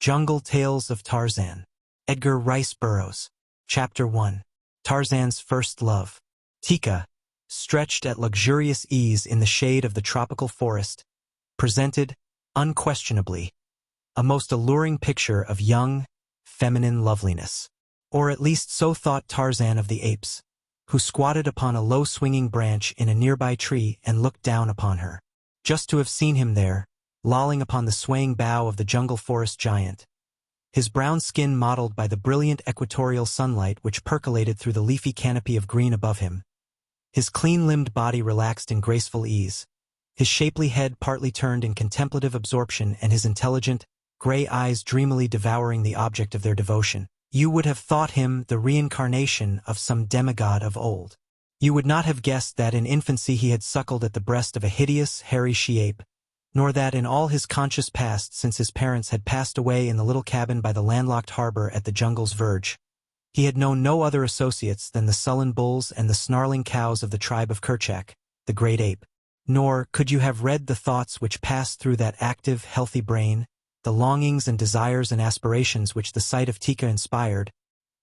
Jungle Tales of Tarzan. Edgar Rice Burroughs. Chapter 1. Tarzan's First Love. Tika, stretched at luxurious ease in the shade of the tropical forest, presented, unquestionably, a most alluring picture of young, feminine loveliness. Or at least so thought Tarzan of the apes, who squatted upon a low-swinging branch in a nearby tree and looked down upon her. Just to have seen him there, lolling upon the swaying bough of the jungle forest giant, his brown skin mottled by the brilliant equatorial sunlight which percolated through the leafy canopy of green above him, his clean-limbed body relaxed in graceful ease, his shapely head partly turned in contemplative absorption and his intelligent, gray eyes dreamily devouring the object of their devotion, you would have thought him the reincarnation of some demigod of old. You would not have guessed that in infancy he had suckled at the breast of a hideous, hairy she-ape, nor that in all his conscious past since his parents had passed away in the little cabin by the landlocked harbor at the jungle's verge, he had known no other associates than the sullen bulls and the snarling cows of the tribe of Kerchak, the great ape. Nor could you have read the thoughts which passed through that active, healthy brain, the longings and desires and aspirations which the sight of Tika inspired,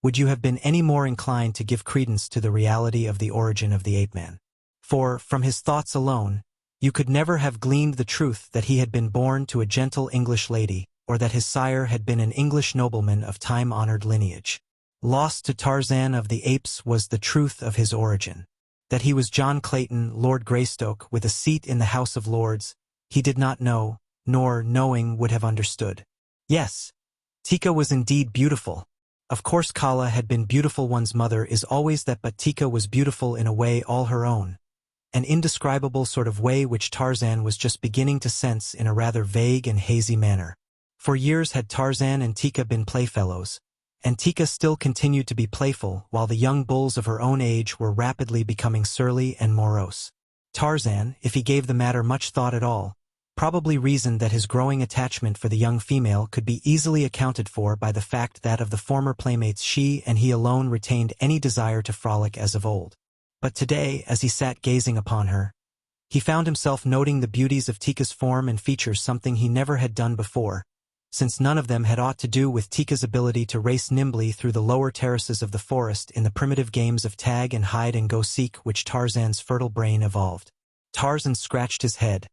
would you have been any more inclined to give credence to the reality of the origin of the ape-man. For, from his thoughts alone, you could never have gleaned the truth that he had been born to a gentle English lady, or that his sire had been an English nobleman of time-honored lineage. Lost to Tarzan of the Apes was the truth of his origin. That he was John Clayton, Lord Greystoke, with a seat in the House of Lords, he did not know, nor, knowing, would have understood. Yes, Tika was indeed beautiful. Of course Kala had been beautiful. One's mother is always that, but Tika was beautiful in a way all her own. An indescribable sort of way which Tarzan was just beginning to sense in a rather vague and hazy manner. For years had Tarzan and Tika been playfellows, and Tika still continued to be playful while the young bulls of her own age were rapidly becoming surly and morose. Tarzan, if he gave the matter much thought at all, probably reasoned that his growing attachment for the young female could be easily accounted for by the fact that of the former playmates she and he alone retained any desire to frolic as of old. But today, as he sat gazing upon her, he found himself noting the beauties of Tika's form and features, something he never had done before, since none of them had aught to do with Tika's ability to race nimbly through the lower terraces of the forest in the primitive games of tag and hide and go seek which Tarzan's fertile brain evolved. Tarzan scratched his head,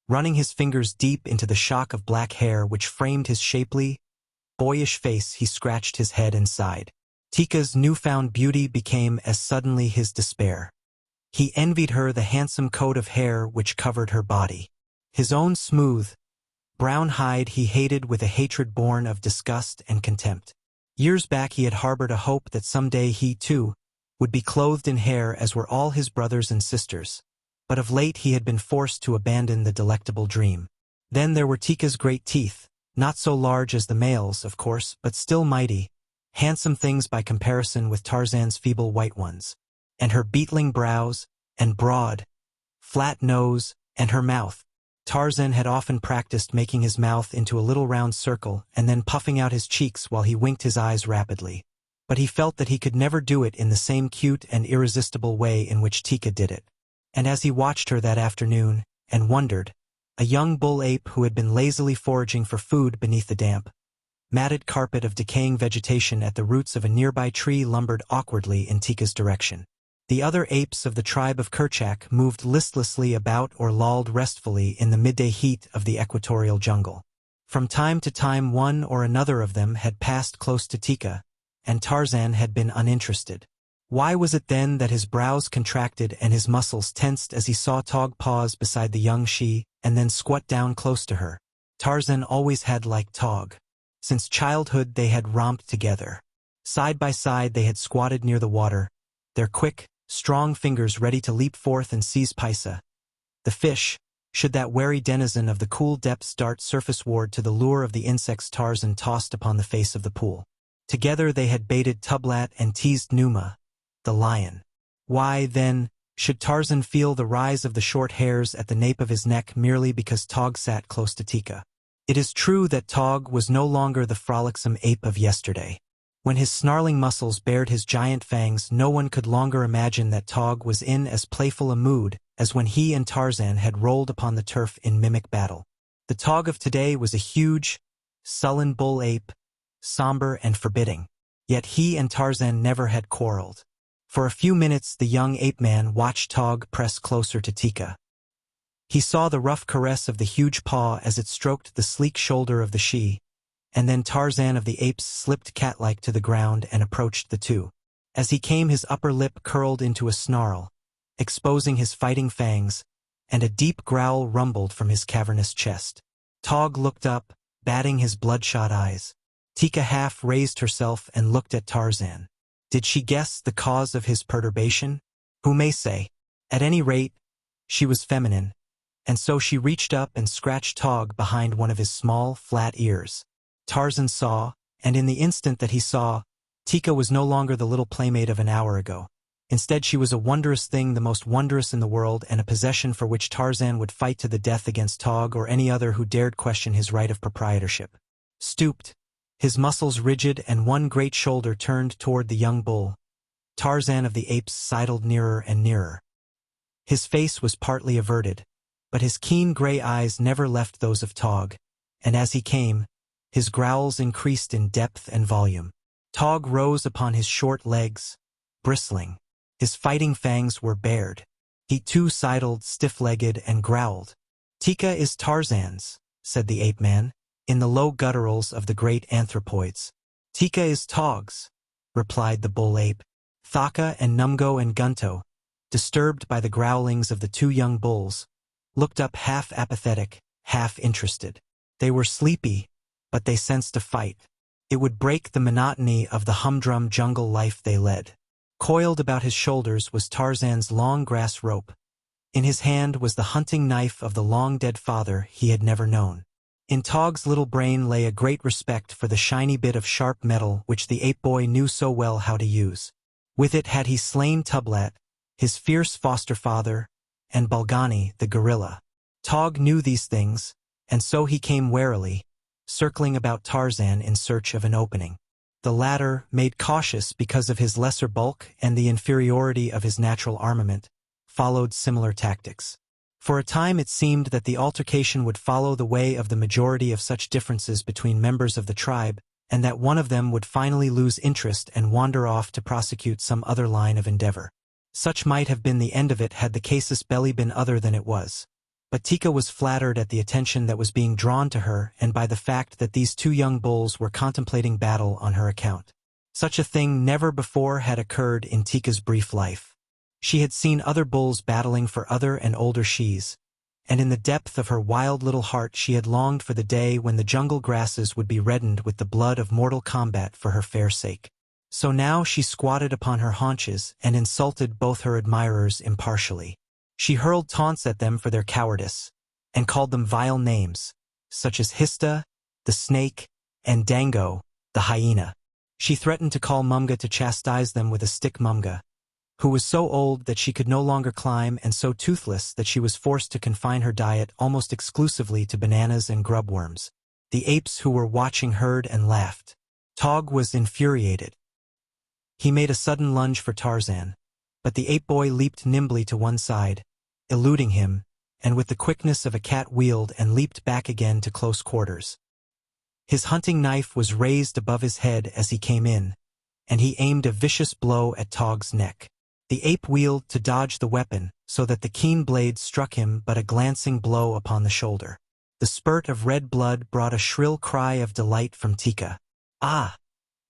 running his fingers deep into the shock of black hair which framed his shapely, boyish face. He scratched his head and sighed. Tika's newfound beauty became as suddenly his despair. He envied her the handsome coat of hair which covered her body. His own smooth, brown hide he hated with a hatred born of disgust and contempt. Years back he had harbored a hope that someday he, too, would be clothed in hair as were all his brothers and sisters, but of late he had been forced to abandon the delectable dream. Then there were Tika's great teeth, not so large as the male's, of course, but still mighty, handsome things by comparison with Tarzan's feeble white ones, and her beetling brows, and broad, flat nose, and her mouth. Tarzan had often practiced making his mouth into a little round circle and then puffing out his cheeks while he winked his eyes rapidly, but he felt that he could never do it in the same cute and irresistible way in which Tika did it. And as he watched her that afternoon, and wondered, a young bull ape who had been lazily foraging for food beneath the damp, matted carpet of decaying vegetation at the roots of a nearby tree lumbered awkwardly in Tika's direction. The other apes of the tribe of Kerchak moved listlessly about or lolled restfully in the midday heat of the equatorial jungle. From time to time one or another of them had passed close to Tika, and Tarzan had been uninterested. Why was it then that his brows contracted and his muscles tensed as he saw Tog pause beside the young she and then squat down close to her? Tarzan always had liked Tog. Since childhood they had romped together. Side by side they had squatted near the water, their quick, strong fingers ready to leap forth and seize Paisa, the fish, should that wary denizen of the cool depths dart surfaceward to the lure of the insects Tarzan tossed upon the face of the pool. Together they had baited Tublat and teased Numa, the lion. Why, then, should Tarzan feel the rise of the short hairs at the nape of his neck merely because Tog sat close to Tika? It is true that Tog was no longer the frolicsome ape of yesterday. When his snarling muscles bared his giant fangs, no one could longer imagine that Tog was in as playful a mood as when he and Tarzan had rolled upon the turf in mimic battle. The Tog of today was a huge, sullen bull ape, somber and forbidding. Yet he and Tarzan never had quarreled. For a few minutes the young ape-man watched Tog press closer to Tika. He saw the rough caress of the huge paw as it stroked the sleek shoulder of the she, and then Tarzan of the apes slipped cat-like to the ground and approached the two. As he came, his upper lip curled into a snarl, exposing his fighting fangs, and a deep growl rumbled from his cavernous chest. Tog looked up, batting his bloodshot eyes. Tika half raised herself and looked at Tarzan. Did she guess the cause of his perturbation? Who may say? At any rate, she was feminine, and so she reached up and scratched Tog behind one of his small, flat ears. Tarzan saw, and in the instant that he saw, Tika was no longer the little playmate of an hour ago. Instead, she was a wondrous thing, the most wondrous in the world, and a possession for which Tarzan would fight to the death against Tog or any other who dared question his right of proprietorship. Stooped, his muscles rigid and one great shoulder turned toward the young bull, Tarzan of the apes sidled nearer and nearer. His face was partly averted, but his keen gray eyes never left those of Tog, and as he came, his growls increased in depth and volume. Tog rose upon his short legs, bristling. His fighting fangs were bared. He too sidled stiff-legged and growled. "Tika is Tarzan's," said the ape-man, in the low gutturals of the great anthropoids. "Tika is Tog's," replied the bull ape. Thaka and Numgo and Gunto, disturbed by the growlings of the two young bulls, looked up half apathetic, half interested. They were sleepy, but they sensed a fight. It would break the monotony of the humdrum jungle life they led. Coiled about his shoulders was Tarzan's long grass rope. In his hand was the hunting knife of the long-dead father he had never known. In Tog's little brain lay a great respect for the shiny bit of sharp metal which the ape-boy knew so well how to use. With it had he slain Tublat, his fierce foster-father, and Balgani, the gorilla. Tog knew these things, and so he came warily, circling about Tarzan in search of an opening. The latter, made cautious because of his lesser bulk and the inferiority of his natural armament, followed similar tactics. For a time it seemed that the altercation would follow the way of the majority of such differences between members of the tribe, and that one of them would finally lose interest and wander off to prosecute some other line of endeavor. Such might have been the end of it had the casus belli been other than it was. But Tika was flattered at the attention that was being drawn to her and by the fact that these two young bulls were contemplating battle on her account. Such a thing never before had occurred in Tika's brief life. She had seen other bulls battling for other and older shes, and in the depth of her wild little heart she had longed for the day when the jungle grasses would be reddened with the blood of mortal combat for her fair sake. So now she squatted upon her haunches and insulted both her admirers impartially. She hurled taunts at them for their cowardice, and called them vile names, such as Hista, the snake, and Dango, the hyena. She threatened to call Mumga to chastise them with a stick. Mumga, who was so old that she could no longer climb and so toothless that she was forced to confine her diet almost exclusively to bananas and grubworms. The apes who were watching heard and laughed. Tog was infuriated. He made a sudden lunge for Tarzan, but the ape-boy leaped nimbly to one side, eluding him, and with the quickness of a cat wheeled and leaped back again to close quarters. His hunting knife was raised above his head as he came in, and he aimed a vicious blow at Tog's neck. The ape wheeled to dodge the weapon, so that the keen blade struck him but a glancing blow upon the shoulder. The spurt of red blood brought a shrill cry of delight from Tika. Ah!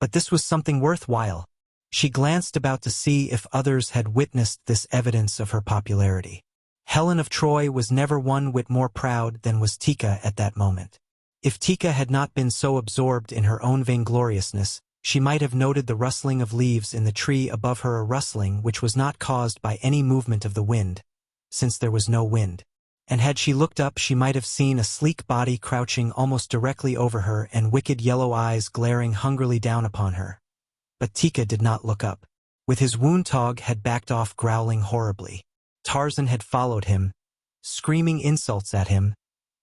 But this was something worthwhile. She glanced about to see if others had witnessed this evidence of her popularity. Helen of Troy was never one whit more proud than was Tika at that moment. If Tika had not been so absorbed in her own vaingloriousness, she might have noted the rustling of leaves in the tree above her, a rustling which was not caused by any movement of the wind, since there was no wind. And had she looked up she might have seen a sleek body crouching almost directly over her and wicked yellow eyes glaring hungrily down upon her. But Tika did not look up. With his wound, Tog had backed off growling horribly. Tarzan had followed him, screaming insults at him,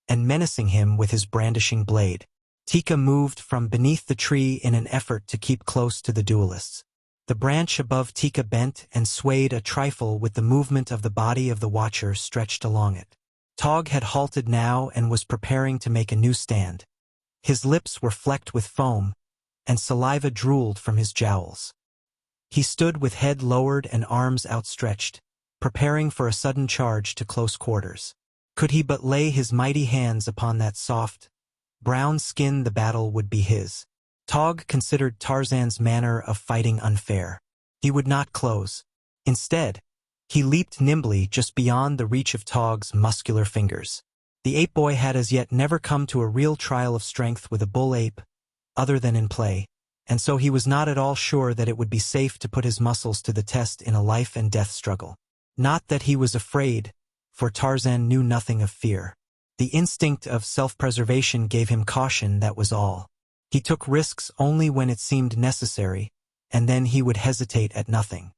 and menacing him with his brandishing blade. Tika moved from beneath the tree in an effort to keep close to the duelists. The branch above Tika bent and swayed a trifle with the movement of the body of the watcher stretched along it. Tog had halted now and was preparing to make a new stand. His lips were flecked with foam, and saliva drooled from his jowls. He stood with head lowered and arms outstretched, preparing for a sudden charge to close quarters. Could he but lay his mighty hands upon that soft, brown skin, the battle would be his. Tog considered Tarzan's manner of fighting unfair. He would not close. Instead, he leaped nimbly just beyond the reach of Tog's muscular fingers. The ape boy had as yet never come to a real trial of strength with a bull ape, other than in play, and so he was not at all sure that it would be safe to put his muscles to the test in a life-and-death struggle. Not that he was afraid, for Tarzan knew nothing of fear. The instinct of self-preservation gave him caution, that was all. He took risks only when it seemed necessary, and then he would hesitate at nothing.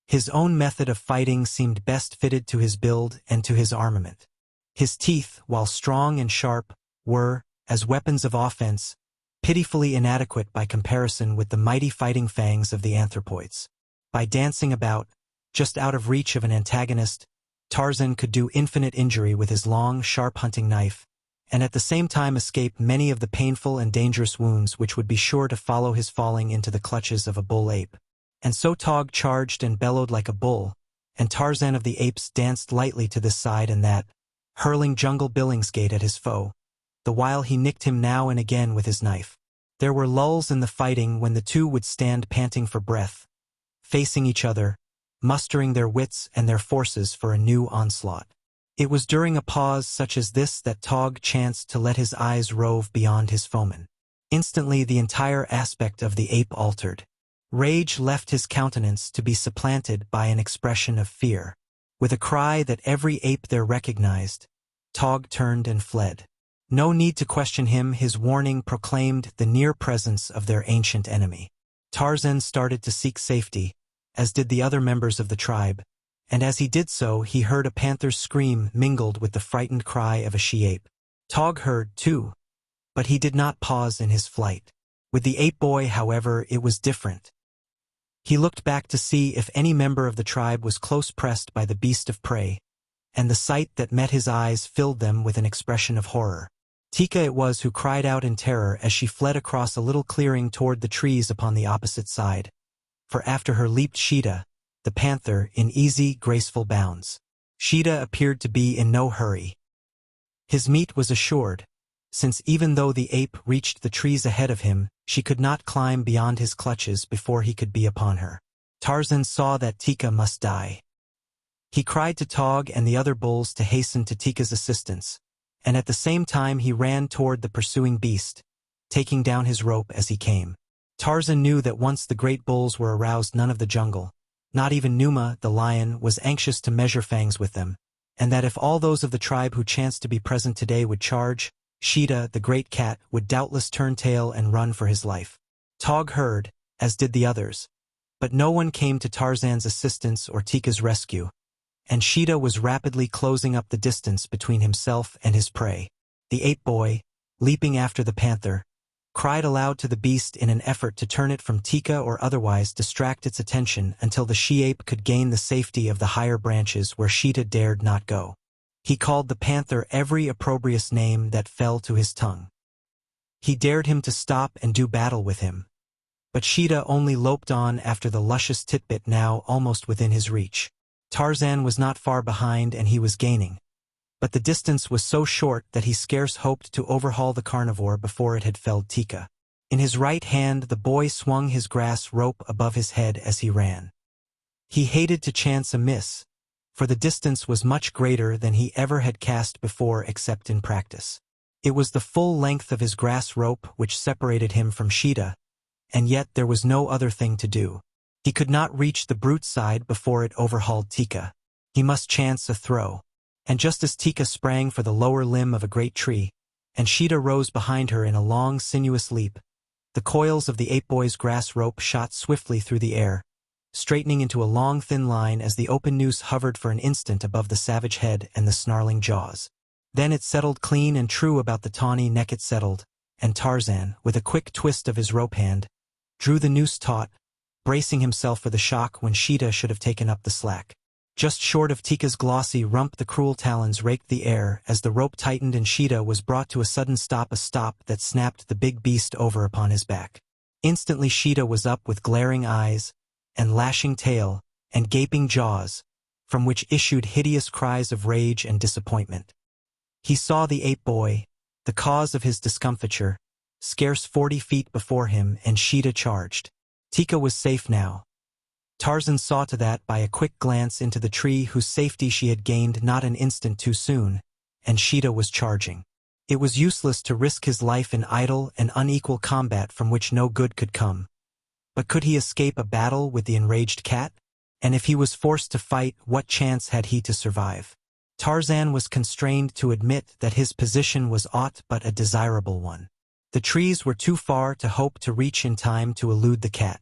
His own method of fighting seemed best fitted to his build and to his armament. His teeth, while strong and sharp, were, as weapons of offense, pitifully inadequate by comparison with the mighty fighting fangs of the anthropoids. By dancing about, just out of reach of an antagonist, Tarzan could do infinite injury with his long, sharp hunting knife, and at the same time escape many of the painful and dangerous wounds which would be sure to follow his falling into the clutches of a bull ape. And so Tog charged and bellowed like a bull, and Tarzan of the Apes danced lightly to this side and that, hurling jungle billingsgate at his foe, the while he nicked him now and again with his knife. There were lulls in the fighting when the two would stand panting for breath, facing each other, mustering their wits and their forces for a new onslaught. It was during a pause such as this that Tog chanced to let his eyes rove beyond his foeman. Instantly the entire aspect of the ape altered. Rage left his countenance to be supplanted by an expression of fear. With a cry that every ape there recognized, Tog turned and fled. No need to question him, his warning proclaimed the near presence of their ancient enemy. Tarzan started to seek safety, as did the other members of the tribe, and as he did so he heard a panther's scream mingled with the frightened cry of a she-ape. Tog heard, too, but he did not pause in his flight. With the ape boy, however, it was different. He looked back to see if any member of the tribe was close pressed by the beast of prey, and the sight that met his eyes filled them with an expression of horror. Tika it was who cried out in terror as she fled across a little clearing toward the trees upon the opposite side, for after her leaped Sheeta, the panther, in easy, graceful bounds. Sheeta appeared to be in no hurry. His meat was assured, since even though the ape reached the trees ahead of him, she could not climb beyond his clutches before he could be upon her. Tarzan saw that Tika must die. He cried to Tog and the other bulls to hasten to Tika's assistance, and at the same time he ran toward the pursuing beast, taking down his rope as he came. Tarzan knew that once the great bulls were aroused, none of the jungle, not even Numa, the lion, was anxious to measure fangs with them, and that if all those of the tribe who chanced to be present today would charge, Sheeta, the great cat, would doubtless turn tail and run for his life. Tog heard, as did the others, but no one came to Tarzan's assistance or Tika's rescue, and Sheeta was rapidly closing up the distance between himself and his prey. The ape boy, leaping after the panther, cried aloud to the beast in an effort to turn it from Tika or otherwise distract its attention until the she-ape could gain the safety of the higher branches where Sheeta dared not go. He called the panther every opprobrious name that fell to his tongue. He dared him to stop and do battle with him, but Sheeta only loped on after the luscious titbit now almost within his reach. Tarzan was not far behind and he was gaining, but the distance was so short that he scarce hoped to overhaul the carnivore before it had felled Tika. In his right hand the boy swung his grass rope above his head as he ran. He hated to chance a miss, for the distance was much greater than he ever had cast before except in practice. It was the full length of his grass rope which separated him from Sheeta, and yet there was no other thing to do. He could not reach the brute side before it overhauled Tika. He must chance a throw. And just as Tika sprang for the lower limb of a great tree, and Sheeta rose behind her in a long, sinuous leap, the coils of the ape boy's grass rope shot swiftly through the air, straightening into a long, thin line as the open noose hovered for an instant above the savage head and the snarling jaws. Then it settled clean and true about the tawny neck it settled, and Tarzan, with a quick twist of his rope hand, drew the noose taut, bracing himself for the shock when Sheeta should have taken up the slack. Just short of Tika's glossy rump, the cruel talons raked the air as the rope tightened and Sheeta was brought to a sudden stop, a stop that snapped the big beast over upon his back. Instantly Sheeta was up with glaring eyes and lashing tail and gaping jaws, from which issued hideous cries of rage and disappointment. He saw the ape boy, the cause of his discomfiture, scarce 40 feet before him, and Sheeta charged. Tika was safe now. Tarzan saw to that by a quick glance into the tree whose safety she had gained not an instant too soon, and Sheeta was charging. It was useless to risk his life in idle and unequal combat from which no good could come. But could he escape a battle with the enraged cat? And if he was forced to fight, what chance had he to survive? Tarzan was constrained to admit that his position was aught but a desirable one. The trees were too far to hope to reach in time to elude the cat.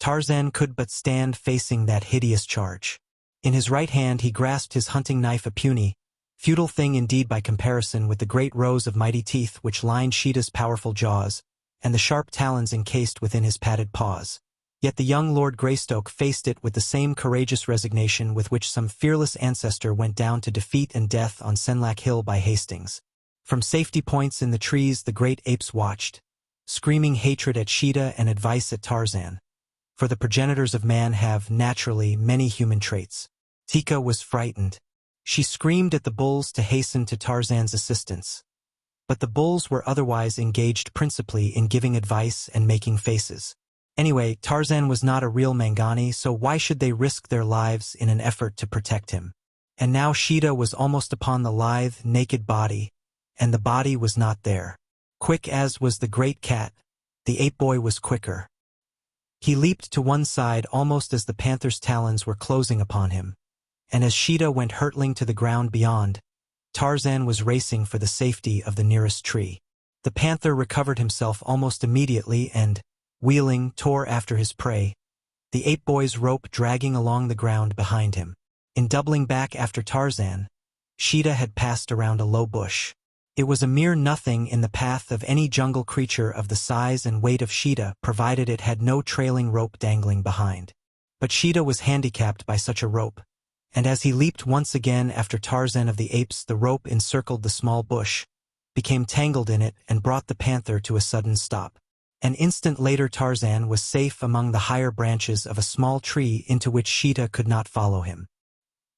Tarzan could but stand facing that hideous charge. In his right hand he grasped his hunting knife, a puny, futile thing indeed by comparison with the great rows of mighty teeth which lined Sheeta's powerful jaws, and the sharp talons encased within his padded paws. Yet the young Lord Greystoke faced it with the same courageous resignation with which some fearless ancestor went down to defeat and death on Senlac Hill by Hastings. From safety points in the trees the great apes watched, screaming hatred at Sheeta and advice at Tarzan. For the progenitors of man have, naturally, many human traits. Tika was frightened. She screamed at the bulls to hasten to Tarzan's assistance. But the bulls were otherwise engaged principally in giving advice and making faces. Anyway, Tarzan was not a real Mangani, so why should they risk their lives in an effort to protect him? And now Sheeta was almost upon the lithe, naked body, and the body was not there. Quick as was the great cat, the ape boy was quicker. He leaped to one side almost as the panther's talons were closing upon him, and as Sheeta went hurtling to the ground beyond, Tarzan was racing for the safety of the nearest tree. The panther recovered himself almost immediately and, wheeling, tore after his prey, the ape boy's rope dragging along the ground behind him. In doubling back after Tarzan, Sheeta had passed around a low bush. It was a mere nothing in the path of any jungle creature of the size and weight of Sheeta, provided it had no trailing rope dangling behind. But Sheeta was handicapped by such a rope, and as he leaped once again after Tarzan of the apes, the rope encircled the small bush, became tangled in it, and brought the panther to a sudden stop. An instant later Tarzan was safe among the higher branches of a small tree into which Sheeta could not follow him.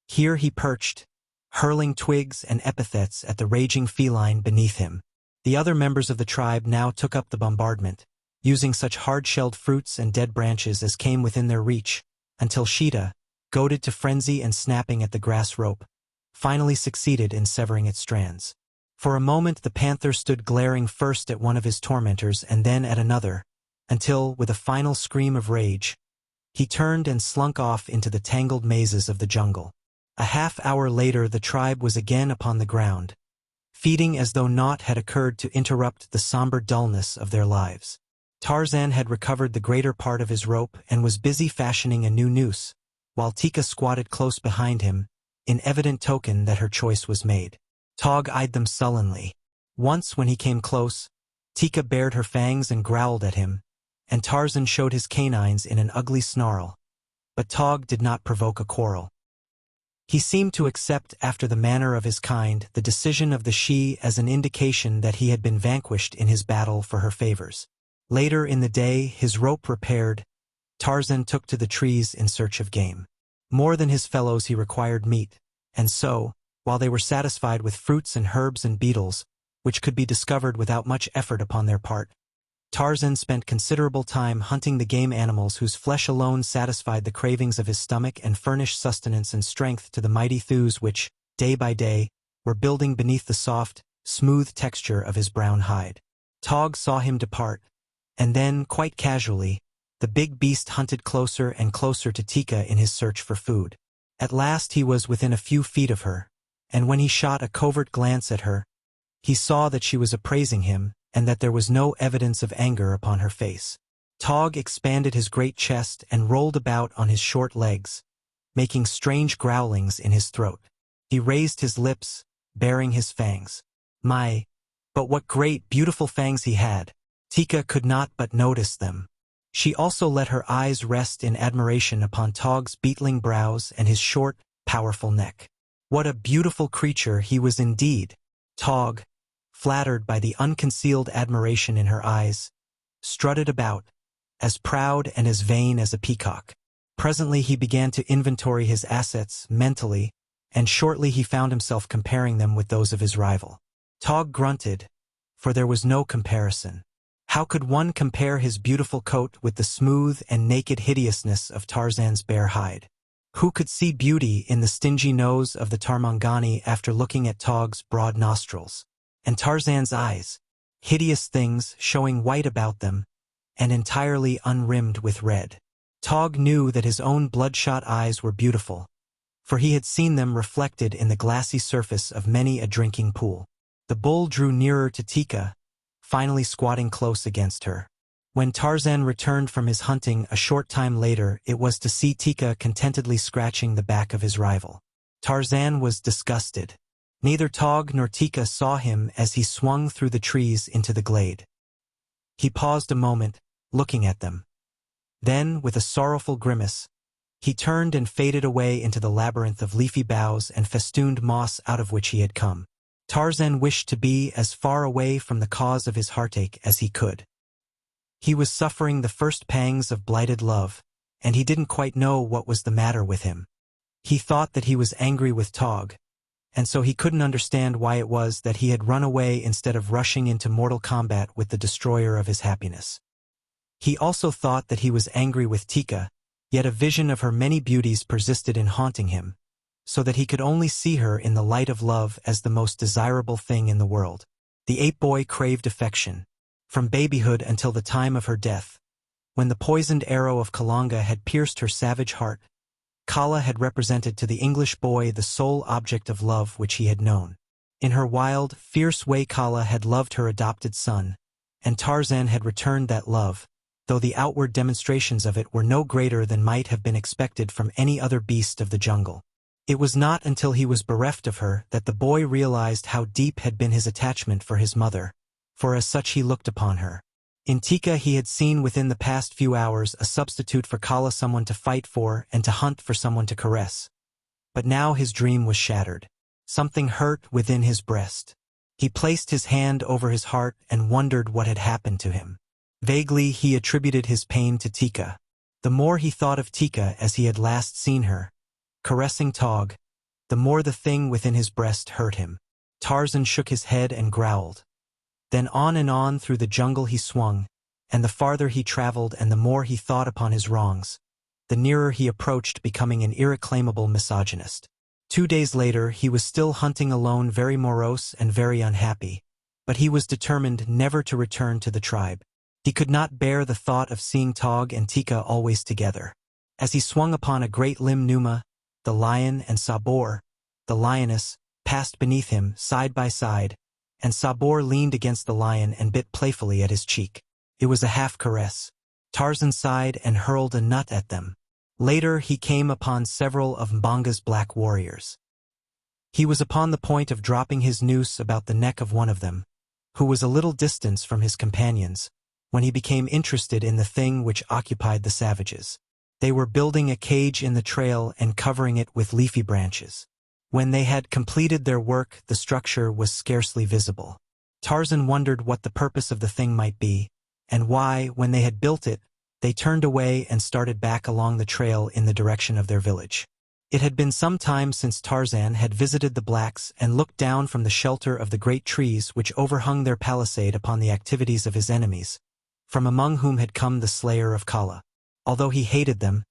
Here he perched, hurling twigs and epithets at the raging feline beneath him. The other members of the tribe now took up the bombardment, using such hard-shelled fruits and dead branches as came within their reach, until Sheeta, goaded to frenzy and snapping at the grass rope, finally succeeded in severing its strands. For a moment the panther stood glaring first at one of his tormentors and then at another, until, with a final scream of rage, he turned and slunk off into the tangled mazes of the jungle. A half-hour later the tribe was again upon the ground, feeding as though naught had occurred to interrupt the somber dullness of their lives. Tarzan had recovered the greater part of his rope and was busy fashioning a new noose, while Tika squatted close behind him, in evident token that her choice was made. Tog eyed them sullenly. Once when he came close, Tika bared her fangs and growled at him, and Tarzan showed his canines in an ugly snarl. But Tog did not provoke a quarrel. He seemed to accept, after the manner of his kind, the decision of the she as an indication that he had been vanquished in his battle for her favors. Later in the day, his rope repaired, Tarzan took to the trees in search of game. More than his fellows he required meat, and so, while they were satisfied with fruits and herbs and beetles, which could be discovered without much effort upon their part, Tarzan spent considerable time hunting the game animals whose flesh alone satisfied the cravings of his stomach and furnished sustenance and strength to the mighty thews which, day by day, were building beneath the soft, smooth texture of his brown hide. Tog saw him depart, and then, quite casually, the big beast hunted closer and closer to Tika in his search for food. At last he was within a few feet of her, and when he shot a covert glance at her, he saw that she was appraising him, and that there was no evidence of anger upon her face. Tog expanded his great chest and rolled about on his short legs, making strange growlings in his throat. He raised his lips, baring his fangs. But what great, beautiful fangs he had! Tika could not but notice them. She also let her eyes rest in admiration upon Tog's beetling brows and his short, powerful neck. What a beautiful creature he was indeed! Tog, flattered by the unconcealed admiration in her eyes, strutted about, as proud and as vain as a peacock. Presently he began to inventory his assets mentally, and shortly he found himself comparing them with those of his rival. Tog grunted, for there was no comparison. How could one compare his beautiful coat with the smooth and naked hideousness of Tarzan's bare hide? Who could see beauty in the stingy nose of the Tarmangani after looking at Tog's broad nostrils? And Tarzan's eyes, hideous things showing white about them, and entirely unrimmed with red. Tog knew that his own bloodshot eyes were beautiful, for he had seen them reflected in the glassy surface of many a drinking pool. The bull drew nearer to Tika, finally squatting close against her. When Tarzan returned from his hunting a short time later, it was to see Tika contentedly scratching the back of his rival. Tarzan was disgusted. Neither Tog nor Tika saw him as he swung through the trees into the glade. He paused a moment, looking at them. Then, with a sorrowful grimace, he turned and faded away into the labyrinth of leafy boughs and festooned moss out of which he had come. Tarzan wished to be as far away from the cause of his heartache as he could. He was suffering the first pangs of blighted love, and he didn't quite know what was the matter with him. He thought that he was angry with Tog, and so he couldn't understand why it was that he had run away instead of rushing into mortal combat with the destroyer of his happiness. He also thought that he was angry with Tika, yet a vision of her many beauties persisted in haunting him, so that he could only see her in the light of love as the most desirable thing in the world. The ape boy craved affection, from babyhood until the time of her death. When the poisoned arrow of Kalanga had pierced her savage heart, Kala had represented to the English boy the sole object of love which he had known. In her wild, fierce way Kala had loved her adopted son, and Tarzan had returned that love, though the outward demonstrations of it were no greater than might have been expected from any other beast of the jungle. It was not until he was bereft of her that the boy realized how deep had been his attachment for his mother, for as such he looked upon her. In Tika he had seen within the past few hours a substitute for Kala, someone to fight for and to hunt for, someone to caress. But now his dream was shattered. Something hurt within his breast. He placed his hand over his heart and wondered what had happened to him. Vaguely he attributed his pain to Tika. The more he thought of Tika as he had last seen her, caressing Tog, the more the thing within his breast hurt him. Tarzan shook his head and growled. Then on and on through the jungle he swung, and the farther he traveled and the more he thought upon his wrongs, the nearer he approached becoming an irreclaimable misogynist. 2 days later he was still hunting alone, very morose and very unhappy, but he was determined never to return to the tribe. He could not bear the thought of seeing Tog and Tika always together. As he swung upon a great limb, Numa, the lion, and Sabor, the lioness, passed beneath him, side by side, and Sabor leaned against the lion and bit playfully at his cheek. It was a half-caress. Tarzan sighed and hurled a nut at them. Later he came upon several of Mbanga's black warriors. He was upon the point of dropping his noose about the neck of one of them, who was a little distance from his companions, when he became interested in the thing which occupied the savages. They were building a cage in the trail and covering it with leafy branches. When they had completed their work, the structure was scarcely visible. Tarzan wondered what the purpose of the thing might be, and why, when they had built it, they turned away and started back along the trail in the direction of their village. It had been some time since Tarzan had visited the blacks and looked down from the shelter of the great trees which overhung their palisade upon the activities of his enemies, from among whom had come the slayer of Kala. Although he hated them,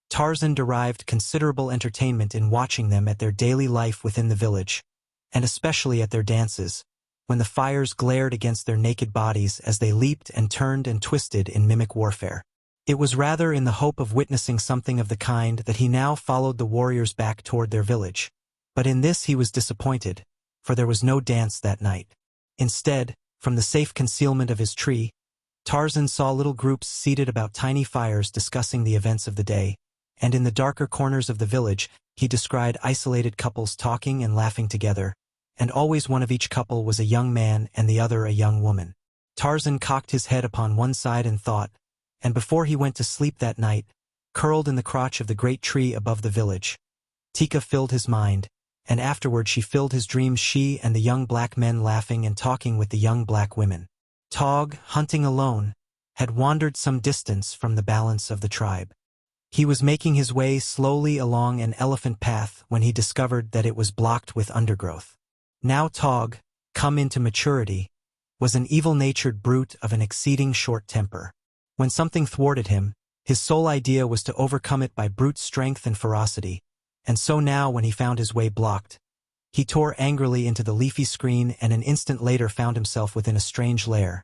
Tarzan derived considerable entertainment in watching them at their daily life within the village, and especially at their dances, when the fires glared against their naked bodies as they leaped and turned and twisted in mimic warfare. It was rather in the hope of witnessing something of the kind that he now followed the warriors back toward their village. But in this he was disappointed, for there was no dance that night. Instead, from the safe concealment of his tree, Tarzan saw little groups seated about tiny fires discussing the events of the day, and in the darker corners of the village he descried isolated couples talking and laughing together, and always one of each couple was a young man and the other a young woman. Tarzan cocked his head upon one side and thought, and before he went to sleep that night, curled in the crotch of the great tree above the village, Tika filled his mind, and afterward she filled his dreams, she and the young black men laughing and talking with the young black women. Tog, hunting alone, had wandered some distance from the balance of the tribe. He was making his way slowly along an elephant path when he discovered that it was blocked with undergrowth. Now Tog, come into maturity, was an evil-natured brute of an exceeding short temper. When something thwarted him, his sole idea was to overcome it by brute strength and ferocity, and so now when he found his way blocked, he tore angrily into the leafy screen and an instant later found himself within a strange lair.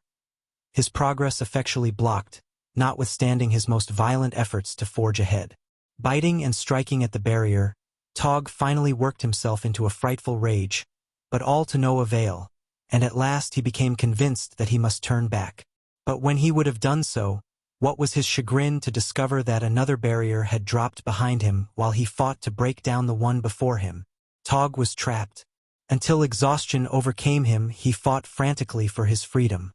His progress effectually blocked, notwithstanding his most violent efforts to forge ahead. Biting and striking at the barrier, Tog finally worked himself into a frightful rage, but all to no avail, and at last he became convinced that he must turn back. But when he would have done so, what was his chagrin to discover that another barrier had dropped behind him while he fought to break down the one before him. Tog was trapped. Until exhaustion overcame him, he fought frantically for his freedom.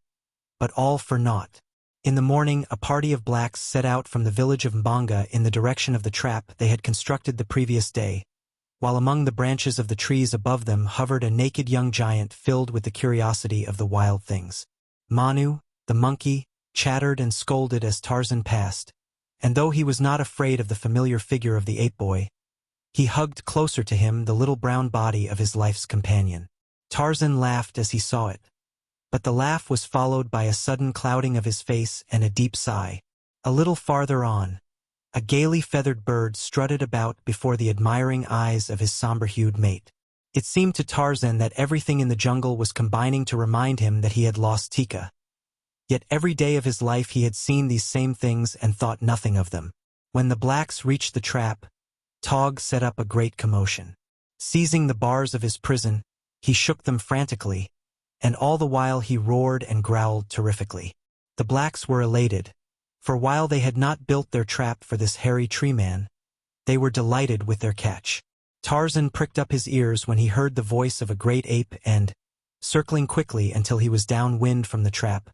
But all for naught. In the morning, a party of blacks set out from the village of Mbanga in the direction of the trap they had constructed the previous day, while among the branches of the trees above them hovered a naked young giant filled with the curiosity of the wild things. Manu, the monkey, chattered and scolded as Tarzan passed, and though he was not afraid of the familiar figure of the ape boy, he hugged closer to him the little brown body of his life's companion. Tarzan laughed as he saw it, but the laugh was followed by a sudden clouding of his face and a deep sigh. A little farther on, a gaily feathered bird strutted about before the admiring eyes of his somber-hued mate. It seemed to Tarzan that everything in the jungle was combining to remind him that he had lost Tika. Yet every day of his life he had seen these same things and thought nothing of them. When the blacks reached the trap, Tog set up a great commotion. Seizing the bars of his prison, he shook them frantically, and all the while he roared and growled terrifically. The blacks were elated, for while they had not built their trap for this hairy tree man, they were delighted with their catch. Tarzan pricked up his ears when he heard the voice of a great ape and, circling quickly until he was downwind from the trap,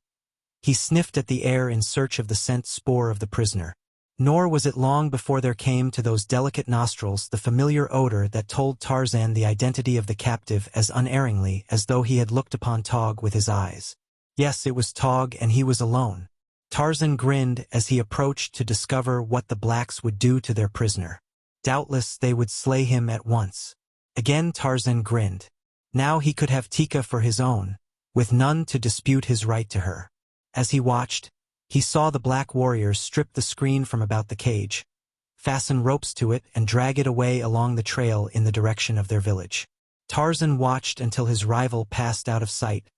he sniffed at the air in search of the scent spoor of the prisoner. Nor was it long before there came to those delicate nostrils the familiar odor that told Tarzan the identity of the captive as unerringly as though he had looked upon Tog with his eyes. Yes, it was Tog, and he was alone. Tarzan grinned as he approached to discover what the blacks would do to their prisoner. Doubtless they would slay him at once. Again Tarzan grinned. Now he could have Tika for his own, with none to dispute his right to her. As he watched, he saw the black warriors strip the screen from about the cage, fasten ropes to it and drag it away along the trail in the direction of their village. Tarzan watched until his rival passed out of sight,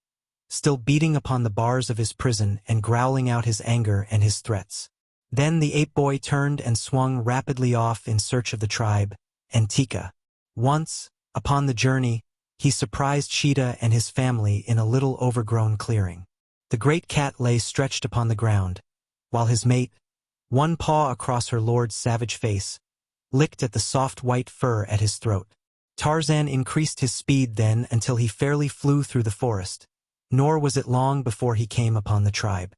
still beating upon the bars of his prison and growling out his anger and his threats. Then the ape boy turned and swung rapidly off in search of the tribe and Tika. Once, upon the journey, he surprised Sheeta and his family in a little overgrown clearing. The great cat lay stretched upon the ground, while his mate, one paw across her lord's savage face, licked at the soft white fur at his throat. Tarzan increased his speed then until he fairly flew through the forest, nor was it long before he came upon the tribe.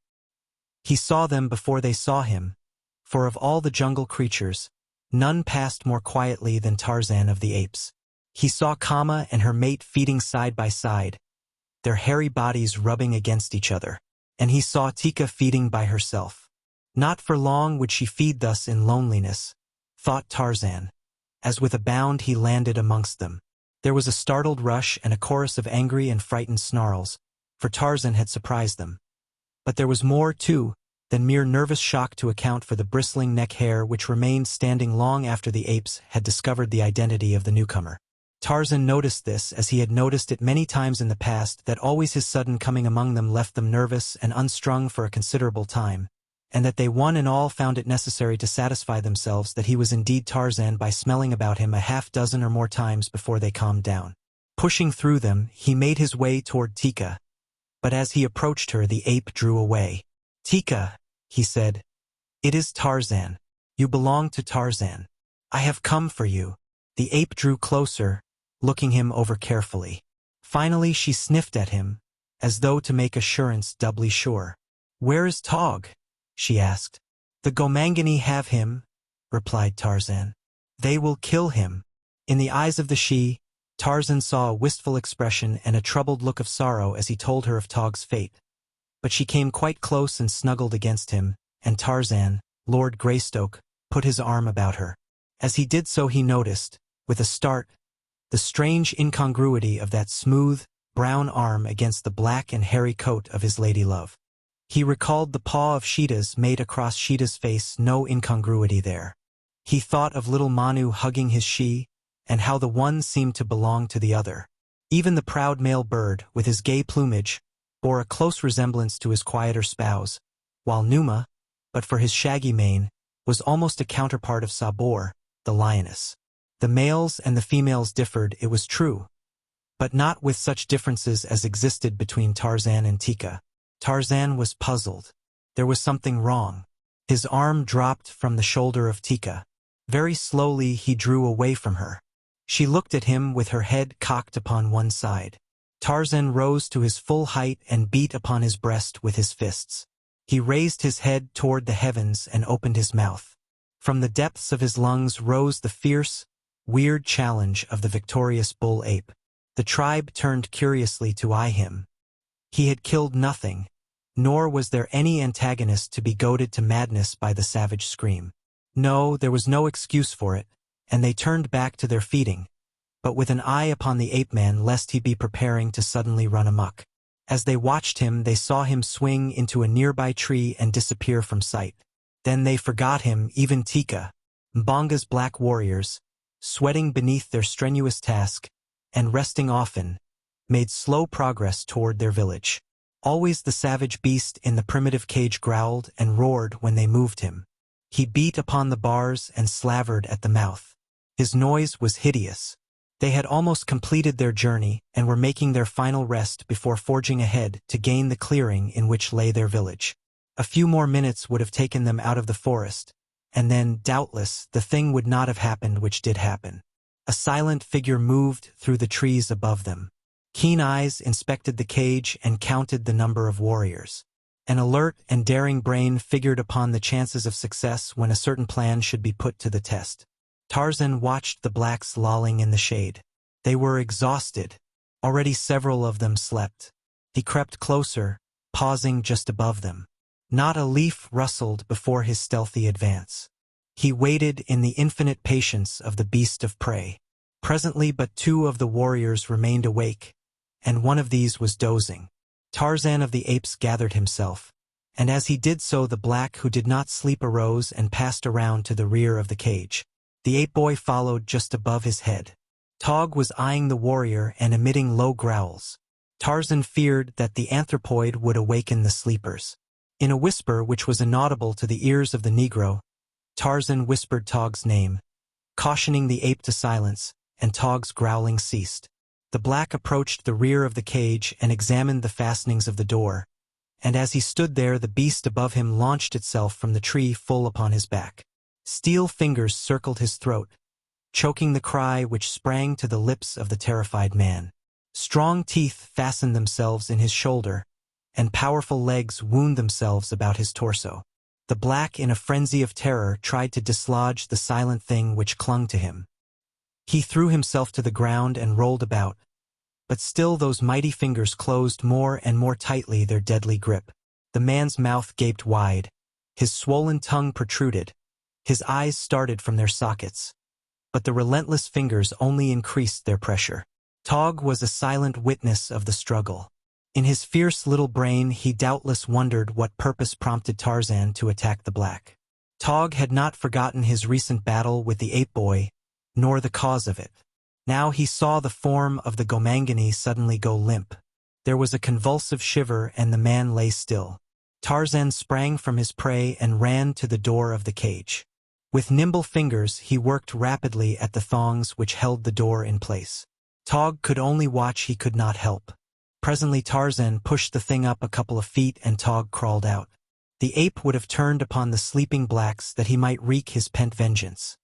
He saw them before they saw him, for of all the jungle creatures, none passed more quietly than Tarzan of the apes. He saw Kama and her mate feeding side by side, their hairy bodies rubbing against each other, and he saw Tika feeding by herself. Not for long would she feed thus in loneliness, thought Tarzan, as with a bound he landed amongst them. There was a startled rush and a chorus of angry and frightened snarls, for Tarzan had surprised them. But there was more, too, than mere nervous shock to account for the bristling neck hair which remained standing long after the apes had discovered the identity of the newcomer. Tarzan noticed this as he had noticed it many times in the past, that always his sudden coming among them left them nervous and unstrung for a considerable time, and that they one and all found it necessary to satisfy themselves that he was indeed Tarzan by smelling about him a half-dozen or more times before they calmed down. Pushing through them, he made his way toward Tika, but as he approached her the ape drew away. "Tika," he said, "it is Tarzan. You belong to Tarzan. I have come for you." The ape drew closer, looking him over carefully. Finally she sniffed at him, as though to make assurance doubly sure. "Where is Tog?" she asked. "The Gomangani have him," replied Tarzan. "They will kill him." In the eyes of the she, Tarzan saw a wistful expression and a troubled look of sorrow as he told her of Tog's fate. But she came quite close and snuggled against him, and Tarzan, Lord Greystoke, put his arm about her. As he did so he noticed, with a start, the strange incongruity of that smooth, brown arm against the black and hairy coat of his lady-love. He recalled the paw of Sheeta's made across Sheeta's face, no incongruity there. He thought of little Manu hugging his she, and how the one seemed to belong to the other. Even the proud male bird, with his gay plumage, bore a close resemblance to his quieter spouse, while Numa, but for his shaggy mane, was almost a counterpart of Sabor, the lioness. The males and the females differed, it was true, but not with such differences as existed between Tarzan and Tika. Tarzan was puzzled. There was something wrong. His arm dropped from the shoulder of Tika. Very slowly he drew away from her. She looked at him with her head cocked upon one side. Tarzan rose to his full height and beat upon his breast with his fists. He raised his head toward the heavens and opened his mouth. From the depths of his lungs rose the fierce, weird challenge of the victorious bull ape. The tribe turned curiously to eye him. He had killed nothing, nor was there any antagonist to be goaded to madness by the savage scream. No, there was no excuse for it, and they turned back to their feeding, but with an eye upon the ape-man lest he be preparing to suddenly run amok. As they watched him, they saw him swing into a nearby tree and disappear from sight. Then they forgot him, even Tika, Mbonga's black warriors, sweating beneath their strenuous task, and resting often, made slow progress toward their village. Always the savage beast in the primitive cage growled and roared when they moved him. He beat upon the bars and slavered at the mouth. His noise was hideous. They had almost completed their journey and were making their final rest before forging ahead to gain the clearing in which lay their village. A few more minutes would have taken them out of the forest, and then, doubtless, the thing would not have happened which did happen. A silent figure moved through the trees above them. Keen eyes inspected the cage and counted the number of warriors. An alert and daring brain figured upon the chances of success when a certain plan should be put to the test. Tarzan watched the blacks lolling in the shade. They were exhausted. Already several of them slept. He crept closer, pausing just above them. Not a leaf rustled before his stealthy advance. He waited in the infinite patience of the beast of prey. Presently but two of the warriors remained awake, and one of these was dozing. Tarzan of the Apes gathered himself, and as he did so the black who did not sleep arose and passed around to the rear of the cage. The ape boy followed just above his head. Tog was eyeing the warrior and emitting low growls. Tarzan feared that the anthropoid would awaken the sleepers. In a whisper which was inaudible to the ears of the Negro, Tarzan whispered Tog's name, cautioning the ape to silence, and Tog's growling ceased. The black approached the rear of the cage and examined the fastenings of the door, and as he stood there the beast above him launched itself from the tree full upon his back. Steel fingers circled his throat, choking the cry which sprang to the lips of the terrified man. Strong teeth fastened themselves in his shoulder, and powerful legs wound themselves about his torso. The black, in a frenzy of terror, tried to dislodge the silent thing which clung to him. He threw himself to the ground and rolled about, but still those mighty fingers closed more and more tightly their deadly grip. The man's mouth gaped wide, his swollen tongue protruded, his eyes started from their sockets, but the relentless fingers only increased their pressure. Tog was a silent witness of the struggle. In his fierce little brain he doubtless wondered what purpose prompted Tarzan to attack the black. Tog had not forgotten his recent battle with the ape boy, nor the cause of it. Now he saw the form of the Gomangani suddenly go limp. There was a convulsive shiver and the man lay still. Tarzan sprang from his prey and ran to the door of the cage. With nimble fingers he worked rapidly at the thongs which held the door in place. Tog could only watch, he could not help. Presently Tarzan pushed the thing up a couple of feet and Tog crawled out. The ape would have turned upon the sleeping blacks that he might wreak his pent vengeance.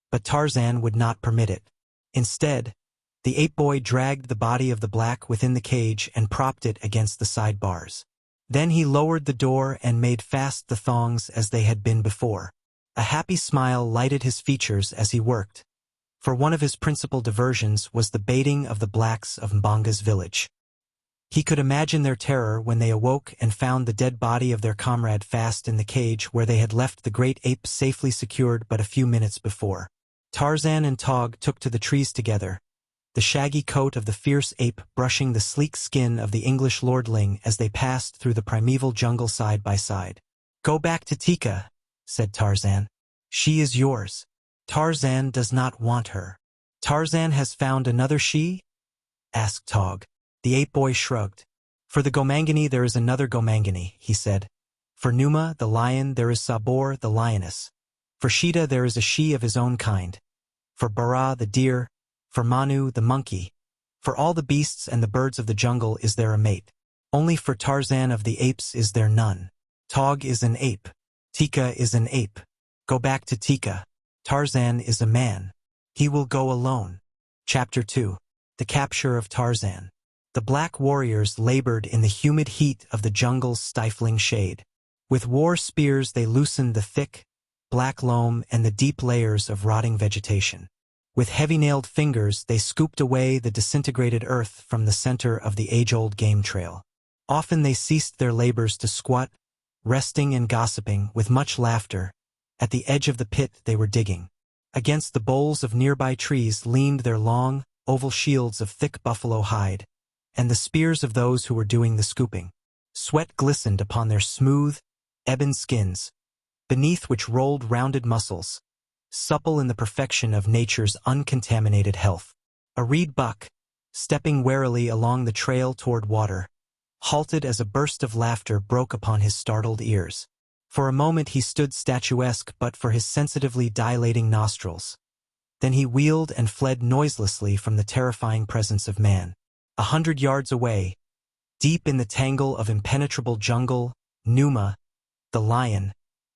But Tarzan would not permit it. Instead, the ape boy dragged the body of the black within the cage and propped it against the side bars. Then he lowered the door and made fast the thongs as they had been before. A happy smile lighted his features as he worked, for one of his principal diversions was the baiting of the blacks of Mbanga's village. He could imagine their terror when they awoke and found the dead body of their comrade fast in the cage where they had left the great ape safely secured but a few minutes before. Tarzan and Tog took to the trees together, the shaggy coat of the fierce ape brushing the sleek skin of the English lordling as they passed through the primeval jungle side by side. "Go back to Tika," said Tarzan. "She is yours." "Tarzan does not want her." "Tarzan has found another she?" asked Tog. The ape boy shrugged. "For the Gomangani there is another Gomangani," he said. "For Numa, the lion, there is Sabor, the lioness. For Sheeta there is a she of his own kind. For Bara, the deer. For Manu, the monkey. For all the beasts and the birds of the jungle is there a mate. Only for Tarzan of the apes is there none. Tog is an ape. Tika is an ape. Go back to Tika. Tarzan is a man. He will go alone." Chapter 2. The Capture of Tarzan. The black warriors labored in the humid heat of the jungle's stifling shade. With war spears they loosened the thick, black loam and the deep layers of rotting vegetation. With heavy-nailed fingers they scooped away the disintegrated earth from the center of the age-old game trail. Often they ceased their labors to squat, resting and gossiping, with much laughter, at the edge of the pit they were digging. Against the boles of nearby trees leaned their long, oval shields of thick buffalo hide, and the spears of those who were doing the scooping. Sweat glistened upon their smooth, ebon skins, beneath which rolled rounded muscles, supple in the perfection of nature's uncontaminated health. A reed buck, stepping warily along the trail toward water, halted as a burst of laughter broke upon his startled ears. For a moment he stood statuesque but for his sensitively dilating nostrils. Then he wheeled and fled noiselessly from the terrifying presence of man. 100 yards away, deep in the tangle of impenetrable jungle, Numa, the lion,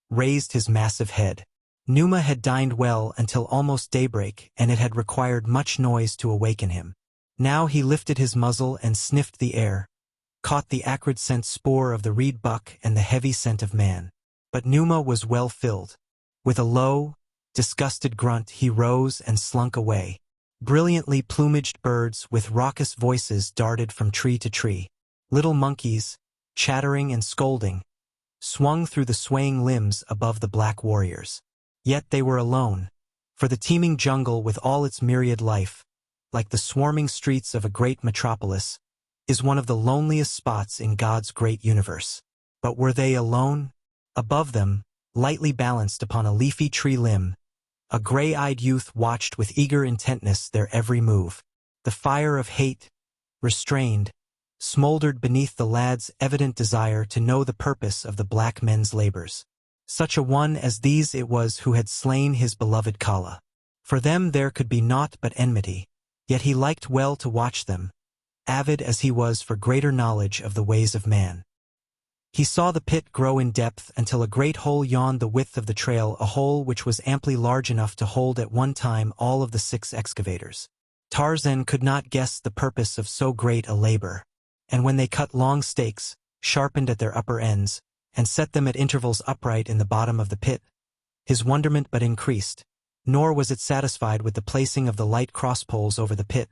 raised his massive head. Numa had dined well until almost daybreak, and it had required much noise to awaken him. Now he lifted his muzzle and sniffed the air, caught the acrid scent spore of the reed buck and the heavy scent of man. But Numa was well filled. With a low, disgusted grunt he rose and slunk away. Brilliantly plumaged birds with raucous voices darted from tree to tree. Little monkeys, chattering and scolding, swung through the swaying limbs above the black warriors. Yet they were alone, for the teeming jungle with all its myriad life, like the swarming streets of a great metropolis, is one of the loneliest spots in God's great universe. But were they alone? Above them, lightly balanced upon a leafy tree limb, a gray-eyed youth watched with eager intentness their every move. The fire of hate, restrained, smoldered beneath the lad's evident desire to know the purpose of the black men's labors. Such a one as these it was who had slain his beloved Kala. For them there could be naught but enmity, yet he liked well to watch them, avid as he was for greater knowledge of the ways of man. He saw the pit grow in depth until a great hole yawned the width of the trail, a hole which was amply large enough to hold at one time all of the 6 excavators. Tarzan could not guess the purpose of so great a labor, and when they cut long stakes, sharpened at their upper ends, and set them at intervals upright in the bottom of the pit, his wonderment but increased, nor was it satisfied with the placing of the light crosspoles over the pit,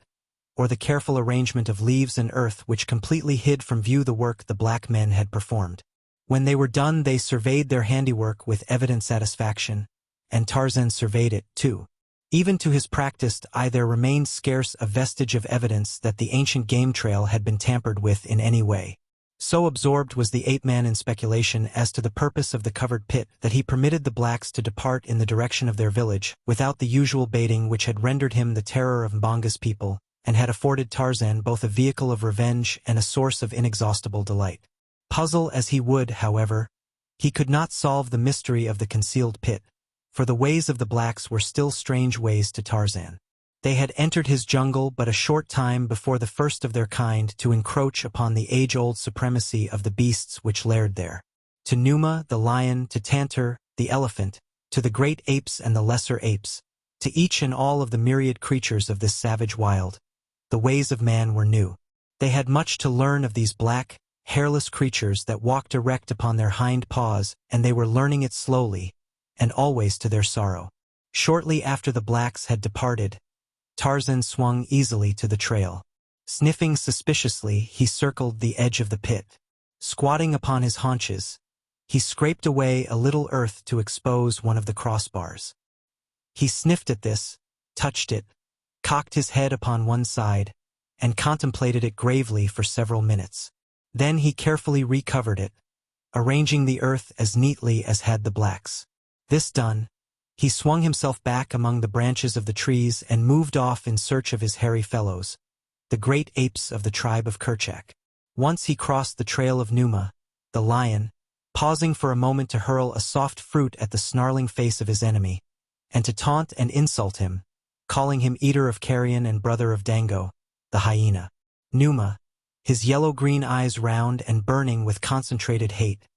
or the careful arrangement of leaves and earth which completely hid from view the work the black men had performed. When they were done they surveyed their handiwork with evident satisfaction, and Tarzan surveyed it, too. Even to his practiced eye there remained scarce a vestige of evidence that the ancient game trail had been tampered with in any way. So absorbed was the ape-man in speculation as to the purpose of the covered pit that he permitted the blacks to depart in the direction of their village, without the usual baiting which had rendered him the terror of Mbanga's people, and had afforded Tarzan both a vehicle of revenge and a source of inexhaustible delight. Puzzle as he would, however, he could not solve the mystery of the concealed pit, for the ways of the blacks were still strange ways to Tarzan. They had entered his jungle but a short time before the first of their kind to encroach upon the age-old supremacy of the beasts which laired there. To Numa, the lion, to Tantor, the elephant, to the great apes and the lesser apes, to each and all of the myriad creatures of this savage wild, the ways of man were new. They had much to learn of these black, hairless creatures that walked erect upon their hind paws, and they were learning it slowly, and always to their sorrow. Shortly after the blacks had departed, Tarzan swung easily to the trail. Sniffing suspiciously, he circled the edge of the pit. Squatting upon his haunches, he scraped away a little earth to expose one of the crossbars. He sniffed at this, touched it, cocked his head upon one side, and contemplated it gravely for several minutes. Then he carefully recovered it, arranging the earth as neatly as had the blacks. This done, he swung himself back among the branches of the trees and moved off in search of his hairy fellows, the great apes of the tribe of Kerchak. Once he crossed the trail of Numa, the lion, pausing for a moment to hurl a soft fruit at the snarling face of his enemy, and to taunt and insult him, calling him eater of carrion and brother of Dango, the hyena. Numa, his yellow-green eyes round and burning with concentrated hate,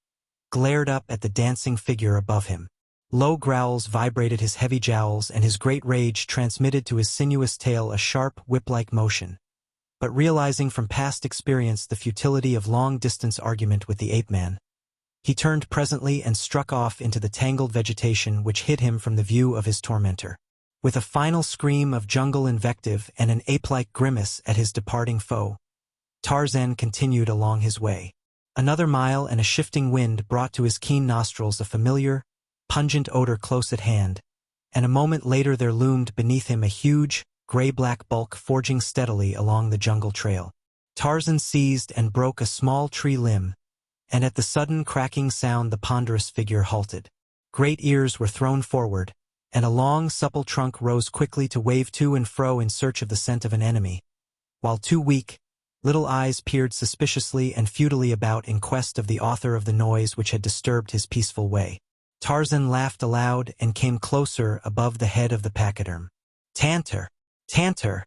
glared up at the dancing figure above him. Low growls vibrated his heavy jowls, and his great rage transmitted to his sinuous tail a sharp, whip-like motion. But realizing from past experience the futility of long-distance argument with the ape-man, he turned presently and struck off into the tangled vegetation which hid him from the view of his tormentor. With a final scream of jungle invective and an ape-like grimace at his departing foe, Tarzan continued along his way. Another mile and a shifting wind brought to his keen nostrils a familiar, pungent odor close at hand, and a moment later there loomed beneath him a huge, gray-black bulk forging steadily along the jungle trail. Tarzan seized and broke a small tree limb, and at the sudden cracking sound the ponderous figure halted. Great ears were thrown forward, and a long, supple trunk rose quickly to wave to and fro in search of the scent of an enemy, while two weak, little eyes peered suspiciously and futilely about in quest of the author of the noise which had disturbed his peaceful way. Tarzan laughed aloud and came closer above the head of the pachyderm. "Tantor! Tantor!"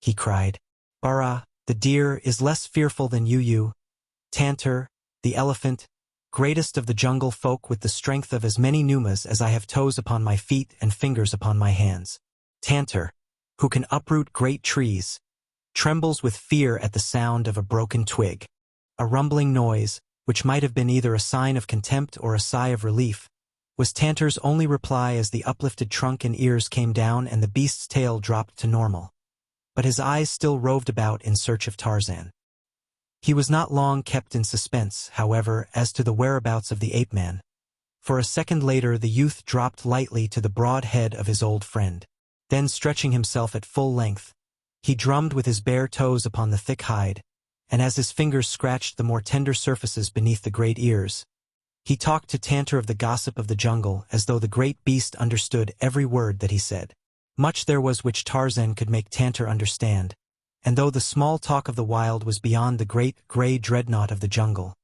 he cried. "Bara, the deer, is less fearful than you. Tantor, the elephant, greatest of the jungle folk with the strength of as many Numas as I have toes upon my feet and fingers upon my hands. Tantor, who can uproot great trees, trembles with fear at the sound of a broken twig." A rumbling noise, which might have been either a sign of contempt or a sigh of relief, was Tantor's only reply as the uplifted trunk and ears came down and the beast's tail dropped to normal. But his eyes still roved about in search of Tarzan. He was not long kept in suspense, however, as to the whereabouts of the ape-man. For a second later the youth dropped lightly to the broad head of his old friend. Then, stretching himself at full length, he drummed with his bare toes upon the thick hide, and as his fingers scratched the more tender surfaces beneath the great ears, he talked to Tantor of the gossip of the jungle as though the great beast understood every word that he said. Much there was which Tarzan could make Tantor understand, and though the small talk of the wild was beyond the great gray dreadnought of the jungle,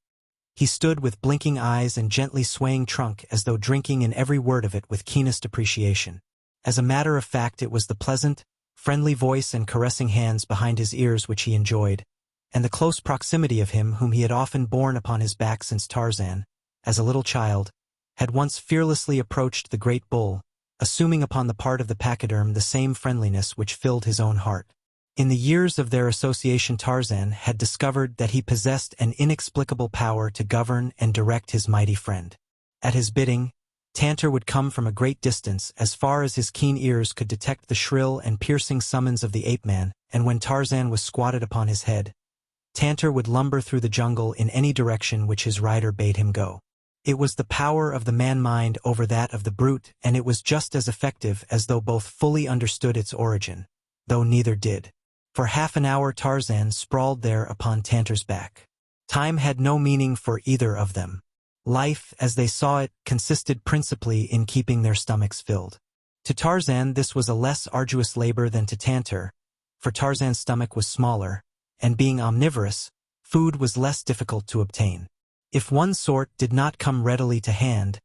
he stood with blinking eyes and gently swaying trunk as though drinking in every word of it with keenest appreciation. As a matter of fact, it was the pleasant, friendly voice and caressing hands behind his ears which he enjoyed, and the close proximity of him whom he had often borne upon his back since Tarzan, as a little child, had once fearlessly approached the great bull, assuming upon the part of the pachyderm the same friendliness which filled his own heart. In the years of their association Tarzan had discovered that he possessed an inexplicable power to govern and direct his mighty friend. At his bidding, Tantor would come from a great distance, as far as his keen ears could detect the shrill and piercing summons of the ape-man, and when Tarzan was squatted upon his head, Tantor would lumber through the jungle in any direction which his rider bade him go. It was the power of the man-mind over that of the brute, and it was just as effective as though both fully understood its origin, though neither did. For half an hour Tarzan sprawled there upon Tantor's back. Time had no meaning for either of them. Life, as they saw it, consisted principally in keeping their stomachs filled. To Tarzan this was a less arduous labor than to Tantor, for Tarzan's stomach was smaller, and being omnivorous, food was less difficult to obtain. If one sort did not come readily to hand,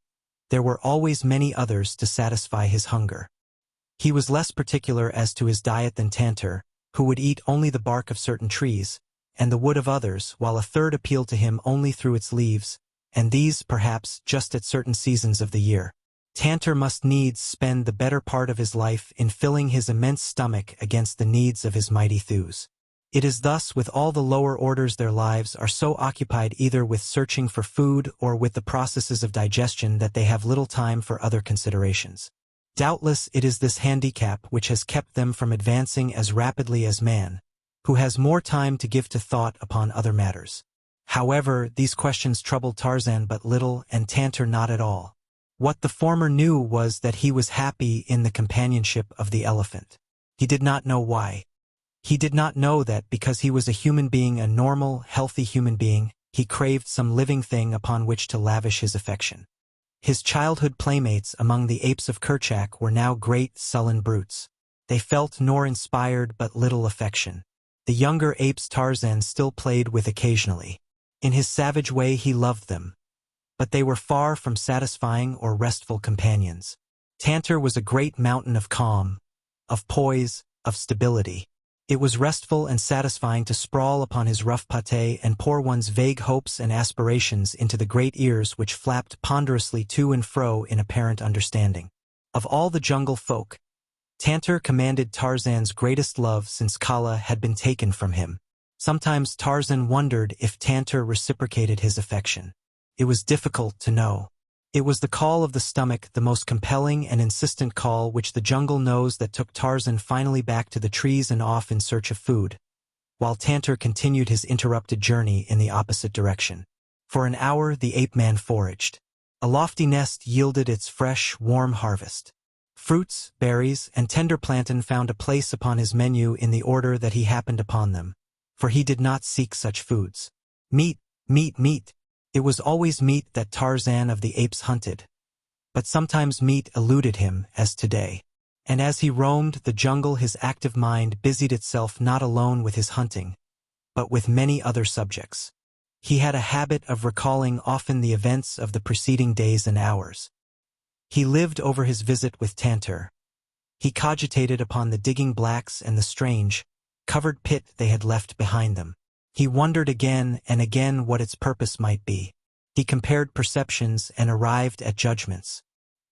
there were always many others to satisfy his hunger. He was less particular as to his diet than Tantor, who would eat only the bark of certain trees, and the wood of others, while a third appealed to him only through its leaves, and these, perhaps, just at certain seasons of the year. Tantor must needs spend the better part of his life in filling his immense stomach against the needs of his mighty thews. It is thus with all the lower orders. Their lives are so occupied either with searching for food or with the processes of digestion that they have little time for other considerations. Doubtless it is this handicap which has kept them from advancing as rapidly as man, who has more time to give to thought upon other matters. However, these questions troubled Tarzan but little and Tantor not at all. What the former knew was that he was happy in the companionship of the elephant. He did not know why. He did not know that because he was a human being, a normal, healthy human being, he craved some living thing upon which to lavish his affection. His childhood playmates among the apes of Kerchak were now great, sullen brutes. They felt nor inspired but little affection. The younger apes Tarzan still played with occasionally. In his savage way he loved them, but they were far from satisfying or restful companions. Tantor was a great mountain of calm, of poise, of stability. It was restful and satisfying to sprawl upon his rough pate and pour one's vague hopes and aspirations into the great ears which flapped ponderously to and fro in apparent understanding. Of all the jungle folk, Tantor commanded Tarzan's greatest love since Kala had been taken from him. Sometimes Tarzan wondered if Tantor reciprocated his affection. It was difficult to know. It was the call of the stomach, the most compelling and insistent call which the jungle knows, that took Tarzan finally back to the trees and off in search of food, while Tantor continued his interrupted journey in the opposite direction. For an hour the ape-man foraged. A lofty nest yielded its fresh, warm harvest. Fruits, berries, and tender plantain found a place upon his menu in the order that he happened upon them, for he did not seek such foods. Meat, meat, meat. It was always meat that Tarzan of the Apes hunted. But sometimes meat eluded him, as today. And as he roamed the jungle his active mind busied itself not alone with his hunting, but with many other subjects. He had a habit of recalling often the events of the preceding days and hours. He lived over his visit with Tantor. He cogitated upon the digging blacks and the strange, covered pit they had left behind them. He wondered again and again what its purpose might be. He compared perceptions and arrived at judgments.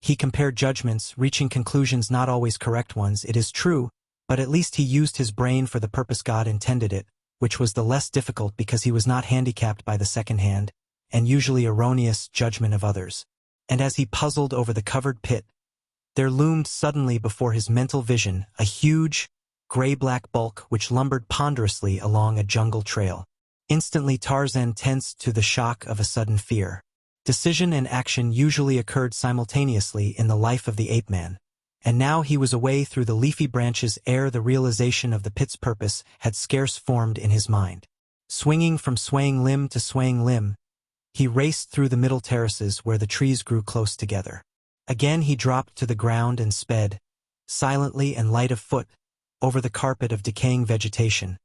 He compared judgments, reaching conclusions not always correct ones, it is true, but at least he used his brain for the purpose God intended it, which was the less difficult because he was not handicapped by the second-hand, and usually erroneous, judgment of others. And as he puzzled over the covered pit, there loomed suddenly before his mental vision a huge, gray-black bulk which lumbered ponderously along a jungle trail. Instantly Tarzan tensed to the shock of a sudden fear. Decision and action usually occurred simultaneously in the life of the ape-man, and now he was away through the leafy branches ere the realization of the pit's purpose had scarce formed in his mind. Swinging from swaying limb to swaying limb, he raced through the middle terraces where the trees grew close together. Again he dropped to the ground and sped, silently and light of foot, over the carpet of decaying vegetation,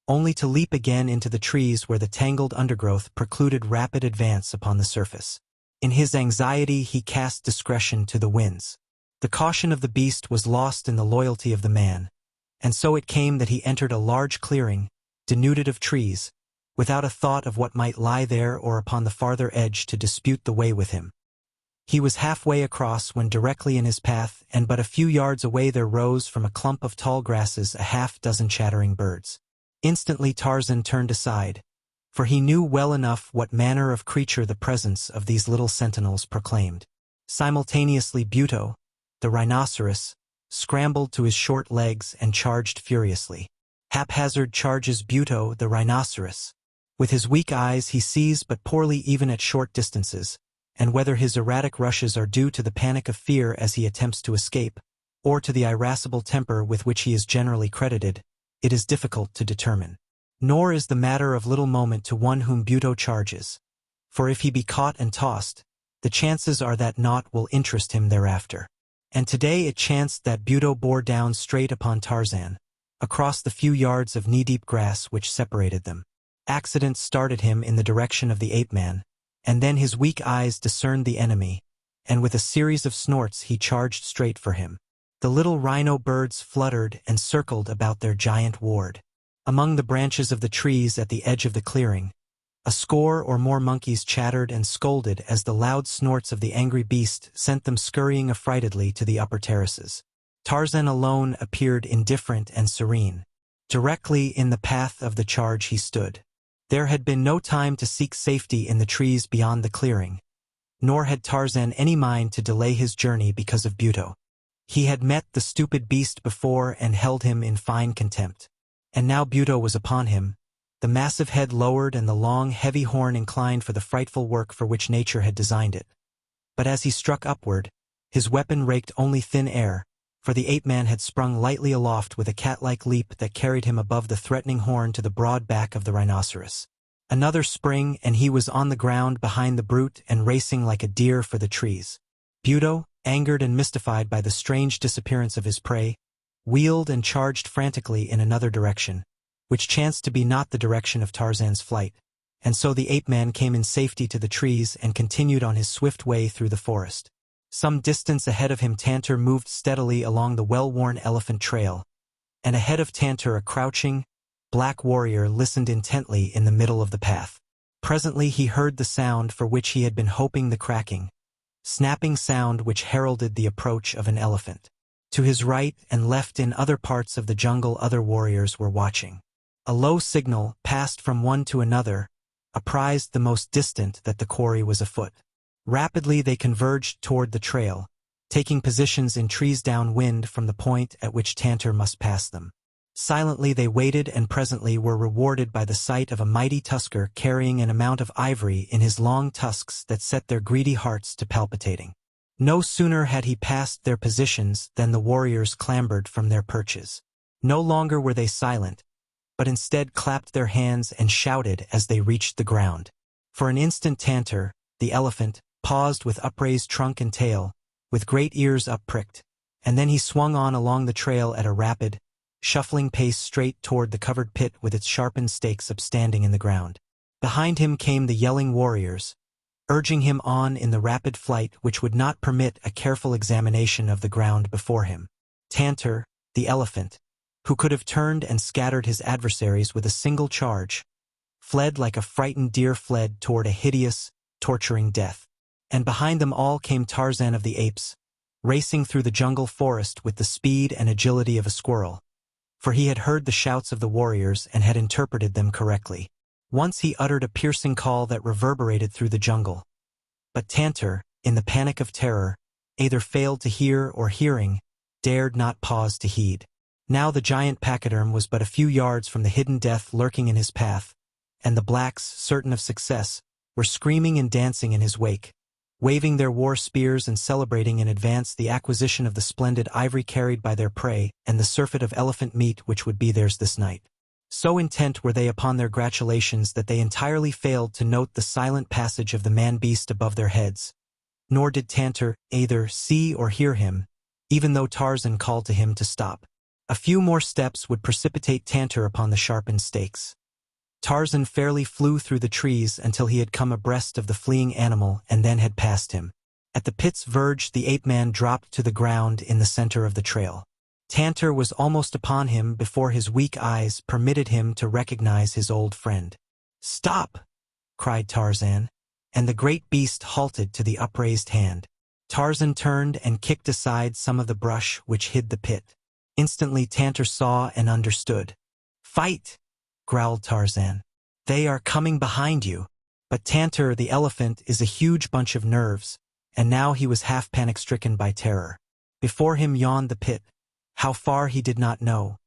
only to leap again into the trees where the tangled undergrowth precluded rapid advance upon the surface. In his anxiety he cast discretion to the winds. The caution of the beast was lost in the loyalty of the man, and so it came that he entered a large clearing, denuded of trees, without a thought of what might lie there or upon the farther edge to dispute the way with him. He was halfway across when directly in his path and but a few yards away there rose from a clump of tall grasses a half-dozen chattering birds. Instantly Tarzan turned aside, for he knew well enough what manner of creature the presence of these little sentinels proclaimed. Simultaneously Buto, the rhinoceros, scrambled to his short legs and charged furiously. Haphazard charges Buto, the rhinoceros. With his weak eyes he sees but poorly even at short distances, and whether his erratic rushes are due to the panic of fear as he attempts to escape, or to the irascible temper with which he is generally credited, it is difficult to determine. Nor is the matter of little moment to one whom Buto charges, for if he be caught and tossed, the chances are that naught will interest him thereafter. And today it chanced that Buto bore down straight upon Tarzan, across the few yards of knee-deep grass which separated them. Accident started him in the direction of the ape-man, and then his weak eyes discerned the enemy, and with a series of snorts he charged straight for him. The little rhino birds fluttered and circled about their giant ward. Among the branches of the trees at the edge of the clearing, a score or more monkeys chattered and scolded as the loud snorts of the angry beast sent them scurrying affrightedly to the upper terraces. Tarzan alone appeared indifferent and serene. Directly in the path of the charge he stood. There had been no time to seek safety in the trees beyond the clearing, nor had Tarzan any mind to delay his journey because of Buto. He had met the stupid beast before and held him in fine contempt. And now Buto was upon him, the massive head lowered and the long, heavy horn inclined for the frightful work for which nature had designed it. But as he struck upward, his weapon raked only thin air, for the ape-man had sprung lightly aloft with a cat-like leap that carried him above the threatening horn to the broad back of the rhinoceros. Another spring, and he was on the ground behind the brute and racing like a deer for the trees. Buto, angered and mystified by the strange disappearance of his prey, wheeled and charged frantically in another direction, which chanced to be not the direction of Tarzan's flight, and so the ape-man came in safety to the trees and continued on his swift way through the forest. Some distance ahead of him Tantor moved steadily along the well-worn elephant trail, and ahead of Tantor a crouching, black warrior listened intently in the middle of the path. Presently he heard the sound for which he had been hoping, the cracking, snapping sound which heralded the approach of an elephant. To his right and left in other parts of the jungle other warriors were watching. A low signal, passed from one to another, apprised the most distant that the quarry was afoot. Rapidly they converged toward the trail, taking positions in trees downwind from the point at which Tantor must pass them. Silently they waited and presently were rewarded by the sight of a mighty tusker carrying an amount of ivory in his long tusks that set their greedy hearts to palpitating. No sooner had he passed their positions than the warriors clambered from their perches. No longer were they silent, but instead clapped their hands and shouted as they reached the ground. For an instant Tantor, the elephant, paused with upraised trunk and tail, with great ears up-pricked, and then he swung on along the trail at a rapid, shuffling pace straight toward the covered pit with its sharpened stakes upstanding in the ground. Behind him came the yelling warriors, urging him on in the rapid flight which would not permit a careful examination of the ground before him. Tantor, the elephant, who could have turned and scattered his adversaries with a single charge, fled like a frightened deer fled toward a hideous, torturing death. And behind them all came Tarzan of the apes, racing through the jungle forest with the speed and agility of a squirrel, for he had heard the shouts of the warriors and had interpreted them correctly. Once he uttered a piercing call that reverberated through the jungle. But Tantor, in the panic of terror, either failed to hear or hearing, dared not pause to heed. Now the giant pachyderm was but a few yards from the hidden death lurking in his path, and the blacks, certain of success, were screaming and dancing in his wake, waving their war spears and celebrating in advance the acquisition of the splendid ivory carried by their prey and the surfeit of elephant meat which would be theirs this night. So intent were they upon their gratulations that they entirely failed to note the silent passage of the man-beast above their heads, nor did Tantor either see or hear him, even though Tarzan called to him to stop. A few more steps would precipitate Tantor upon the sharpened stakes. Tarzan fairly flew through the trees until he had come abreast of the fleeing animal and then had passed him. At the pit's verge the ape-man dropped to the ground in the center of the trail. Tantor was almost upon him before his weak eyes permitted him to recognize his old friend. "Stop!" cried Tarzan, and the great beast halted to the upraised hand. Tarzan turned and kicked aside some of the brush which hid the pit. Instantly Tantor saw and understood. "Fight!" growled Tarzan. "They are coming behind you." But Tantor, the elephant, is a huge bunch of nerves, and now he was half panic-stricken by terror. Before him yawned the pit, how far he did not know,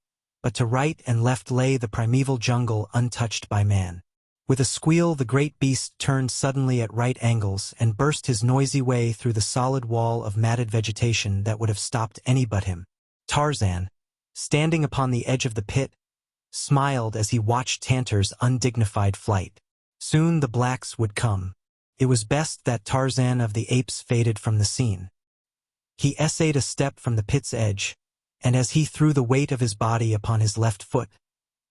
but to right and left lay the primeval jungle untouched by man. With a squeal the great beast turned suddenly at right angles and burst his noisy way through the solid wall of matted vegetation that would have stopped any but him. Tarzan, standing upon the edge of the pit, smiled as he watched Tantor's undignified flight. Soon the blacks would come. It was best that Tarzan of the apes faded from the scene. He essayed a step from the pit's edge, and as he threw the weight of his body upon his left foot,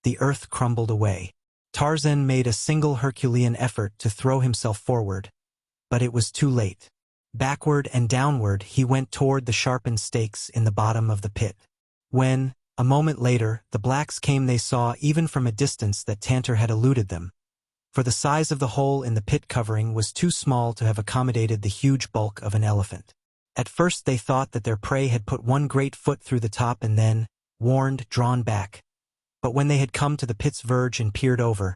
the earth crumbled away. Tarzan made a single Herculean effort to throw himself forward, but it was too late. Backward and downward he went toward the sharpened stakes in the bottom of the pit. When, a moment later, the blacks came they saw even from a distance that Tantor had eluded them, for the size of the hole in the pit covering was too small to have accommodated the huge bulk of an elephant. At first they thought that their prey had put one great foot through the top and then, warned, drawn back. But when they had come to the pit's verge and peered over,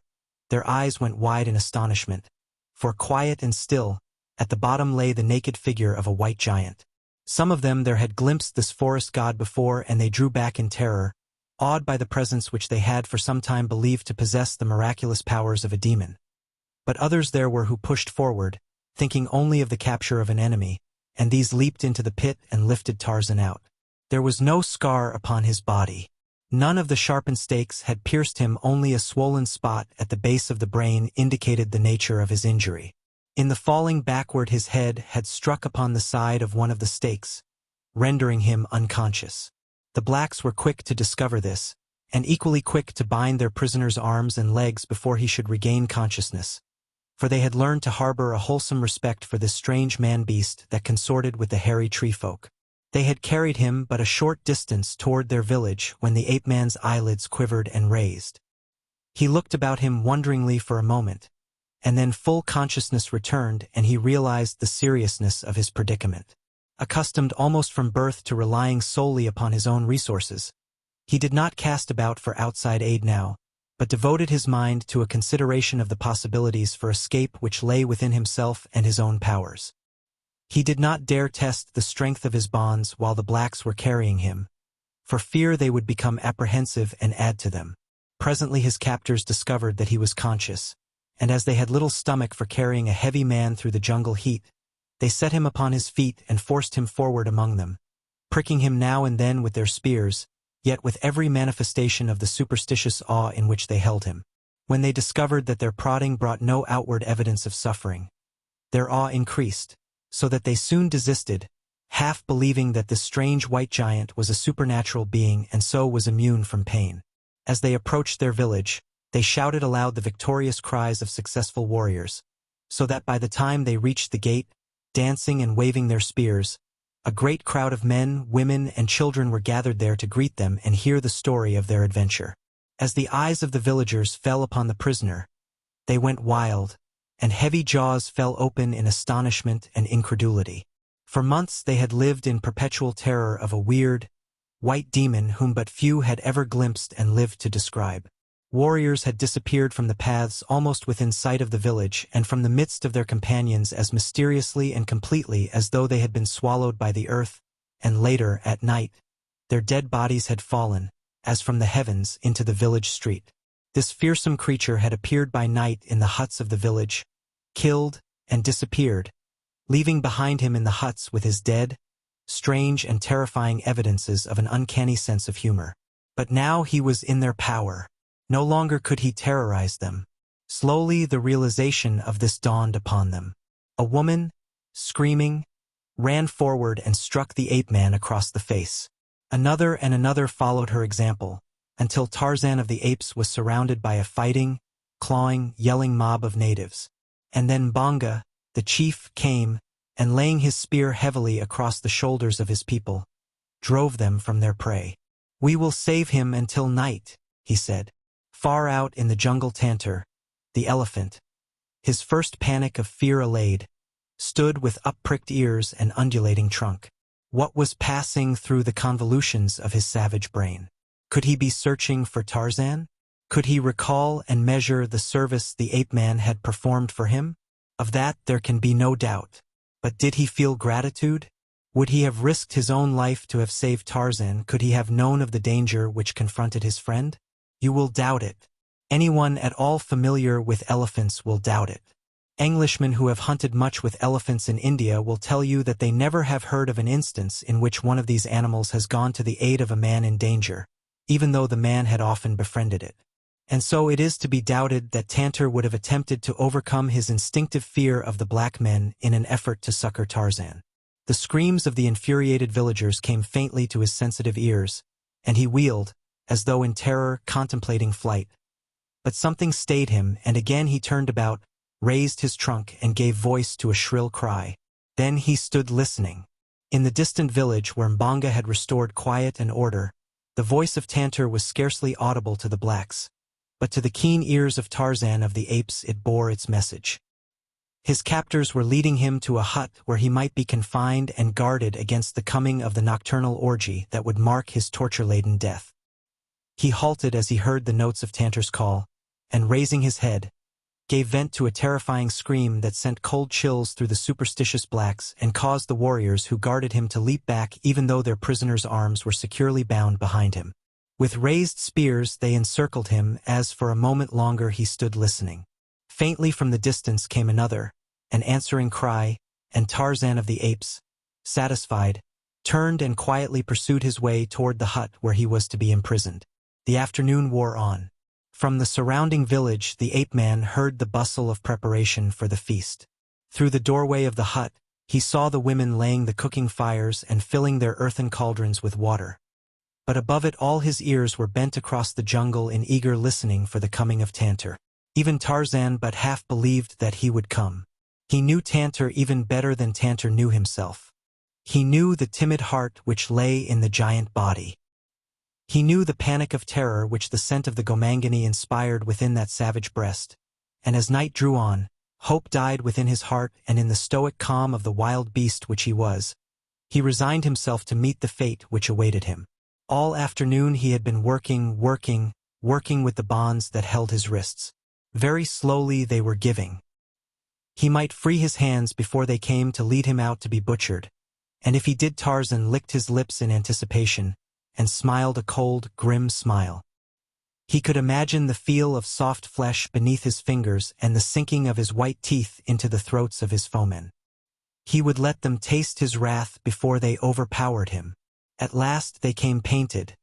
their eyes went wide in astonishment, for quiet and still, at the bottom lay the naked figure of a white giant. Some of them there had glimpsed this forest god before, and they drew back in terror, awed by the presence which they had for some time believed to possess the miraculous powers of a demon. But others there were who pushed forward, thinking only of the capture of an enemy, and these leaped into the pit and lifted Tarzan out. There was no scar upon his body. None of the sharpened stakes had pierced him, only a swollen spot at the base of the brain indicated the nature of his injury. In the falling backward his head had struck upon the side of one of the stakes, rendering him unconscious. The blacks were quick to discover this, and equally quick to bind their prisoner's arms and legs before he should regain consciousness, for they had learned to harbor a wholesome respect for this strange man-beast that consorted with the hairy tree-folk. They had carried him but a short distance toward their village when the ape-man's eyelids quivered and raised. He looked about him wonderingly for a moment, and then full consciousness returned and he realized the seriousness of his predicament. Accustomed almost from birth to relying solely upon his own resources, he did not cast about for outside aid now, but devoted his mind to a consideration of the possibilities for escape which lay within himself and his own powers. He did not dare test the strength of his bonds while the blacks were carrying him, for fear they would become apprehensive and add to them. Presently his captors discovered that he was conscious, and as they had little stomach for carrying a heavy man through the jungle heat, they set him upon his feet and forced him forward among them, pricking him now and then with their spears, yet with every manifestation of the superstitious awe in which they held him. When they discovered that their prodding brought no outward evidence of suffering, their awe increased, so that they soon desisted, half believing that this strange white giant was a supernatural being and so was immune from pain. As they approached their village, they shouted aloud the victorious cries of successful warriors, so that by the time they reached the gate, dancing and waving their spears, a great crowd of men, women, and children were gathered there to greet them and hear the story of their adventure. As the eyes of the villagers fell upon the prisoner, they went wild, and heavy jaws fell open in astonishment and incredulity. For months they had lived in perpetual terror of a weird, white demon whom but few had ever glimpsed and lived to describe. Warriors had disappeared from the paths almost within sight of the village and from the midst of their companions as mysteriously and completely as though they had been swallowed by the earth, and later, at night, their dead bodies had fallen, as from the heavens, into the village street. This fearsome creature had appeared by night in the huts of the village, killed, and disappeared, leaving behind him in the huts with his dead, strange and terrifying evidences of an uncanny sense of humor. But now he was in their power. No longer could he terrorize them. Slowly the realization of this dawned upon them. A woman, screaming, ran forward and struck the ape-man across the face. Another and another followed her example, until Tarzan of the Apes was surrounded by a fighting, clawing, yelling mob of natives. And then Bonga, the chief, came, and laying his spear heavily across the shoulders of his people, drove them from their prey. "We will save him until night," he said. Far out in the jungle Tantor, the elephant, his first panic of fear allayed, stood with up-pricked ears and undulating trunk. What was passing through the convolutions of his savage brain? Could he be searching for Tarzan? Could he recall and measure the service the ape-man had performed for him? Of that there can be no doubt. But did he feel gratitude? Would he have risked his own life to have saved Tarzan? Could he have known of the danger which confronted his friend? You will doubt it. Anyone at all familiar with elephants will doubt it. Englishmen who have hunted much with elephants in India will tell you that they never have heard of an instance in which one of these animals has gone to the aid of a man in danger, even though the man had often befriended it. And so it is to be doubted that Tantor would have attempted to overcome his instinctive fear of the black men in an effort to succor Tarzan. The screams of the infuriated villagers came faintly to his sensitive ears, and he wheeled, as though in terror contemplating flight. But something stayed him, and again he turned about, raised his trunk, and gave voice to a shrill cry. Then he stood listening. In the distant village where Mbonga had restored quiet and order, the voice of Tantor was scarcely audible to the blacks, but to the keen ears of Tarzan of the Apes it bore its message. His captors were leading him to a hut where he might be confined and guarded against the coming of the nocturnal orgy that would mark his torture-laden death. He halted as he heard the notes of Tantor's call, and raising his head, gave vent to a terrifying scream that sent cold chills through the superstitious blacks and caused the warriors who guarded him to leap back even though their prisoner's arms were securely bound behind him. With raised spears they encircled him as for a moment longer he stood listening. Faintly from the distance came another, an answering cry, and Tarzan of the apes, satisfied, turned and quietly pursued his way toward the hut where he was to be imprisoned. The afternoon wore on. From the surrounding village the ape-man heard the bustle of preparation for the feast. Through the doorway of the hut, he saw the women laying the cooking fires and filling their earthen cauldrons with water. But above it all his ears were bent across the jungle in eager listening for the coming of Tantor. Even Tarzan but half believed that he would come. He knew Tantor even better than Tantor knew himself. He knew the timid heart which lay in the giant body. He knew the panic of terror which the scent of the Gomangani inspired within that savage breast, and as night drew on, hope died within his heart, and in the stoic calm of the wild beast which he was, he resigned himself to meet the fate which awaited him. All afternoon he had been working with the bonds that held his wrists. Very slowly they were giving. He might free his hands before they came to lead him out to be butchered, and if he did, Tarzan licked his lips in anticipation, and smiled a cold, grim smile. He could imagine the feel of soft flesh beneath his fingers and the sinking of his white teeth into the throats of his foemen. He would let them taste his wrath before they overpowered him. At last they came, painted,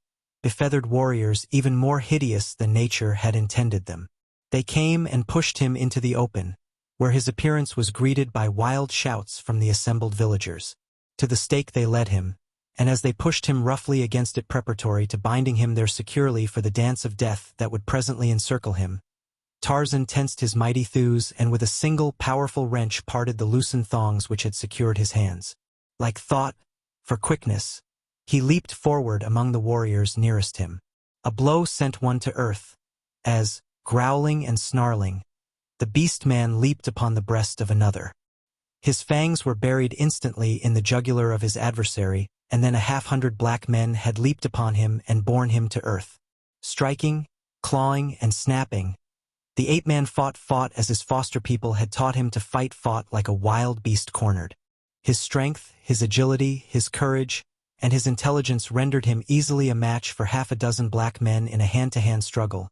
befeathered warriors even more hideous than nature had intended them. They came and pushed him into the open, where his appearance was greeted by wild shouts from the assembled villagers. To the stake they led him, and as they pushed him roughly against it preparatory to binding him there securely for the dance of death that would presently encircle him, Tarzan tensed his mighty thews and with a single powerful wrench parted the loosened thongs which had secured his hands. Like thought, for quickness, he leaped forward among the warriors nearest him. A blow sent one to earth, as, growling and snarling, the beast-man leaped upon the breast of another. His fangs were buried instantly in the jugular of his adversary, and then 100 black men had leaped upon him and borne him to earth. Striking, clawing, and snapping, the ape-man fought as his foster people had taught him to fight, fought like a wild beast cornered. His strength, his agility, his courage, and his intelligence rendered him easily a match for 6 black men in a hand-to-hand struggle,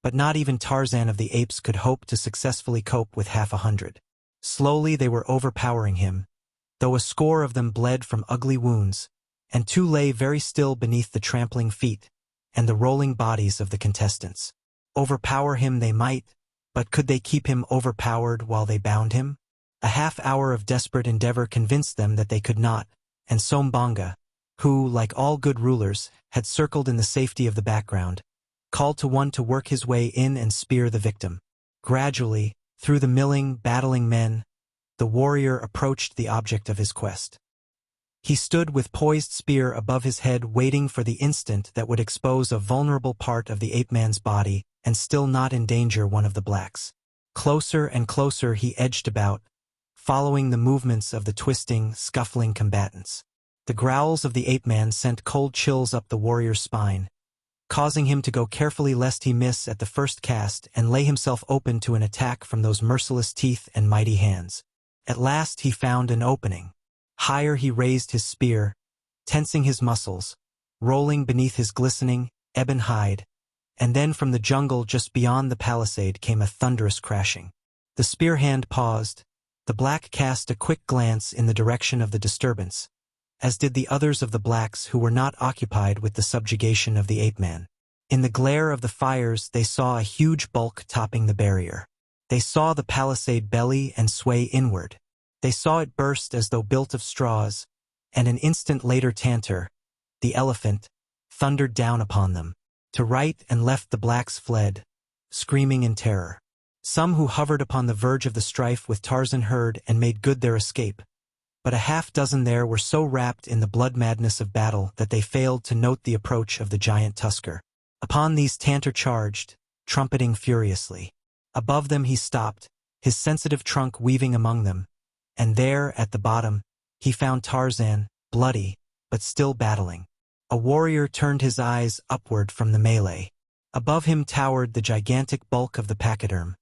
but not even Tarzan of the apes could hope to successfully cope with 100. Slowly they were overpowering him, though a score of them bled from ugly wounds, and 2 lay very still beneath the trampling feet and the rolling bodies of the contestants. Overpower him they might, but could they keep him overpowered while they bound him? A half-hour of desperate endeavor convinced them that they could not, and Sombanga, who, like all good rulers, had circled in the safety of the background, called to one to work his way in and spear the victim. Gradually, through the milling, battling men, the warrior approached the object of his quest. He stood with poised spear above his head, waiting for the instant that would expose a vulnerable part of the ape-man's body and still not endanger one of the blacks. Closer and closer he edged about, following the movements of the twisting, scuffling combatants. The growls of the ape-man sent cold chills up the warrior's spine, causing him to go carefully lest he miss at the first cast and lay himself open to an attack from those merciless teeth and mighty hands. At last he found an opening. Higher he raised his spear, tensing his muscles, rolling beneath his glistening, ebon hide, and then from the jungle just beyond the palisade came a thunderous crashing. The spear hand paused. The black cast a quick glance in the direction of the disturbance, as did the others of the blacks who were not occupied with the subjugation of the ape-man. In the glare of the fires they saw a huge bulk topping the barrier. They saw the palisade belly and sway inward. They saw it burst as though built of straws, and an instant later Tantor, the elephant, thundered down upon them. To right and left the blacks fled, screaming in terror. Some who hovered upon the verge of the strife with Tarzan heard and made good their escape, but 6 there were so wrapped in the blood madness of battle that they failed to note the approach of the giant tusker. Upon these Tantor charged, trumpeting furiously. Above them he stopped, his sensitive trunk weaving among them, and there, at the bottom, he found Tarzan, bloody, but still battling. A warrior turned his eyes upward from the melee. Above him towered the gigantic bulk of the pachyderm,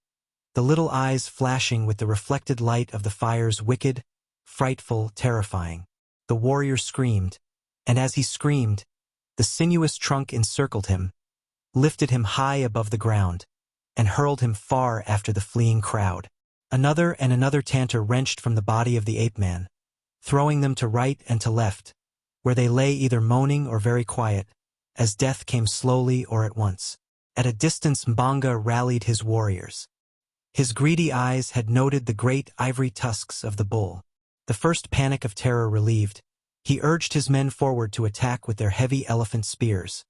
the little eyes flashing with the reflected light of the fires, wicked, frightful, terrifying. The warrior screamed, and as he screamed, the sinuous trunk encircled him, lifted him high above the ground, and hurled him far after the fleeing crowd. Another and another tantor wrenched from the body of the ape-man, throwing them to right and to left, where they lay either moaning or very quiet, as death came slowly or at once. At a distance Mbanga rallied his warriors. His greedy eyes had noted the great ivory tusks of the bull. The first panic of terror relieved, he urged his men forward to attack with their heavy elephant spears.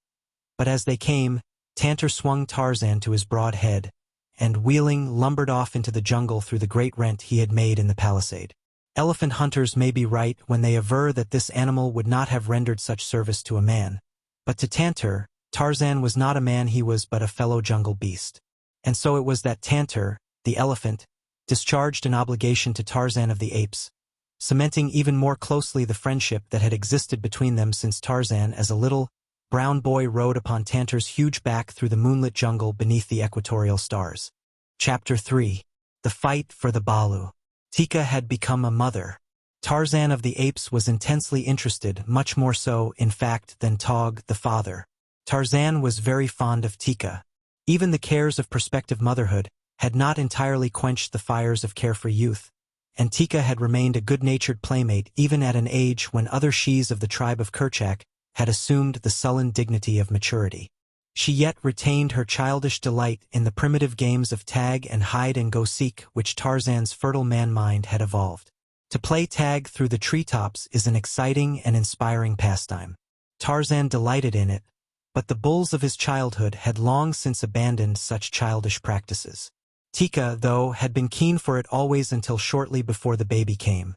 But as they came, Tantor swung Tarzan to his broad head, and wheeling lumbered off into the jungle through the great rent he had made in the palisade. Elephant hunters may be right when they aver that this animal would not have rendered such service to a man. But to Tantor, Tarzan was not a man, he was but a fellow jungle beast. And so it was that Tantor, the elephant, discharged an obligation to Tarzan of the apes, cementing even more closely the friendship that had existed between them since Tarzan as a little, brown boy rode upon Tantor's huge back through the moonlit jungle beneath the equatorial stars. Chapter 3. The Fight for the Balu. Tika had become a mother. Tarzan of the apes was intensely interested, much more so, in fact, than Tog, the father. Tarzan was very fond of Tika. Even the cares of prospective motherhood had not entirely quenched the fires of carefree youth, and Tika had remained a good-natured playmate even at an age when other shes of the tribe of Kerchak had assumed the sullen dignity of maturity. She yet retained her childish delight in the primitive games of tag and hide-and-go-seek which Tarzan's fertile man-mind had evolved. To play tag through the treetops is an exciting and inspiring pastime. Tarzan delighted in it, but the bulls of his childhood had long since abandoned such childish practices. Tika, though, had been keen for it always until shortly before the baby came.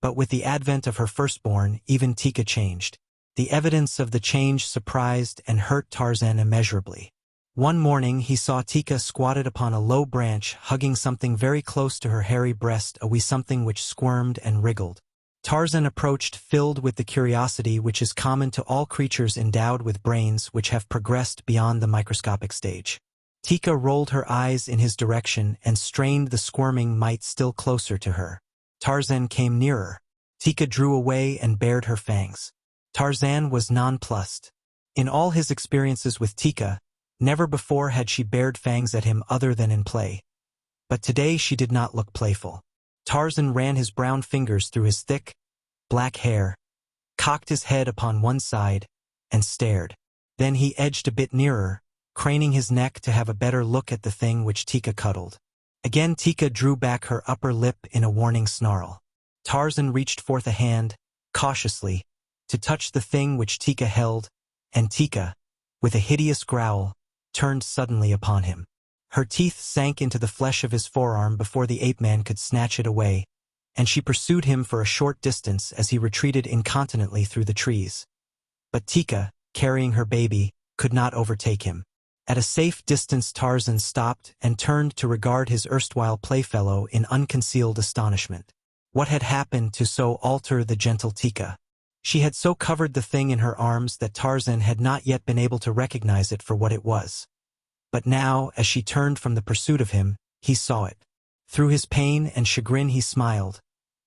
But with the advent of her firstborn, even Tika changed. The evidence of the change surprised and hurt Tarzan immeasurably. One morning he saw Tika squatted upon a low branch, hugging something very close to her hairy breast, a wee something which squirmed and wriggled. Tarzan approached, filled with the curiosity which is common to all creatures endowed with brains which have progressed beyond the microscopic stage. Tika rolled her eyes in his direction and strained the squirming mite still closer to her. Tarzan came nearer. Tika drew away and bared her fangs. Tarzan was nonplussed. In all his experiences with Tika, never before had she bared fangs at him other than in play. But today she did not look playful. Tarzan ran his brown fingers through his thick, black hair, cocked his head upon one side, and stared. Then he edged a bit nearer, craning his neck to have a better look at the thing which Tika cuddled. Again Tika drew back her upper lip in a warning snarl. Tarzan reached forth a hand, cautiously, to touch the thing which Tika held, and Tika, with a hideous growl, turned suddenly upon him. Her teeth sank into the flesh of his forearm before the ape-man could snatch it away, and she pursued him for a short distance as he retreated incontinently through the trees. But Tika, carrying her baby, could not overtake him. At a safe distance Tarzan stopped and turned to regard his erstwhile playfellow in unconcealed astonishment. What had happened to so alter the gentle Tika? She had so covered the thing in her arms that Tarzan had not yet been able to recognize it for what it was. But now, as she turned from the pursuit of him, he saw it. Through his pain and chagrin he smiled,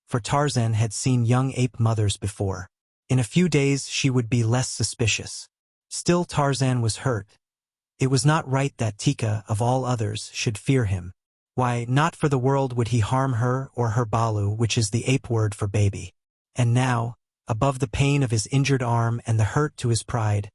for Tarzan had seen young ape mothers before. In a few days she would be less suspicious. Still Tarzan was hurt. It was not right that Tika, of all others, should fear him. Why, not for the world would he harm her or her balu, which is the ape word for baby. And now, above the pain of his injured arm and the hurt to his pride,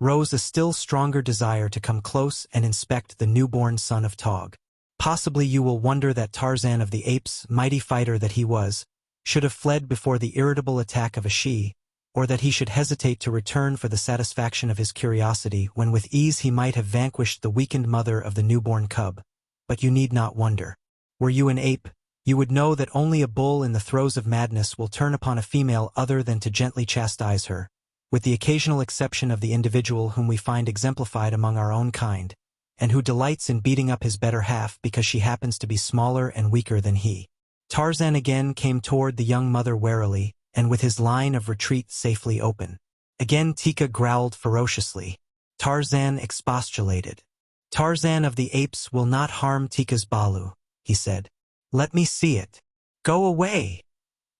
rose a still stronger desire to come close and inspect the newborn son of Tog. Possibly you will wonder that Tarzan of the apes, mighty fighter that he was, should have fled before the irritable attack of a she, or that he should hesitate to return for the satisfaction of his curiosity when with ease he might have vanquished the weakened mother of the newborn cub. But you need not wonder. Were you an ape, you would know that only a bull in the throes of madness will turn upon a female other than to gently chastise her, with the occasional exception of the individual whom we find exemplified among our own kind, and who delights in beating up his better half because she happens to be smaller and weaker than he. Tarzan again came toward the young mother warily, and with his line of retreat safely open. Again Tika growled ferociously. Tarzan expostulated. Tarzan of the apes will not harm Tika's balu. he said. "Let me see it." "Go away,"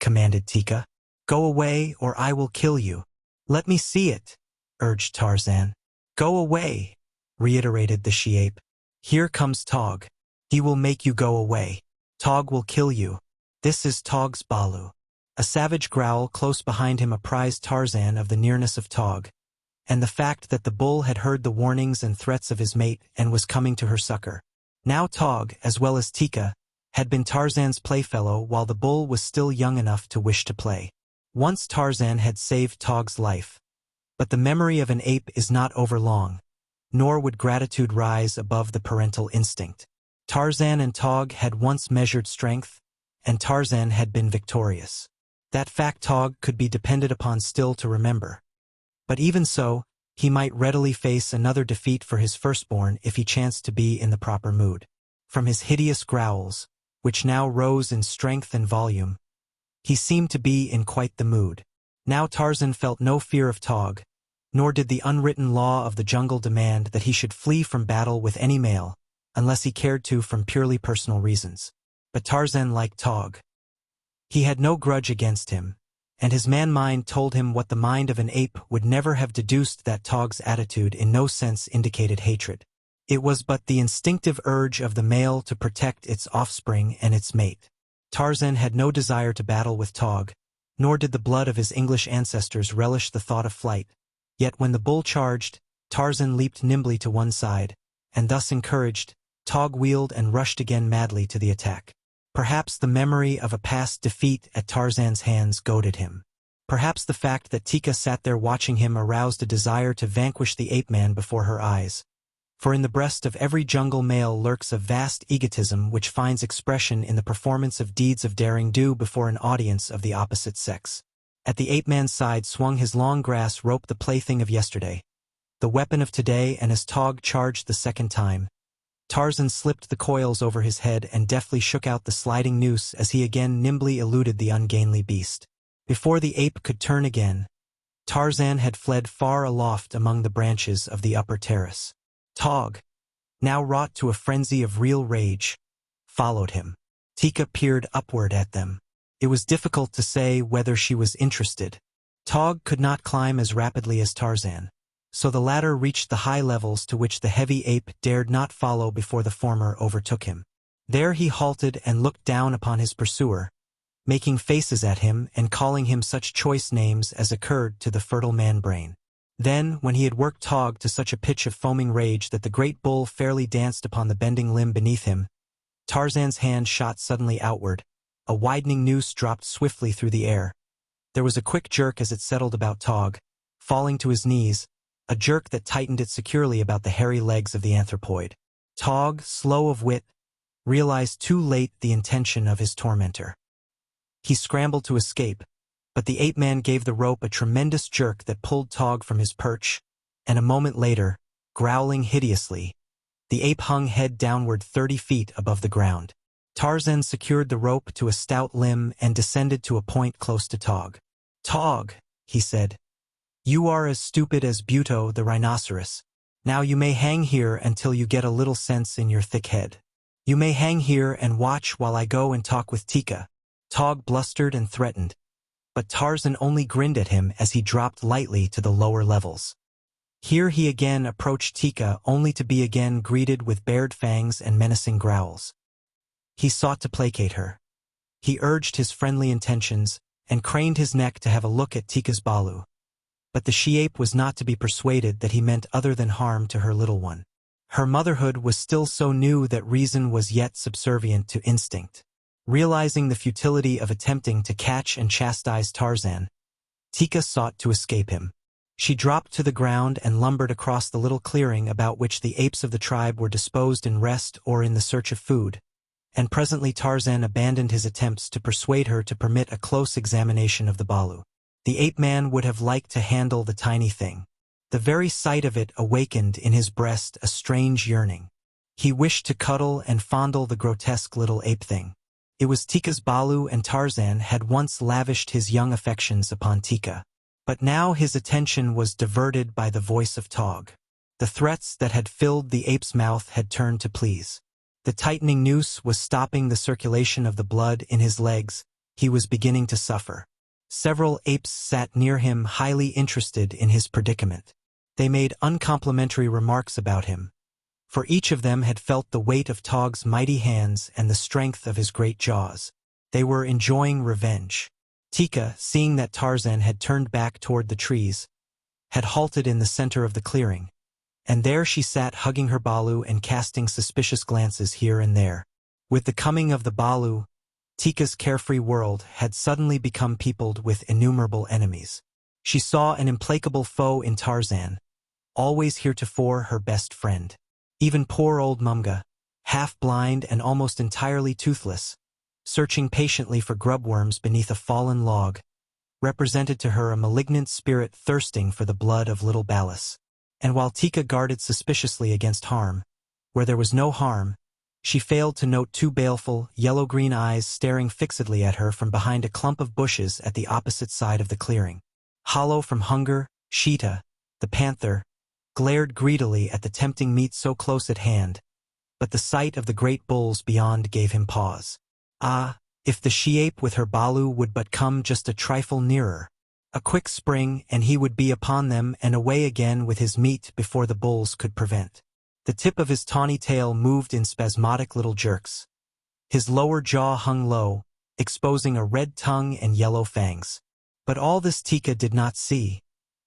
commanded Tika. "Go away or I will kill you." "Let me see it," urged Tarzan. "Go away," reiterated the she-ape. "Here comes Tog. He will make you go away. Tog will kill you. This is Tog's balu." A savage growl close behind him apprised Tarzan of the nearness of Tog, and the fact that the bull had heard the warnings and threats of his mate and was coming to her succor. Now Tog, as well as Tika, had been Tarzan's playfellow while the bull was still young enough to wish to play. Once Tarzan had saved Tog's life, but the memory of an ape is not overlong, nor would gratitude rise above the parental instinct. Tarzan and Tog had once measured strength, and Tarzan had been victorious. That fact Tog could be depended upon still to remember. But even so, he might readily face another defeat for his firstborn if he chanced to be in the proper mood. From his hideous growls, which now rose in strength and volume, he seemed to be in quite the mood. Now Tarzan felt no fear of Tog, nor did the unwritten law of the jungle demand that he should flee from battle with any male, unless he cared to from purely personal reasons. But Tarzan liked Tog. He had no grudge against him, and his man-mind told him what the mind of an ape would never have deduced, that Tog's attitude in no sense indicated hatred. It was but the instinctive urge of the male to protect its offspring and its mate. Tarzan had no desire to battle with Tog, nor did the blood of his English ancestors relish the thought of flight. Yet when the bull charged, Tarzan leaped nimbly to one side, and thus encouraged, Tog wheeled and rushed again madly to the attack. Perhaps the memory of a past defeat at Tarzan's hands goaded him. Perhaps the fact that Tika sat there watching him aroused a desire to vanquish the ape-man before her eyes. For in the breast of every jungle male lurks a vast egotism which finds expression in the performance of deeds of daring-do before an audience of the opposite sex. At the ape-man's side swung his long grass rope, the plaything of yesterday, the weapon of today, and as Tog charged the second time, Tarzan slipped the coils over his head and deftly shook out the sliding noose as he again nimbly eluded the ungainly beast. Before the ape could turn again, Tarzan had fled far aloft among the branches of the upper terrace. Tog, now wrought to a frenzy of real rage, followed him. Tika peered upward at them. It was difficult to say whether she was interested. Tog could not climb as rapidly as Tarzan, so the latter reached the high levels to which the heavy ape dared not follow before the former overtook him. There he halted and looked down upon his pursuer, making faces at him and calling him such choice names as occurred to the fertile man-brain. Then, when he had worked Tog to such a pitch of foaming rage that the great bull fairly danced upon the bending limb beneath him, Tarzan's hand shot suddenly outward. A widening noose dropped swiftly through the air. There was a quick jerk as it settled about Tog, falling to his knees, a jerk that tightened it securely about the hairy legs of the anthropoid. Tog, slow of wit, realized too late the intention of his tormentor. He scrambled to escape, but the ape-man gave the rope a tremendous jerk that pulled Tog from his perch, and a moment later, growling hideously, the ape hung head downward 30 feet above the ground. Tarzan secured the rope to a stout limb and descended to a point close to Tog. "Tog," he said, "you are as stupid as Buto the rhinoceros. Now you may hang here until you get a little sense in your thick head. You may hang here and watch while I go and talk with Tika." Tog blustered and threatened, but Tarzan only grinned at him as he dropped lightly to the lower levels. Here he again approached Tika, only to be again greeted with bared fangs and menacing growls. He sought to placate her. He urged his friendly intentions and craned his neck to have a look at Tika's balu. But the she-ape was not to be persuaded that he meant other than harm to her little one. Her motherhood was still so new that reason was yet subservient to instinct. Realizing the futility of attempting to catch and chastise Tarzan, Tika sought to escape him. She dropped to the ground and lumbered across the little clearing about which the apes of the tribe were disposed in rest or in the search of food, and presently Tarzan abandoned his attempts to persuade her to permit a close examination of the balu. The ape-man would have liked to handle the tiny thing. The very sight of it awakened in his breast a strange yearning. He wished to cuddle and fondle the grotesque little ape thing. It was Tika's balu, and Tarzan had once lavished his young affections upon Tika. But now his attention was diverted by the voice of Tog. The threats that had filled the ape's mouth had turned to pleas. The tightening noose was stopping the circulation of the blood in his legs. He was beginning to suffer. Several apes sat near him, highly interested in his predicament. They made uncomplimentary remarks about him, for each of them had felt the weight of Tog's mighty hands and the strength of his great jaws. They were enjoying revenge. Tika, seeing that Tarzan had turned back toward the trees, had halted in the center of the clearing, and there she sat hugging her balu and casting suspicious glances here and there. With the coming of the balu, Tika's carefree world had suddenly become peopled with innumerable enemies. She saw an implacable foe in Tarzan, always heretofore her best friend. Even poor old Mumga, half-blind and almost entirely toothless, searching patiently for grubworms beneath a fallen log, represented to her a malignant spirit thirsting for the blood of little Balus. And while Tika guarded suspiciously against harm, where there was no harm, she failed to note two baleful, yellow-green eyes staring fixedly at her from behind a clump of bushes at the opposite side of the clearing. Hollow from hunger, Sheeta, the panther, glared greedily at the tempting meat so close at hand, but the sight of the great bulls beyond gave him pause. Ah, if the she-ape with her balu would but come just a trifle nearer. A quick spring, and he would be upon them and away again with his meat before the bulls could prevent. The tip of his tawny tail moved in spasmodic little jerks. His lower jaw hung low, exposing a red tongue and yellow fangs. But all this Tika did not see,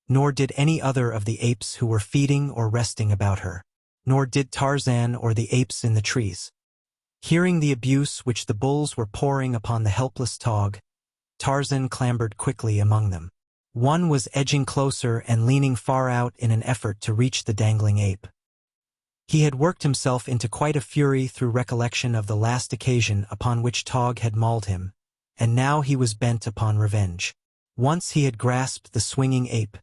nor did any other of the apes who were feeding or resting about her, nor did Tarzan or the apes in the trees. Hearing the abuse which the bulls were pouring upon the helpless Tog, Tarzan clambered quickly among them. One was edging closer and leaning far out in an effort to reach the dangling ape. He had worked himself into quite a fury through recollection of the last occasion upon which Tog had mauled him, and now he was bent upon revenge. Once he had grasped the swinging ape,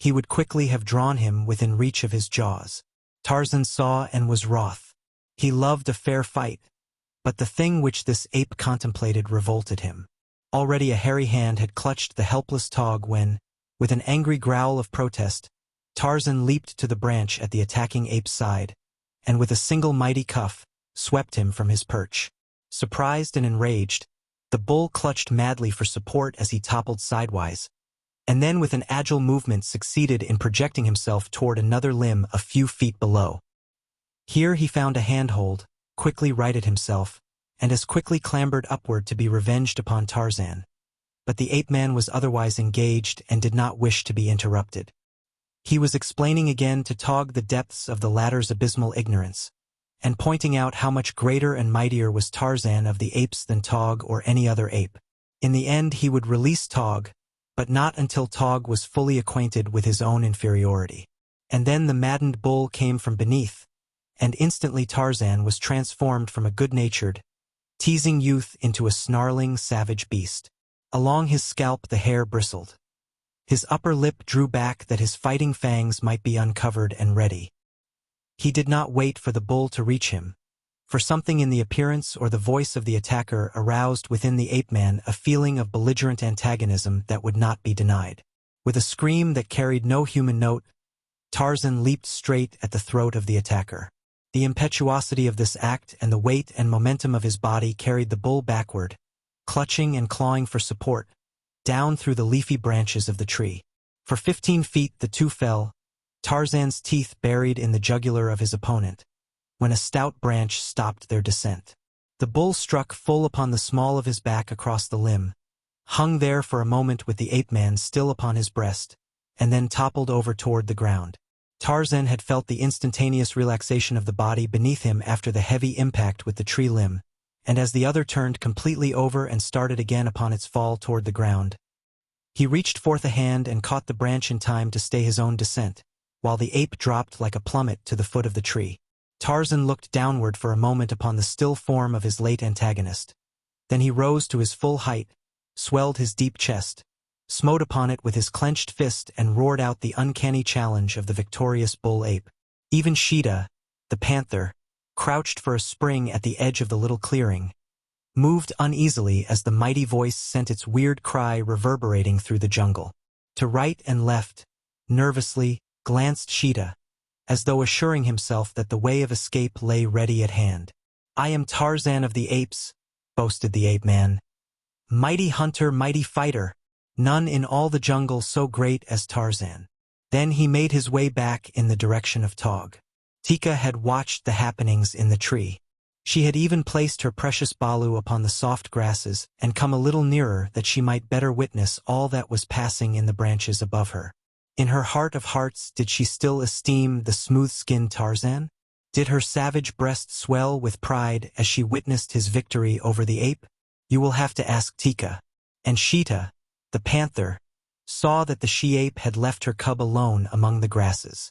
he would quickly have drawn him within reach of his jaws. Tarzan saw and was wroth. He loved a fair fight, but the thing which this ape contemplated revolted him. Already a hairy hand had clutched the helpless Tog when, with an angry growl of protest, Tarzan leaped to the branch at the attacking ape's side, and with a single mighty cuff, swept him from his perch. Surprised and enraged, the bull clutched madly for support as he toppled sidewise, and then with an agile movement succeeded in projecting himself toward another limb a few feet below. Here he found a handhold, quickly righted himself, and as quickly clambered upward to be revenged upon Tarzan. But the ape-man was otherwise engaged and did not wish to be interrupted. He was explaining again to Tog the depths of the latter's abysmal ignorance, and pointing out how much greater and mightier was Tarzan of the apes than Tog or any other ape. In the end he would release Tog, but not until Tog was fully acquainted with his own inferiority. And then the maddened bull came from beneath, and instantly Tarzan was transformed from a good-natured, teasing youth into a snarling, savage beast. Along his scalp the hair bristled. His upper lip drew back that his fighting fangs might be uncovered and ready. He did not wait for the bull to reach him, for something in the appearance or the voice of the attacker aroused within the ape-man a feeling of belligerent antagonism that would not be denied. With a scream that carried no human note, Tarzan leaped straight at the throat of the attacker. The impetuosity of this act and the weight and momentum of his body carried the bull backward, clutching and clawing for support, down through the leafy branches of the tree. For 15 feet the two fell, Tarzan's teeth buried in the jugular of his opponent, when a stout branch stopped their descent. The bull struck full upon the small of his back across the limb, hung there for a moment with the ape-man still upon his breast, and then toppled over toward the ground. Tarzan had felt the instantaneous relaxation of the body beneath him after the heavy impact with the tree limb, and as the other turned completely over and started again upon its fall toward the ground, he reached forth a hand and caught the branch in time to stay his own descent, while the ape dropped like a plummet to the foot of the tree. Tarzan looked downward for a moment upon the still form of his late antagonist. Then he rose to his full height, swelled his deep chest, smote upon it with his clenched fist and roared out the uncanny challenge of the victorious bull-ape. Even Sheeta, the panther, crouched for a spring at the edge of the little clearing, moved uneasily as the mighty voice sent its weird cry reverberating through the jungle. To right and left, nervously, glanced Sheeta, as though assuring himself that the way of escape lay ready at hand. "I am Tarzan of the apes," boasted the ape-man. "Mighty hunter, mighty fighter. None in all the jungle so great as Tarzan." Then he made his way back in the direction of Tog. Tika had watched the happenings in the tree. She had even placed her precious balu upon the soft grasses and come a little nearer that she might better witness all that was passing in the branches above her. In her heart of hearts, did she still esteem the smooth-skinned Tarzan? Did her savage breast swell with pride as she witnessed his victory over the ape? You will have to ask Tika. And Sheeta, the panther, saw that the she-ape had left her cub alone among the grasses.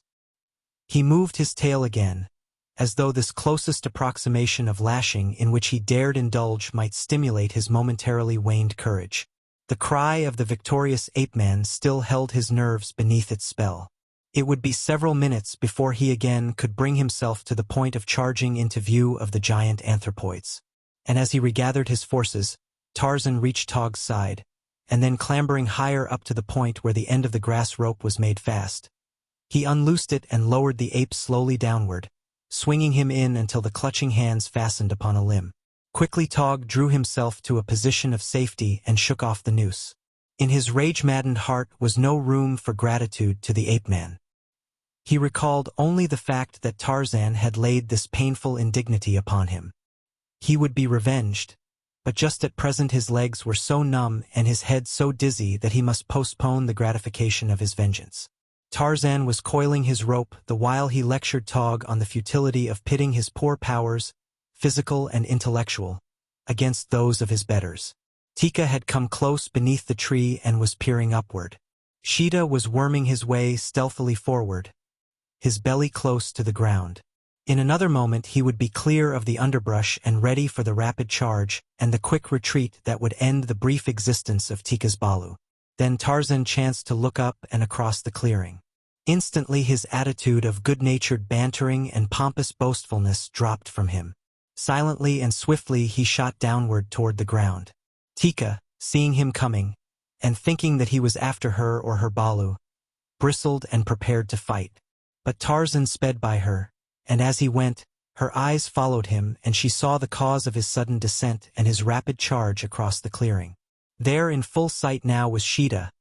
He moved his tail again, as though this closest approximation of lashing in which he dared indulge might stimulate his momentarily waned courage. The cry of the victorious ape-man still held his nerves beneath its spell. It would be several minutes before he again could bring himself to the point of charging into view of the giant anthropoids. And as he regathered his forces, Tarzan reached Tog's side, and then clambering higher up to the point where the end of the grass rope was made fast, he unloosed it and lowered the ape slowly downward, swinging him in until the clutching hands fastened upon a limb. Quickly Tog drew himself to a position of safety and shook off the noose. In his rage-maddened heart was no room for gratitude to the ape-man. He recalled only the fact that Tarzan had laid this painful indignity upon him. He would be revenged, but just at present his legs were so numb and his head so dizzy that he must postpone the gratification of his vengeance. Tarzan was coiling his rope the while he lectured Tog on the futility of pitting his poor powers, physical and intellectual, against those of his betters. Tika had come close beneath the tree and was peering upward. Sheeta was worming his way stealthily forward, his belly close to the ground. In another moment he would be clear of the underbrush and ready for the rapid charge and the quick retreat that would end the brief existence of Tika's balu. Then Tarzan chanced to look up and across the clearing. Instantly his attitude of good-natured bantering and pompous boastfulness dropped from him. Silently and swiftly he shot downward toward the ground. Tika, seeing him coming, and thinking that he was after her or her balu, bristled and prepared to fight. But Tarzan sped by her, and as he went, her eyes followed him and she saw the cause of his sudden descent and his rapid charge across the clearing. There in full sight now was Sheeta,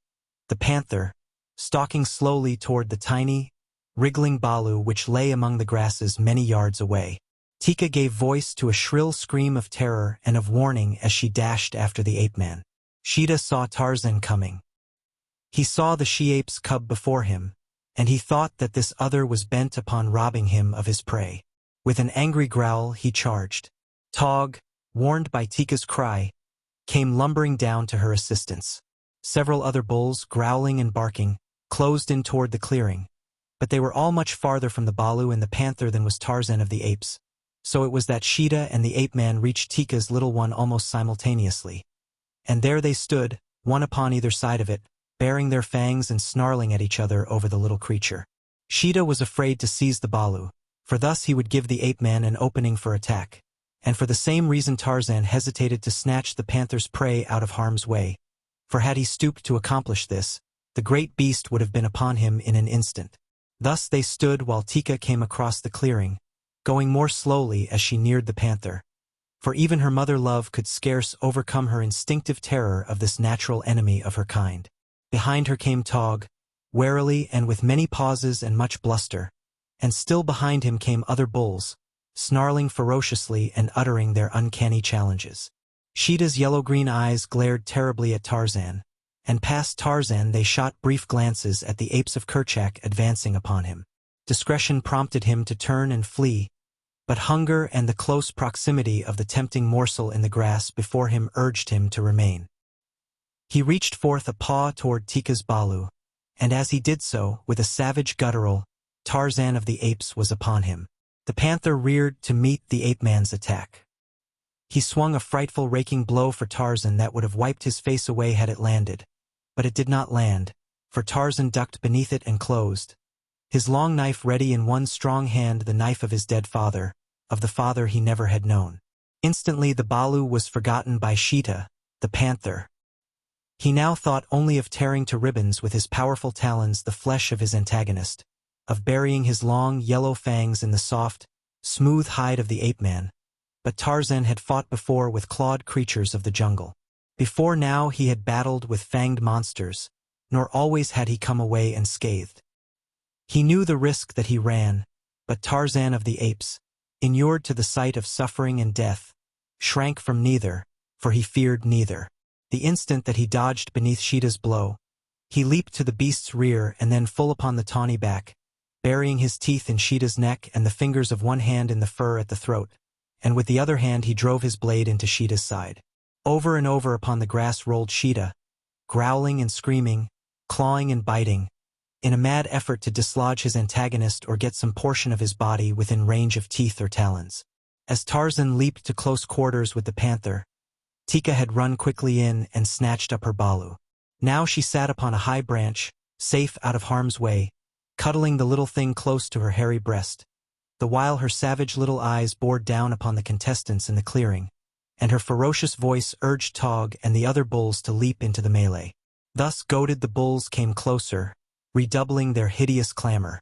the panther, stalking slowly toward the tiny, wriggling balu which lay among the grasses many yards away. Tika gave voice to a shrill scream of terror and of warning as she dashed after the ape-man. Sheeta saw Tarzan coming. He saw the she-ape's cub before him, and he thought that this other was bent upon robbing him of his prey. With an angry growl he charged. Tog, warned by Tika's cry, came lumbering down to her assistance. Several other bulls, growling and barking, closed in toward the clearing, but they were all much farther from the balu and the panther than was Tarzan of the apes, so it was that Sheeta and the ape-man reached Tika's little one almost simultaneously. And there they stood, one upon either side of it, baring their fangs and snarling at each other over the little creature. Sheeta was afraid to seize the balu, for thus he would give the ape-man an opening for attack, and for the same reason Tarzan hesitated to snatch the panther's prey out of harm's way, for had he stooped to accomplish this, the great beast would have been upon him in an instant. Thus they stood while Tika came across the clearing, going more slowly as she neared the panther, for even her mother love could scarce overcome her instinctive terror of this natural enemy of her kind. Behind her came Tog, warily and with many pauses and much bluster, and still behind him came other bulls, snarling ferociously and uttering their uncanny challenges. Sheeta's yellow-green eyes glared terribly at Tarzan, and past Tarzan they shot brief glances at the apes of Kerchak advancing upon him. Discretion prompted him to turn and flee, but hunger and the close proximity of the tempting morsel in the grass before him urged him to remain. He reached forth a paw toward Tika's balu, and as he did so, with a savage guttural, Tarzan of the apes was upon him. The panther reared to meet the ape-man's attack. He swung a frightful raking blow for Tarzan that would have wiped his face away had it landed, but it did not land, for Tarzan ducked beneath it and closed, his long knife ready in one strong hand, the knife of his dead father, of the father he never had known. Instantly the balu was forgotten by Sheeta, the panther. He now thought only of tearing to ribbons with his powerful talons the flesh of his antagonist, of burying his long, yellow fangs in the soft, smooth hide of the ape-man, but Tarzan had fought before with clawed creatures of the jungle. Before now he had battled with fanged monsters, nor always had he come away unscathed. He knew the risk that he ran, but Tarzan of the apes, inured to the sight of suffering and death, shrank from neither, for he feared neither. The instant that he dodged beneath Sheeta's blow, he leaped to the beast's rear and then full upon the tawny back, burying his teeth in Sheeta's neck and the fingers of one hand in the fur at the throat, and with the other hand he drove his blade into Sheeta's side. Over and over upon the grass rolled Sheeta, growling and screaming, clawing and biting, in a mad effort to dislodge his antagonist or get some portion of his body within range of teeth or talons. As Tarzan leaped to close quarters with the panther, Tika had run quickly in and snatched up her balu. Now she sat upon a high branch, safe out of harm's way, cuddling the little thing close to her hairy breast, the while her savage little eyes bored down upon the contestants in the clearing, and her ferocious voice urged Tog and the other bulls to leap into the melee. Thus goaded the bulls came closer, redoubling their hideous clamor.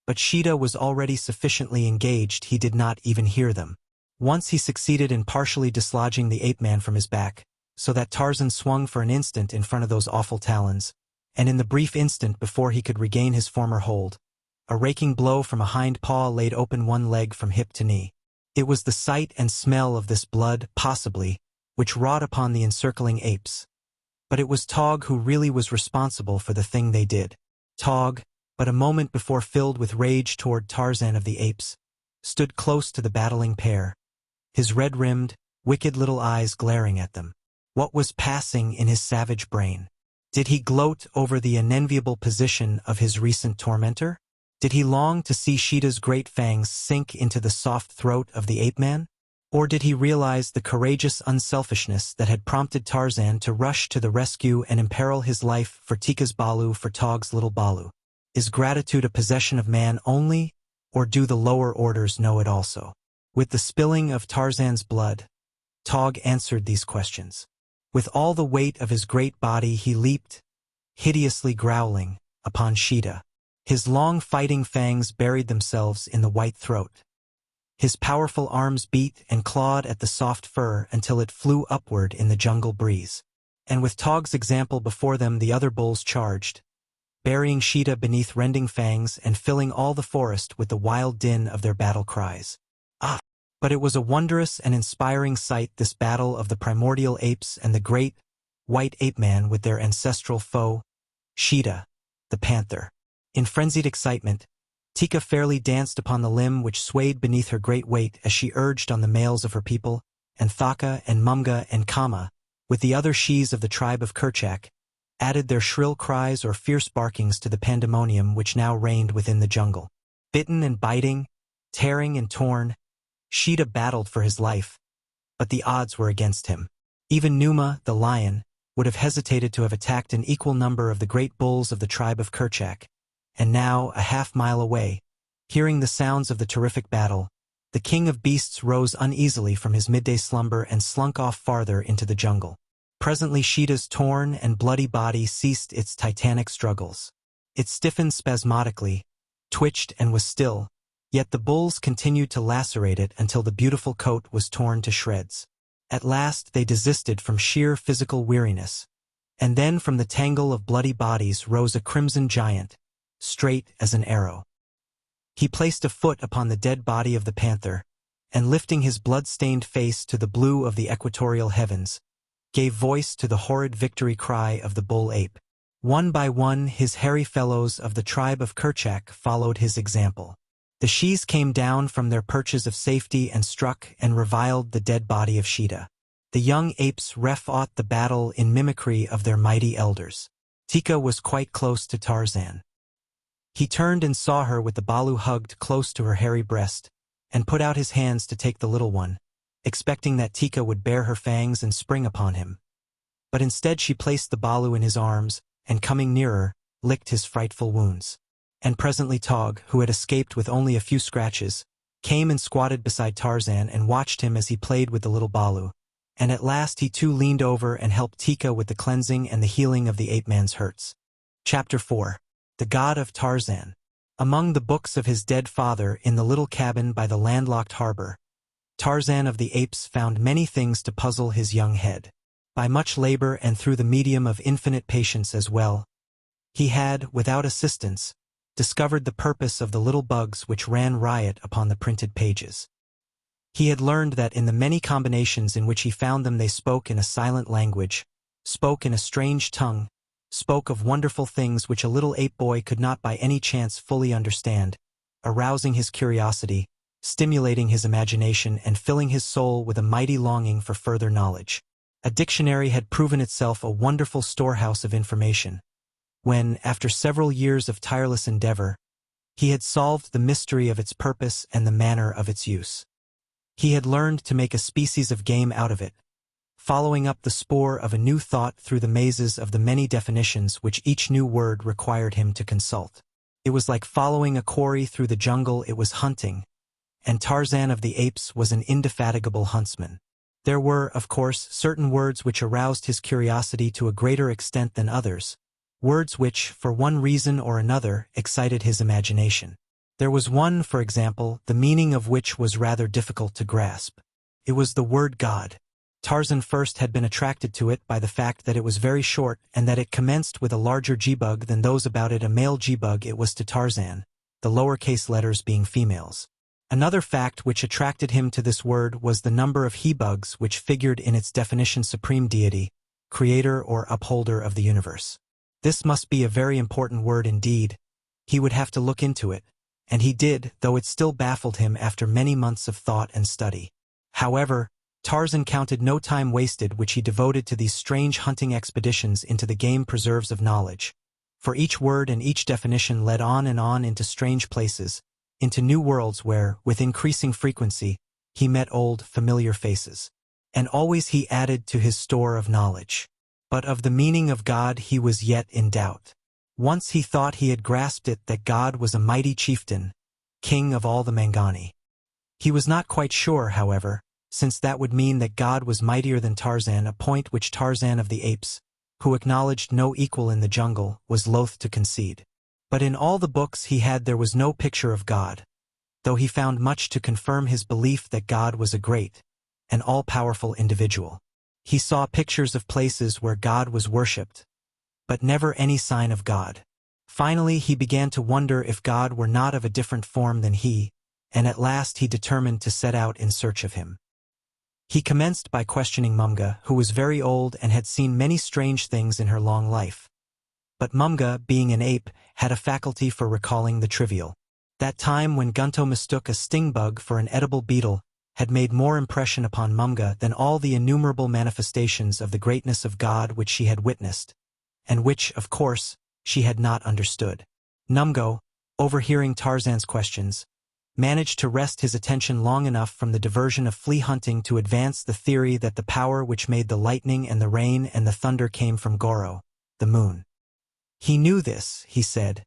But Sheeta was already sufficiently engaged he did not even hear them. Once he succeeded in partially dislodging the ape-man from his back, so that Tarzan swung for an instant in front of those awful talons, and in the brief instant before he could regain his former hold, a raking blow from a hind paw laid open one leg from hip to knee. It was the sight and smell of this blood, possibly, which wrought upon the encircling apes. But it was Tog who really was responsible for the thing they did. Tog, but a moment before filled with rage toward Tarzan of the apes, stood close to the battling pair, his red-rimmed, wicked little eyes glaring at them. What was passing in his savage brain? Did he gloat over the unenviable position of his recent tormentor? Did he long to see Sheeta's great fangs sink into the soft throat of the ape-man? Or did he realize the courageous unselfishness that had prompted Tarzan to rush to the rescue and imperil his life for Tika's balu for Tog's little balu? Is gratitude a possession of man only, or do the lower orders know it also? With the spilling of Tarzan's blood, Tog answered these questions. With all the weight of his great body he leaped, hideously growling, upon Sheeta. His long fighting fangs buried themselves in the white throat. His powerful arms beat and clawed at the soft fur until it flew upward in the jungle breeze. And with Tog's example before them the other bulls charged, burying Sheeta beneath rending fangs and filling all the forest with the wild din of their battle cries. But it was a wondrous and inspiring sight, this battle of the primordial apes and the great, white ape-man with their ancestral foe, Sheeta, the panther. In frenzied excitement, Tika fairly danced upon the limb which swayed beneath her great weight as she urged on the males of her people, and Thaka and Mumga and Kama, with the other shes of the tribe of Kerchak, added their shrill cries or fierce barkings to the pandemonium which now reigned within the jungle. Bitten and biting, tearing and torn, Sheeta battled for his life, but the odds were against him. Even Numa, the lion, would have hesitated to have attacked an equal number of the great bulls of the tribe of Kerchak, and now, a half-mile away, hearing the sounds of the terrific battle, the king of beasts rose uneasily from his midday slumber and slunk off farther into the jungle. Presently Sheeta's torn and bloody body ceased its titanic struggles. It stiffened spasmodically, twitched and was still, yet the bulls continued to lacerate it until the beautiful coat was torn to shreds. At last they desisted from sheer physical weariness, and then from the tangle of bloody bodies rose a crimson giant, straight as an arrow. He placed a foot upon the dead body of the panther, and lifting his blood-stained face to the blue of the equatorial heavens, gave voice to the horrid victory cry of the bull-ape. One by one his hairy fellows of the tribe of Kerchak followed his example. The shes came down from their perches of safety and struck and reviled the dead body of Sheeta. The young apes fought the battle in mimicry of their mighty elders. Tika was quite close to Tarzan. He turned and saw her with the balu hugged close to her hairy breast, and put out his hands to take the little one, expecting that Tika would bare her fangs and spring upon him. But instead she placed the balu in his arms, and coming nearer, licked his frightful wounds. And presently Tog, who had escaped with only a few scratches, came and squatted beside Tarzan and watched him as he played with the little balu, and at last he too leaned over and helped Tika with the cleansing and the healing of the ape-man's hurts. Chapter 4. The God of Tarzan. Among the books of his dead father in the little cabin by the landlocked harbor, Tarzan of the Apes found many things to puzzle his young head. By much labor and through the medium of infinite patience as well, he had, without assistance, discovered the purpose of the little bugs which ran riot upon the printed pages. He had learned that in the many combinations in which he found them they spoke in a silent language, spoke in a strange tongue, spoke of wonderful things which a little ape boy could not by any chance fully understand, arousing his curiosity, stimulating his imagination and filling his soul with a mighty longing for further knowledge. A dictionary had proven itself a wonderful storehouse of information, when, after several years of tireless endeavor, he had solved the mystery of its purpose and the manner of its use. He had learned to make a species of game out of it, following up the spoor of a new thought through the mazes of the many definitions which each new word required him to consult. It was like following a quarry through the jungle it was hunting, and Tarzan of the Apes was an indefatigable huntsman. There were, of course, certain words which aroused his curiosity to a greater extent than others, words which, for one reason or another, excited his imagination. There was one, for example, the meaning of which was rather difficult to grasp. It was the word God. Tarzan first had been attracted to it by the fact that it was very short and that it commenced with a larger G-bug than those about it. A male G-bug it was to Tarzan, the lowercase letters being females. Another fact which attracted him to this word was the number of he-bugs which figured in its definition: supreme deity, creator or upholder of the universe. This must be a very important word indeed. He would have to look into it, and he did, though it still baffled him after many months of thought and study. However, Tarzan counted no time wasted which he devoted to these strange hunting expeditions into the game preserves of knowledge, for each word and each definition led on and on into strange places, into new worlds where, with increasing frequency, he met old, familiar faces. And always he added to his store of knowledge. But of the meaning of God he was yet in doubt. Once he thought he had grasped it, that God was a mighty chieftain, king of all the Mangani. He was not quite sure, however, since that would mean that God was mightier than Tarzan, a point which Tarzan of the Apes, who acknowledged no equal in the jungle, was loath to concede. But in all the books he had there was no picture of God, though he found much to confirm his belief that God was a great and all-powerful individual. He saw pictures of places where God was worshipped, but never any sign of God. Finally he began to wonder if God were not of a different form than he, and at last he determined to set out in search of him. He commenced by questioning Mumga, who was very old and had seen many strange things in her long life. But Mumga, being an ape, had a faculty for recalling the trivial. That time when Gunto mistook a sting bug for an edible beetle had made more impression upon Mumga than all the innumerable manifestations of the greatness of God which she had witnessed, and which, of course, she had not understood. Numgo, overhearing Tarzan's questions, managed to wrest his attention long enough from the diversion of flea hunting to advance the theory that the power which made the lightning and the rain and the thunder came from Goro, the moon. He knew this, he said,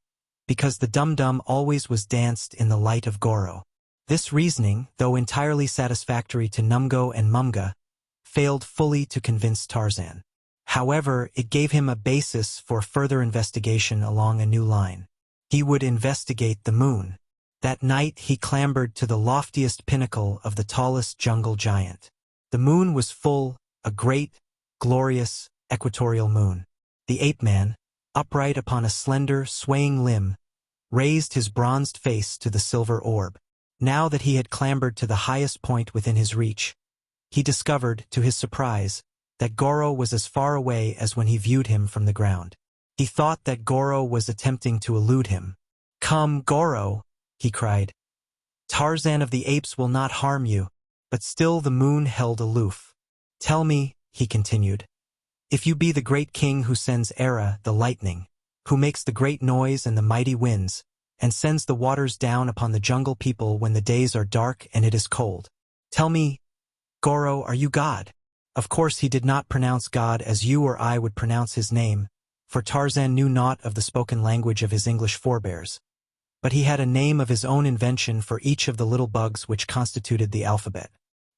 because the dum-dum always was danced in the light of Goro. This reasoning, though entirely satisfactory to Numgo and Mumga, failed fully to convince Tarzan. However, it gave him a basis for further investigation along a new line. He would investigate the moon. That night he clambered to the loftiest pinnacle of the tallest jungle giant. The moon was full, a great, glorious, equatorial moon. The ape-man, upright upon a slender, swaying limb, raised his bronzed face to the silver orb. Now that he had clambered to the highest point within his reach, he discovered, to his surprise, that Goro was as far away as when he viewed him from the ground. He thought that Goro was attempting to elude him. "Come, Goro," he cried. "Tarzan of the Apes will not harm you." But still the moon held aloof. "Tell me," he continued, "if you be the great king who sends Era, the lightning, who makes the great noise and the mighty winds, and sends the waters down upon the jungle people when the days are dark and it is cold. Tell me, Goro, are you God?" Of course he did not pronounce God as you or I would pronounce his name, for Tarzan knew naught of the spoken language of his English forebears. But he had a name of his own invention for each of the little bugs which constituted the alphabet.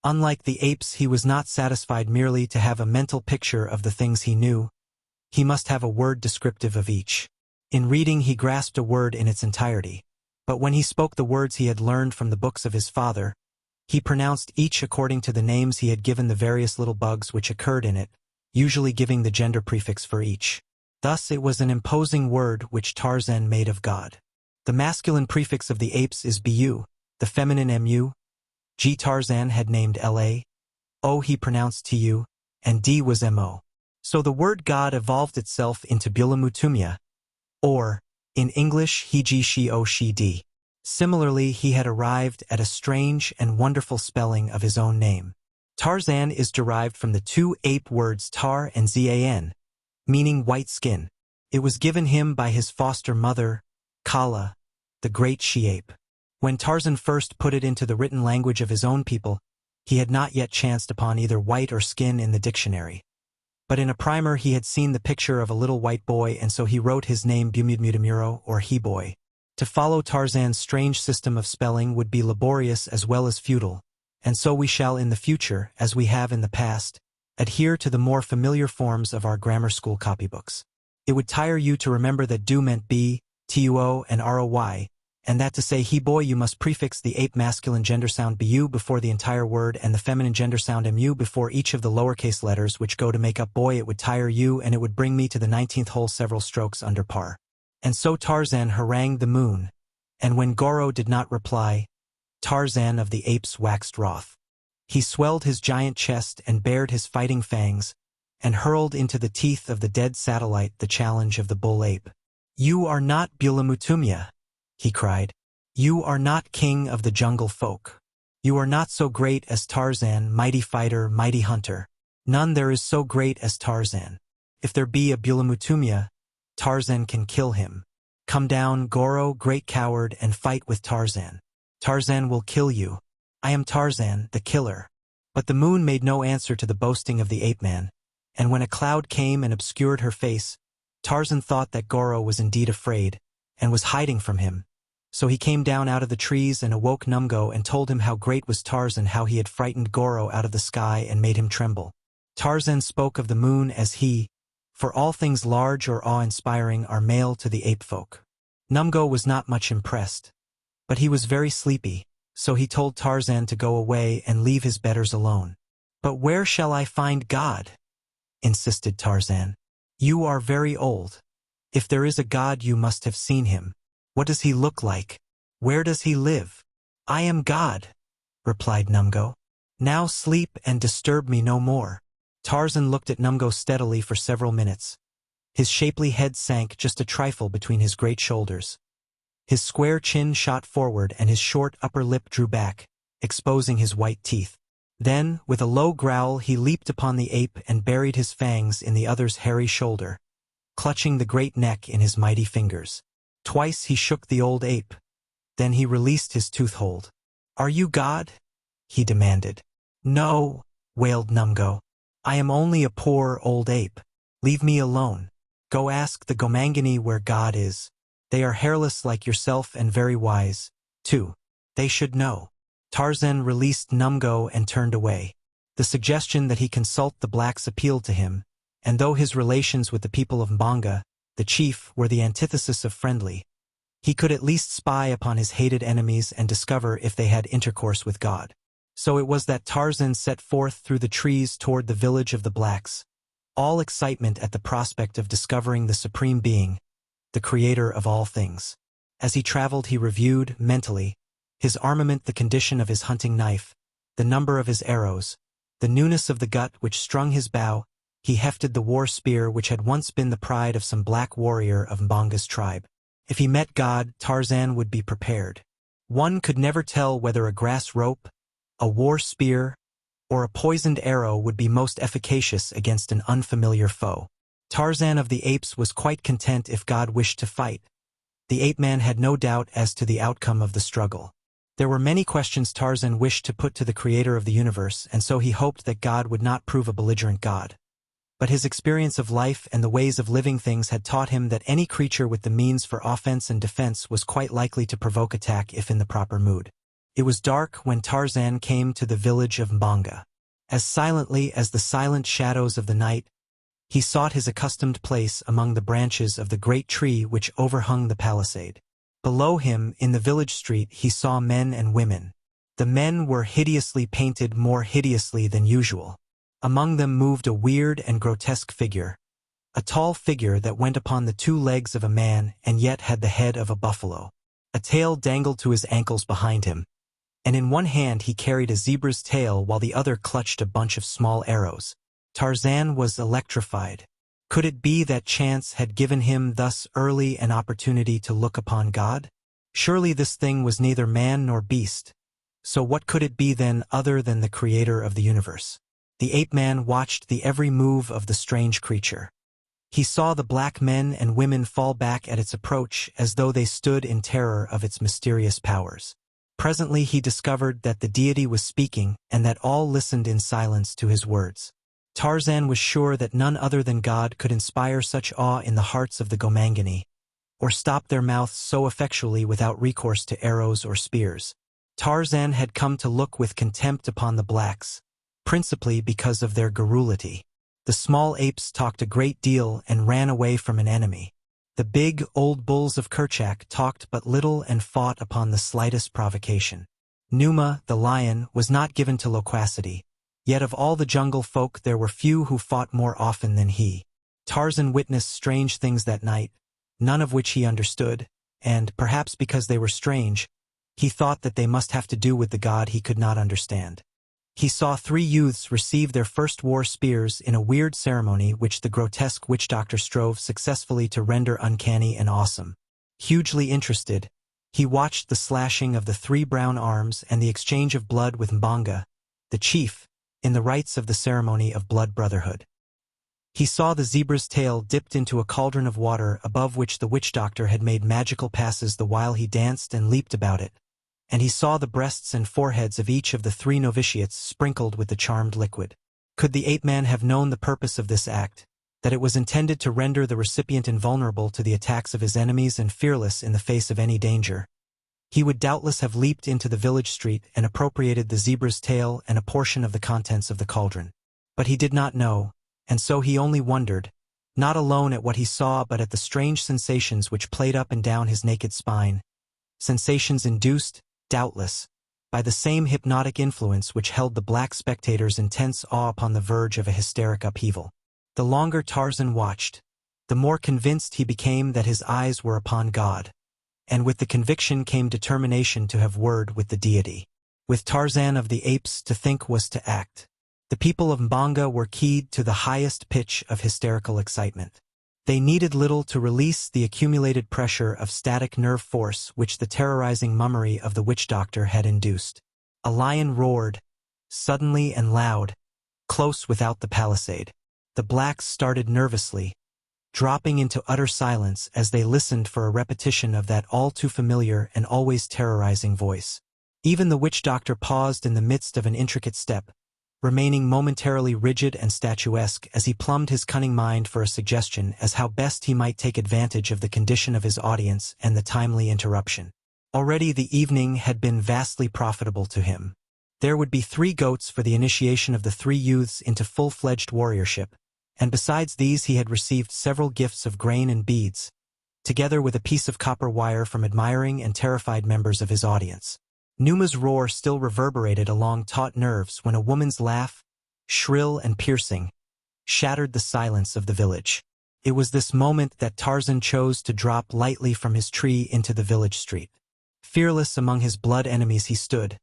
Unlike the apes, he was not satisfied merely to have a mental picture of the things he knew. He must have a word descriptive of each. In reading he grasped a word in its entirety, but when he spoke the words he had learned from the books of his father, He pronounced each according to the names he had given the various little bugs which occurred in it, usually giving the gender prefix for each. Thus it was an imposing word which Tarzan made of God. The masculine prefix of the apes is bu, the feminine mu. G Tarzan had named La, O he pronounced tu, and D was mo. So the word God evolved itself into Bulamutumya, or, in English, he she o she d. Similarly, he had arrived at a strange and wonderful spelling of his own name. Tarzan is derived from the two ape words tar and zan, meaning white skin. It was given him by his foster mother, Kala, the great she-ape. When Tarzan first put it into the written language of his own people, he had not yet chanced upon either white or skin in the dictionary. But in a primer he had seen the picture of a little white boy, and so he wrote his name Bumudmudamuro, or he-boy. To follow Tarzan's strange system of spelling would be laborious as well as futile, and so we shall in the future, as we have in the past, adhere to the more familiar forms of our grammar school copybooks. It would tire you to remember that do meant b, tuo, and roy, and that to say he-boy you must prefix the ape masculine gender sound bu before the entire word and the feminine gender sound mu before each of the lowercase letters which go to make up boy. It would tire you, and it would bring me to the 19th hole several strokes under par. And so Tarzan harangued the moon, and when Goro did not reply, Tarzan of the apes waxed wroth. He swelled his giant chest and bared his fighting fangs, and hurled into the teeth of the dead satellite the challenge of the bull ape. "You are not Bulamutumya," he cried. "You are not king of the jungle folk. You are not so great as Tarzan, mighty fighter, mighty hunter. None there is so great as Tarzan. If there be a Bulamutumya, Tarzan can kill him. Come down, Goro, great coward, and fight with Tarzan. Tarzan will kill you. I am Tarzan, the killer." But the moon made no answer to the boasting of the ape-man, and when a cloud came and obscured her face, Tarzan thought that Goro was indeed afraid, and was hiding from him. So he came down out of the trees and awoke Numgo and told him how great was Tarzan, how he had frightened Goro out of the sky and made him tremble. Tarzan spoke of the moon as he, for all things large or awe-inspiring are male to the ape folk. Numgo was not much impressed, but he was very sleepy, so he told Tarzan to go away and leave his betters alone. "But where shall I find God?" insisted Tarzan. "You are very old. If there is a God you must have seen him. What does he look like? Where does he live?" "I am God," replied Numgo. "Now sleep and disturb me no more." Tarzan looked at Numgo steadily for several minutes. His shapely head sank just a trifle between his great shoulders. His square chin shot forward and his short upper lip drew back, exposing his white teeth. Then, with a low growl, he leaped upon the ape and buried his fangs in the other's hairy shoulder, clutching the great neck in his mighty fingers. Twice he shook the old ape. Then he released his tooth hold. "Are you God?" he demanded. "No," wailed Numgo. "I am only a poor old ape. Leave me alone. Go ask the Gomangani where God is. They are hairless like yourself and very wise, too. They should know." Tarzan released Numgo and turned away. The suggestion that he consult the blacks appealed to him, and though his relations with the people of Mbonga, the chief, were the antithesis of friendly, he could at least spy upon his hated enemies and discover if they had intercourse with God. So it was that Tarzan set forth through the trees toward the village of the blacks, all excitement at the prospect of discovering the Supreme Being, the creator of all things. As he traveled he reviewed, mentally, his armament, the condition of his hunting knife, the number of his arrows, the newness of the gut which strung his bow. He hefted the war spear which had once been the pride of some black warrior of Mbonga's tribe. If he met God, Tarzan would be prepared. One could never tell whether a grass rope, a war spear, or a poisoned arrow would be most efficacious against an unfamiliar foe. Tarzan of the apes was quite content if God wished to fight. The ape-man had no doubt as to the outcome of the struggle. There were many questions Tarzan wished to put to the creator of the universe, and so he hoped that God would not prove a belligerent God. But his experience of life and the ways of living things had taught him that any creature with the means for offense and defense was quite likely to provoke attack if in the proper mood. It was dark when Tarzan came to the village of Mbonga. As silently as the silent shadows of the night, he sought his accustomed place among the branches of the great tree which overhung the palisade. Below him, in the village street, he saw men and women. The men were hideously painted, more hideously than usual. Among them moved a weird and grotesque figure, a tall figure that went upon the 2 legs of a man and yet had the head of a buffalo. A tail dangled to his ankles behind him, and in one hand he carried a zebra's tail while the other clutched a bunch of small arrows. Tarzan was electrified. Could it be that chance had given him thus early an opportunity to look upon God? Surely this thing was neither man nor beast. So what could it be then other than the creator of the universe? The ape-man watched the every move of the strange creature. He saw the black men and women fall back at its approach as though they stood in terror of its mysterious powers. Presently he discovered that the deity was speaking and that all listened in silence to his words. Tarzan was sure that none other than God could inspire such awe in the hearts of the Gomangani, or stop their mouths so effectually without recourse to arrows or spears. Tarzan had come to look with contempt upon the blacks, principally because of their garrulity. The small apes talked a great deal and ran away from an enemy. The big, old bulls of Kerchak talked but little and fought upon the slightest provocation. Numa, the lion, was not given to loquacity, yet of all the jungle folk there were few who fought more often than he. Tarzan witnessed strange things that night, none of which he understood, and, perhaps because they were strange, he thought that they must have to do with the god he could not understand. He saw 3 youths receive their first war spears in a weird ceremony which the grotesque witch doctor strove successfully to render uncanny and awesome. Hugely interested, he watched the slashing of the 3 brown arms and the exchange of blood with Mbanga, the chief, in the rites of the ceremony of blood brotherhood. He saw the zebra's tail dipped into a cauldron of water above which the witch doctor had made magical passes the while he danced and leaped about it, and he saw the breasts and foreheads of each of the 3 novitiates sprinkled with the charmed liquid. Could the ape-man have known the purpose of this act, that it was intended to render the recipient invulnerable to the attacks of his enemies and fearless in the face of any danger, he would doubtless have leaped into the village street and appropriated the zebra's tail and a portion of the contents of the cauldron. But he did not know, and so he only wondered, not alone at what he saw but at the strange sensations which played up and down his naked spine, sensations induced, doubtless, by the same hypnotic influence which held the black spectators in tense awe upon the verge of a hysteric upheaval. The longer Tarzan watched, the more convinced he became that his eyes were upon God, and with the conviction came determination to have word with the deity. With Tarzan of the Apes, to think was to act. The people of Mbanga were keyed to the highest pitch of hysterical excitement. They needed little to release the accumulated pressure of static nerve force which the terrorizing mummery of the witch doctor had induced. A lion roared, suddenly and loud, close without the palisade. The blacks started nervously, dropping into utter silence as they listened for a repetition of that all-too-familiar and always terrorizing voice. Even the witch doctor paused in the midst of an intricate step, remaining momentarily rigid and statuesque as he plumbed his cunning mind for a suggestion as how best he might take advantage of the condition of his audience and the timely interruption. Already the evening had been vastly profitable to him. There would be 3 goats for the initiation of the 3 youths into full-fledged warriorship, and besides these he had received several gifts of grain and beads, together with a piece of copper wire from admiring and terrified members of his audience. Numa's roar still reverberated along taut nerves when a woman's laugh, shrill and piercing, shattered the silence of the village. It was this moment that Tarzan chose to drop lightly from his tree into the village street. Fearless among his blood enemies he stood,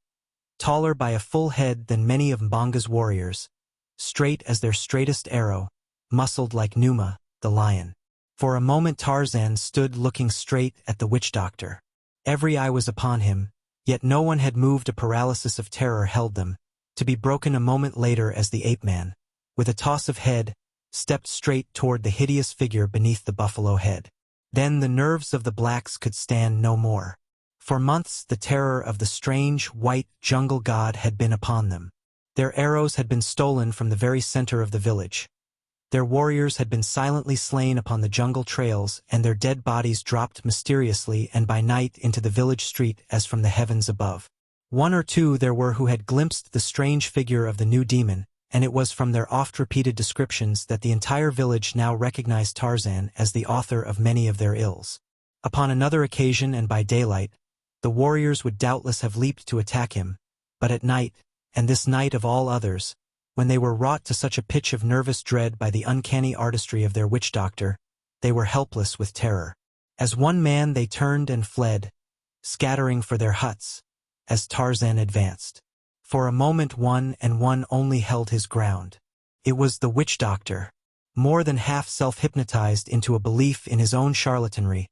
taller by a full head than many of Mbanga's warriors, straight as their straightest arrow, muscled like Numa, the lion. For a moment Tarzan stood looking straight at the witch doctor. Every eye was upon him, yet no one had moved. A paralysis of terror held them, to be broken a moment later as the ape-man, with a toss of head, stepped straight toward the hideous figure beneath the buffalo head. Then the nerves of the blacks could stand no more. For months the terror of the strange, white jungle god had been upon them. Their arrows had been stolen from the very center of the village. Their warriors had been silently slain upon the jungle trails, and their dead bodies dropped mysteriously and by night into the village street as from the heavens above. 1 or 2 there were who had glimpsed the strange figure of the new demon, and it was from their oft-repeated descriptions that the entire village now recognized Tarzan as the author of many of their ills. Upon another occasion and by daylight, the warriors would doubtless have leaped to attack him, But at night, and this night of all others, when they were wrought to such a pitch of nervous dread by the uncanny artistry of their witch-doctor, they were helpless with terror. As one man they turned and fled, scattering for their huts, as Tarzan advanced. For a moment one and one only held his ground. It was the witch-doctor. More than half self-hypnotized into a belief in his own charlatanry,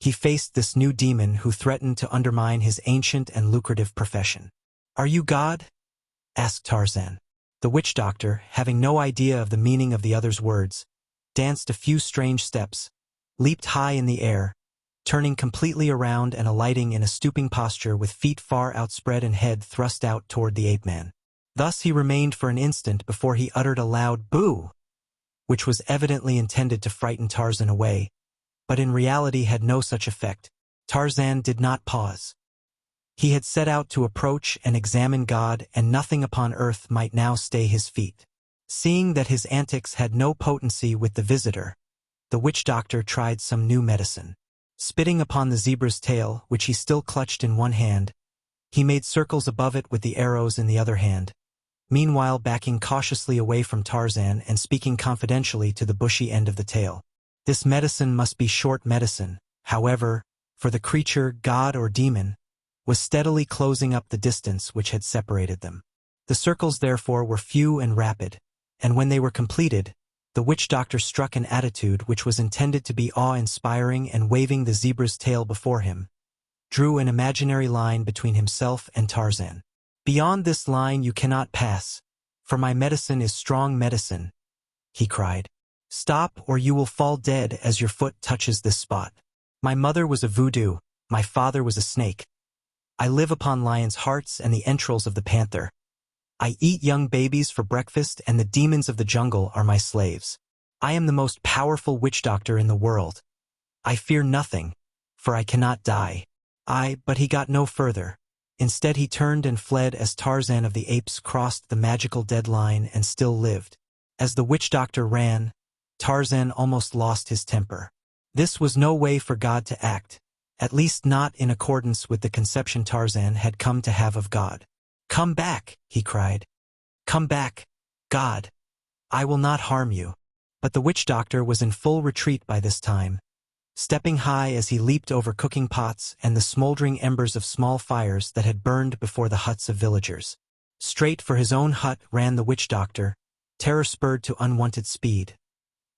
he faced this new demon who threatened to undermine his ancient and lucrative profession. "Are you God?" asked Tarzan. The witch-doctor, having no idea of the meaning of the other's words, danced a few strange steps, leaped high in the air, turning completely around and alighting in a stooping posture with feet far outspread and head thrust out toward the ape-man. Thus he remained for an instant before he uttered a loud "boo!" which was evidently intended to frighten Tarzan away, but in reality had no such effect. Tarzan did not pause. He had set out to approach and examine God, and nothing upon earth might now stay his feet. Seeing that his antics had no potency with the visitor, the witch-doctor tried some new medicine. Spitting upon the zebra's tail, which he still clutched in one hand, he made circles above it with the arrows in the other hand, meanwhile backing cautiously away from Tarzan and speaking confidentially to the bushy end of the tail. This medicine must be short medicine, however, for the creature, god or demon, was steadily closing up the distance which had separated them. The circles therefore were few and rapid, and when they were completed, the witch-doctor struck an attitude which was intended to be awe-inspiring, and waving the zebra's tail before him, drew an imaginary line between himself and Tarzan. "Beyond this line you cannot pass, for my medicine is strong medicine," he cried. "Stop, or you will fall dead as your foot touches this spot. My mother was a voodoo, my father was a snake. I live upon lions' hearts and the entrails of the panther. I eat young babies for breakfast, and the demons of the jungle are my slaves. I am the most powerful witch-doctor in the world. I fear nothing, for I cannot die." But he got no further. Instead he turned and fled as Tarzan of the Apes crossed the magical deadline and still lived. As the witch-doctor ran, Tarzan almost lost his temper. This was no way for God to act, at least not in accordance with the conception Tarzan had come to have of God. "Come back," he cried. "Come back, God. I will not harm you." But the witch-doctor was in full retreat by this time, stepping high as he leaped over cooking pots and the smoldering embers of small fires that had burned before the huts of villagers. Straight for his own hut ran the witch-doctor, terror-spurred to unwonted speed.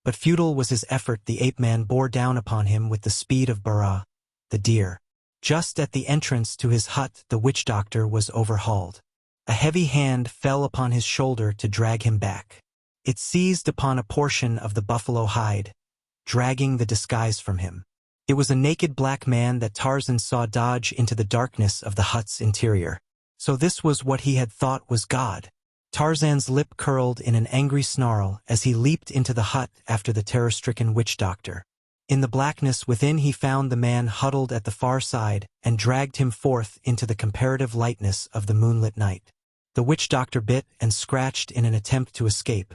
But futile was his effort. The ape-man bore down upon him with the speed of Bara, the deer. Just at the entrance to his hut the witch-doctor was overhauled. A heavy hand fell upon his shoulder to drag him back. It seized upon a portion of the buffalo hide, dragging the disguise from him. It was a naked black man that Tarzan saw dodge into the darkness of the hut's interior. So this was what he had thought was God. Tarzan's lip curled in an angry snarl as he leaped into the hut after the terror-stricken witch-doctor. In the blackness within he found the man huddled at the far side and dragged him forth into the comparative lightness of the moonlit night. The witch-doctor bit and scratched in an attempt to escape,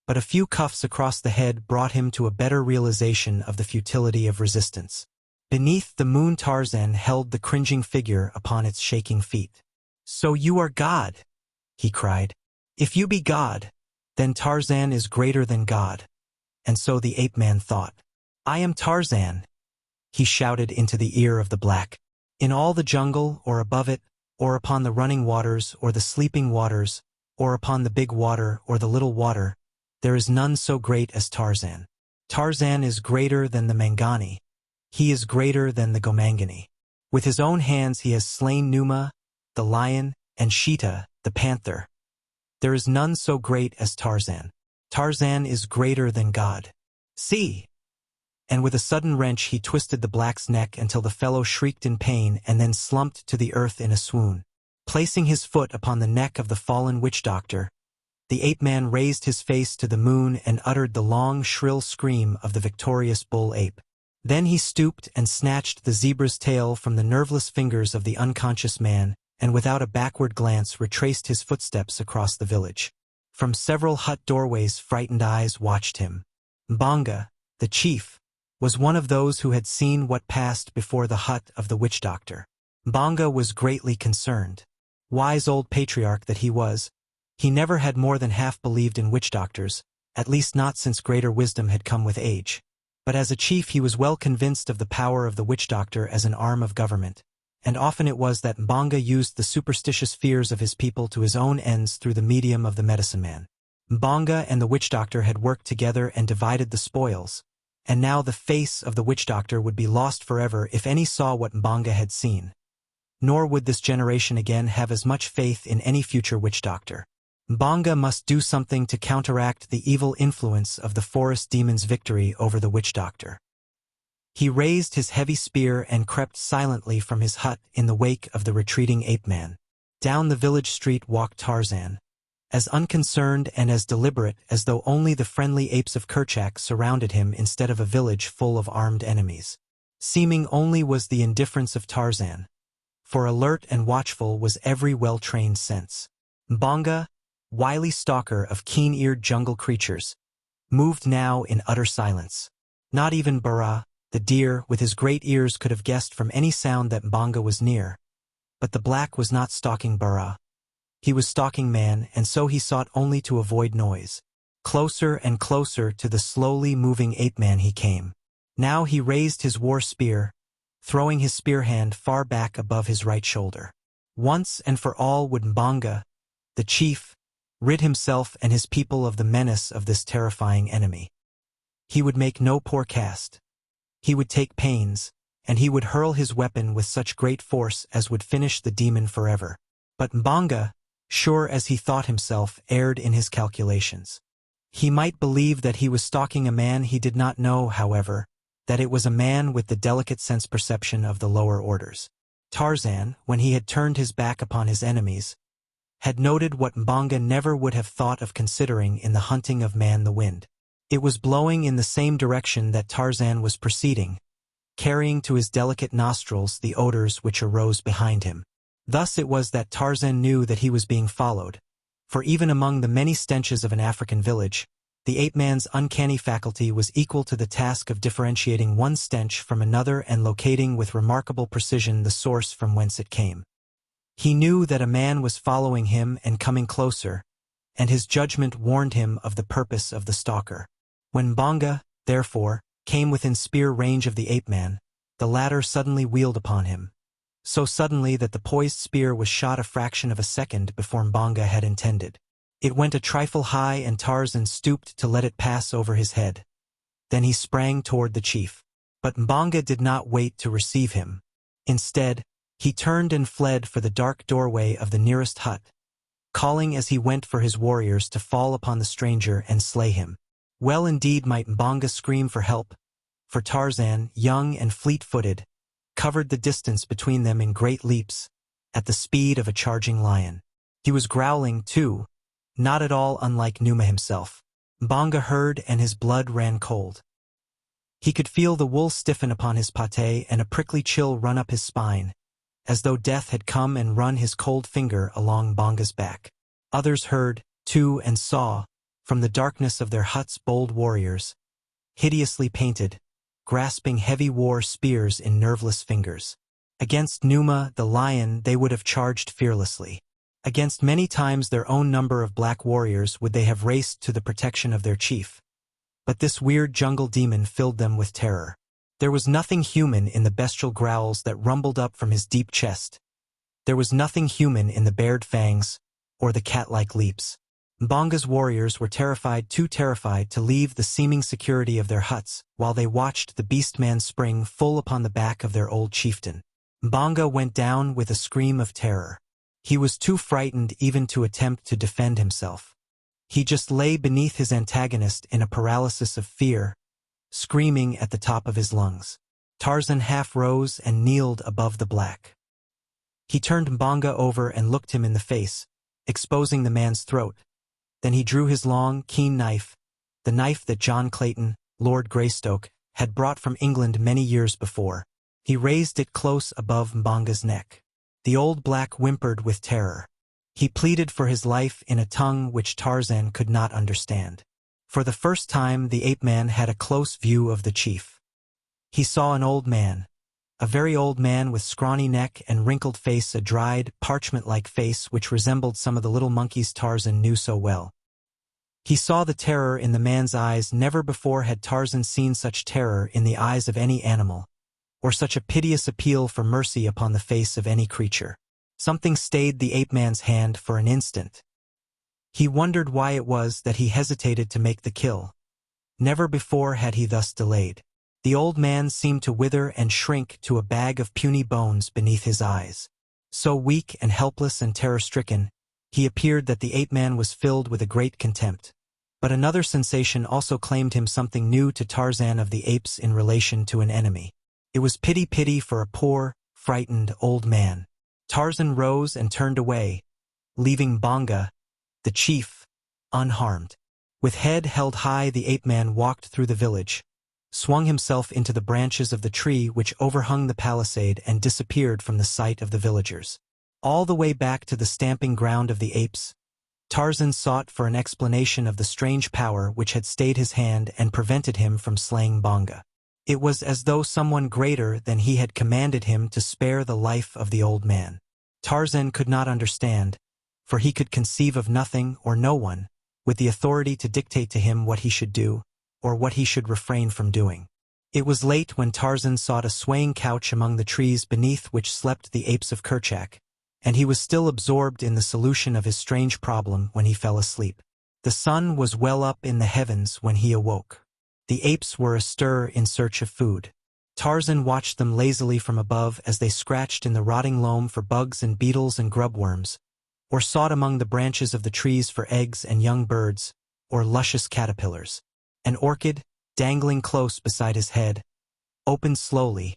but a few cuffs across the head brought him to a better realization of the futility of resistance. Beneath the moon Tarzan held the cringing figure upon its shaking feet. "So you are God," he cried. "If you be God, then Tarzan is greater than God." And so the ape-man thought. "I am Tarzan," he shouted into the ear of the black. "In all the jungle, or above it, or upon the running waters, or the sleeping waters, or upon the big water, or the little water, there is none so great as Tarzan. Tarzan is greater than the Mangani. He is greater than the Gomangani. With his own hands he has slain Numa, the lion, and Sheeta, the panther. There is none so great as Tarzan. Tarzan is greater than God. See!" And with a sudden wrench he twisted the black's neck until the fellow shrieked in pain and then slumped to the earth in a swoon. Placing his foot upon the neck of the fallen witch-doctor, the ape-man raised his face to the moon and uttered the long, shrill scream of the victorious bull-ape. Then he stooped and snatched the zebra's tail from the nerveless fingers of the unconscious man, and without a backward glance retraced his footsteps across the village. From several hut doorways frightened eyes watched him. Mbonga, the chief, was one of those who had seen what passed before the hut of the witch-doctor. Mbonga was greatly concerned. Wise old patriarch that he was, he never had more than half believed in witch doctors, at least not since greater wisdom had come with age. But as a chief he was well convinced of the power of the witch doctor as an arm of government, and often it was that Mbanga used the superstitious fears of his people to his own ends through the medium of the medicine man. Mbanga and the witch doctor had worked together and divided the spoils, and now the face of the witch doctor would be lost forever if any saw what Mbanga had seen. Nor would this generation again have as much faith in any future witch doctor. Mbanga must do something to counteract the evil influence of the forest demon's victory over the witch doctor. He raised his heavy spear and crept silently from his hut in the wake of the retreating ape-man. Down the village street walked Tarzan, as unconcerned and as deliberate as though only the friendly apes of Kerchak surrounded him instead of a village full of armed enemies. Seeming only was the indifference of Tarzan, for alert and watchful was every well-trained sense. Mbanga, wily stalker of keen-eared jungle creatures, moved now in utter silence. Not even Bara, the deer, with his great ears could have guessed from any sound that Mbanga was near. But the black was not stalking Bara. He was stalking man, and so he sought only to avoid noise. Closer and closer to the slowly moving ape-man he came. Now he raised his war spear, throwing his spear hand far back above his right shoulder. Once and for all would Mbanga, the chief, rid himself and his people of the menace of this terrifying enemy. He would make no poor cast. He would take pains, and he would hurl his weapon with such great force as would finish the demon forever. But Mbanga, sure as he thought himself, erred in his calculations. He might believe that he was stalking a man he did not know, however, that it was a man with the delicate sense perception of the lower orders. Tarzan, when he had turned his back upon his enemies, had noted what Mbanga never would have thought of considering in the hunting of man the wind. It was blowing in the same direction that Tarzan was proceeding, carrying to his delicate nostrils the odors which arose behind him. Thus it was that Tarzan knew that he was being followed, for even among the many stenches of an African village, the ape-man's uncanny faculty was equal to the task of differentiating one stench from another and locating with remarkable precision the source from whence it came. He knew that a man was following him and coming closer, and his judgment warned him of the purpose of the stalker. When Mbanga, therefore, came within spear range of the ape-man, the latter suddenly wheeled upon him, so suddenly that the poised spear was shot a fraction of a second before Mbanga had intended. It went a trifle high and Tarzan stooped to let it pass over his head. Then he sprang toward the chief. But Mbanga did not wait to receive him. Instead, he turned and fled for the dark doorway of the nearest hut, calling as he went for his warriors to fall upon the stranger and slay him. Well indeed might Mbanga scream for help, for Tarzan, young and fleet-footed, covered the distance between them in great leaps, at the speed of a charging lion. He was growling, too, not at all unlike Numa himself. Mbanga heard and his blood ran cold. He could feel the wool stiffen upon his pate and a prickly chill run up his spine, as though death had come and run his cold finger along Mbanga's back. Others heard, too, and saw, from the darkness of their huts, bold warriors, hideously painted, grasping heavy war spears in nerveless fingers. Against Numa, the lion, they would have charged fearlessly. Against many times their own number of black warriors would they have raced to the protection of their chief. But this weird jungle demon filled them with terror. There was nothing human in the bestial growls that rumbled up from his deep chest. There was nothing human in the bared fangs, or the cat-like leaps. Mbanga's warriors were terrified, too terrified to leave the seeming security of their huts, while they watched the beast-man spring full upon the back of their old chieftain. Mbanga went down with a scream of terror. He was too frightened even to attempt to defend himself. He just lay beneath his antagonist in a paralysis of fear, screaming at the top of his lungs. Tarzan half rose and kneeled above the black. He turned Mbanga over and looked him in the face, exposing the man's throat. Then he drew his long, keen knife, the knife that John Clayton, Lord Greystoke, had brought from England many years before. He raised it close above Mbanga's neck. The old black whimpered with terror. He pleaded for his life in a tongue which Tarzan could not understand. For the first time the ape-man had a close view of the chief. He saw an old man, a very old man with scrawny neck and wrinkled face, a dried, parchment-like face which resembled some of the little monkeys Tarzan knew so well. He saw the terror in the man's eyes. Never before had Tarzan seen such terror in the eyes of any animal, or such a piteous appeal for mercy upon the face of any creature. Something stayed the ape-man's hand for an instant. He wondered why it was that he hesitated to make the kill. Never before had he thus delayed. The old man seemed to wither and shrink to a bag of puny bones beneath his eyes. So weak and helpless and terror-stricken, he appeared that the ape-man was filled with a great contempt. But another sensation also claimed him, something new to Tarzan of the apes in relation to an enemy. It was pity for a poor, frightened old man. Tarzan rose and turned away, leaving Bonga, the chief, unharmed. With head held high, the ape-man walked through the village, swung himself into the branches of the tree which overhung the palisade, and disappeared from the sight of the villagers. All the way back to the stamping ground of the apes, Tarzan sought for an explanation of the strange power which had stayed his hand and prevented him from slaying Bonga. It was as though someone greater than he had commanded him to spare the life of the old man. Tarzan could not understand, for he could conceive of nothing or no one with the authority to dictate to him what he should do, or what he should refrain from doing. It was late when Tarzan sought a swaying couch among the trees beneath which slept the apes of Kerchak, and he was still absorbed in the solution of his strange problem when he fell asleep. The sun was well up in the heavens when he awoke. The apes were astir in search of food. Tarzan watched them lazily from above as they scratched in the rotting loam for bugs and beetles and grubworms, or sought among the branches of the trees for eggs and young birds, or luscious caterpillars. An orchid, dangling close beside his head, opened slowly,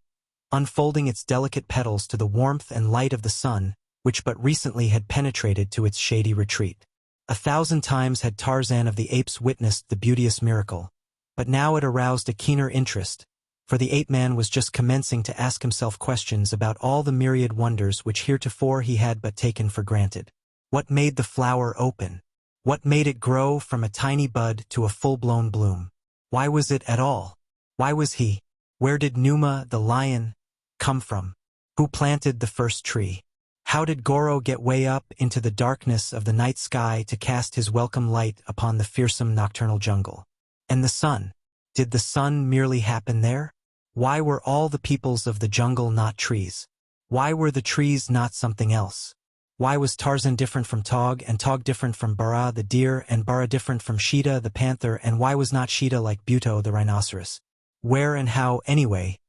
unfolding its delicate petals to the warmth and light of the sun, which but recently had penetrated to its shady retreat. 1,000 times had Tarzan of the apes witnessed the beauteous miracle, but now it aroused a keener interest, for the ape-man was just commencing to ask himself questions about all the myriad wonders which heretofore he had but taken for granted. What made the flower open? What made it grow from a tiny bud to a full-blown bloom? Why was it at all? Why was he? Where did Numa, the lion, come from? Who planted the first tree? How did Goro get way up into the darkness of the night sky to cast his welcome light upon the fearsome nocturnal jungle? And the sun? Did the sun merely happen there? Why were all the peoples of the jungle not trees? Why were the trees not something else? Why was Tarzan different from Tog, and Tog different from Bara the deer, and Bara different from Sheeta the panther, and why was not Sheeta like Buto the rhinoceros? Where and how, anyway,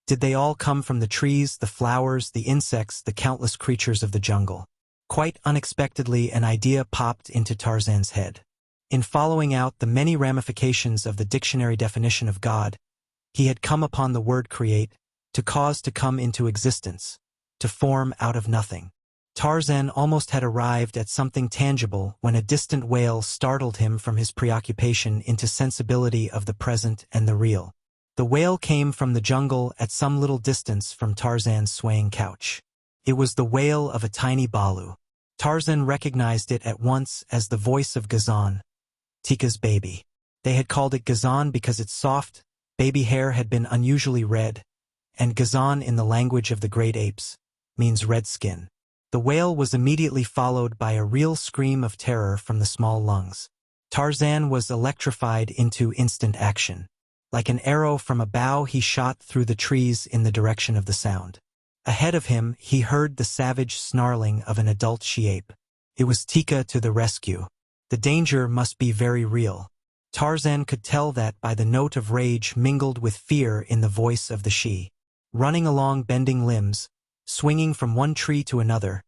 did they all come from? The trees, the flowers, the insects, the countless creatures of the jungle? Quite unexpectedly, an idea popped into Tarzan's head. In following out the many ramifications of the dictionary definition of God, he had come upon the word create, to cause to come into existence, to form out of nothing. Tarzan almost had arrived at something tangible when a distant wail startled him from his preoccupation into sensibility of the present and the real. The wail came from the jungle at some little distance from Tarzan's swaying couch. It was the wail of a tiny balu. Tarzan recognized it at once as the voice of Ghazan, Tika's baby. They had called it Ghazan because its soft, baby hair had been unusually red, and Ghazan in the language of the great apes means red skin. The wail was immediately followed by a real scream of terror from the small lungs. Tarzan was electrified into instant action. Like an arrow from a bow, he shot through the trees in the direction of the sound. Ahead of him, he heard the savage snarling of an adult she-ape. It was Tika to the rescue. The danger must be very real. Tarzan could tell that by the note of rage mingled with fear in the voice of the she. Running along bending limbs, swinging from one tree to another,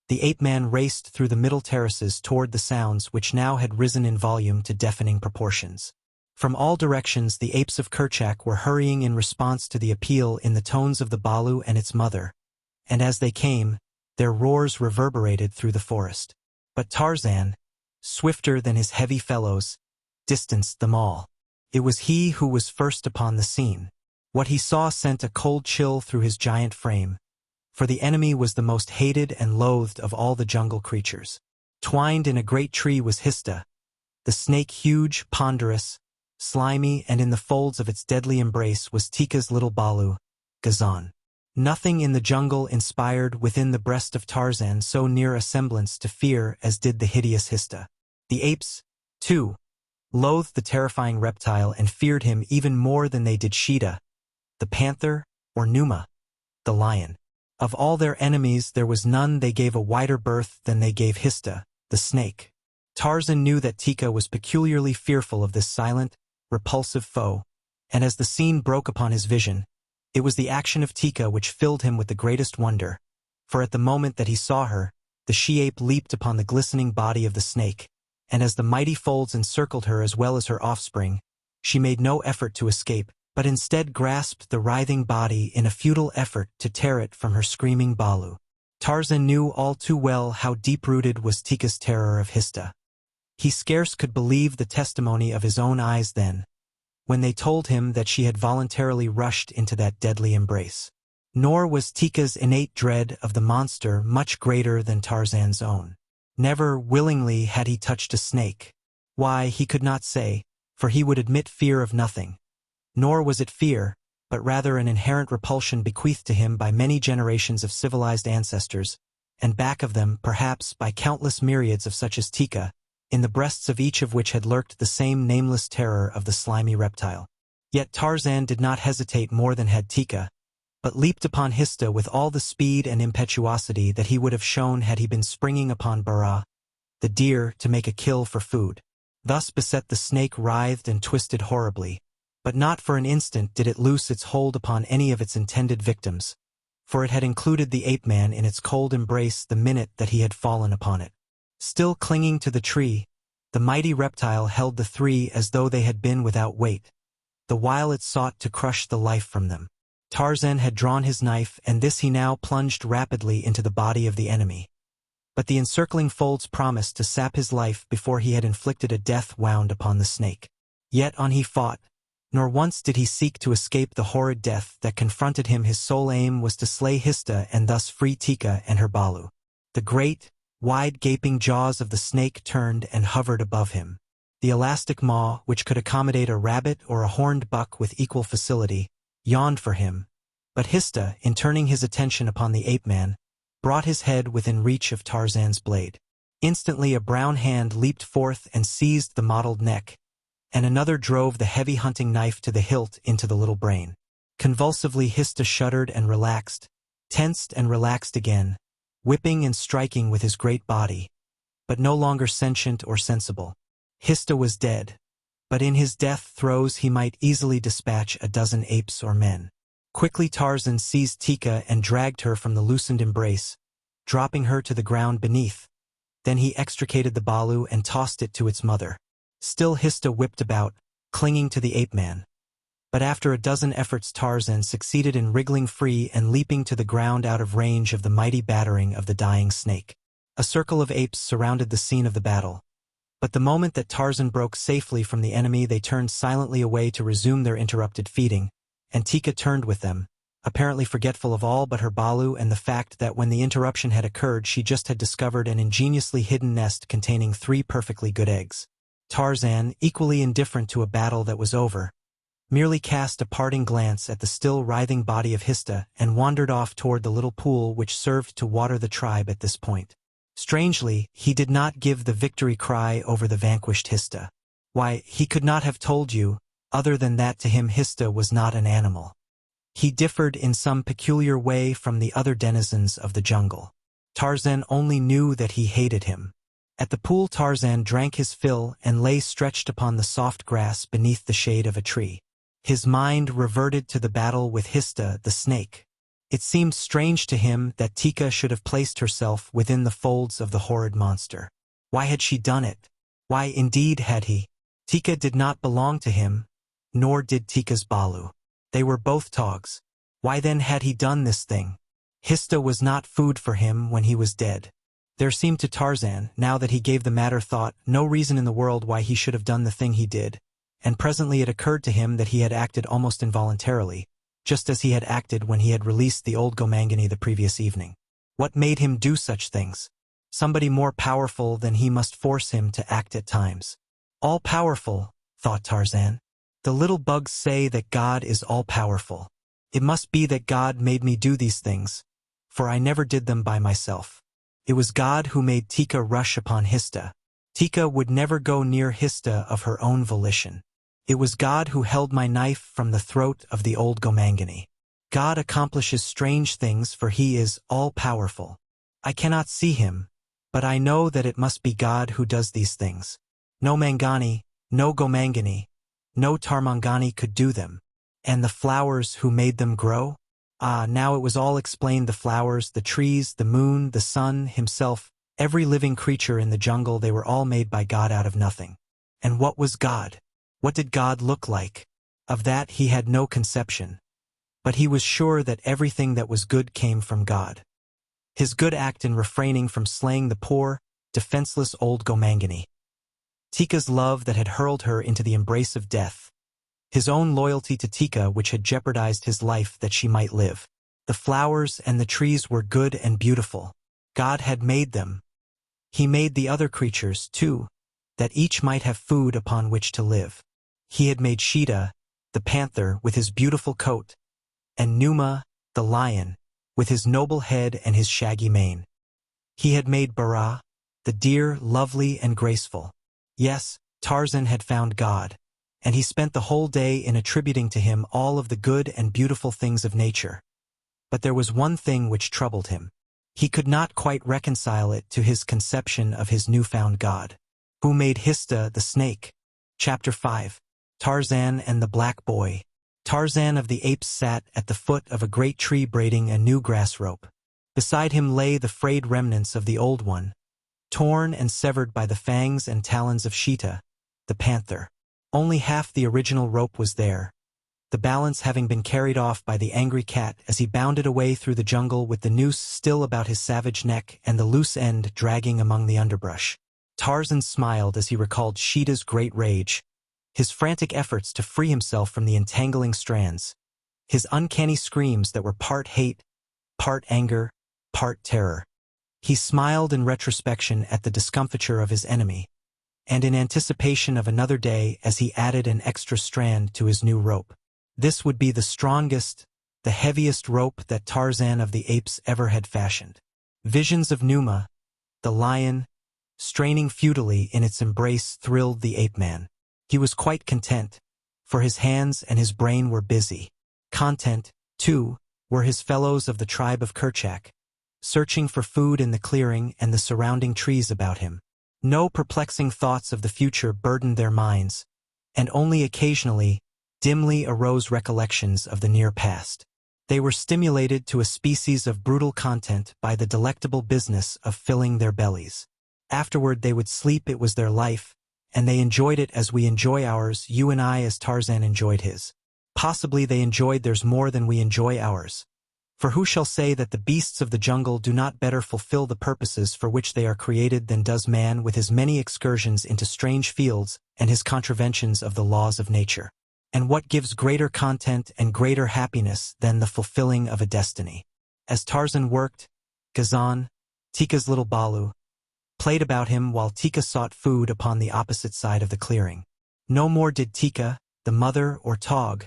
the ape-man raced through the middle terraces toward the sounds which now had risen in volume to deafening proportions. From all directions the apes of Kerchak were hurrying in response to the appeal in the tones of the balu and its mother, and as they came, their roars reverberated through the forest. But Tarzan, swifter than his heavy fellows, distanced them all. It was he who was first upon the scene. What he saw sent a cold chill through his giant frame, for the enemy was the most hated and loathed of all the jungle creatures. Twined in a great tree was Hista, the snake, huge, ponderous, slimy, and in the folds of its deadly embrace was Tika's little balu, Ghazan. Nothing in the jungle inspired within the breast of Tarzan so near a semblance to fear as did the hideous Hista. The apes, too, loathed the terrifying reptile and feared him even more than they did Sheeta, the panther, or Numa, the lion. Of all their enemies there was none they gave a wider berth than they gave Hista, the snake. Tarzan knew that Tika was peculiarly fearful of this silent, repulsive foe, and as the scene broke upon his vision, it was the action of Tika which filled him with the greatest wonder, for at the moment that he saw her, the she-ape leaped upon the glistening body of the snake, and as the mighty folds encircled her as well as her offspring, she made no effort to escape, but instead grasped the writhing body in a futile effort to tear it from her screaming balu. Tarzan knew all too well how deep-rooted was Tika's terror of Hista. He scarce could believe the testimony of his own eyes then, when they told him that she had voluntarily rushed into that deadly embrace. Nor was Tika's innate dread of the monster much greater than Tarzan's own. Never willingly had he touched a snake. Why, he could not say, for he would admit fear of nothing. Nor was it fear, but rather an inherent repulsion bequeathed to him by many generations of civilized ancestors, and back of them, perhaps, by countless myriads of such as Tika, in the breasts of each of which had lurked the same nameless terror of the slimy reptile. Yet Tarzan did not hesitate more than had Tika, but leaped upon Hista with all the speed and impetuosity that he would have shown had he been springing upon Bara, the deer, to make a kill for food. Thus beset the snake writhed and twisted horribly, but not for an instant did it loose its hold upon any of its intended victims, for it had included the ape-man in its cold embrace the minute that he had fallen upon it. Still clinging to the tree, the mighty reptile held the three as though they had been without weight, the while it sought to crush the life from them. Tarzan had drawn his knife, and this he now plunged rapidly into the body of the enemy. But the encircling folds promised to sap his life before he had inflicted a death wound upon the snake. Yet on he fought, nor once did he seek to escape the horrid death that confronted him. His sole aim was to slay Hista and thus free Tika and her balu. The great, wide gaping jaws of the snake turned and hovered above him. The elastic maw, which could accommodate a rabbit or a horned buck with equal facility, yawned for him, but Hista, in turning his attention upon the ape-man, brought his head within reach of Tarzan's blade. Instantly a brown hand leaped forth and seized the mottled neck, and another drove the heavy hunting knife to the hilt into the little brain. Convulsively Hista shuddered and relaxed, tensed and relaxed again, whipping and striking with his great body, but no longer sentient or sensible. Hista was dead, but in his death throes he might easily dispatch a dozen apes or men. Quickly Tarzan seized Tika and dragged her from the loosened embrace, dropping her to the ground beneath. Then he extricated the balu and tossed it to its mother. Still Hista whipped about, clinging to the ape-man. But after a dozen efforts Tarzan succeeded in wriggling free and leaping to the ground out of range of the mighty battering of the dying snake. A circle of apes surrounded the scene of the battle. But the moment that Tarzan broke safely from the enemy, they turned silently away to resume their interrupted feeding, and Tika turned with them, apparently forgetful of all but her balu and the fact that when the interruption had occurred she just had discovered an ingeniously hidden nest containing 3 perfectly good eggs. Tarzan, equally indifferent to a battle that was over, merely cast a parting glance at the still writhing body of Hista and wandered off toward the little pool which served to water the tribe at this point. Strangely, he did not give the victory cry over the vanquished Hista. Why, he could not have told you, other than that to him Hista was not an animal. He differed in some peculiar way from the other denizens of the jungle. Tarzan only knew that he hated him. At the pool Tarzan drank his fill and lay stretched upon the soft grass beneath the shade of a tree. His mind reverted to the battle with Hista the snake. It seemed strange to him that Tika should have placed herself within the folds of the horrid monster. Why had she done it? Why indeed had he? Tika did not belong to him, nor did Tika's balu. They were both togs. Why then had he done this thing? Hista was not food for him when he was dead. There seemed to Tarzan, now that he gave the matter thought, no reason in the world why he should have done the thing he did, and presently it occurred to him that he had acted almost involuntarily, just as he had acted when he had released the old Gomangani the previous evening. What made him do such things? Somebody more powerful than he must force him to act at times. All-powerful, thought Tarzan. The little bugs say that God is all-powerful. It must be that God made me do these things, for I never did them by myself. It was God who made Tika rush upon Hista. Tika would never go near Hista of her own volition. It was God who held my knife from the throat of the old Gomangani. God accomplishes strange things, for he is all-powerful. I cannot see him, but I know that it must be God who does these things. No Mangani, no Gomangani, no Tarmangani could do them. And the flowers who made them grow? Ah, now it was all explained: the flowers, the trees, the moon, the sun, himself, every living creature in the jungle, they were all made by God out of nothing. And what was God? What did God look like? Of that he had no conception. But he was sure that everything that was good came from God. His good act in refraining from slaying the poor, defenseless old Gomangani. Tika's love that had hurled her into the embrace of death. His own loyalty to Tika which had jeopardized his life that she might live. The flowers and the trees were good and beautiful. God had made them. He made the other creatures, too, that each might have food upon which to live. He had made Sheeta, the panther, with his beautiful coat, and Numa, the lion, with his noble head and his shaggy mane. He had made Bara, the deer, lovely and graceful. Yes, Tarzan had found God, and he spent the whole day in attributing to him all of the good and beautiful things of nature. But there was one thing which troubled him. He could not quite reconcile it to his conception of his newfound God. Who made Hista the snake? Chapter 5. Tarzan and the Black Boy. Tarzan of the apes sat at the foot of a great tree braiding a new grass rope. Beside him lay the frayed remnants of the old one, torn and severed by the fangs and talons of Sheeta, the panther. Only half the original rope was there, the balance having been carried off by the angry cat as he bounded away through the jungle with the noose still about his savage neck and the loose end dragging among the underbrush. Tarzan smiled as he recalled Sheeta's great rage, his frantic efforts to free himself from the entangling strands, his uncanny screams that were part hate, part anger, part terror. He smiled in retrospection at the discomfiture of his enemy, and in anticipation of another day as he added an extra strand to his new rope. This would be the strongest, the heaviest rope that Tarzan of the apes ever had fashioned. Visions of Numa, the lion, straining futilely in its embrace thrilled the ape-man. He was quite content, for his hands and his brain were busy. Content, too, were his fellows of the tribe of Kerchak, searching for food in the clearing and the surrounding trees about him. No perplexing thoughts of the future burdened their minds, and only occasionally, dimly arose recollections of the near past. They were stimulated to a species of brutal content by the delectable business of filling their bellies. Afterward they would sleep. It was their life, and they enjoyed it as we enjoy ours, you and I, as Tarzan enjoyed his. Possibly they enjoyed theirs more than we enjoy ours. For who shall say that the beasts of the jungle do not better fulfill the purposes for which they are created than does man with his many excursions into strange fields and his contraventions of the laws of nature? And what gives greater content and greater happiness than the fulfilling of a destiny? As Tarzan worked, Gazan, Tika's little Balu, played about him while Tika sought food upon the opposite side of the clearing. No more did Tika, the mother, or Tog,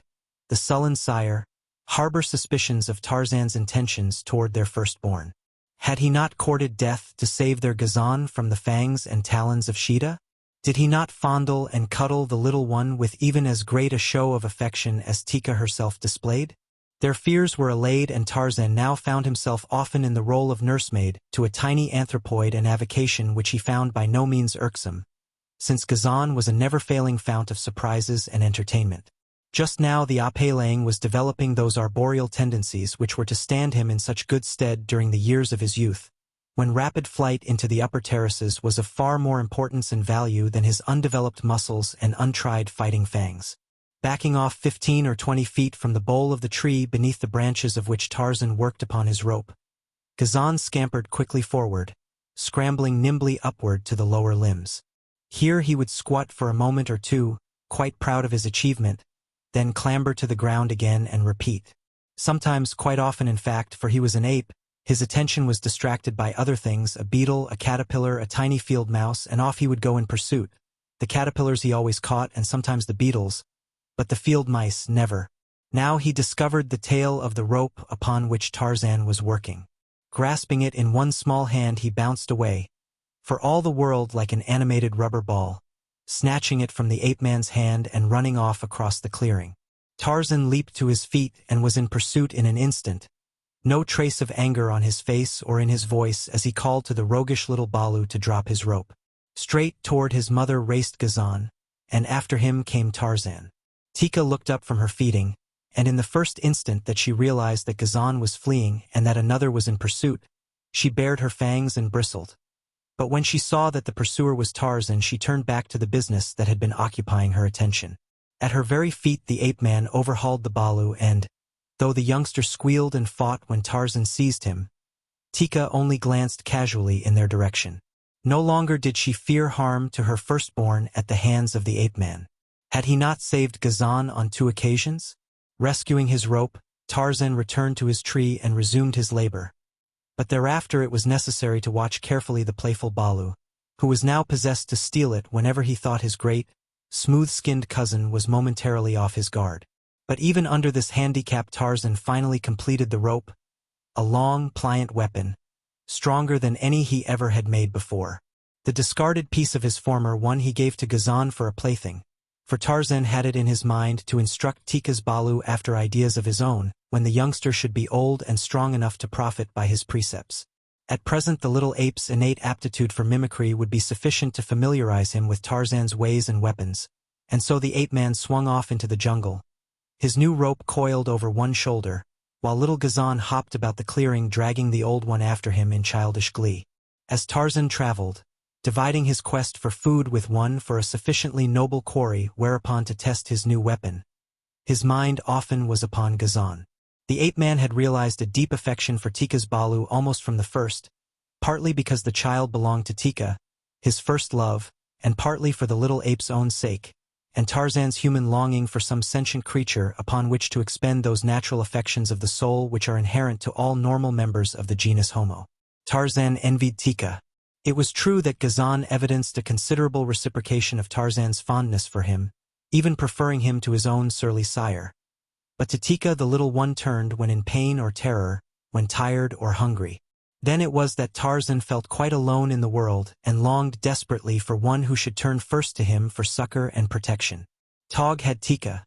the sullen sire, harbor suspicions of Tarzan's intentions toward their firstborn. Had he not courted death to save their Gazan from the fangs and talons of Sheeta? Did he not fondle and cuddle the little one with even as great a show of affection as Tika herself displayed? Their fears were allayed, and Tarzan now found himself often in the role of nursemaid to a tiny anthropoid, an avocation which he found by no means irksome, since Gazan was a never-failing fount of surprises and entertainment. Just now the Ape-Lang was developing those arboreal tendencies which were to stand him in such good stead during the years of his youth, when rapid flight into the upper terraces was of far more importance and value than his undeveloped muscles and untried fighting fangs. Backing off 15 or 20 feet from the bole of the tree beneath the branches of which Tarzan worked upon his rope, Gazan scampered quickly forward, scrambling nimbly upward to the lower limbs. Here he would squat for a moment or two, quite proud of his achievement, then clamber to the ground again and repeat. Sometimes, quite often in fact, for he was an ape, his attention was distracted by other things: a beetle, a caterpillar, a tiny field mouse, and off he would go in pursuit. The caterpillars he always caught, and sometimes the beetles, but the field mice never. Now he discovered the tail of the rope upon which Tarzan was working. Grasping it in one small hand, he bounced away, for all the world like an animated rubber ball, snatching it from the ape-man's hand and running off across the clearing. Tarzan leaped to his feet and was in pursuit in an instant, no trace of anger on his face or in his voice as he called to the roguish little Balu to drop his rope. Straight toward his mother raced Ghazan, and after him came Tarzan. Tika looked up from her feeding, and in the first instant that she realized that Ghazan was fleeing and that another was in pursuit, she bared her fangs and bristled. But when she saw that the pursuer was Tarzan, she turned back to the business that had been occupying her attention. At her very feet the ape-man overhauled the Balu and, though the youngster squealed and fought when Tarzan seized him, Tika only glanced casually in their direction. No longer did she fear harm to her firstborn at the hands of the ape-man. Had he not saved Ghazan on 2 occasions? Rescuing his rope, Tarzan returned to his tree and resumed his labor. But thereafter it was necessary to watch carefully the playful Balu, who was now possessed to steal it whenever he thought his great, smooth-skinned cousin was momentarily off his guard. But even under this handicap Tarzan finally completed the rope, a long, pliant weapon, stronger than any he ever had made before. The discarded piece of his former one he gave to Ghazan for a plaything, for Tarzan had it in his mind to instruct Tika's Balu after ideas of his own, when the youngster should be old and strong enough to profit by his precepts. At present the little ape's innate aptitude for mimicry would be sufficient to familiarize him with Tarzan's ways and weapons, and so the ape-man swung off into the jungle, his new rope coiled over one shoulder, while little Ghazan hopped about the clearing dragging the old one after him in childish glee. As Tarzan traveled, dividing his quest for food with one for a sufficiently noble quarry whereupon to test his new weapon, his mind often was upon Ghazan. The ape-man had realized a deep affection for Tika's Balu almost from the first, partly because the child belonged to Tika, his first love, and partly for the little ape's own sake, and Tarzan's human longing for some sentient creature upon which to expend those natural affections of the soul which are inherent to all normal members of the genus Homo. Tarzan envied Tika. It was true that Ghazan evidenced a considerable reciprocation of Tarzan's fondness for him, even preferring him to his own surly sire. But to Tika the little one turned when in pain or terror, when tired or hungry. Then it was that Tarzan felt quite alone in the world and longed desperately for one who should turn first to him for succor and protection. Tog had Tika.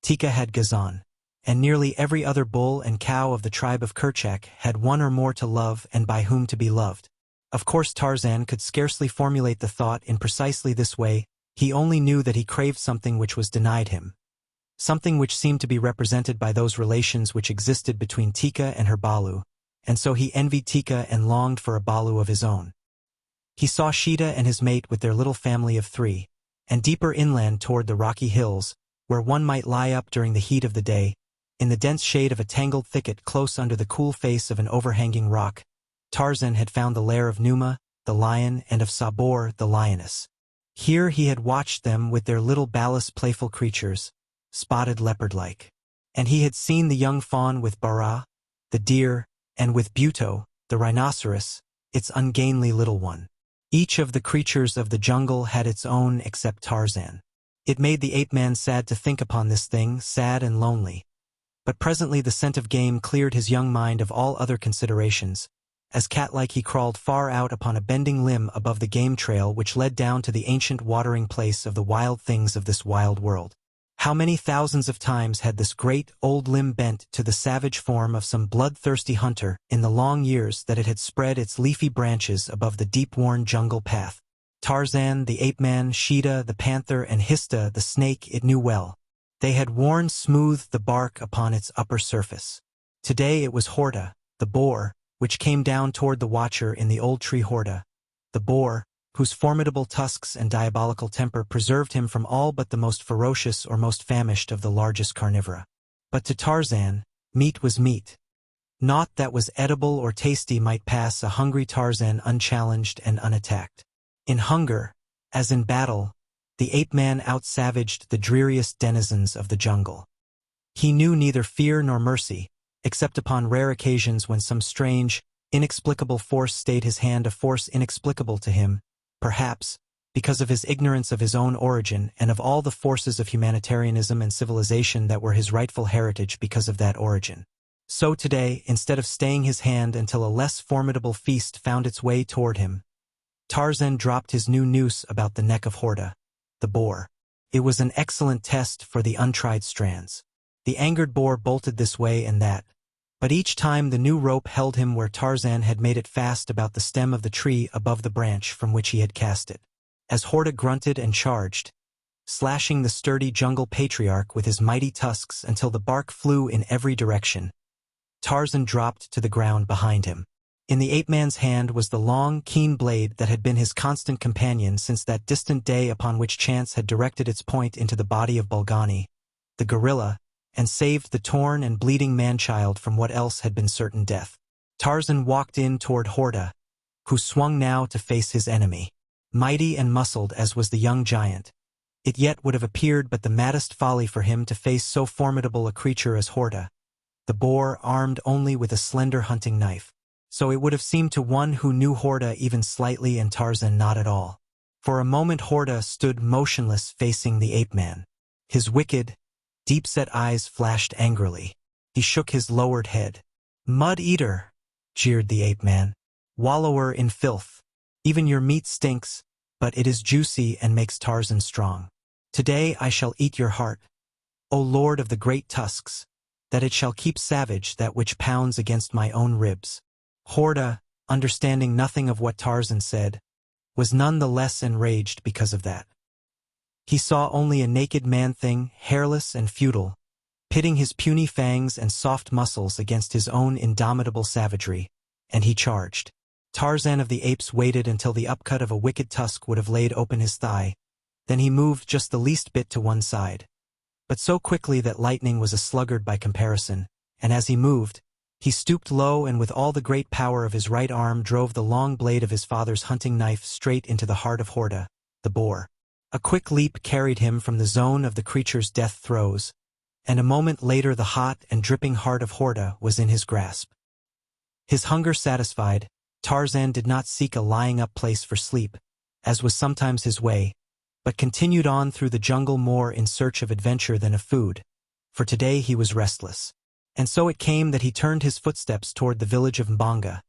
Tika had Ghazan. And nearly every other bull and cow of the tribe of Kerchak had one or more to love and by whom to be loved. Of course Tarzan could scarcely formulate the thought in precisely this way, he only knew that he craved something which was denied him. Something which seemed to be represented by those relations which existed between Tika and her Balu, and so he envied Tika and longed for a Balu of his own. He saw Sheeta and his mate with their little family of 3, and deeper inland toward the rocky hills, where one might lie up during the heat of the day, in the dense shade of a tangled thicket close under the cool face of an overhanging rock, Tarzan had found the lair of Numa, the lion, and of Sabor, the lioness. Here he had watched them with their little ballast playful creatures, spotted leopard-like. And he had seen the young fawn with Bara, the deer, and with Buto, the rhinoceros, its ungainly little one. Each of the creatures of the jungle had its own except Tarzan. It made the ape-man sad to think upon this thing, sad and lonely. But presently the scent of game cleared his young mind of all other considerations. As cat-like he crawled far out upon a bending limb above the game trail which led down to the ancient watering place of the wild things of this wild world. How many thousands of times had this great old limb bent to the savage form of some bloodthirsty hunter in the long years that it had spread its leafy branches above the deep-worn jungle path. Tarzan, the ape-man, Sheeta, the panther, and Hista, the snake, it knew well. They had worn smooth the bark upon its upper surface. Today it was Horta, the boar, which came down toward the watcher in the old tree Horta, the boar, whose formidable tusks and diabolical temper preserved him from all but the most ferocious or most famished of the largest carnivora. But to Tarzan, meat was meat. Naught that was edible or tasty might pass a hungry Tarzan unchallenged and unattacked. In hunger, as in battle, the ape-man out-savaged the dreariest denizens of the jungle. He knew neither fear nor mercy, except upon rare occasions when some strange, inexplicable force stayed his hand, a force inexplicable to him, perhaps, because of his ignorance of his own origin and of all the forces of humanitarianism and civilization that were his rightful heritage because of that origin. So today, instead of staying his hand until a less formidable feast found its way toward him, Tarzan dropped his new noose about the neck of Horta, the boar. It was an excellent test for the untried strands. The angered boar bolted this way and that, but each time the new rope held him where Tarzan had made it fast about the stem of the tree above the branch from which he had cast it. As Horta grunted and charged, slashing the sturdy jungle patriarch with his mighty tusks until the bark flew in every direction, Tarzan dropped to the ground behind him. In the ape-man's hand was the long, keen blade that had been his constant companion since that distant day upon which chance had directed its point into the body of Bolgani, the gorilla, and saved the torn and bleeding man-child from what else had been certain death. Tarzan walked in toward Horta, who swung now to face his enemy. Mighty and muscled as was the young giant, it yet would have appeared but the maddest folly for him to face so formidable a creature as Horta, the boar armed only with a slender hunting knife. So it would have seemed to one who knew Horta even slightly and Tarzan not at all. For a moment Horta stood motionless facing the ape-man. His wicked, deep-set eyes flashed angrily. He shook his lowered head. "Mud-eater," jeered the ape-man. "Wallower in filth. Even your meat stinks, but it is juicy and makes Tarzan strong. Today I shall eat your heart, O Lord of the great tusks, that it shall keep savage that which pounds against my own ribs." Horta, understanding nothing of what Tarzan said, was none the less enraged because of that. He saw only a naked man-thing, hairless and futile, pitting his puny fangs and soft muscles against his own indomitable savagery, and he charged. Tarzan of the Apes waited until the upcut of a wicked tusk would have laid open his thigh, then he moved just the least bit to one side, but so quickly that lightning was a sluggard by comparison, and as he moved, he stooped low and with all the great power of his right arm drove the long blade of his father's hunting knife straight into the heart of Horta, the boar. A quick leap carried him from the zone of the creature's death throes, and a moment later the hot and dripping heart of Horta was in his grasp. His hunger satisfied, Tarzan did not seek a lying-up place for sleep, as was sometimes his way, but continued on through the jungle more in search of adventure than of food, for today he was restless. And so it came that he turned his footsteps toward the village of Mbanga,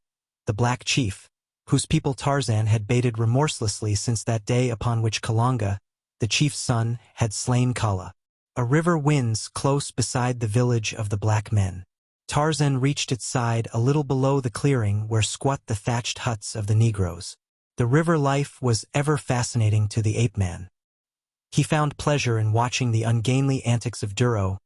the Black Chief, whose people Tarzan had baited remorselessly since that day upon which Kalanga, the chief's son, had slain Kala. A river winds close beside the village of the black men. Tarzan reached its side a little below the clearing where squat the thatched huts of the Negroes. The river life was ever fascinating to the ape-man. He found pleasure in watching the ungainly antics of Duro,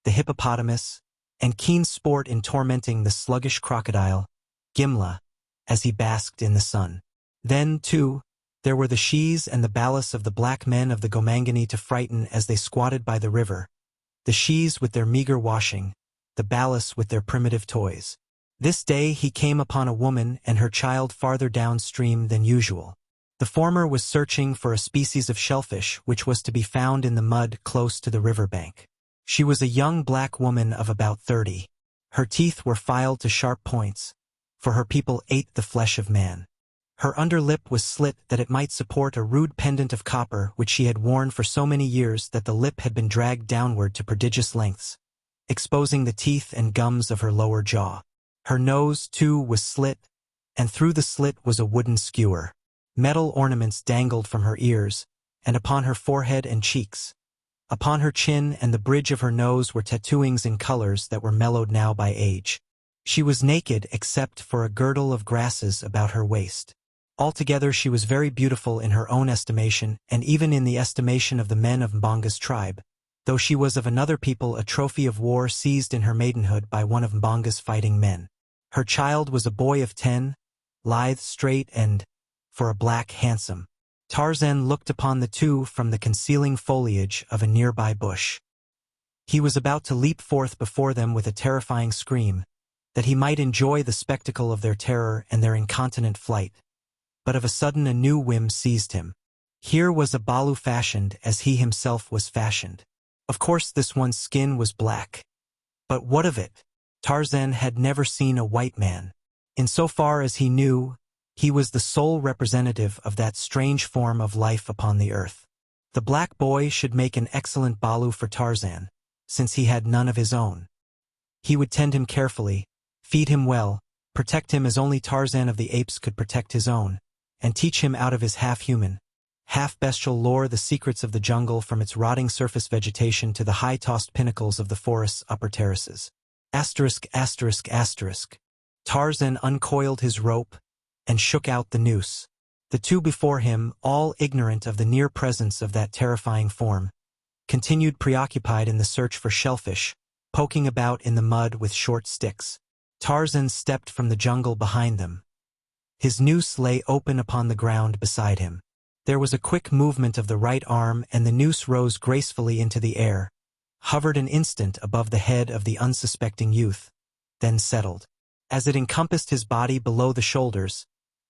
the hippopotamus, and keen sport in tormenting the sluggish crocodile, Gimla, as he basked in the sun. Then, too, there were the shes and the ballast of the black men of the Gomangani to frighten as they squatted by the river, the shes with their meager washing, the ballast with their primitive toys. This day he came upon a woman and her child farther downstream than usual. The former was searching for a species of shellfish which was to be found in the mud close to the riverbank. She was a young black woman of about 30. Her teeth were filed to sharp points, for her people ate the flesh of man. Her underlip was slit that it might support a rude pendant of copper which she had worn for so many years that the lip had been dragged downward to prodigious lengths, exposing the teeth and gums of her lower jaw. Her nose, too, was slit, and through the slit was a wooden skewer. Metal ornaments dangled from her ears, and upon her forehead and cheeks. Upon her chin and the bridge of her nose were tattooings in colors that were mellowed now by age. She was naked except for a girdle of grasses about her waist. Altogether she was very beautiful in her own estimation and even in the estimation of the men of Mbanga's tribe, though she was of another people a trophy of war seized in her maidenhood by one of Mbanga's fighting men. Her child was a boy of 10, lithe, straight, and, for a black, handsome. Tarzan looked upon the two from the concealing foliage of a nearby bush. He was about to leap forth before them with a terrifying scream, that he might enjoy the spectacle of their terror and their incontinent flight. But of a sudden a new whim seized him. Here was a Balu fashioned as he himself was fashioned. Of course this one's skin was black. But what of it? Tarzan had never seen a white man. In so far as he knew, He was the sole representative of that strange form of life upon the earth. The black boy should make an excellent balu for Tarzan, since he had none of his own. He would tend him carefully, feed him well, protect him as only Tarzan of the Apes could protect his own, and teach him out of his half-human, half-bestial lore the secrets of the jungle from its rotting surface vegetation to the high-tossed pinnacles of the forest's upper terraces. Tarzan uncoiled his rope and shook out the noose. The two before him, all ignorant of the near presence of that terrifying form, continued preoccupied in the search for shellfish, poking about in the mud with short sticks. Tarzan stepped from the jungle behind them. His noose lay open upon the ground beside him. There was a quick movement of the right arm and the noose rose gracefully into the air, hovered an instant above the head of the unsuspecting youth, then settled. As it encompassed his body below the shoulders,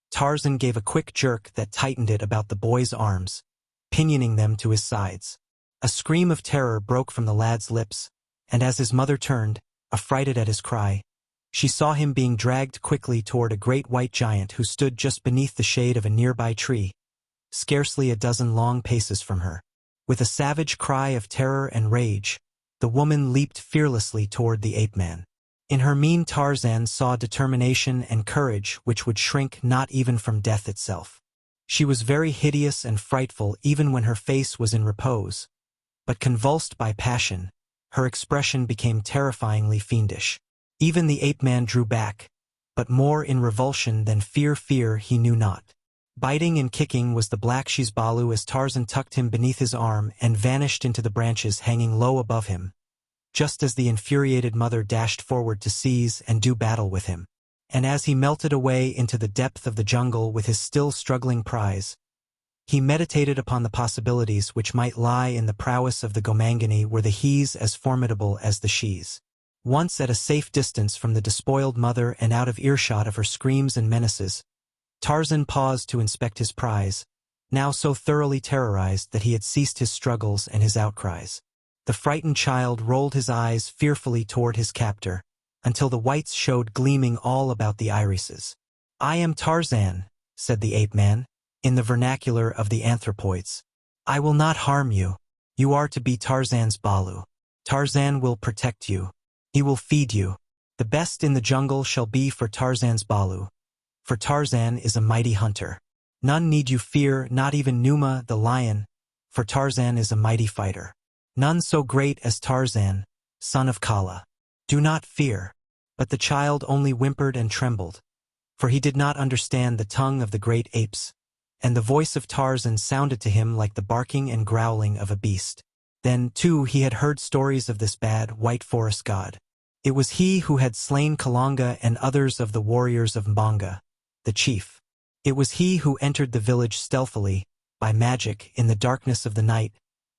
Tarzan gave a quick jerk that tightened it about the boy's arms, pinioning them to his sides. A scream of terror broke from the lad's lips, and as his mother turned, affrighted at his cry, she saw him being dragged quickly toward a great white giant who stood just beneath the shade of a nearby tree, scarcely a dozen long paces from her. With a savage cry of terror and rage, the woman leaped fearlessly toward the ape-man. In her mien Tarzan saw determination and courage which would shrink not even from death itself. She was very hideous and frightful even when her face was in repose, but convulsed by passion, her expression became terrifyingly fiendish. Even the ape-man drew back, but more in revulsion than fear he knew not. Biting and kicking was the black she's balu as Tarzan tucked him beneath his arm and vanished into the branches hanging low above him, just as the infuriated mother dashed forward to seize and do battle with him. And as he melted away into the depth of the jungle with his still struggling prize, he meditated upon the possibilities which might lie in the prowess of the Gomangani were the he's as formidable as the she's. Once at a safe distance from the despoiled mother and out of earshot of her screams and menaces, Tarzan paused to inspect his prize, now so thoroughly terrorized that he had ceased his struggles and his outcries. The frightened child rolled his eyes fearfully toward his captor, until the whites showed gleaming all about the irises. "I am Tarzan," said the ape-man, in the vernacular of the anthropoids. "I will not harm you. You are to be Tarzan's balu. Tarzan will protect you. He will feed you. The best in the jungle shall be for Tarzan's balu, for Tarzan is a mighty hunter. None need you fear, not even Numa the lion, for Tarzan is a mighty fighter. None so great as Tarzan, son of Kala. Do not fear." But the child only whimpered and trembled, for he did not understand the tongue of the great apes, and the voice of Tarzan sounded to him like the barking and growling of a beast. Then, too, he had heard stories of this bad, white forest god. It was he who had slain Kalanga and others of the warriors of Mbanga, the chief. It was he who entered the village stealthily, by magic, in the darkness of the night,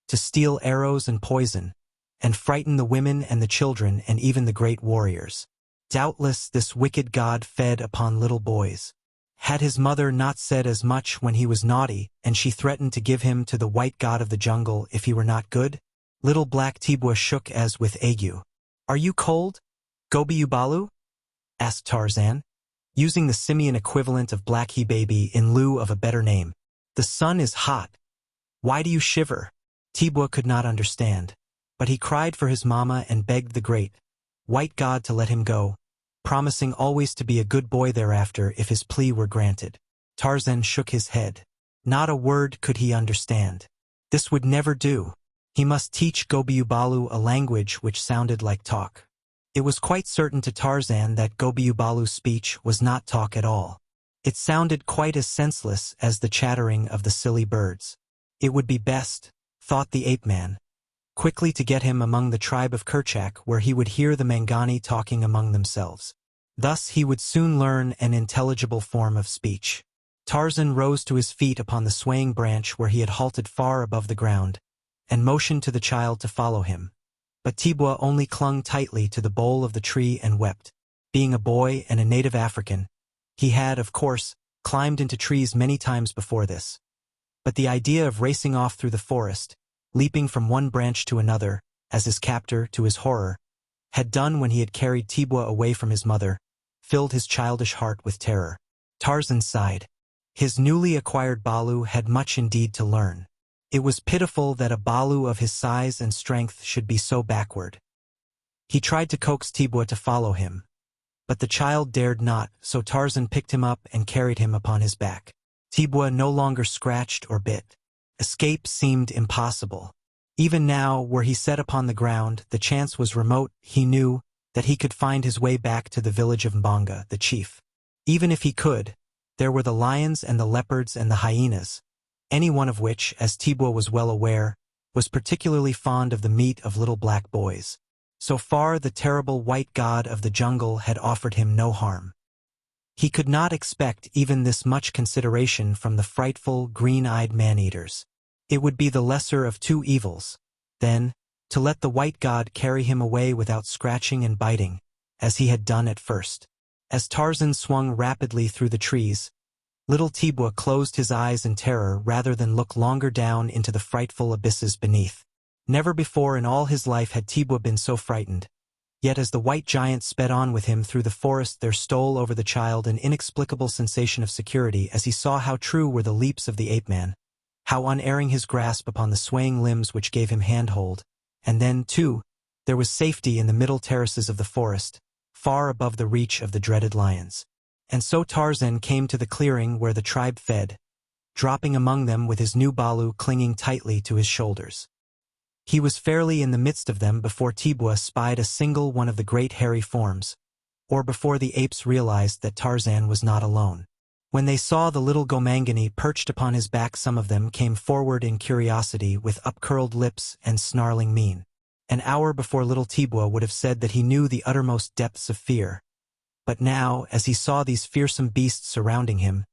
to steal arrows and poison, and frighten the women and the children and even the great warriors. Doubtless this wicked god fed upon little boys. Had his mother not said as much when he was naughty, and she threatened to give him to the white god of the jungle if he were not good? Little black Tibwa shook as with ague. "Are you cold, Gobi Ubalu?" asked Tarzan, using the simian equivalent of black he baby in lieu of a better name. "The sun is hot. Why do you shiver?" Tibwa could not understand, but he cried for his mama and begged the great white god to let him go, promising always to be a good boy thereafter if his plea were granted. Tarzan shook his head. Not a word could he understand. This would never do. He must teach Gobiubalu a language which sounded like talk. It was quite certain to Tarzan that Gobiubalu's speech was not talk at all. It sounded quite as senseless as the chattering of the silly birds. It would be best, thought the ape-man, quickly to get him among the tribe of Kerchak where he would hear the Mangani talking among themselves. Thus he would soon learn an intelligible form of speech. Tarzan rose to his feet upon the swaying branch where he had halted far above the ground, and motioned to the child to follow him. But Tibwa only clung tightly to the bole of the tree and wept. Being a boy and a native African, he had, of course, climbed into trees many times before this. But the idea of racing off through the forest, leaping from one branch to another, as his captor, to his horror, had done when he had carried Tibwa away from his mother, filled his childish heart with terror. Tarzan sighed. His newly acquired balu had much indeed to learn. It was pitiful that a balu of his size and strength should be so backward. He tried to coax Tibwa to follow him, but the child dared not, so Tarzan picked him up and carried him upon his back. Tibwa no longer scratched or bit. Escape seemed impossible. Even now, were he set upon the ground, the chance was remote. He knew that he could find his way back to the village of Mbonga, the chief. Even if he could, there were the lions and the leopards and the hyenas, any one of which, as Tibwa was well aware, was particularly fond of the meat of little black boys. So far the terrible white god of the jungle had offered him no harm. He could not expect even this much consideration from the frightful, green-eyed man-eaters. It would be the lesser of two evils, then, to let the white god carry him away without scratching and biting, as he had done at first. As Tarzan swung rapidly through the trees, little Tibwa closed his eyes in terror rather than look longer down into the frightful abysses beneath. Never before in all his life had Tibwa been so frightened. Yet as the white giant sped on with him through the forest there stole over the child an inexplicable sensation of security as he saw how true were the leaps of the ape-man, how unerring his grasp upon the swaying limbs which gave him handhold, and then, too, there was safety in the middle terraces of the forest, far above the reach of the dreaded lions. And so Tarzan came to the clearing where the tribe fed, dropping among them with his new balu clinging tightly to his shoulders. He was fairly in the midst of them before Tibwa spied a single one of the great hairy forms, or before the apes realized that Tarzan was not alone. When they saw the little Gomangani perched upon his back, some of them came forward in curiosity with upcurled lips and snarling mien. An hour before little Tibwa would have said that he knew the uttermost depths of fear. But now, as he saw these fearsome beasts surrounding him,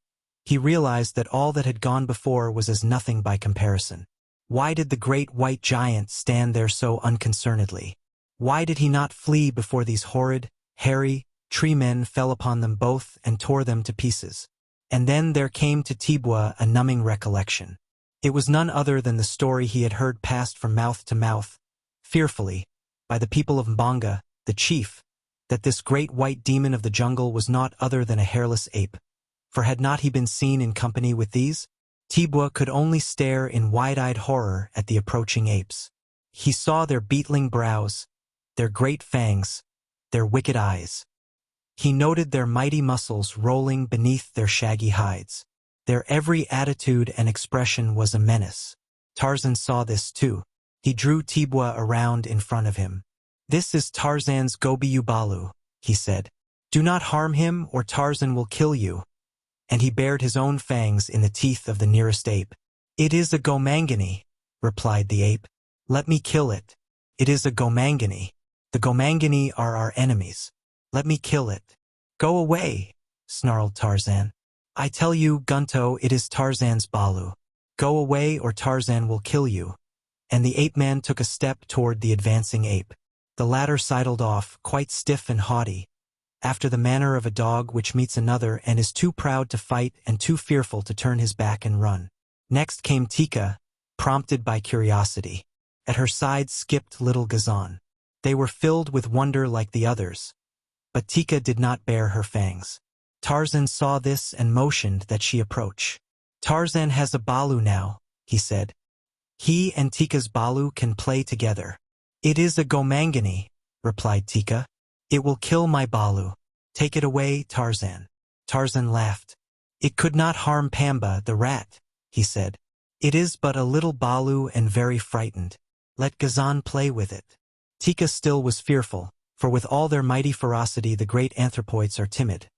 he realized that all that had gone before was as nothing by comparison. Why did the great white giant stand there so unconcernedly? Why did he not flee before these horrid, hairy, tree men fell upon them both and tore them to pieces? And then there came to Tibwa a numbing recollection. It was none other than the story he had heard passed from mouth to mouth, fearfully, by the people of Mbonga, the chief, that this great white demon of the jungle was not other than a hairless ape. For had not he been seen in company with these? Tibwa could only stare in wide-eyed horror at the approaching apes. He saw their beetling brows, their great fangs, their wicked eyes. He noted their mighty muscles rolling beneath their shaggy hides. Their every attitude and expression was a menace. Tarzan saw this too. He drew Tibwa around in front of him. "This is Tarzan's Gobi-Balu," he said. "Do not harm him or Tarzan will kill you." And he bared his own fangs in the teeth of the nearest ape. "It is a Gomangani," replied the ape. "Let me kill it. It is a Gomangani. The Gomangani are our enemies. Let me kill it." "Go away," snarled Tarzan. "I tell you, Gunto, it is Tarzan's balu. Go away or Tarzan will kill you." And the ape-man took a step toward the advancing ape. The latter sidled off, quite stiff and haughty, after the manner of a dog which meets another and is too proud to fight and too fearful to turn his back and run. Next came Tika, prompted by curiosity. At her side skipped little Gazan. They were filled with wonder like the others, but Tika did not bare her fangs. Tarzan saw this and motioned that she approach. "Tarzan has a balu now," he said. "He and Tika's balu can play together." "It is a Gomangani," replied Tika. "It will kill my balu. Take it away, Tarzan." Tarzan laughed. "It could not harm Pamba, the rat," he said. "It is but a little balu and very frightened. Let Gazan play with it." Tika still was fearful, for with all their mighty ferocity the great anthropoids are timid.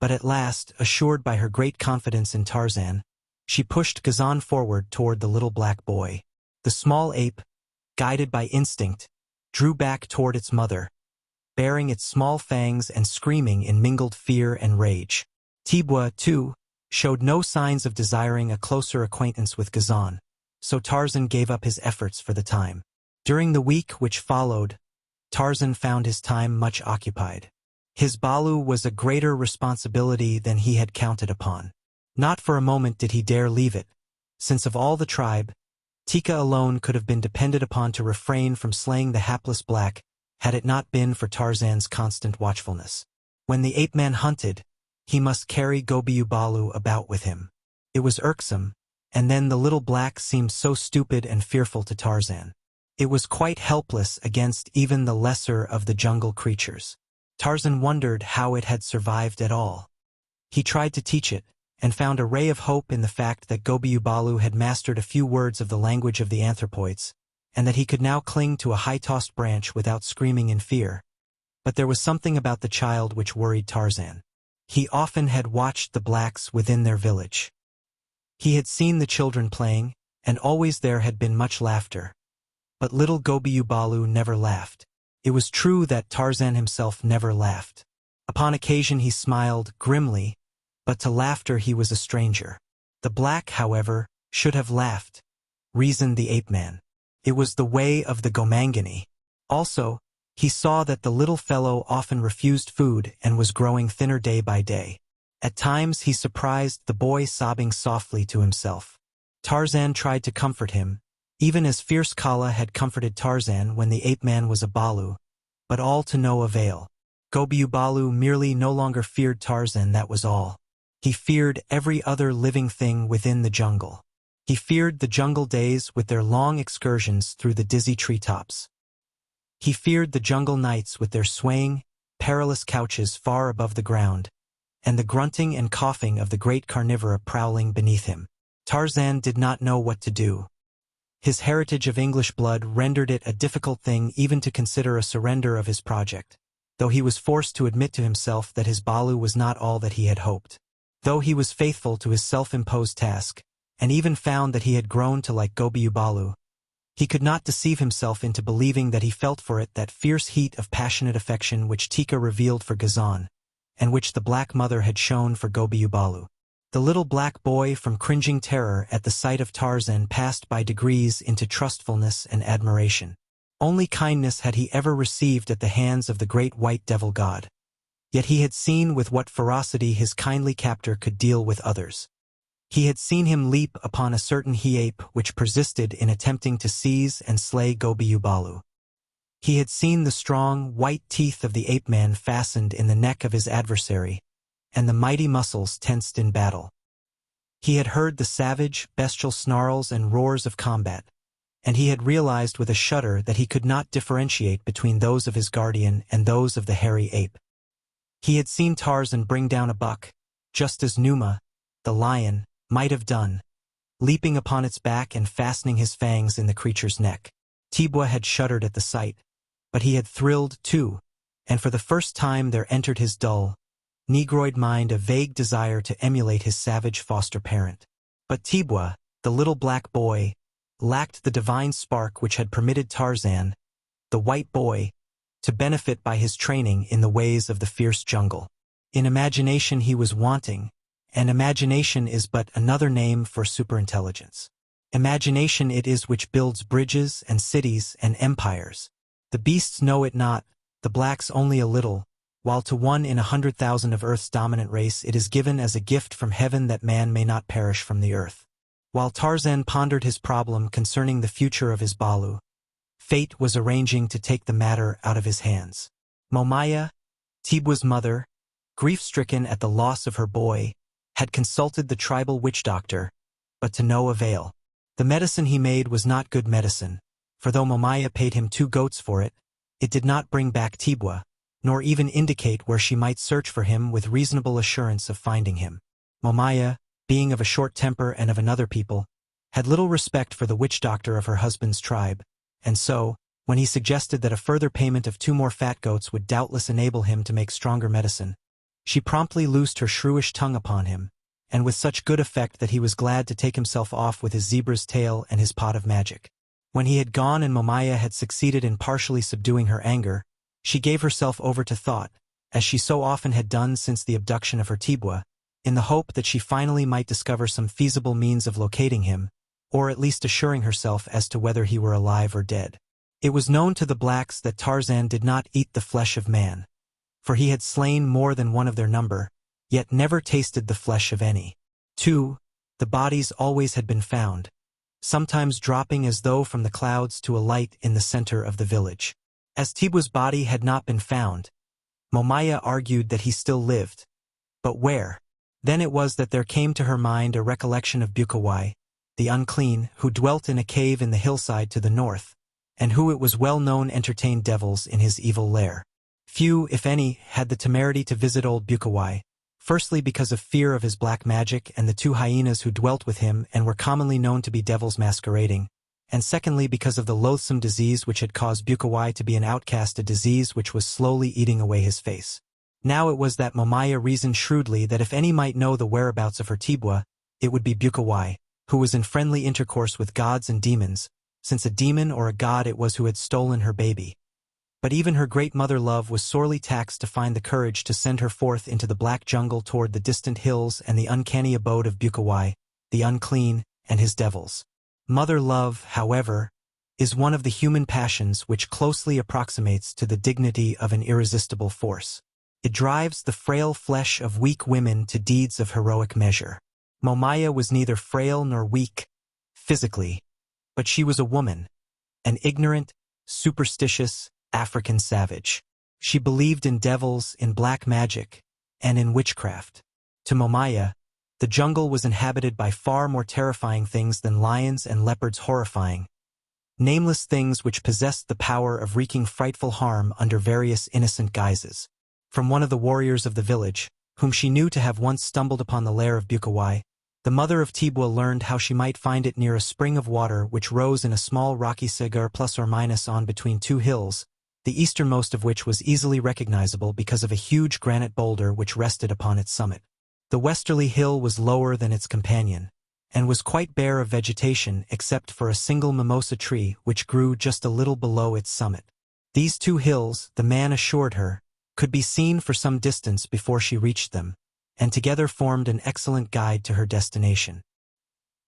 But at last, assured by her great confidence in Tarzan, she pushed Gazan forward toward the little black boy. The small ape, guided by instinct, drew back toward its mother, baring its small fangs and screaming in mingled fear and rage. Tibwa, too, showed no signs of desiring a closer acquaintance with Gazan, so Tarzan gave up his efforts for the time. During the week which followed, Tarzan found his time much occupied. His balu was a greater responsibility than he had counted upon. Not for a moment did he dare leave it, since of all the tribe, Tika alone could have been depended upon to refrain from slaying the hapless black, had it not been for Tarzan's constant watchfulness. When the ape-man hunted, he must carry Gobiubalu about with him. It was irksome, and then the little black seemed so stupid and fearful to Tarzan. It was quite helpless against even the lesser of the jungle creatures. Tarzan wondered how it had survived at all. He tried to teach it, and found a ray of hope in the fact that Gobiubalu had mastered a few words of the language of the anthropoids, and that he could now cling to a high-tossed branch without screaming in fear. But there was something about the child which worried Tarzan. He often had watched the blacks within their village. He had seen the children playing, and always there had been much laughter. But little Gobiubalu never laughed. It was true that Tarzan himself never laughed. Upon occasion he smiled grimly, but to laughter he was a stranger. The black, however, should have laughed, reasoned the ape-man. It was the way of the Gomangani. Also, he saw that the little fellow often refused food and was growing thinner day by day. At times he surprised the boy sobbing softly to himself. Tarzan tried to comfort him, even as fierce Kala had comforted Tarzan when the ape-man was a Balu, but all to no avail. Gobiubalu merely no longer feared Tarzan, that was all. He feared every other living thing within the jungle. He feared the jungle days with their long excursions through the dizzy treetops. He feared the jungle nights with their swaying, perilous couches far above the ground, and the grunting and coughing of the great carnivora prowling beneath him. Tarzan did not know what to do. His heritage of English blood rendered it a difficult thing even to consider a surrender of his project, though he was forced to admit to himself that his Balu was not all that he had hoped. Though he was faithful to his self-imposed task, and even found that he had grown to like Gobiubalu, he could not deceive himself into believing that he felt for it that fierce heat of passionate affection which Tika revealed for Ghazan, and which the black mother had shown for Gobiubalu. The little black boy, from cringing terror at the sight of Tarzan, passed by degrees into trustfulness and admiration. Only kindness had he ever received at the hands of the great white devil god. Yet he had seen with what ferocity his kindly captor could deal with others. He had seen him leap upon a certain he-ape which persisted in attempting to seize and slay Gobiubalu. He had seen the strong, white teeth of the ape-man fastened in the neck of his adversary, and the mighty muscles tensed in battle. He had heard the savage, bestial snarls and roars of combat, and he had realized with a shudder that he could not differentiate between those of his guardian and those of the hairy ape. He had seen Tarzan bring down a buck, just as Numa, the lion, might have done, leaping upon its back and fastening his fangs in the creature's neck. Tibwa had shuddered at the sight, but he had thrilled too, and for the first time there entered his dull, negroid mind a vague desire to emulate his savage foster parent. But Tibwa, the little black boy, lacked the divine spark which had permitted Tarzan, the white boy, to benefit by his training in the ways of the fierce jungle. In imagination he was wanting, and imagination is but another name for superintelligence. Imagination it is which builds bridges and cities and empires. The beasts know it not, the blacks only a little, while to 1 in 100,000 of Earth's dominant race it is given as a gift from heaven that man may not perish from the earth. While Tarzan pondered his problem concerning the future of his Balu, fate was arranging to take the matter out of his hands. Momaya, Tibwa's mother, grief-stricken at the loss of her boy, had consulted the tribal witch doctor, but to no avail. The medicine he made was not good medicine, for though Momaya paid him 2 goats for it, it did not bring back Tibwa, nor even indicate where she might search for him with reasonable assurance of finding him. Momaya, being of a short temper and of another people, had little respect for the witch doctor of her husband's tribe, and so, when he suggested that a further payment of 2 more fat goats would doubtless enable him to make stronger medicine, she promptly loosed her shrewish tongue upon him, and with such good effect that he was glad to take himself off with his zebra's tail and his pot of magic. When he had gone and Momaya had succeeded in partially subduing her anger, she gave herself over to thought, as she so often had done since the abduction of her Tibwa, in the hope that she finally might discover some feasible means of locating him, or at least assuring herself as to whether he were alive or dead. It was known to the blacks that Tarzan did not eat the flesh of man, for he had slain more than one of their number, yet never tasted the flesh of any. 2. The bodies always had been found, sometimes dropping as though from the clouds to a light in the center of the village. As Tibwa's body had not been found, Momaya argued that he still lived, But where? Then it was that there came to her mind a recollection of Bukawai, the unclean, who dwelt in a cave in the hillside to the north, and who it was well known entertained devils in his evil lair. Few, if any, had the temerity to visit old Bukawai, firstly because of fear of his black magic and the two hyenas who dwelt with him and were commonly known to be devils masquerading, and secondly because of the loathsome disease which had caused Bukawai to be an outcast, a disease which was slowly eating away his face. Now it was that Momaya reasoned shrewdly that if any might know the whereabouts of her Tibwa, it would be Bukawai, who was in friendly intercourse with gods and demons, since a demon or a god it was who had stolen her baby. But even her great mother love was sorely taxed to find the courage to send her forth into the black jungle toward the distant hills and the uncanny abode of Bukawai, the unclean, and his devils. Mother love, however, is one of the human passions which closely approximates to the dignity of an irresistible force. It drives the frail flesh of weak women to deeds of heroic measure. Momaya was neither frail nor weak, physically, but she was a woman, an ignorant, superstitious, African savage. She believed in devils, in black magic, and in witchcraft. To Momaya, the jungle was inhabited by far more terrifying things than lions and leopards, horrifying, nameless things which possessed the power of wreaking frightful harm under various innocent guises. From one of the warriors of the village, whom she knew to have once stumbled upon the lair of Bukawai, the mother of Tibwa learned how she might find it near a spring of water which rose in a small rocky segur plus or minus on between two hills, the easternmost of which was easily recognizable because of a huge granite boulder which rested upon its summit. The westerly hill was lower than its companion, and was quite bare of vegetation except for a single mimosa tree which grew just a little below its summit. These two hills, the man assured her, could be seen for some distance before she reached them, and together formed an excellent guide to her destination.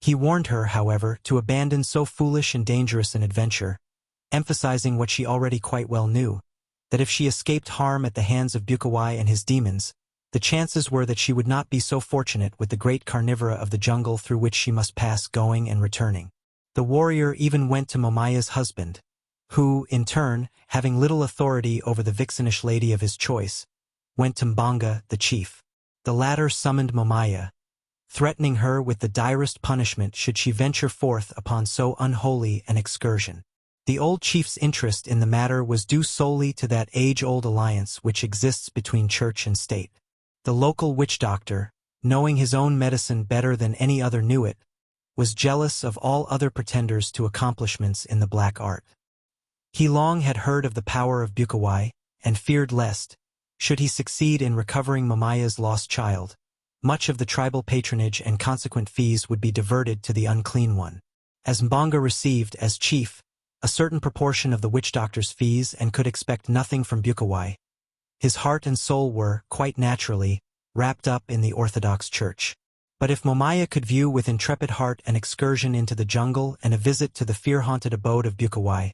He warned her, however, to abandon so foolish and dangerous an adventure, emphasizing what she already quite well knew, that if she escaped harm at the hands of Bukawai and his demons, the chances were that she would not be so fortunate with the great carnivora of the jungle through which she must pass going and returning. The warrior even went to Momaya's husband, who, in turn, having little authority over the vixenish lady of his choice, went to Mbanga, the chief. The latter summoned Momaya, threatening her with the direst punishment should she venture forth upon so unholy an excursion. The old chief's interest in the matter was due solely to that age-old alliance which exists between church and state. The local witch doctor, knowing his own medicine better than any other knew it, was jealous of all other pretenders to accomplishments in the black art. He long had heard of the power of Bukawai, and feared lest, should he succeed in recovering Momaya's lost child, much of the tribal patronage and consequent fees would be diverted to the unclean one. As Mbanga received, as chief, a certain proportion of the witch doctor's fees and could expect nothing from Bukawai, his heart and soul were, quite naturally, wrapped up in the Orthodox Church. But if Momaya could view with intrepid heart an excursion into the jungle and a visit to the fear-haunted abode of Bukawai,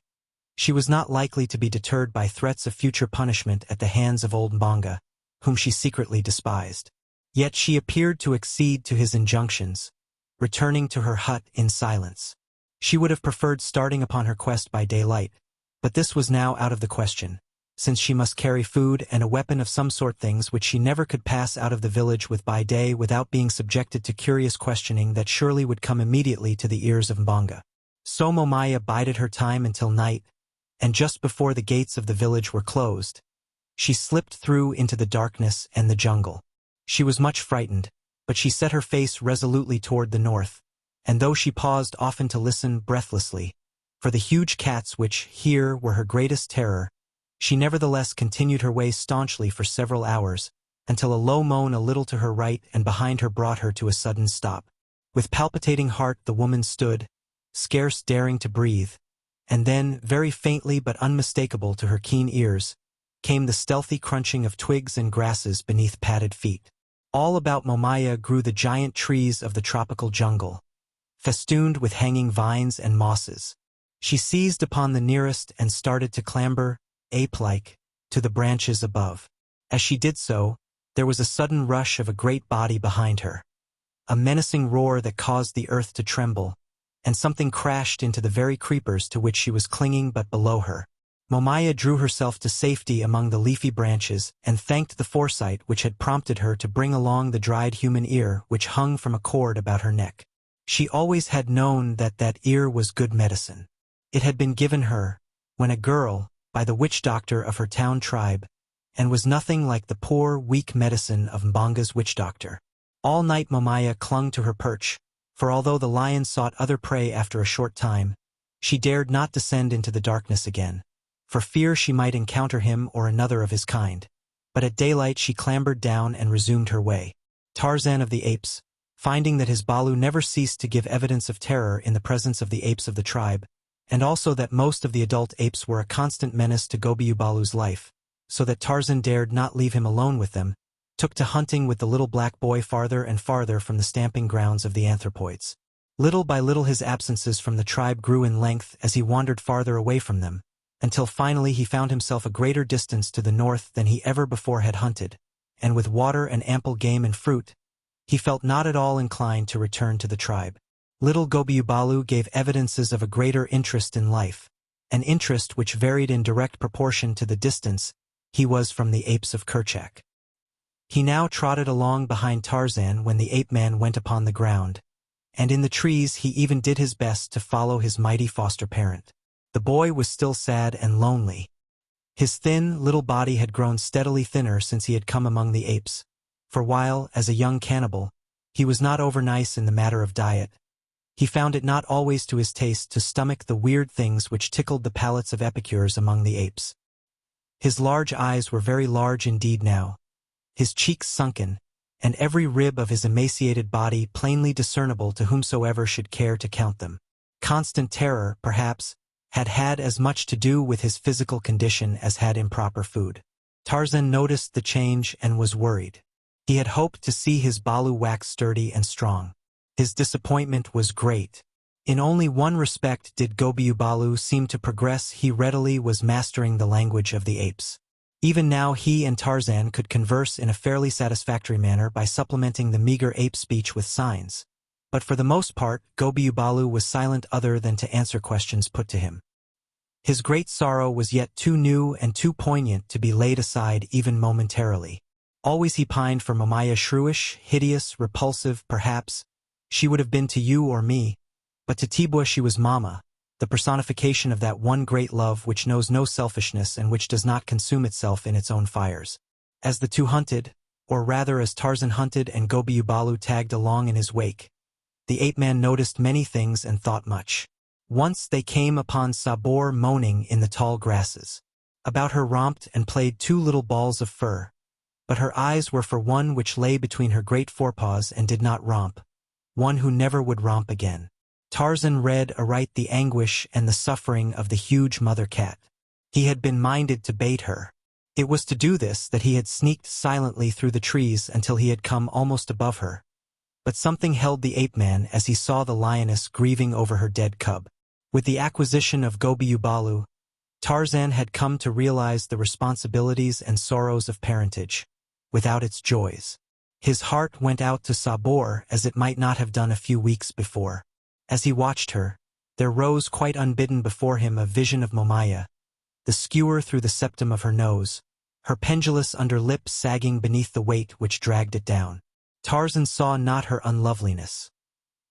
she was not likely to be deterred by threats of future punishment at the hands of old Mbanga, whom she secretly despised. Yet she appeared to accede to his injunctions, returning to her hut in silence. She would have preferred starting upon her quest by daylight, but this was now out of the question, since she must carry food and a weapon of some sort, things which she never could pass out of the village with by day without being subjected to curious questioning that surely would come immediately to the ears of Mbanga. So Momaya bided her time until night, and just before the gates of the village were closed, she slipped through into the darkness and the jungle. She was much frightened, but she set her face resolutely toward the north, and though she paused often to listen breathlessly, for the huge cats which here were her greatest terror, she nevertheless continued her way staunchly for several hours, until a low moan a little to her right and behind her brought her to a sudden stop. With palpitating heart the woman stood, scarce daring to breathe, and then, very faintly but unmistakable to her keen ears, came the stealthy crunching of twigs and grasses beneath padded feet. All about Momaya grew the giant trees of the tropical jungle, festooned with hanging vines and mosses. She seized upon the nearest and started to clamber, ape-like, to the branches above. As she did so, there was a sudden rush of a great body behind her, a menacing roar that caused the earth to tremble, and something crashed into the very creepers to which she was clinging but below her. Momaya drew herself to safety among the leafy branches and thanked the foresight which had prompted her to bring along the dried human ear which hung from a cord about her neck. She always had known that that ear was good medicine. It had been given her, when a girl, by the witch doctor of her town tribe, and was nothing like the poor, weak medicine of Mbanga's witch doctor. All night Momaya clung to her perch, for although the lion sought other prey after a short time, she dared not descend into the darkness again, for fear she might encounter him or another of his kind. But at daylight she clambered down and resumed her way. Tarzan of the apes, finding that his balu never ceased to give evidence of terror in the presence of the apes of the tribe, and also that most of the adult apes were a constant menace to Gobiubalu's life, so that Tarzan dared not leave him alone with them, took to hunting with the little black boy farther and farther from the stamping grounds of the anthropoids. Little by little his absences from the tribe grew in length as he wandered farther away from them, until finally he found himself a greater distance to the north than he ever before had hunted, and with water and ample game and fruit, he felt not at all inclined to return to the tribe. Little Gobiubalu gave evidences of a greater interest in life, an interest which varied in direct proportion to the distance he was from the apes of Kerchak. He now trotted along behind Tarzan when the ape-man went upon the ground, and in the trees he even did his best to follow his mighty foster parent. The boy was still sad and lonely. His thin, little body had grown steadily thinner since he had come among the apes, for while, as a young cannibal, he was not over-nice in the matter of diet, he found it not always to his taste to stomach the weird things which tickled the palates of epicures among the apes. His large eyes were very large indeed now, his cheeks sunken, and every rib of his emaciated body plainly discernible to whomsoever should care to count them. Constant terror, perhaps, had had as much to do with his physical condition as had improper food. Tarzan noticed the change and was worried. He had hoped to see his balu wax sturdy and strong. His disappointment was great. In only one respect did Gobiubalu seem to progress. He readily was mastering the language of the apes. Even now he and Tarzan could converse in a fairly satisfactory manner by supplementing the meager ape speech with signs. But for the most part, Gobiubalu was silent other than to answer questions put to him. His great sorrow was yet too new and too poignant to be laid aside even momentarily. Always he pined for Momaya, shrewish, hideous, repulsive, perhaps. She would have been to you or me, but to Tibua she was Mama, the personification of that one great love which knows no selfishness and which does not consume itself in its own fires. As the two hunted, or rather as Tarzan hunted and Gobiubalu tagged along in his wake, the ape-man noticed many things and thought much. Once they came upon Sabor moaning in the tall grasses. About her romped and played two little balls of fur, but her eyes were for one which lay between her great forepaws and did not romp, one who never would romp again. Tarzan read aright the anguish and the suffering of the huge mother cat. He had been minded to bait her. It was to do this that he had sneaked silently through the trees until he had come almost above her. But something held the ape-man as he saw the lioness grieving over her dead cub. With the acquisition of Gobiubalu, Tarzan had come to realize the responsibilities and sorrows of parentage, without its joys. His heart went out to Sabor as it might not have done a few weeks before. As he watched her, there rose quite unbidden before him a vision of Momaya, the skewer through the septum of her nose, her pendulous under lip sagging beneath the weight which dragged it down. Tarzan saw not her unloveliness.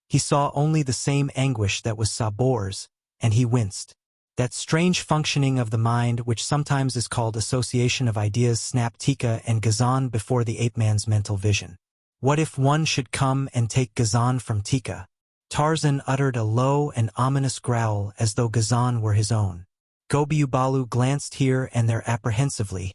He saw only the same anguish that was Sabor's, and he winced. That strange functioning of the mind which sometimes is called association of ideas snapped Tika and Ghazan before the ape-man's mental vision. What if one should come and take Ghazan from Tika? Tarzan uttered a low and ominous growl as though Ghazan were his own. Gobiubalu glanced here and there apprehensively,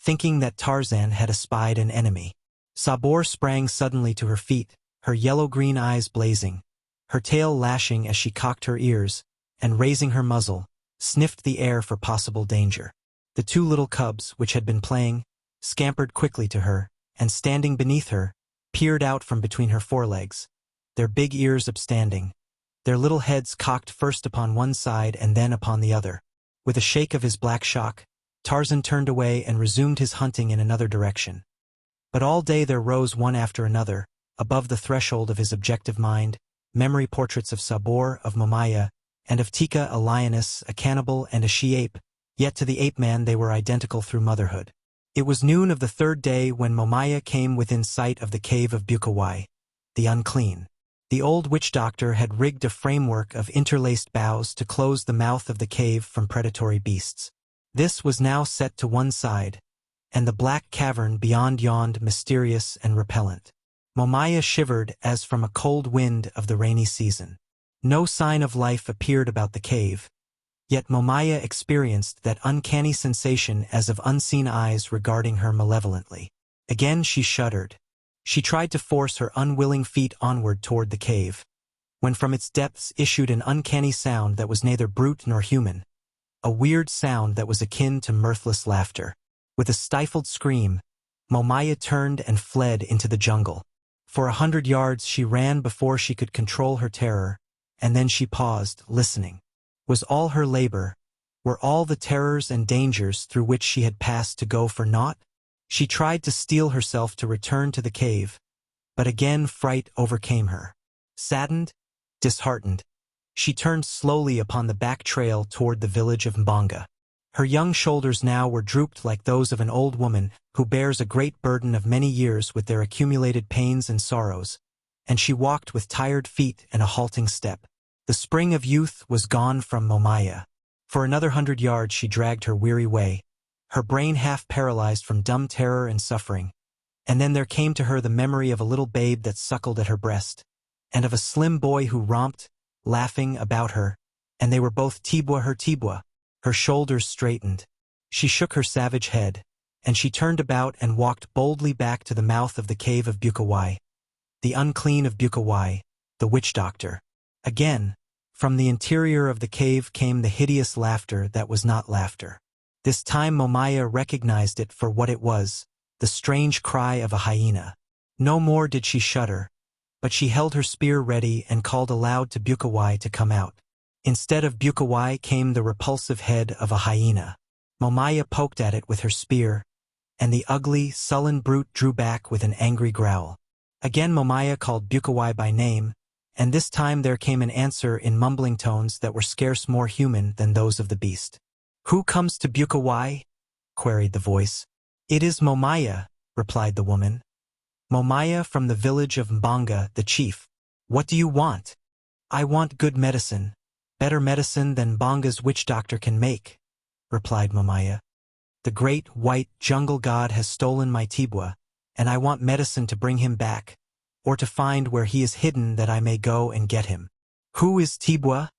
thinking that Tarzan had espied an enemy. Sabor sprang suddenly to her feet, her yellow-green eyes blazing, her tail lashing as she cocked her ears, and raising her muzzle, sniffed the air for possible danger. The two little cubs, which had been playing, scampered quickly to her, and standing beneath her, peered out from between her forelegs, their big ears upstanding, their little heads cocked first upon one side and then upon the other. With a shake of his black shock, Tarzan turned away and resumed his hunting in another direction. But all day there rose one after another, above the threshold of his objective mind, memory portraits of Sabor, of Momaya, and of Tika, a lioness, a cannibal, and a she-ape, yet to the ape-man they were identical through motherhood. It was noon of the third day when Momaya came within sight of the cave of Bukawai, the unclean. The old witch doctor had rigged a framework of interlaced boughs to close the mouth of the cave from predatory beasts. This was now set to one side, and the black cavern beyond yawned mysterious and repellent. Momaya shivered as from a cold wind of the rainy season. No sign of life appeared about the cave, yet Momaya experienced that uncanny sensation as of unseen eyes regarding her malevolently. Again she shuddered. She tried to force her unwilling feet onward toward the cave, when from its depths issued an uncanny sound that was neither brute nor human, a weird sound that was akin to mirthless laughter. With a stifled scream, Momaya turned and fled into the jungle. For 100 yards she ran before she could control her terror, and then she paused, listening. Was all her labor, were all the terrors and dangers through which she had passed to go for naught? She tried to steel herself to return to the cave, but again fright overcame her. Saddened, disheartened, she turned slowly upon the back trail toward the village of Mbanga. Her young shoulders now were drooped like those of an old woman who bears a great burden of many years with their accumulated pains and sorrows, and she walked with tired feet and a halting step. The spring of youth was gone from Momaya. For another 100 yards she dragged her weary way, her brain half paralyzed from dumb terror and suffering, and then there came to her the memory of a little babe that suckled at her breast, and of a slim boy who romped, laughing, about her, and they were both Tibwa her Tibwa. Her shoulders straightened. She shook her savage head, and she turned about and walked boldly back to the mouth of the cave of Bukawai, the unclean of Bukawai, the witch doctor. Again, from the interior of the cave came the hideous laughter that was not laughter. This time Momaya recognized it for what it was, the strange cry of a hyena. No more did she shudder, but she held her spear ready and called aloud to Bukawai to come out. Instead of Bukawai came the repulsive head of a hyena. Momaya poked at it with her spear, and the ugly, sullen brute drew back with an angry growl. Again Momaya called Bukawai by name, and this time there came an answer in mumbling tones that were scarce more human than those of the beast. "Who comes to Bukawai?" queried the voice. "It is Momaya," replied the woman. "Momaya from the village of Mbanga, the chief. What do you want?" "I want good medicine, better medicine than Mbanga's witch doctor can make," replied Momaya. "The great white jungle god has stolen my Tibwa, and I want medicine to bring him back, or to find where he is hidden that I may go and get him." "Who is Tibwa?"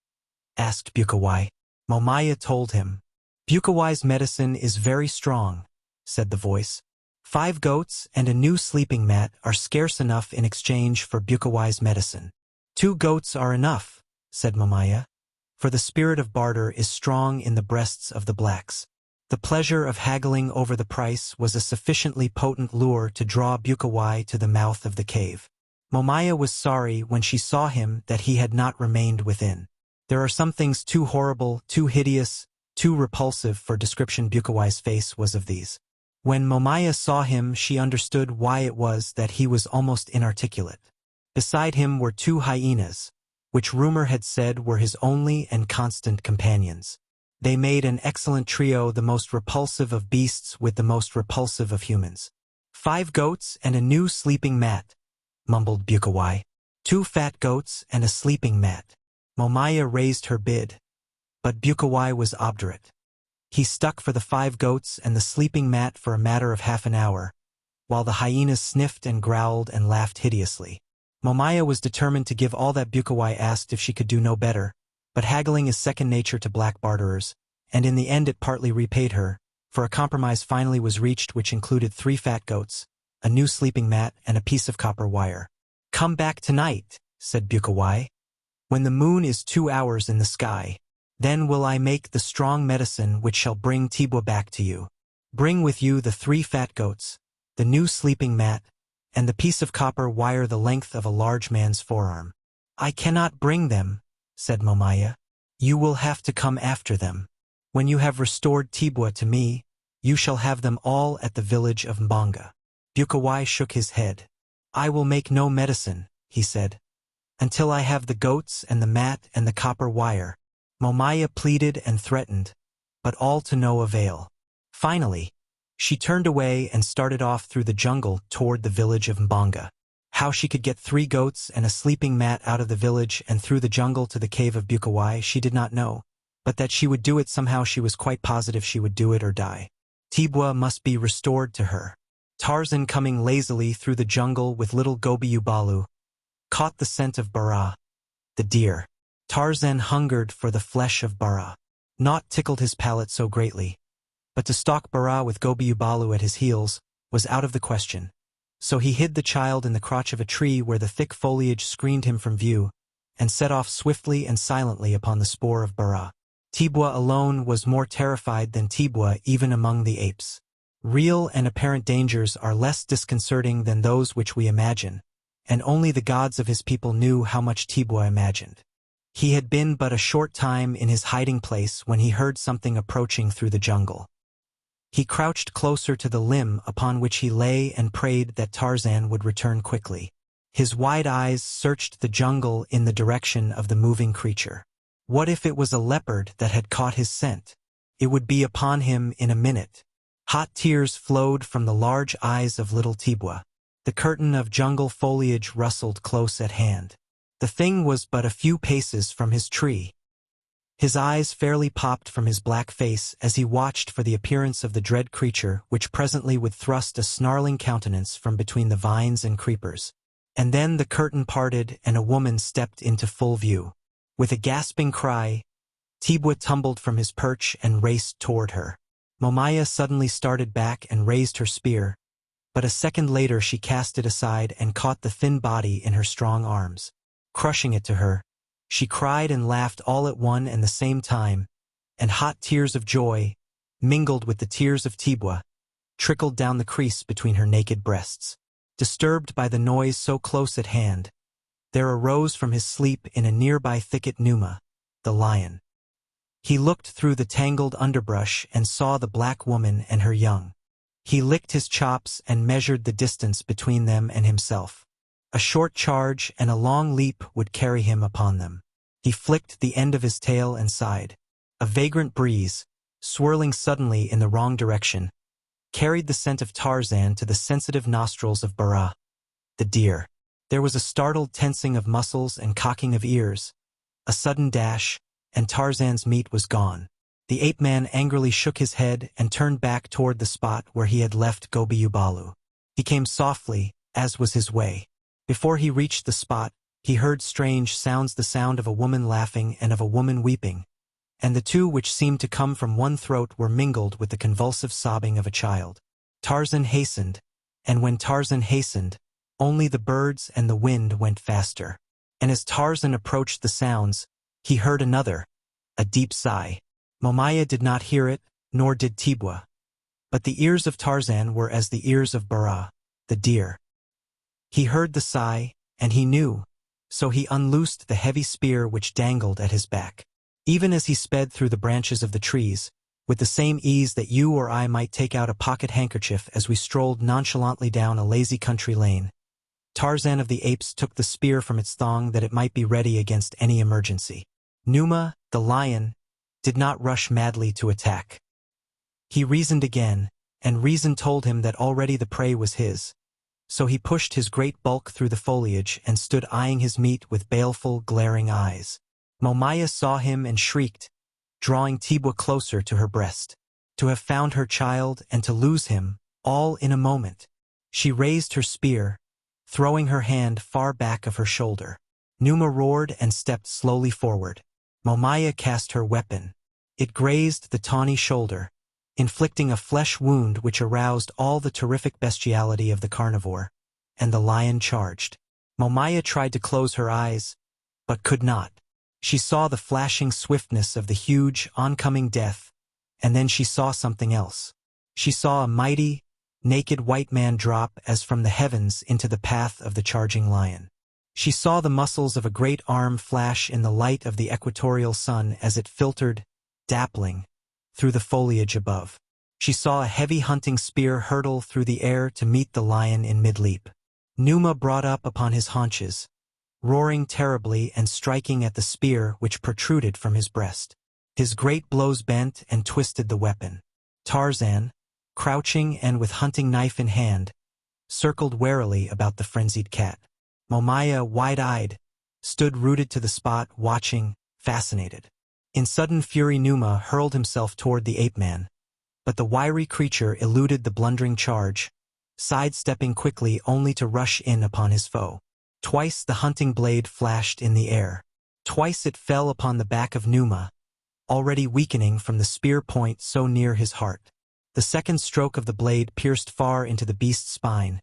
asked Bukawai. Momaya told him. "Bukawai's medicine is very strong," said the voice. 5 goats and a new sleeping mat are scarce enough in exchange for Bukawai's medicine." "2 goats are enough," said Momaya, "for the spirit of barter is strong in the breasts of the blacks." The pleasure of haggling over the price was a sufficiently potent lure to draw Bukawai to the mouth of the cave. Momaya was sorry when she saw him that he had not remained within. There are some things too horrible, too hideous, too repulsive for description. Bukawai's face was of these. When Momaya saw him she understood why it was that he was almost inarticulate. Beside him were 2 hyenas, which rumor had said were his only and constant companions. They made an excellent trio, the most repulsive of beasts with the most repulsive of humans. 5 goats and a new sleeping mat," mumbled Bukawai. 2 fat goats and a sleeping mat." Momaya raised her bid, but Bukawai was obdurate. He stuck for the 5 goats and the sleeping mat for a matter of half an hour, while the hyenas sniffed and growled and laughed hideously. Momaya was determined to give all that Bukawai asked if she could do no better, but haggling is second nature to black barterers, and in the end it partly repaid her, for a compromise finally was reached which included 3 fat goats, a new sleeping mat, and a piece of copper wire. "Come back tonight," said Bukawai, "when the moon is 2 hours in the sky. Then will I make the strong medicine which shall bring Tibwa back to you. Bring with you the 3 fat goats, the new sleeping mat, and the piece of copper wire the length of a large man's forearm." "I cannot bring them," said Momaya. "You will have to come after them. When you have restored Tibwa to me, you shall have them all at the village of Mbanga." Bukawai shook his head. "I will make no medicine," he said, "until I have the goats and the mat and the copper wire." Momaya pleaded and threatened, but all to no avail. Finally, she turned away and started off through the jungle toward the village of Mbonga. How she could get 3 goats and a sleeping mat out of the village and through the jungle to the cave of Bukawai she did not know, but that she would do it somehow she was quite positive she would do it or die. Tibwa must be restored to her. Tarzan, coming lazily through the jungle with little Gobi Ubalu, caught the scent of Bara, the deer. Tarzan hungered for the flesh of Bara. Naught tickled his palate so greatly, but to stalk Bara with Gobi Ubalu at his heels was out of the question. So he hid the child in the crotch of a tree where the thick foliage screened him from view, and set off swiftly and silently upon the spoor of Bara. Tibwa alone was more terrified than Tibwa even among the apes. Real and apparent dangers are less disconcerting than those which we imagine, and only the gods of his people knew how much Tibwa imagined. He had been but a short time in his hiding place when he heard something approaching through the jungle. He crouched closer to the limb upon which he lay and prayed that Tarzan would return quickly. His wide eyes searched the jungle in the direction of the moving creature. What if it was a leopard that had caught his scent? It would be upon him in a minute. Hot tears flowed from the large eyes of little Tibwa. The curtain of jungle foliage rustled close at hand. The thing was but a few paces from his tree. His eyes fairly popped from his black face as he watched for the appearance of the dread creature which presently would thrust a snarling countenance from between the vines and creepers. And then the curtain parted and a woman stepped into full view. With a gasping cry, Tibwa tumbled from his perch and raced toward her. Momaya suddenly started back and raised her spear, but a second later she cast it aside and caught the thin body in her strong arms. Crushing it to her, she cried and laughed all at one and the same time, and hot tears of joy, mingled with the tears of Tibwa, trickled down the crease between her naked breasts. Disturbed by the noise so close at hand, there arose from his sleep in a nearby thicket Numa, the lion. He looked through the tangled underbrush and saw the black woman and her young. He licked his chops and measured the distance between them and himself. A short charge and a long leap would carry him upon them. He flicked the end of his tail and sighed. A vagrant breeze, swirling suddenly in the wrong direction, carried the scent of Tarzan to the sensitive nostrils of Bara, the deer. There was a startled tensing of muscles and cocking of ears, a sudden dash, and Tarzan's meat was gone. The ape-man angrily shook his head and turned back toward the spot where he had left Gobi Ubalu. He came softly, as was his way. Before he reached the spot, he heard strange sounds, the sound of a woman laughing and of a woman weeping, and the two which seemed to come from one throat were mingled with the convulsive sobbing of a child. Tarzan hastened, and when Tarzan hastened, only the birds and the wind went faster. And as Tarzan approached the sounds, he heard another, a deep sigh. Momaya did not hear it, nor did Tibwa. But the ears of Tarzan were as the ears of Bara, the deer. He heard the sigh, and he knew, so he unloosed the heavy spear which dangled at his back. Even as he sped through the branches of the trees, with the same ease that you or I might take out a pocket handkerchief as we strolled nonchalantly down a lazy country lane, Tarzan of the Apes took the spear from its thong that it might be ready against any emergency. Numa, the lion, did not rush madly to attack. He reasoned again, and reason told him that already the prey was his. So he pushed his great bulk through the foliage and stood eyeing his meat with baleful, glaring eyes. Momaya saw him and shrieked, drawing Tibwa closer to her breast. To have found her child and to lose him, all in a moment. She raised her spear, throwing her hand far back of her shoulder. Numa roared and stepped slowly forward. Momaya cast her weapon. It grazed the tawny shoulder, inflicting a flesh wound which aroused all the terrific bestiality of the carnivore, and the lion charged. Momaya tried to close her eyes, but could not. She saw the flashing swiftness of the huge, oncoming death, and then she saw something else. She saw a mighty, naked white man drop as from the heavens into the path of the charging lion. She saw the muscles of a great arm flash in the light of the equatorial sun as it filtered, dappling, through the foliage above. She saw a heavy hunting spear hurtle through the air to meet the lion in mid-leap. Numa brought up upon his haunches, roaring terribly and striking at the spear which protruded from his breast. His great blows bent and twisted the weapon. Tarzan, crouching and with hunting knife in hand, circled warily about the frenzied cat. Momaya, wide-eyed, stood rooted to the spot, watching, fascinated. In sudden fury Numa hurled himself toward the ape-man, but the wiry creature eluded the blundering charge, sidestepping quickly only to rush in upon his foe. Twice the hunting blade flashed in the air. Twice it fell upon the back of Numa, already weakening from the spear point so near his heart. The second stroke of the blade pierced far into the beast's spine,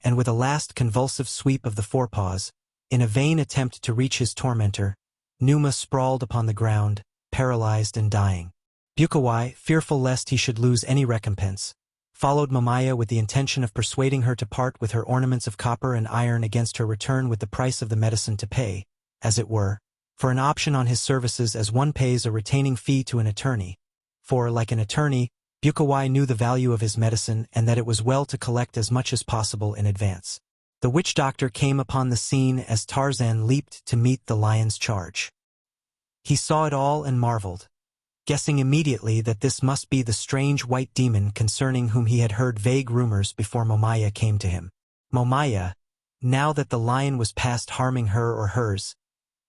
and with a last convulsive sweep of the forepaws, in a vain attempt to reach his tormentor, Numa sprawled upon the ground, paralyzed and dying. Bukawai, fearful lest he should lose any recompense, followed Momaya with the intention of persuading her to part with her ornaments of copper and iron against her return with the price of the medicine to pay, as it were, for an option on his services as one pays a retaining fee to an attorney. For, like an attorney, Bukawai knew the value of his medicine and that it was well to collect as much as possible in advance. The witch doctor came upon the scene as Tarzan leaped to meet the lion's charge. He saw it all and marveled, guessing immediately that this must be the strange white demon concerning whom he had heard vague rumors before Momaya came to him. Momaya, now that the lion was past harming her or hers,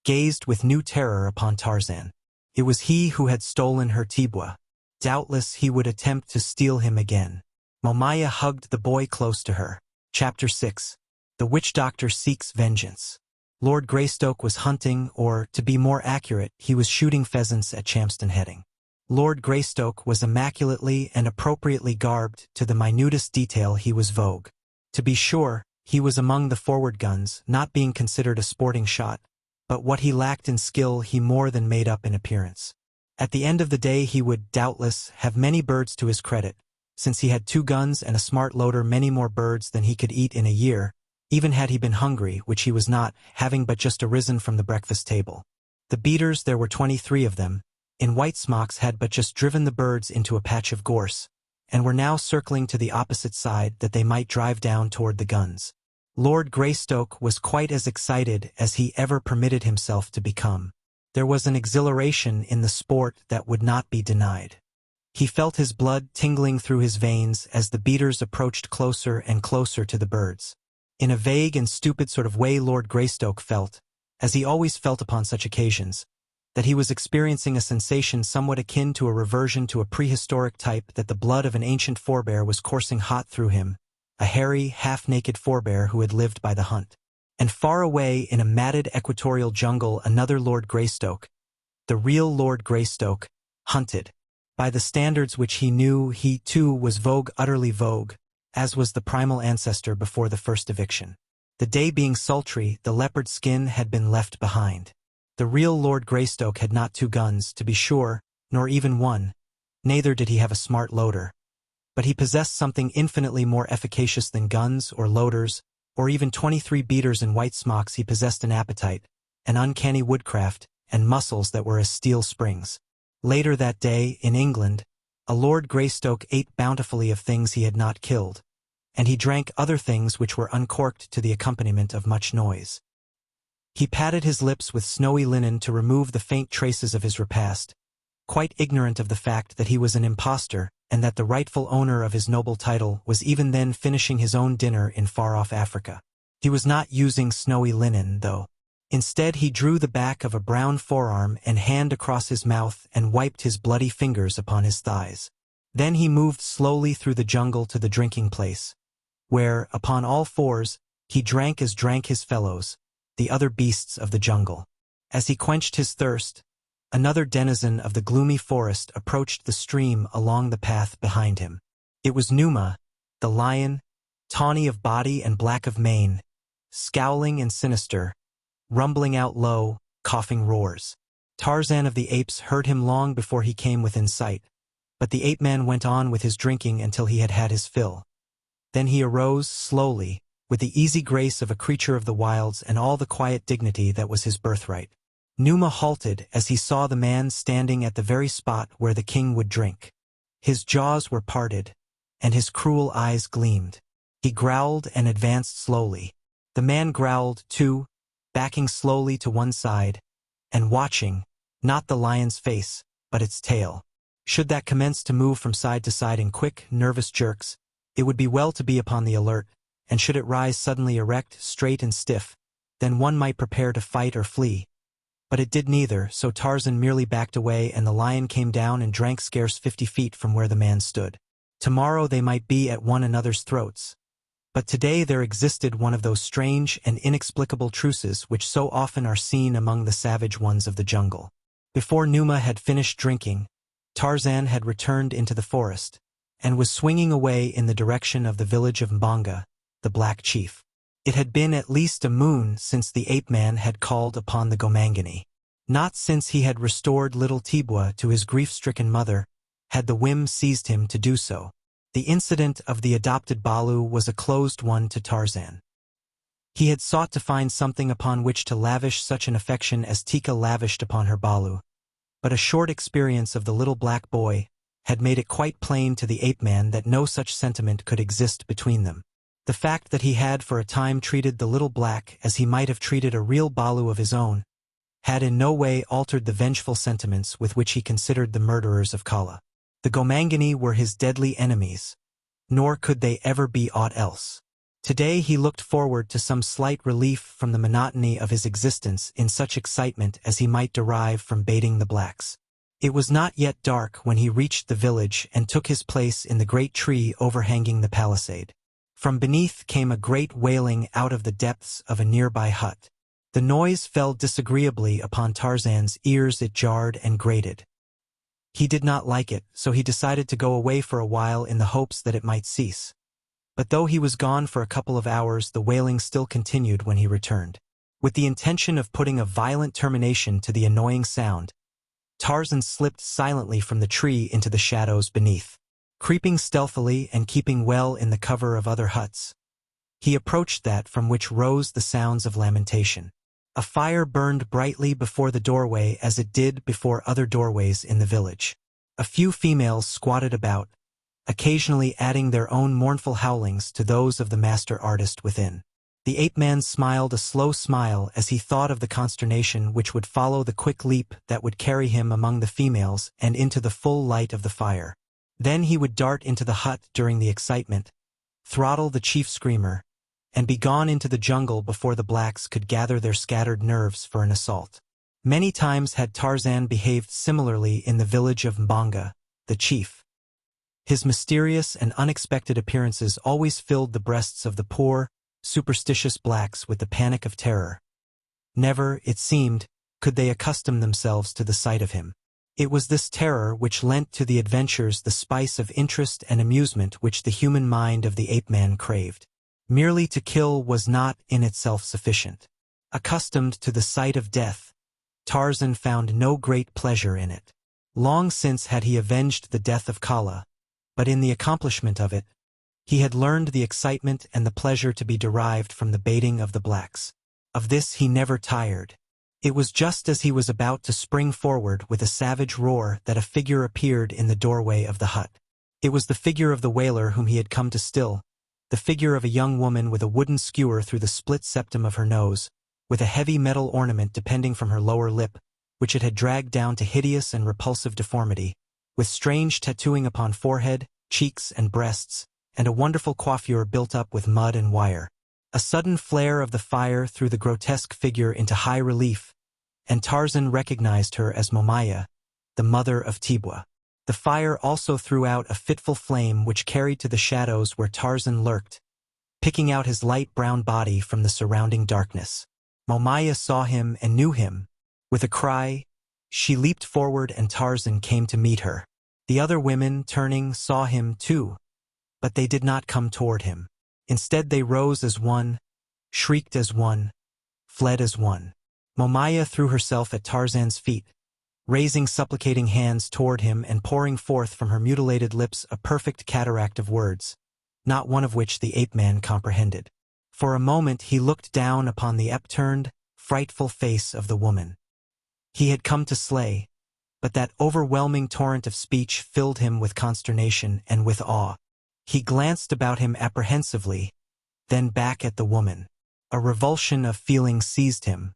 gazed with new terror upon Tarzan. It was he who had stolen her tibwa. Doubtless he would attempt to steal him again. Momaya hugged the boy close to her. Chapter 6. The Witch Doctor Seeks Vengeance. Lord Greystoke was hunting, or, to be more accurate, he was shooting pheasants at Champston Heading. Lord Greystoke was immaculately and appropriately garbed to the minutest detail. He was vogue. To be sure, he was among the forward guns, not being considered a sporting shot, but what he lacked in skill he more than made up in appearance. At the end of the day he would, doubtless, have many birds to his credit, since he had 2 guns and a smart loader, many more birds than he could eat in a year, even had he been hungry, which he was not, having but just arisen from the breakfast table. The beaters, there were 23 of them, in white smocks, had but just driven the birds into a patch of gorse, and were now circling to the opposite side that they might drive down toward the guns. Lord Greystoke was quite as excited as he ever permitted himself to become. There was an exhilaration in the sport that would not be denied. He felt his blood tingling through his veins as the beaters approached closer and closer to the birds. In a vague and stupid sort of way Lord Greystoke felt, as he always felt upon such occasions, that he was experiencing a sensation somewhat akin to a reversion to a prehistoric type, that the blood of an ancient forebear was coursing hot through him, a hairy, half-naked forebear who had lived by the hunt. And far away in a matted equatorial jungle another Lord Greystoke, the real Lord Greystoke, hunted. By the standards which he knew, he too was vogue, utterly vogue, as was the primal ancestor before the first eviction. The day being sultry, the leopard skin had been left behind. The real Lord Greystoke had not 2 guns, to be sure, nor even 1, neither did he have a smart loader. But he possessed something infinitely more efficacious than guns or loaders, or even 23 beaters in white smocks. He possessed an appetite, an uncanny woodcraft, and muscles that were as steel springs. Later that day, in England, a Lord Greystoke ate bountifully of things he had not killed, and he drank other things which were uncorked to the accompaniment of much noise. He patted his lips with snowy linen to remove the faint traces of his repast, quite ignorant of the fact that he was an impostor, and that the rightful owner of his noble title was even then finishing his own dinner in far-off Africa. He was not using snowy linen, though. Instead he drew the back of a brown forearm and hand across his mouth and wiped his bloody fingers upon his thighs. Then he moved slowly through the jungle to the drinking place, where, upon all fours, he drank as drank his fellows, the other beasts of the jungle. As he quenched his thirst, another denizen of the gloomy forest approached the stream along the path behind him. It was Numa, the lion, tawny of body and black of mane, scowling and sinister, rumbling out low, coughing roars. Tarzan of the apes heard him long before he came within sight, but the ape-man went on with his drinking until he had had his fill. Then he arose slowly, with the easy grace of a creature of the wilds and all the quiet dignity that was his birthright. Numa halted as he saw the man standing at the very spot where the king would drink. His jaws were parted, and his cruel eyes gleamed. He growled and advanced slowly. The man growled, too, backing slowly to one side, and watching, not the lion's face, but its tail. Should that commence to move from side to side in quick, nervous jerks, it would be well to be upon the alert, and should it rise suddenly erect, straight and stiff, then one might prepare to fight or flee. But it did neither, so Tarzan merely backed away and the lion came down and drank scarce 50 feet from where the man stood. Tomorrow they might be at one another's throats. But today there existed one of those strange and inexplicable truces which so often are seen among the savage ones of the jungle. Before Numa had finished drinking, Tarzan had returned into the forest, and was swinging away in the direction of the village of Mbonga, the Black Chief. It had been at least a moon since the ape-man had called upon the Gomangani. Not since he had restored little Tibwa to his grief-stricken mother had the whim seized him to do so. The incident of the adopted Balu was a closed one to Tarzan. He had sought to find something upon which to lavish such an affection as Tika lavished upon her Balu, but a short experience of the little black boy had made it quite plain to the ape-man that no such sentiment could exist between them. The fact that he had for a time treated the little black as he might have treated a real Balu of his own had in no way altered the vengeful sentiments with which he considered the murderers of Kala. The Gomangani were his deadly enemies, nor could they ever be aught else. Today he looked forward to some slight relief from the monotony of his existence in such excitement as he might derive from baiting the blacks. It was not yet dark when he reached the village and took his place in the great tree overhanging the palisade. From beneath came a great wailing out of the depths of a nearby hut. The noise fell disagreeably upon Tarzan's ears. It jarred and grated. He did not like it, so he decided to go away for a while in the hopes that it might cease. But though he was gone for a couple of hours, the wailing still continued when he returned. With the intention of putting a violent termination to the annoying sound, Tarzan slipped silently from the tree into the shadows beneath. Creeping stealthily and keeping well in the cover of other huts, he approached that from which rose the sounds of lamentation. A fire burned brightly before the doorway as it did before other doorways in the village. A few females squatted about, occasionally adding their own mournful howlings to those of the master artist within. The ape-man smiled a slow smile as he thought of the consternation which would follow the quick leap that would carry him among the females and into the full light of the fire. Then he would dart into the hut during the excitement, throttle the chief screamer, and be gone into the jungle before the blacks could gather their scattered nerves for an assault. Many times had Tarzan behaved similarly in the village of Mbonga, the chief. His mysterious and unexpected appearances always filled the breasts of the poor, superstitious blacks with the panic of terror. Never, it seemed, could they accustom themselves to the sight of him. It was this terror which lent to the adventures the spice of interest and amusement which the human mind of the ape-man craved. Merely to kill was not in itself sufficient. Accustomed to the sight of death, Tarzan found no great pleasure in it. Long since had he avenged the death of Kala, but in the accomplishment of it, he had learned the excitement and the pleasure to be derived from the baiting of the blacks. Of this he never tired. It was just as he was about to spring forward with a savage roar that a figure appeared in the doorway of the hut. It was the figure of the whaler whom he had come to still, the figure of a young woman with a wooden skewer through the split septum of her nose, with a heavy metal ornament depending from her lower lip, which it had dragged down to hideous and repulsive deformity, with strange tattooing upon forehead, cheeks, and breasts, and a wonderful coiffure built up with mud and wire. A sudden flare of the fire threw the grotesque figure into high relief, and Tarzan recognized her as Momaya, the mother of Tibwa. The fire also threw out a fitful flame which carried to the shadows where Tarzan lurked, picking out his light brown body from the surrounding darkness. Momaya saw him and knew him. With a cry, she leaped forward and Tarzan came to meet her. The other women, turning, saw him too, but they did not come toward him. Instead they rose as one, shrieked as one, fled as one. Momaya threw herself at Tarzan's feet, raising supplicating hands toward him and pouring forth from her mutilated lips a perfect cataract of words, not one of which the ape-man comprehended. For a moment he looked down upon the upturned, frightful face of the woman. He had come to slay, but that overwhelming torrent of speech filled him with consternation and with awe. He glanced about him apprehensively, then back at the woman. A revulsion of feeling seized him.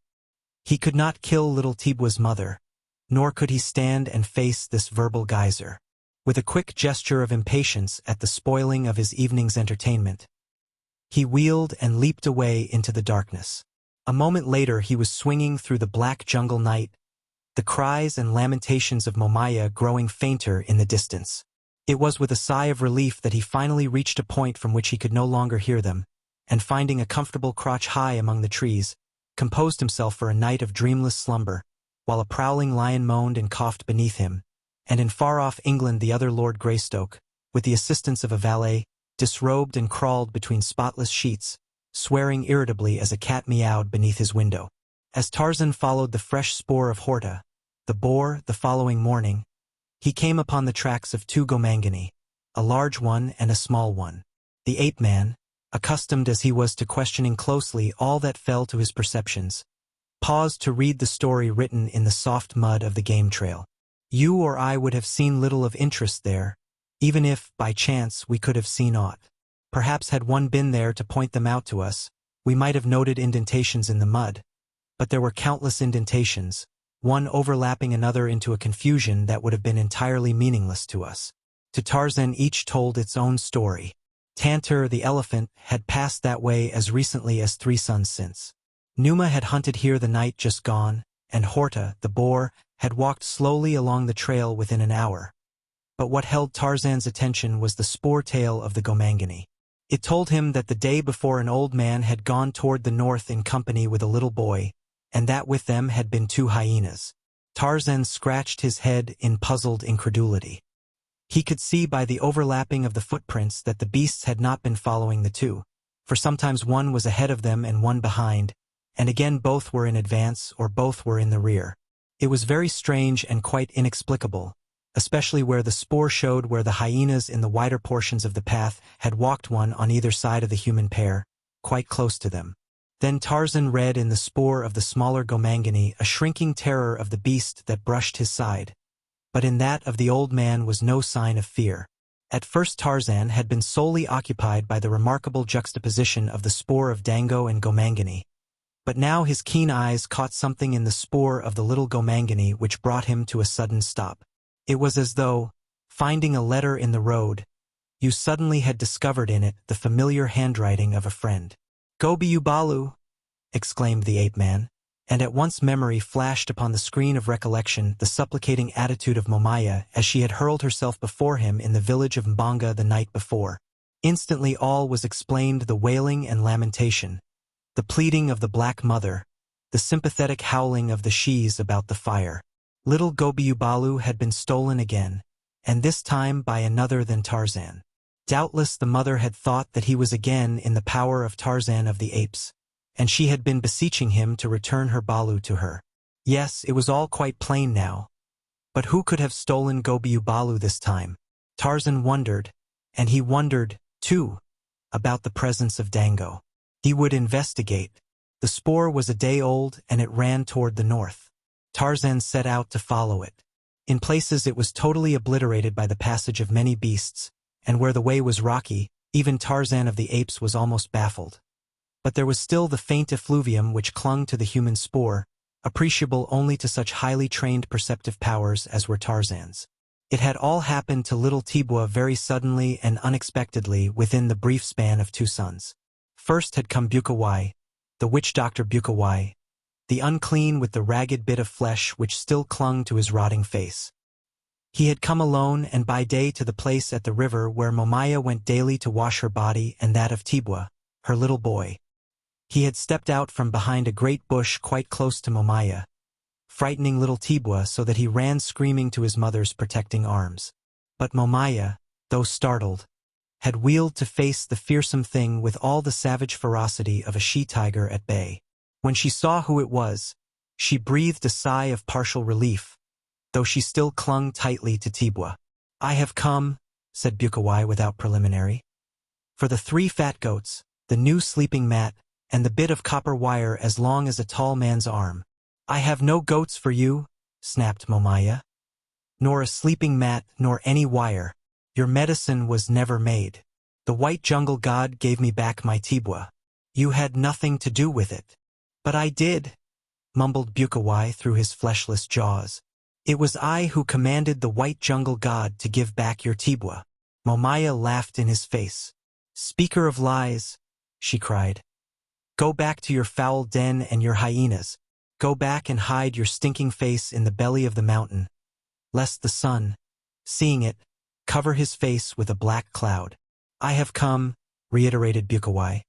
He could not kill little Tibwa's mother, nor could he stand and face this verbal geyser. With a quick gesture of impatience at the spoiling of his evening's entertainment, he wheeled and leaped away into the darkness. A moment later he was swinging through the black jungle night, the cries and lamentations of Momaya growing fainter in the distance. It was with a sigh of relief that he finally reached a point from which he could no longer hear them, and finding a comfortable crotch high among the trees, composed himself for a night of dreamless slumber, while a prowling lion moaned and coughed beneath him, and in far-off England the other Lord Greystoke, with the assistance of a valet, disrobed and crawled between spotless sheets, swearing irritably as a cat meowed beneath his window. As Tarzan followed the fresh spoor of Horta, the boar, the following morning, he came upon the tracks of two Gomangani, a large one and a small one. The ape-man, accustomed as he was to questioning closely all that fell to his perceptions, paused to read the story written in the soft mud of the game trail. You or I would have seen little of interest there, even if, by chance, we could have seen aught. Perhaps had one been there to point them out to us, we might have noted indentations in the mud, but there were countless indentations, one overlapping another into a confusion that would have been entirely meaningless to us. To Tarzan each told its own story. Tantor, the elephant, had passed that way as recently as 3 suns since. Numa had hunted here the night just gone, and Horta, the boar, had walked slowly along the trail within an hour. But what held Tarzan's attention was the spoor tale of the Gomangani. It told him that the day before an old man had gone toward the north in company with a little boy, and that with them had been 2 hyenas. Tarzan scratched his head in puzzled incredulity. He could see by the overlapping of the footprints that the beasts had not been following the two, for sometimes one was ahead of them and one behind, and again both were in advance or both were in the rear. It was very strange and quite inexplicable, especially where the spoor showed where the hyenas in the wider portions of the path had walked one on either side of the human pair, quite close to them. Then Tarzan read in the spoor of the smaller Gomangani a shrinking terror of the beast that brushed his side, but in that of the old man was no sign of fear. At first Tarzan had been solely occupied by the remarkable juxtaposition of the spoor of Dango and Gomangani, but now his keen eyes caught something in the spoor of the little Gomangani which brought him to a sudden stop. It was as though, finding a letter in the road, you suddenly had discovered in it the familiar handwriting of a friend. "Gobi-Ubalu!" exclaimed the ape-man, and at once memory flashed upon the screen of recollection the supplicating attitude of Momaya as she had hurled herself before him in the village of Mbonga the night before. Instantly all was explained: the wailing and lamentation, the pleading of the black mother, the sympathetic howling of the shes about the fire. Little Gobi-Ubalu had been stolen again, and this time by another than Tarzan. Doubtless the mother had thought that he was again in the power of Tarzan of the Apes, and she had been beseeching him to return her Balu to her. Yes, it was all quite plain now. But who could have stolen Gobi-Ubalu this time? Tarzan wondered, and he wondered, too, about the presence of Dango. He would investigate. The spoor was a day old, and it ran toward the north. Tarzan set out to follow it. In places it was totally obliterated by the passage of many beasts, and where the way was rocky, even Tarzan of the Apes was almost baffled. But there was still the faint effluvium which clung to the human spoor, appreciable only to such highly trained perceptive powers as were Tarzan's. It had all happened to little Tibwa very suddenly and unexpectedly within the brief span of 2 suns. First had come Bukawai, the witch-doctor Bukawai, the unclean with the ragged bit of flesh which still clung to his rotting face. He had come alone and by day to the place at the river where Momaya went daily to wash her body and that of Tibwa, her little boy. He had stepped out from behind a great bush quite close to Momaya, frightening little Tibwa so that he ran screaming to his mother's protecting arms. But Momaya, though startled, had wheeled to face the fearsome thing with all the savage ferocity of a she-tiger at bay. When she saw who it was, she breathed a sigh of partial relief, though she still clung tightly to Tibwa. "I have come," said Bukawai without preliminary, "for the 3 fat goats, the new sleeping mat, and the bit of copper wire as long as a tall man's arm." "I have no goats for you," snapped Momaya, "nor a sleeping mat nor any wire. Your medicine was never made. The white jungle god gave me back my Tibwa. You had nothing to do with it." "But I did," mumbled Bukawai through his fleshless jaws. It was I who commanded the white jungle god to give back your Tibwa. Momaya laughed in his face. Speaker of lies, she cried. Go back to your foul den and your hyenas. Go back and hide your stinking face in the belly of the mountain, lest the sun, seeing it, cover his face with a black cloud. I have come, reiterated Bukawai,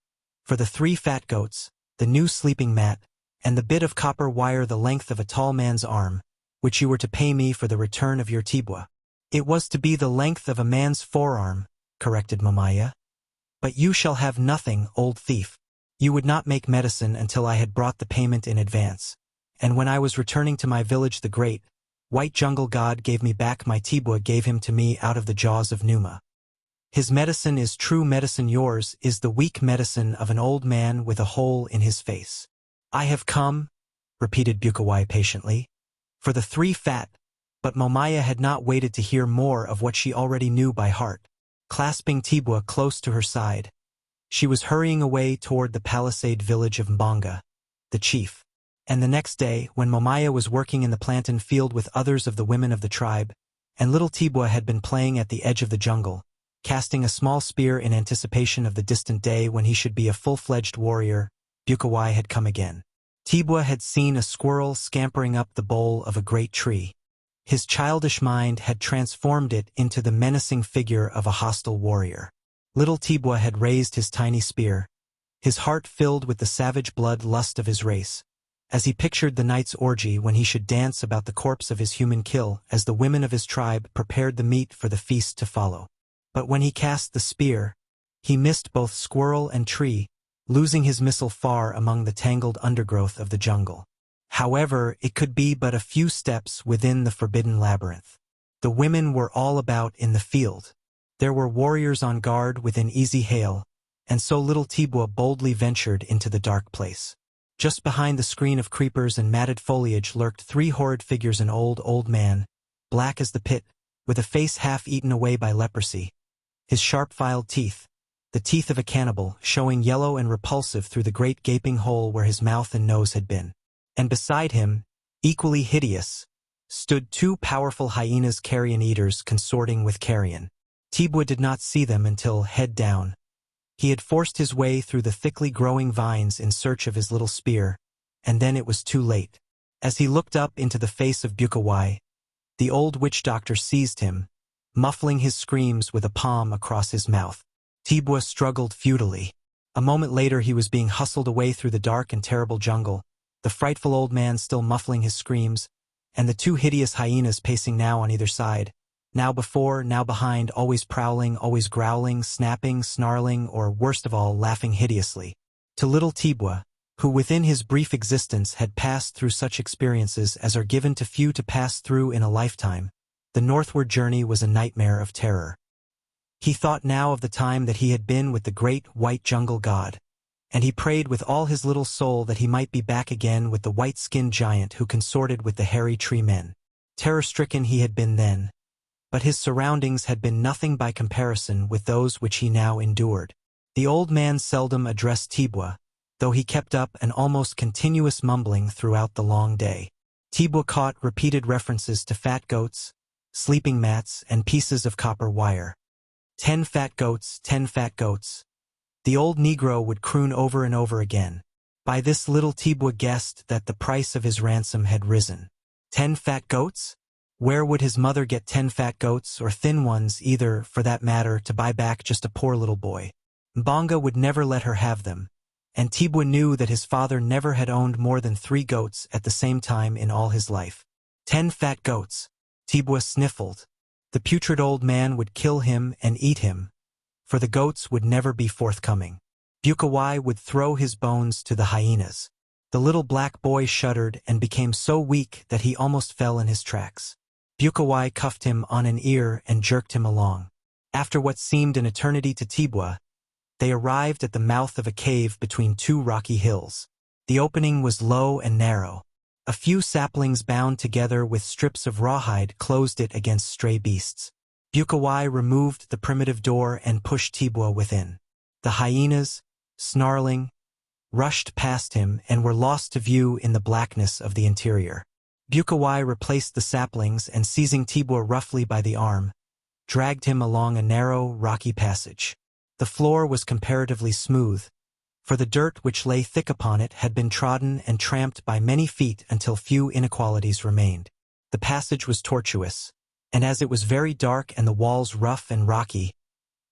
for the 3 fat goats, the new sleeping mat, and the bit of copper wire the length of a tall man's arm, which you were to pay me for the return of your Tibwa. It was to be the length of a man's forearm, corrected Momaya. But you shall have nothing, old thief. You would not make medicine until I had brought the payment in advance. And when I was returning to my village the great, white jungle god gave me back my Tibwa, gave him to me out of the jaws of Numa. His medicine is true medicine, yours is the weak medicine of an old man with a hole in his face. I have come, repeated Bukawai patiently, for the 3 fat, but Momaya had not waited to hear more of what she already knew by heart. Clasping Tibwa close to her side, she was hurrying away toward the palisade village of Mbonga, the chief. And the next day, when Momaya was working in the plantain field with others of the women of the tribe, and little Tibwa had been playing at the edge of the jungle, casting a small spear in anticipation of the distant day when he should be a full-fledged warrior, Bukawai had come again. Tibwa had seen a squirrel scampering up the bole of a great tree. His childish mind had transformed it into the menacing figure of a hostile warrior. Little Tibwa had raised his tiny spear, his heart filled with the savage blood lust of his race, as he pictured the night's orgy when he should dance about the corpse of his human kill as the women of his tribe prepared the meat for the feast to follow. But when he cast the spear, he missed both squirrel and tree, losing his missile far among the tangled undergrowth of the jungle. However, it could be but a few steps within the forbidden labyrinth. The women were all about in the field. There were warriors on guard within easy hail, and so little Tibwa boldly ventured into the dark place. Just behind the screen of creepers and matted foliage lurked 3 horrid figures, an old man, black as the pit, with a face half eaten away by leprosy, his sharp-filed teeth, the teeth of a cannibal, showing yellow and repulsive through the great gaping hole where his mouth and nose had been. And beside him, equally hideous, stood 2 powerful hyenas, carrion eaters consorting with carrion. Tibwa did not see them until, head down, he had forced his way through the thickly growing vines in search of his little spear, and then it was too late. As he looked up into the face of Bukawai, the old witch doctor seized him, muffling his screams with a palm across his mouth. Tibwa struggled futilely. A moment later he was being hustled away through the dark and terrible jungle, the frightful old man still muffling his screams, and the 2 hideous hyenas pacing now on either side, now before, now behind, always prowling, always growling, snapping, snarling, or worst of all, laughing hideously. To little Tibwa, who within his brief existence had passed through such experiences as are given to few to pass through in a lifetime, the northward journey was a nightmare of terror. He thought now of the time that he had been with the great white jungle god, and he prayed with all his little soul that he might be back again with the white-skinned giant who consorted with the hairy tree men. Terror-stricken he had been then, but his surroundings had been nothing by comparison with those which he now endured. The old man seldom addressed Tibwa, though he kept up an almost continuous mumbling throughout the long day. Tibwa caught repeated references to fat goats, sleeping mats, and pieces of copper wire. 10 fat goats, 10 fat goats. The old Negro would croon over and over again. By this little Tibwa guessed that the price of his ransom had risen. 10 fat goats? Where would his mother get 10 fat goats, or thin ones either, for that matter, to buy back just a poor little boy? Mbonga would never let her have them, and Tibwa knew that his father never had owned more than 3 goats at the same time in all his life. 10 fat goats. Tibwa sniffled. The putrid old man would kill him and eat him, for the goats would never be forthcoming. Bukawai would throw his bones to the hyenas. The little black boy shuddered and became so weak that he almost fell in his tracks. Bukawai cuffed him on an ear and jerked him along. After what seemed an eternity to Tibwa, they arrived at the mouth of a cave between 2 rocky hills. The opening was low and narrow. A few saplings bound together with strips of rawhide closed it against stray beasts. Bukawai removed the primitive door and pushed Tibwa within. The hyenas, snarling, rushed past him and were lost to view in the blackness of the interior. Bukawai replaced the saplings and, seizing Tibwa roughly by the arm, dragged him along a narrow, rocky passage. The floor was comparatively smooth, for the dirt which lay thick upon it had been trodden and tramped by many feet until few inequalities remained. The passage was tortuous, and as it was very dark and the walls rough and rocky,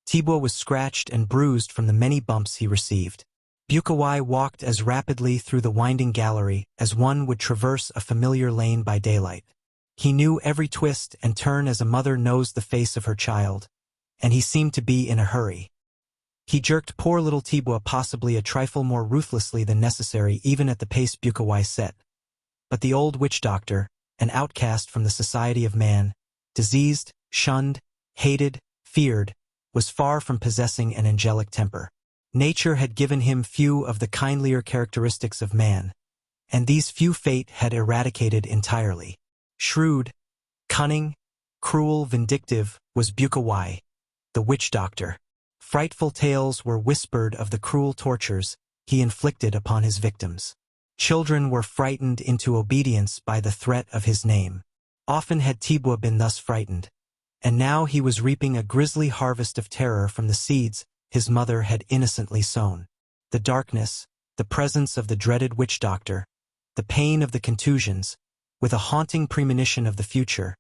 Tibwa was scratched and bruised from the many bumps he received. Bukawai walked as rapidly through the winding gallery as one would traverse a familiar lane by daylight. He knew every twist and turn as a mother knows the face of her child, and he seemed to be in a hurry. He jerked poor little Tibwa possibly a trifle more ruthlessly than necessary even at the pace Bukawai set. But the old witch-doctor, an outcast from the society of man, diseased, shunned, hated, feared, was far from possessing an angelic temper. Nature had given him few of the kindlier characteristics of man, and these few fate had eradicated entirely. Shrewd, cunning, cruel, vindictive was Bukawai, the witch-doctor. Frightful tales were whispered of the cruel tortures he inflicted upon his victims. Children were frightened into obedience by the threat of his name. Often had Tibwa been thus frightened, and now he was reaping a grisly harvest of terror from the seeds his mother had innocently sown. The darkness, the presence of the dreaded witch-doctor, the pain of the contusions, with a haunting premonition of the future,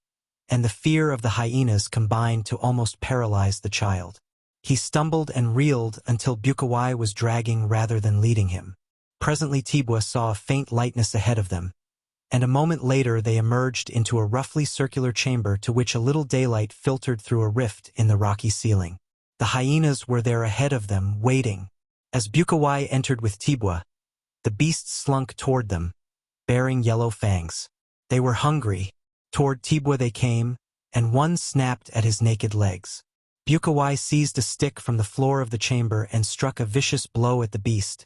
and the fear of the hyenas combined to almost paralyze the child. He stumbled and reeled until Bukawai was dragging rather than leading him. Presently Tibwa saw a faint lightness ahead of them, and a moment later they emerged into a roughly circular chamber to which a little daylight filtered through a rift in the rocky ceiling. The hyenas were there ahead of them, waiting. As Bukawai entered with Tibwa, the beasts slunk toward them, bearing yellow fangs. They were hungry. Toward Tibwa they came, and one snapped at his naked legs. Bukawai seized a stick from the floor of the chamber and struck a vicious blow at the beast,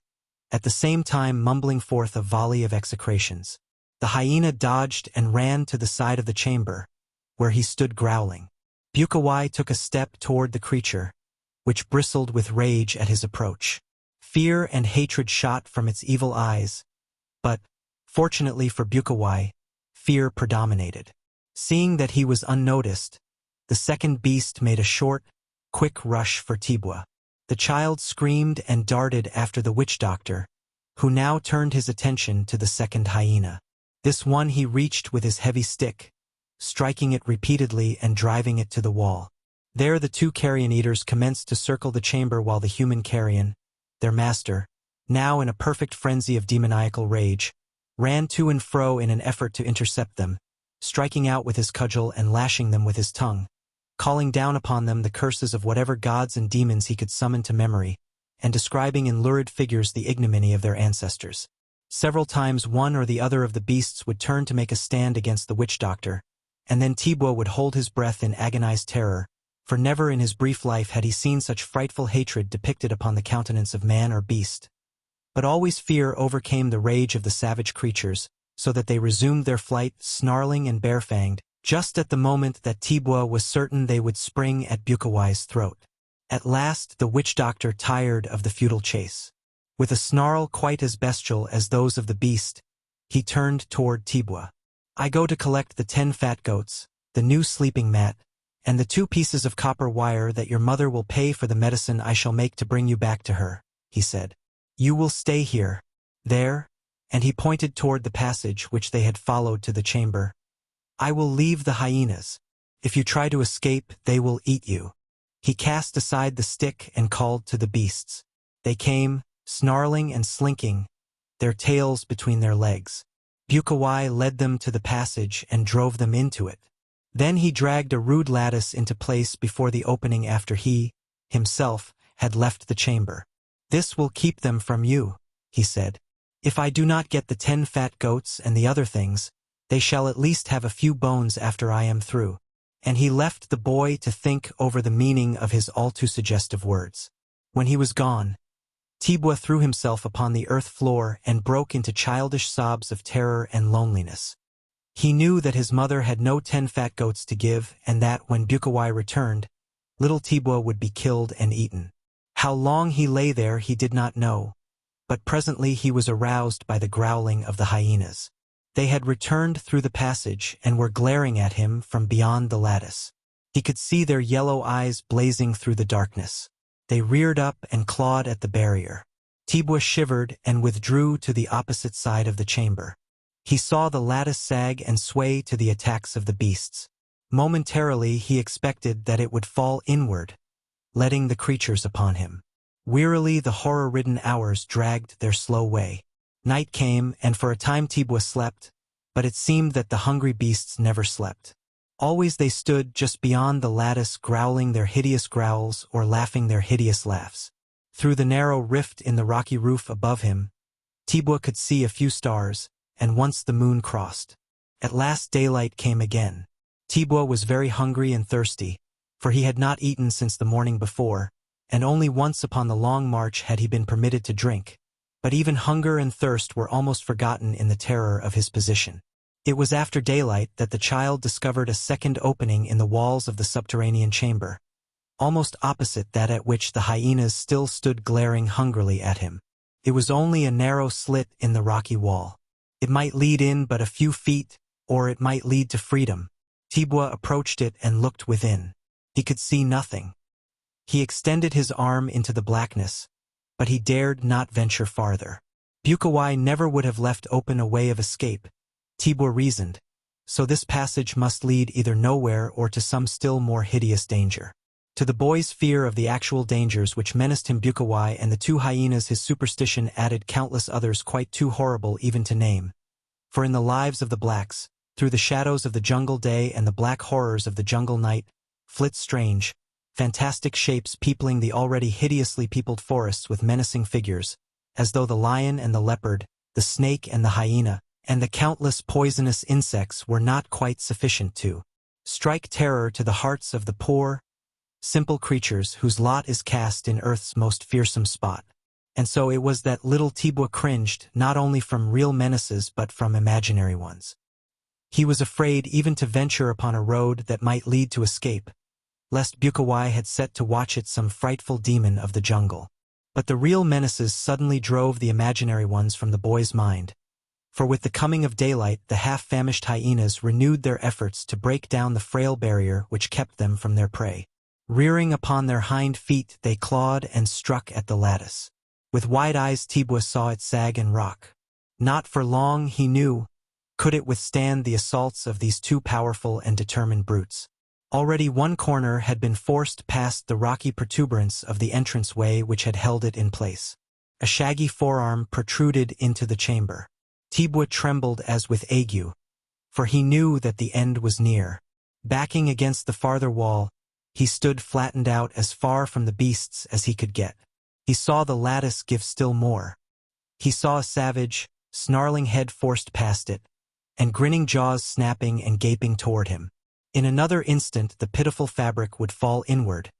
at the same time mumbling forth a volley of execrations. The hyena dodged and ran to the side of the chamber, where he stood growling. Bukawai took a step toward the creature, which bristled with rage at his approach. Fear and hatred shot from its evil eyes, but, fortunately for Bukawai, fear predominated. Seeing that he was unnoticed, the second beast made a short, quick rush for Tibwa. The child screamed and darted after the witch-doctor, who now turned his attention to the second hyena. This one he reached with his heavy stick, striking it repeatedly and driving it to the wall. There the two carrion-eaters commenced to circle the chamber while the human carrion, their master, now in a perfect frenzy of demoniacal rage, ran to and fro in an effort to intercept them, striking out with his cudgel and lashing them with his tongue, calling down upon them the curses of whatever gods and demons he could summon to memory, and describing in lurid figures the ignominy of their ancestors. Several times one or the other of the beasts would turn to make a stand against the witch-doctor, and then Tibwa would hold his breath in agonized terror, for never in his brief life had he seen such frightful hatred depicted upon the countenance of man or beast. But always fear overcame the rage of the savage creatures, so that they resumed their flight, snarling and barefanged, just at the moment that Tibwa was certain they would spring at Bukawai's throat. At last the witch-doctor tired of the futile chase. With a snarl quite as bestial as those of the beast, he turned toward Tibwa. "I go to collect the 10 fat goats, the new sleeping mat, and the 2 pieces of copper wire that your mother will pay for the medicine I shall make to bring you back to her," he said. "You will stay here. There," and he pointed toward the passage which they had followed to the chamber. "I will leave the hyenas. If you try to escape, they will eat you." He cast aside the stick and called to the beasts. They came, snarling and slinking, their tails between their legs. Bukawai led them to the passage and drove them into it. Then he dragged a rude lattice into place before the opening after he, himself, had left the chamber. "This will keep them from you," he said. "If I do not get the 10 fat goats and the other things, they shall at least have a few bones after I am through." And he left the boy to think over the meaning of his all-too-suggestive words. When he was gone, Tibwa threw himself upon the earth floor and broke into childish sobs of terror and loneliness. He knew that his mother had no 10 fat goats to give, and that, when Bukawai returned, little Tibwa would be killed and eaten. How long he lay there he did not know, but presently he was aroused by the growling of the hyenas. They had returned through the passage and were glaring at him from beyond the lattice. He could see their yellow eyes blazing through the darkness. They reared up and clawed at the barrier. Tibwa shivered and withdrew to the opposite side of the chamber. He saw the lattice sag and sway to the attacks of the beasts. Momentarily he expected that it would fall inward, letting the creatures upon him. Wearily the horror-ridden hours dragged their slow way. Night came, and for a time Tibwa slept, but it seemed that the hungry beasts never slept. Always they stood just beyond the lattice, growling their hideous growls or laughing their hideous laughs. Through the narrow rift in the rocky roof above him, Tibwa could see a few stars, and once the moon crossed. At last daylight came again. Tibwa was very hungry and thirsty, for he had not eaten since the morning before, and only once upon the long march had he been permitted to drink. But even hunger and thirst were almost forgotten in the terror of his position. It was after daylight that the child discovered a second opening in the walls of the subterranean chamber, almost opposite that at which the hyenas still stood glaring hungrily at him. It was only a narrow slit in the rocky wall. It might lead in but a few feet, or it might lead to freedom. Tibwa approached it and looked within. He could see nothing. He extended his arm into the blackness, but he dared not venture farther. Bukawai never would have left open a way of escape, Tibwa reasoned, so this passage must lead either nowhere or to some still more hideous danger. To the boy's fear of the actual dangers which menaced him, Bukawai and the two hyenas, his superstition added countless others quite too horrible even to name. For in the lives of the blacks, through the shadows of the jungle day and the black horrors of the jungle night, flit strange, fantastic shapes peopling the already hideously peopled forests with menacing figures, as though the lion and the leopard, the snake and the hyena, and the countless poisonous insects were not quite sufficient to strike terror to the hearts of the poor, simple creatures whose lot is cast in earth's most fearsome spot. And so it was that little Tibwa cringed not only from real menaces but from imaginary ones. He was afraid even to venture upon a road that might lead to escape, lest Bukawai had set to watch it some frightful demon of the jungle. But the real menaces suddenly drove the imaginary ones from the boy's mind, for with the coming of daylight the half-famished hyenas renewed their efforts to break down the frail barrier which kept them from their prey. Rearing upon their hind feet they clawed and struck at the lattice. With wide eyes Tibwa saw it sag and rock. Not for long, he knew, could it withstand the assaults of these two powerful and determined brutes. Already one corner had been forced past the rocky protuberance of the entranceway which had held it in place. A shaggy forearm protruded into the chamber. Tibwa trembled as with ague, for he knew that the end was near. Backing against the farther wall, he stood flattened out as far from the beasts as he could get. He saw the lattice give still more. He saw a savage, snarling head forced past it, and grinning jaws snapping and gaping toward him. In another instant the pitiful fabric would fall inward,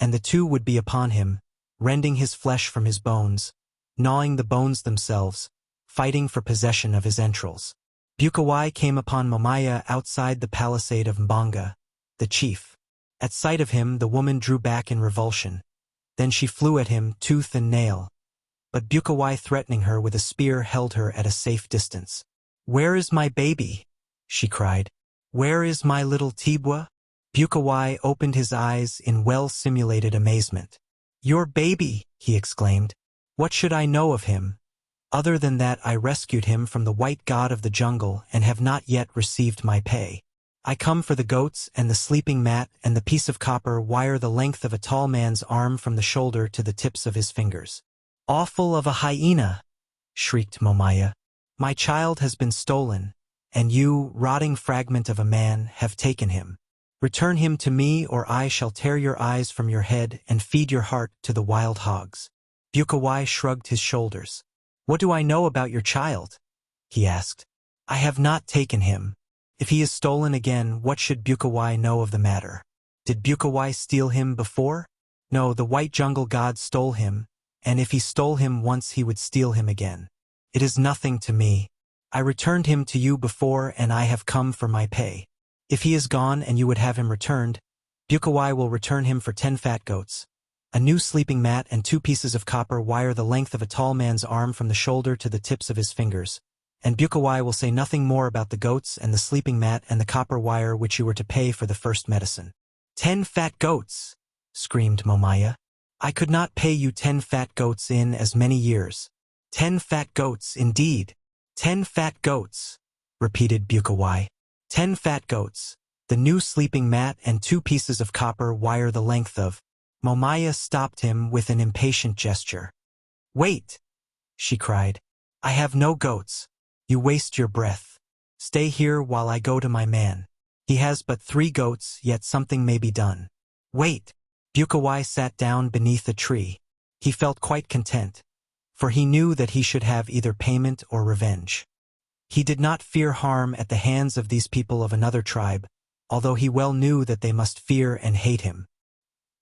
and the two would be upon him, rending his flesh from his bones, gnawing the bones themselves, fighting for possession of his entrails. Bukawai came upon Momaya outside the palisade of Mbanga, the chief. At sight of him the woman drew back in revulsion. Then she flew at him tooth and nail, but Bukawai, threatening her with a spear, held her at a safe distance. "Where is my baby?" she cried. "Where is my little Tibwa?" Bukawai opened his eyes in well-simulated amazement. "Your baby!" he exclaimed. "What should I know of him, other than that I rescued him from the white god of the jungle and have not yet received my pay? I come for the goats and the sleeping mat and the piece of copper wire the length of a tall man's arm from the shoulder to the tips of his fingers." "Offal of a hyena!" shrieked Momaya. "My child has been stolen, and you, rotting fragment of a man, have taken him. Return him to me, or I shall tear your eyes from your head and feed your heart to the wild hogs." Bukawai shrugged his shoulders. "What do I know about your child?" he asked. "I have not taken him. If he is stolen again, what should Bukawai know of the matter? Did Bukawai steal him before? No, the white jungle god stole him, and if he stole him once he would steal him again. It is nothing to me. I returned him to you before, and I have come for my pay. If he is gone and you would have him returned, Bukawai will return him for 10 fat goats, a new sleeping mat and 2 pieces of copper wire the length of a tall man's arm from the shoulder to the tips of his fingers, and Bukawai will say nothing more about the goats and the sleeping mat and the copper wire which you were to pay for the first medicine." 10 fat goats!" screamed Momaya. "I could not pay you 10 fat goats in as many years." 10 fat goats, indeed. 10 fat goats," repeated Bukawai. 10 fat goats, the new sleeping mat and 2 pieces of copper wire the length of. Momaya stopped him with an impatient gesture. "Wait!" she cried. "I have no goats. You waste your breath. Stay here while I go to my man. He has but 3 goats, yet something may be done." "Wait!" Bukawai sat down beneath a tree. He felt quite content, for he knew that he should have either payment or revenge. He did not fear harm at the hands of these people of another tribe, although he well knew that they must fear and hate him.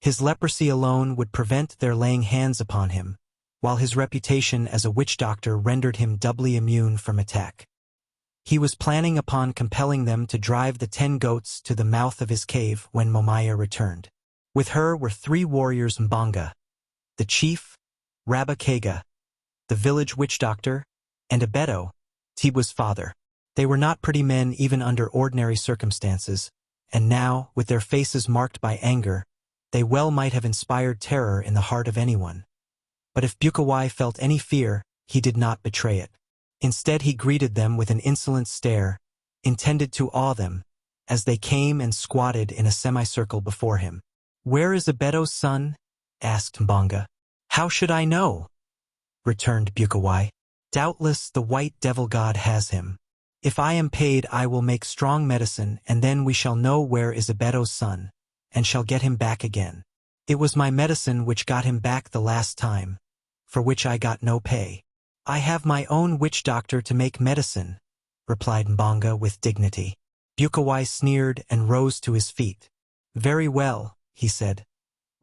His leprosy alone would prevent their laying hands upon him, while his reputation as a witch doctor rendered him doubly immune from attack. He was planning upon compelling them to drive the 10 goats to the mouth of his cave when Momaya returned. With her were 3 warriors: Mbanga, the chief, Rabakega, the village witch doctor, and Abeto, Tibu's father. They were not pretty men even under ordinary circumstances, and now, with their faces marked by anger, they well might have inspired terror in the heart of anyone. But if Bukawai felt any fear, he did not betray it. Instead, he greeted them with an insolent stare, intended to awe them, as they came and squatted in a semicircle before him. "Where is Abeto's son?" asked Mbanga. "How should I know?" returned Bukawai. "Doubtless the white devil god has him. If I am paid, I will make strong medicine, and then we shall know where is Abeto's son, and shall get him back again. It was my medicine which got him back the last time, for which I got no pay." "I have my own witch doctor to make medicine," replied Mbanga with dignity. Bukawai sneered and rose to his feet. "Very well," he said.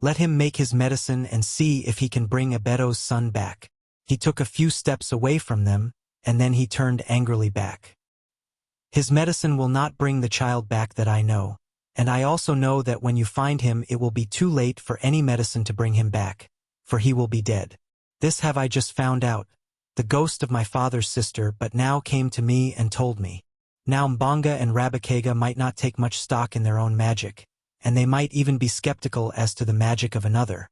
"Let him make his medicine and see if he can bring Abeto's son back." He took a few steps away from them, and then he turned angrily back. "His medicine will not bring the child back, that I know, and I also know that when you find him it will be too late for any medicine to bring him back, for he will be dead. This have I just found out. The ghost of my father's sister but now came to me and told me." Now Mbanga and Rabakega might not take much stock in their own magic, and they might even be skeptical as to the magic of another.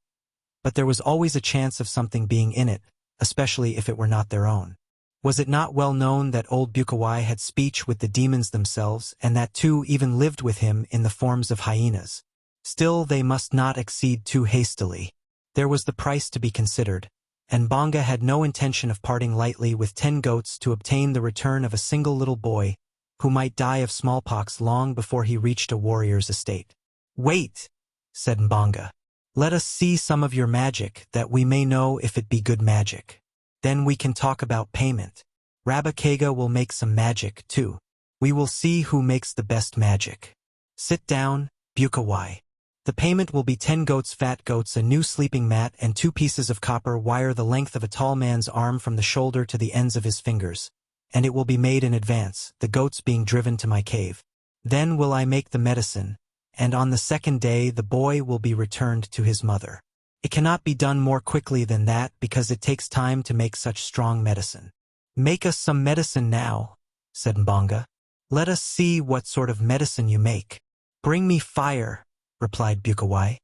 But there was always a chance of something being in it, especially if it were not their own. Was it not well known that old Bukawai had speech with the demons themselves, and that 2 even lived with him in the forms of hyenas? Still, they must not exceed too hastily. There was the price to be considered, and Mbanga had no intention of parting lightly with 10 goats to obtain the return of a single little boy, who might die of smallpox long before he reached a warrior's estate. "Wait," said Mbanga. "Let us see some of your magic, that we may know if it be good magic. Then we can talk about payment. Rabakega will make some magic, too. We will see who makes the best magic. Sit down, Bukawai. The payment will be 10 goats, fat goats, a new sleeping mat, and 2 pieces of copper wire the length of a tall man's arm from the shoulder to the ends of his fingers, and it will be made in advance, the goats being driven to my cave. Then will I make the medicine, and on the 2nd day the boy will be returned to his mother. It cannot be done more quickly than that because it takes time to make such strong medicine." "Make us some medicine now," said Mbanga. "Let us see what sort of medicine you make." "Bring me fire," replied Bukawai,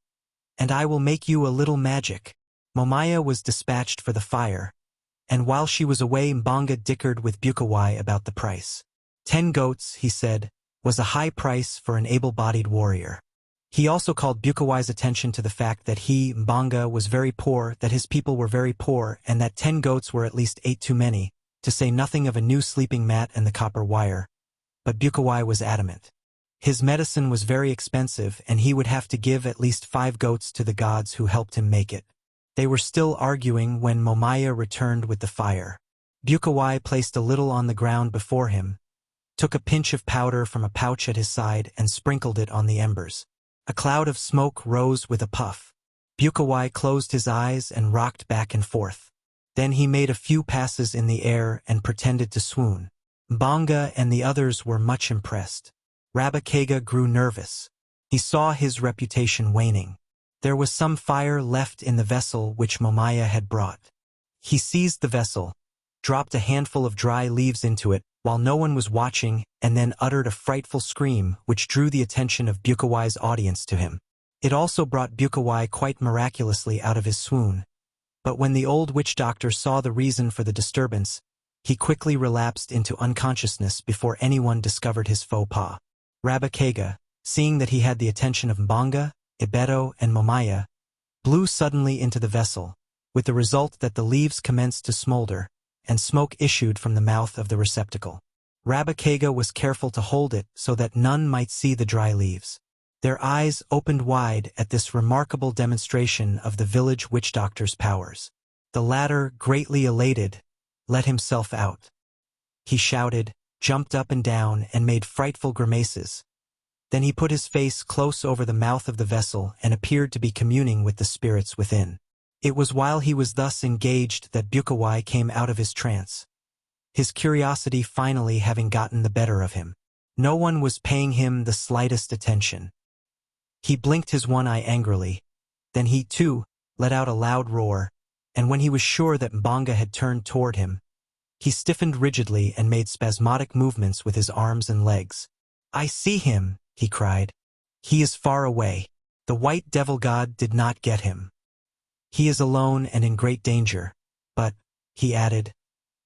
"and I will make you a little magic." Momaya was dispatched for the fire, and while she was away Mbanga dickered with Bukawai about the price. 10 goats, he said, was a high price for an able-bodied warrior. He also called Bukawai's attention to the fact that he, Mbanga, was very poor, that his people were very poor, and that 10 goats were at least 8 too many, to say nothing of a new sleeping mat and the copper wire. But Bukawai was adamant. His medicine was very expensive, and he would have to give at least 5 goats to the gods who helped him make it. They were still arguing when Momaya returned with the fire. Bukawai placed a little on the ground before him, took a pinch of powder from a pouch at his side and sprinkled it on the embers. A cloud of smoke rose with a puff. Bukawai closed his eyes and rocked back and forth. Then he made a few passes in the air and pretended to swoon. Mbanga and the others were much impressed. Rabakega grew nervous. He saw his reputation waning. There was some fire left in the vessel which Momaya had brought. He seized the vessel, dropped a handful of dry leaves into it while no one was watching, and then uttered a frightful scream which drew the attention of Bukawai's audience to him. It also brought Bukawai quite miraculously out of his swoon. But when the old witch doctor saw the reason for the disturbance, he quickly relapsed into unconsciousness before anyone discovered his faux pas. Rabakega, seeing that he had the attention of Mbanga, Ibeto, and Momaya, blew suddenly into the vessel, with the result that the leaves commenced to smolder, and smoke issued from the mouth of the receptacle. Rabakega was careful to hold it so that none might see the dry leaves. Their eyes opened wide at this remarkable demonstration of the village witch doctor's powers. The latter, greatly elated, let himself out. He shouted, jumped up and down, and made frightful grimaces. Then he put his face close over the mouth of the vessel and appeared to be communing with the spirits within. It was while he was thus engaged that Bukawai came out of his trance, his curiosity finally having gotten the better of him. No one was paying him the slightest attention. He blinked his one eye angrily. Then he, too, let out a loud roar, and when he was sure that Mbanga had turned toward him, he stiffened rigidly and made spasmodic movements with his arms and legs. "I see him," he cried. "He is far away. The white devil god did not get him. He is alone and in great danger. But," he added,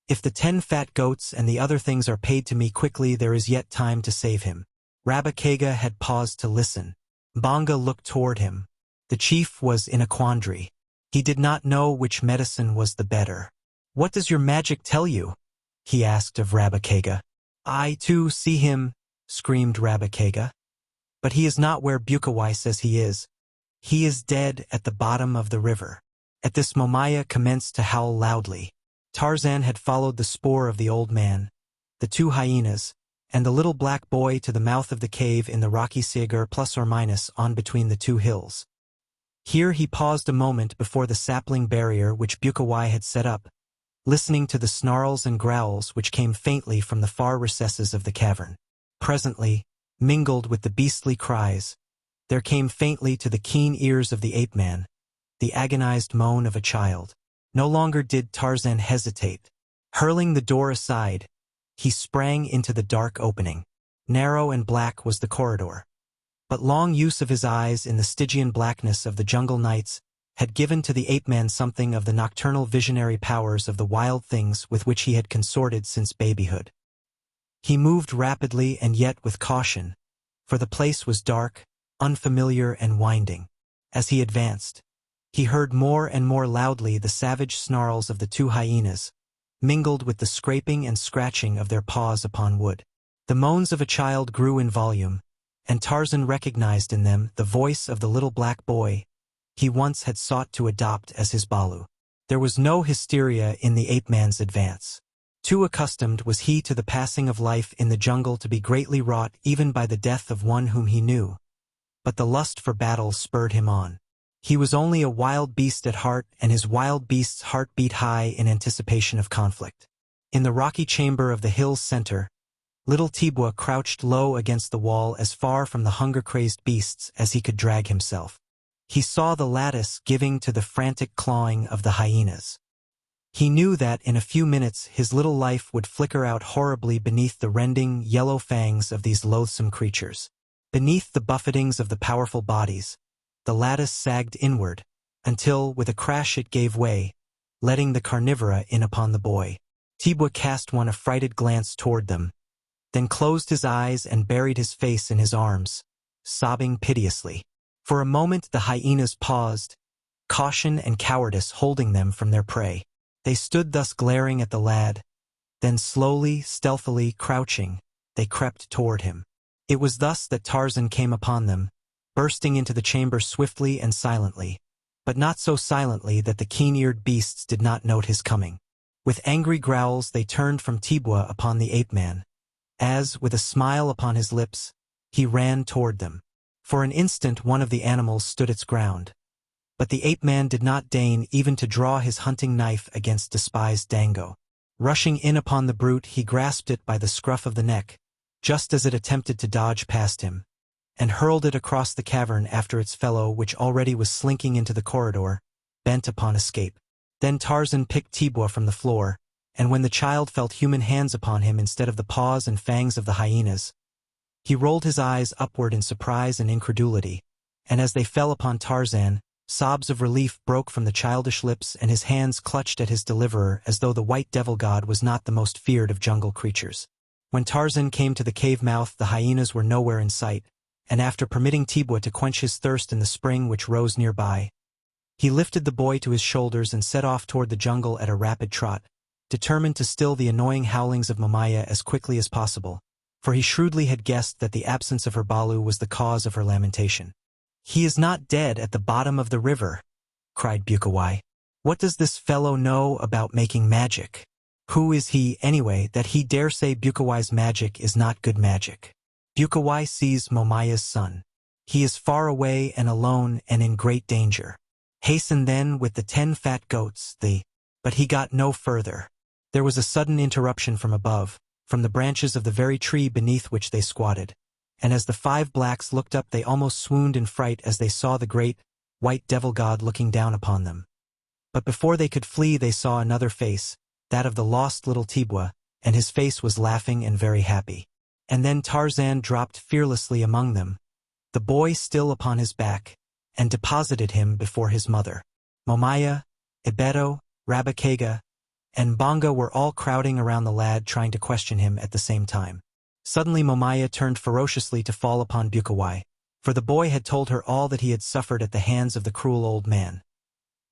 "if the 10 fat goats and the other things are paid to me quickly, there is yet time to save him." Rabakega had paused to listen. Mbanga looked toward him. The chief was in a quandary. He did not know which medicine was the better. "What does your magic tell you?" he asked of Rabakega. "I, too, see him," screamed Rabakega. "But he is not where Bukawai says he is. He is dead at the bottom of the river." At this Momaya commenced to howl loudly. Tarzan had followed the spoor of the old man, the 2 hyenas, and the little black boy to the mouth of the cave in the rocky Siagur plus or minus on between the 2 hills. Here he paused a moment before the sapling barrier which Bukawai had set up, listening to the snarls and growls which came faintly from the far recesses of the cavern. Presently, mingled with the beastly cries, there came faintly to the keen ears of the ape-man the agonized moan of a child. No longer did Tarzan hesitate. Hurling the door aside, he sprang into the dark opening. Narrow and black was the corridor, but long use of his eyes in the Stygian blackness of the jungle nights had given to the ape-man something of the nocturnal visionary powers of the wild things with which he had consorted since babyhood. He moved rapidly and yet with caution, for the place was dark, unfamiliar, and winding. As he advanced, he heard more and more loudly the savage snarls of the 2 hyenas, mingled with the scraping and scratching of their paws upon wood. The moans of a child grew in volume, and Tarzan recognized in them the voice of the little black boy he once had sought to adopt as his Balu. There was no hysteria in the ape-man's advance. Too accustomed was he to the passing of life in the jungle to be greatly wrought even by the death of one whom he knew, but the lust for battle spurred him on. He was only a wild beast at heart, and his wild beast's heart beat high in anticipation of conflict. In the rocky chamber of the hill's center, little Tibwa crouched low against the wall as far from the hunger-crazed beasts as he could drag himself. He saw the lattice giving to the frantic clawing of the hyenas. He knew that in a few minutes his little life would flicker out horribly beneath the rending, yellow fangs of these loathsome creatures. Beneath the buffetings of the powerful bodies, the lattice sagged inward, until, with a crash, it gave way, letting the carnivora in upon the boy. Tibwa cast one affrighted glance toward them, then closed his eyes and buried his face in his arms, sobbing piteously. For a moment the hyenas paused, caution and cowardice holding them from their prey. They stood thus glaring at the lad, then slowly, stealthily, crouching, they crept toward him. It was thus that Tarzan came upon them, bursting into the chamber swiftly and silently, but not so silently that the keen-eared beasts did not note his coming. With angry growls they turned from Tibwa upon the ape-man, as, with a smile upon his lips, he ran toward them. For an instant one of the animals stood its ground, but the ape-man did not deign even to draw his hunting knife against despised Dango. Rushing in upon the brute, he grasped it by the scruff of the neck, just as it attempted to dodge past him, and hurled it across the cavern after its fellow, which already was slinking into the corridor, bent upon escape. Then Tarzan picked Tibwa from the floor, and when the child felt human hands upon him instead of the paws and fangs of the hyenas, he rolled his eyes upward in surprise and incredulity, and as they fell upon Tarzan, sobs of relief broke from the childish lips and his hands clutched at his deliverer as though the white devil god was not the most feared of jungle creatures. When Tarzan came to the cave mouth, the hyenas were nowhere in sight, and after permitting Tibwa to quench his thirst in the spring which rose nearby, he lifted the boy to his shoulders and set off toward the jungle at a rapid trot, determined to still the annoying howlings of Momaya as quickly as possible, for he shrewdly had guessed that the absence of her balu was the cause of her lamentation. "He is not dead at the bottom of the river," cried Bukawai. "What does this fellow know about making magic? Who is he, anyway, that he dare say Bukawai's magic is not good magic?" Bukawai sees Momaya's son. He is far away and alone and in great danger. Hasten then with the 10 fat goats, But he got no further. There was a sudden interruption from above, from the branches of the very tree beneath which they squatted, and as the 5 blacks looked up they almost swooned in fright as they saw the great, white devil god looking down upon them. But before they could flee they saw another face, that of the lost little Tibwa, and his face was laughing and very happy. And then Tarzan dropped fearlessly among them, the boy still upon his back, and deposited him before his mother. Momaya, Ibeto, Rabakega, and Bonga were all crowding around the lad trying to question him at the same time. Suddenly Momaya turned ferociously to fall upon Bukawai, for the boy had told her all that he had suffered at the hands of the cruel old man.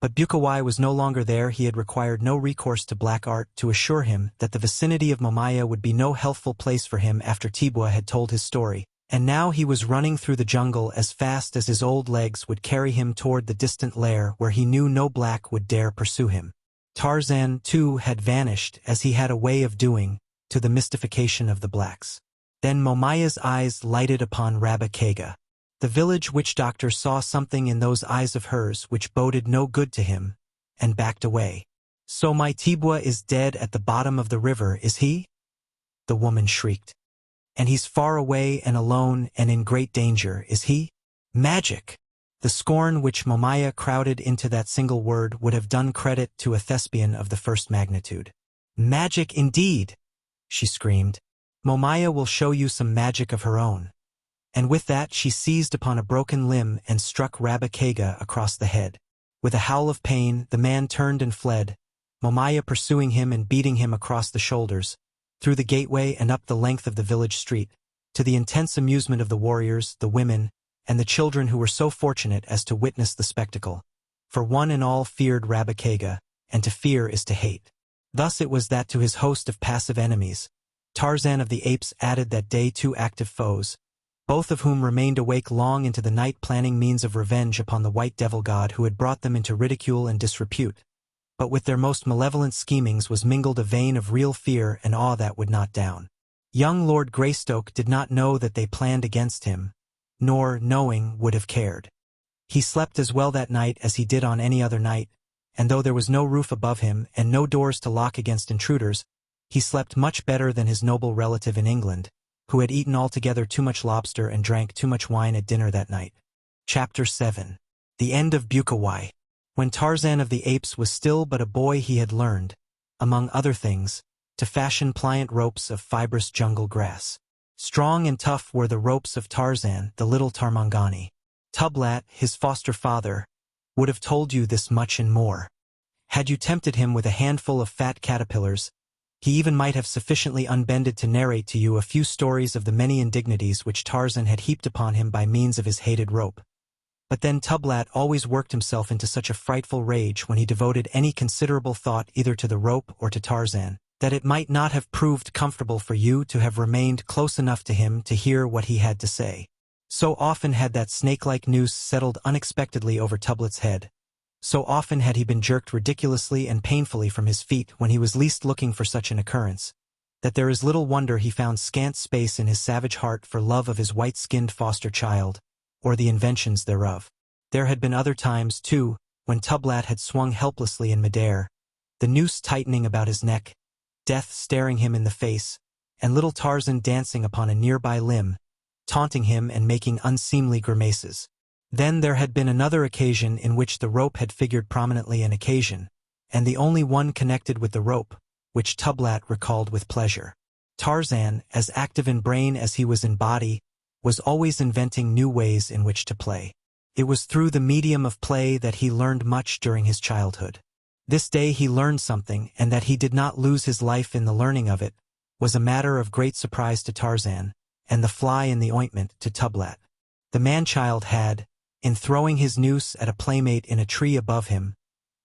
But Bukawai was no longer there. He had required no recourse to black art to assure him that the vicinity of Momaya would be no healthful place for him after Tibwa had told his story, and now he was running through the jungle as fast as his old legs would carry him toward the distant lair where he knew no black would dare pursue him. Tarzan, too, had vanished, as he had a way of doing, to the mystification of the blacks. Then Momaya's eyes lighted upon Rabakega. The village witch doctor saw something in those eyes of hers which boded no good to him, and backed away. "So my Tibwa is dead at the bottom of the river, is he?" the woman shrieked. "And he's far away and alone and in great danger, is he? Magic!" The scorn which Momaya crowded into that single word would have done credit to a thespian of the first magnitude. "Magic indeed!" she screamed. "Momaya will show you some magic of her own." And with that she seized upon a broken limb and struck Rabakega across the head. With a howl of pain, the man turned and fled, Momaya pursuing him and beating him across the shoulders, through the gateway and up the length of the village street, to the intense amusement of the warriors, the women, and the children who were so fortunate as to witness the spectacle. For one and all feared Rabakega, and to fear is to hate. Thus it was that to his host of passive enemies, Tarzan of the Apes added that day 2 active foes, both of whom remained awake long into the night planning means of revenge upon the white devil god who had brought them into ridicule and disrepute. But with their most malevolent schemings was mingled a vein of real fear and awe that would not down. Young Lord Greystoke did not know that they planned against him, nor, knowing, would have cared. He slept as well that night as he did on any other night, and though there was no roof above him and no doors to lock against intruders, he slept much better than his noble relative in England, who had eaten altogether too much lobster and drank too much wine at dinner that night. Chapter 7. The End of Bukawai. When Tarzan of the Apes was still but a boy he had learned, among other things, to fashion pliant ropes of fibrous jungle grass. Strong and tough were the ropes of Tarzan, the little Tarmangani. Tublat, his foster father, would have told you this much and more. Had you tempted him with a handful of fat caterpillars, he even might have sufficiently unbended to narrate to you a few stories of the many indignities which Tarzan had heaped upon him by means of his hated rope. But then Tublat always worked himself into such a frightful rage when he devoted any considerable thought either to the rope or to Tarzan, that it might not have proved comfortable for you to have remained close enough to him to hear what he had to say. So often had that snake-like noose settled unexpectedly over Tublat's head. So often had he been jerked ridiculously and painfully from his feet when he was least looking for such an occurrence, that there is little wonder he found scant space in his savage heart for love of his white-skinned foster child, or the inventions thereof. There had been other times, too, when Tublat had swung helplessly in midair, the noose tightening about his neck, death staring him in the face, and little Tarzan dancing upon a nearby limb, taunting him and making unseemly grimaces. Then there had been another occasion in which the rope had figured prominently, an occasion, and the only one connected with the rope, which Tublat recalled with pleasure. Tarzan, as active in brain as he was in body, was always inventing new ways in which to play. It was through the medium of play that he learned much during his childhood. This day he learned something, and that he did not lose his life in the learning of it was a matter of great surprise to Tarzan, and the fly in the ointment to Tublat. The man-child had, in throwing his noose at a playmate in a tree above him,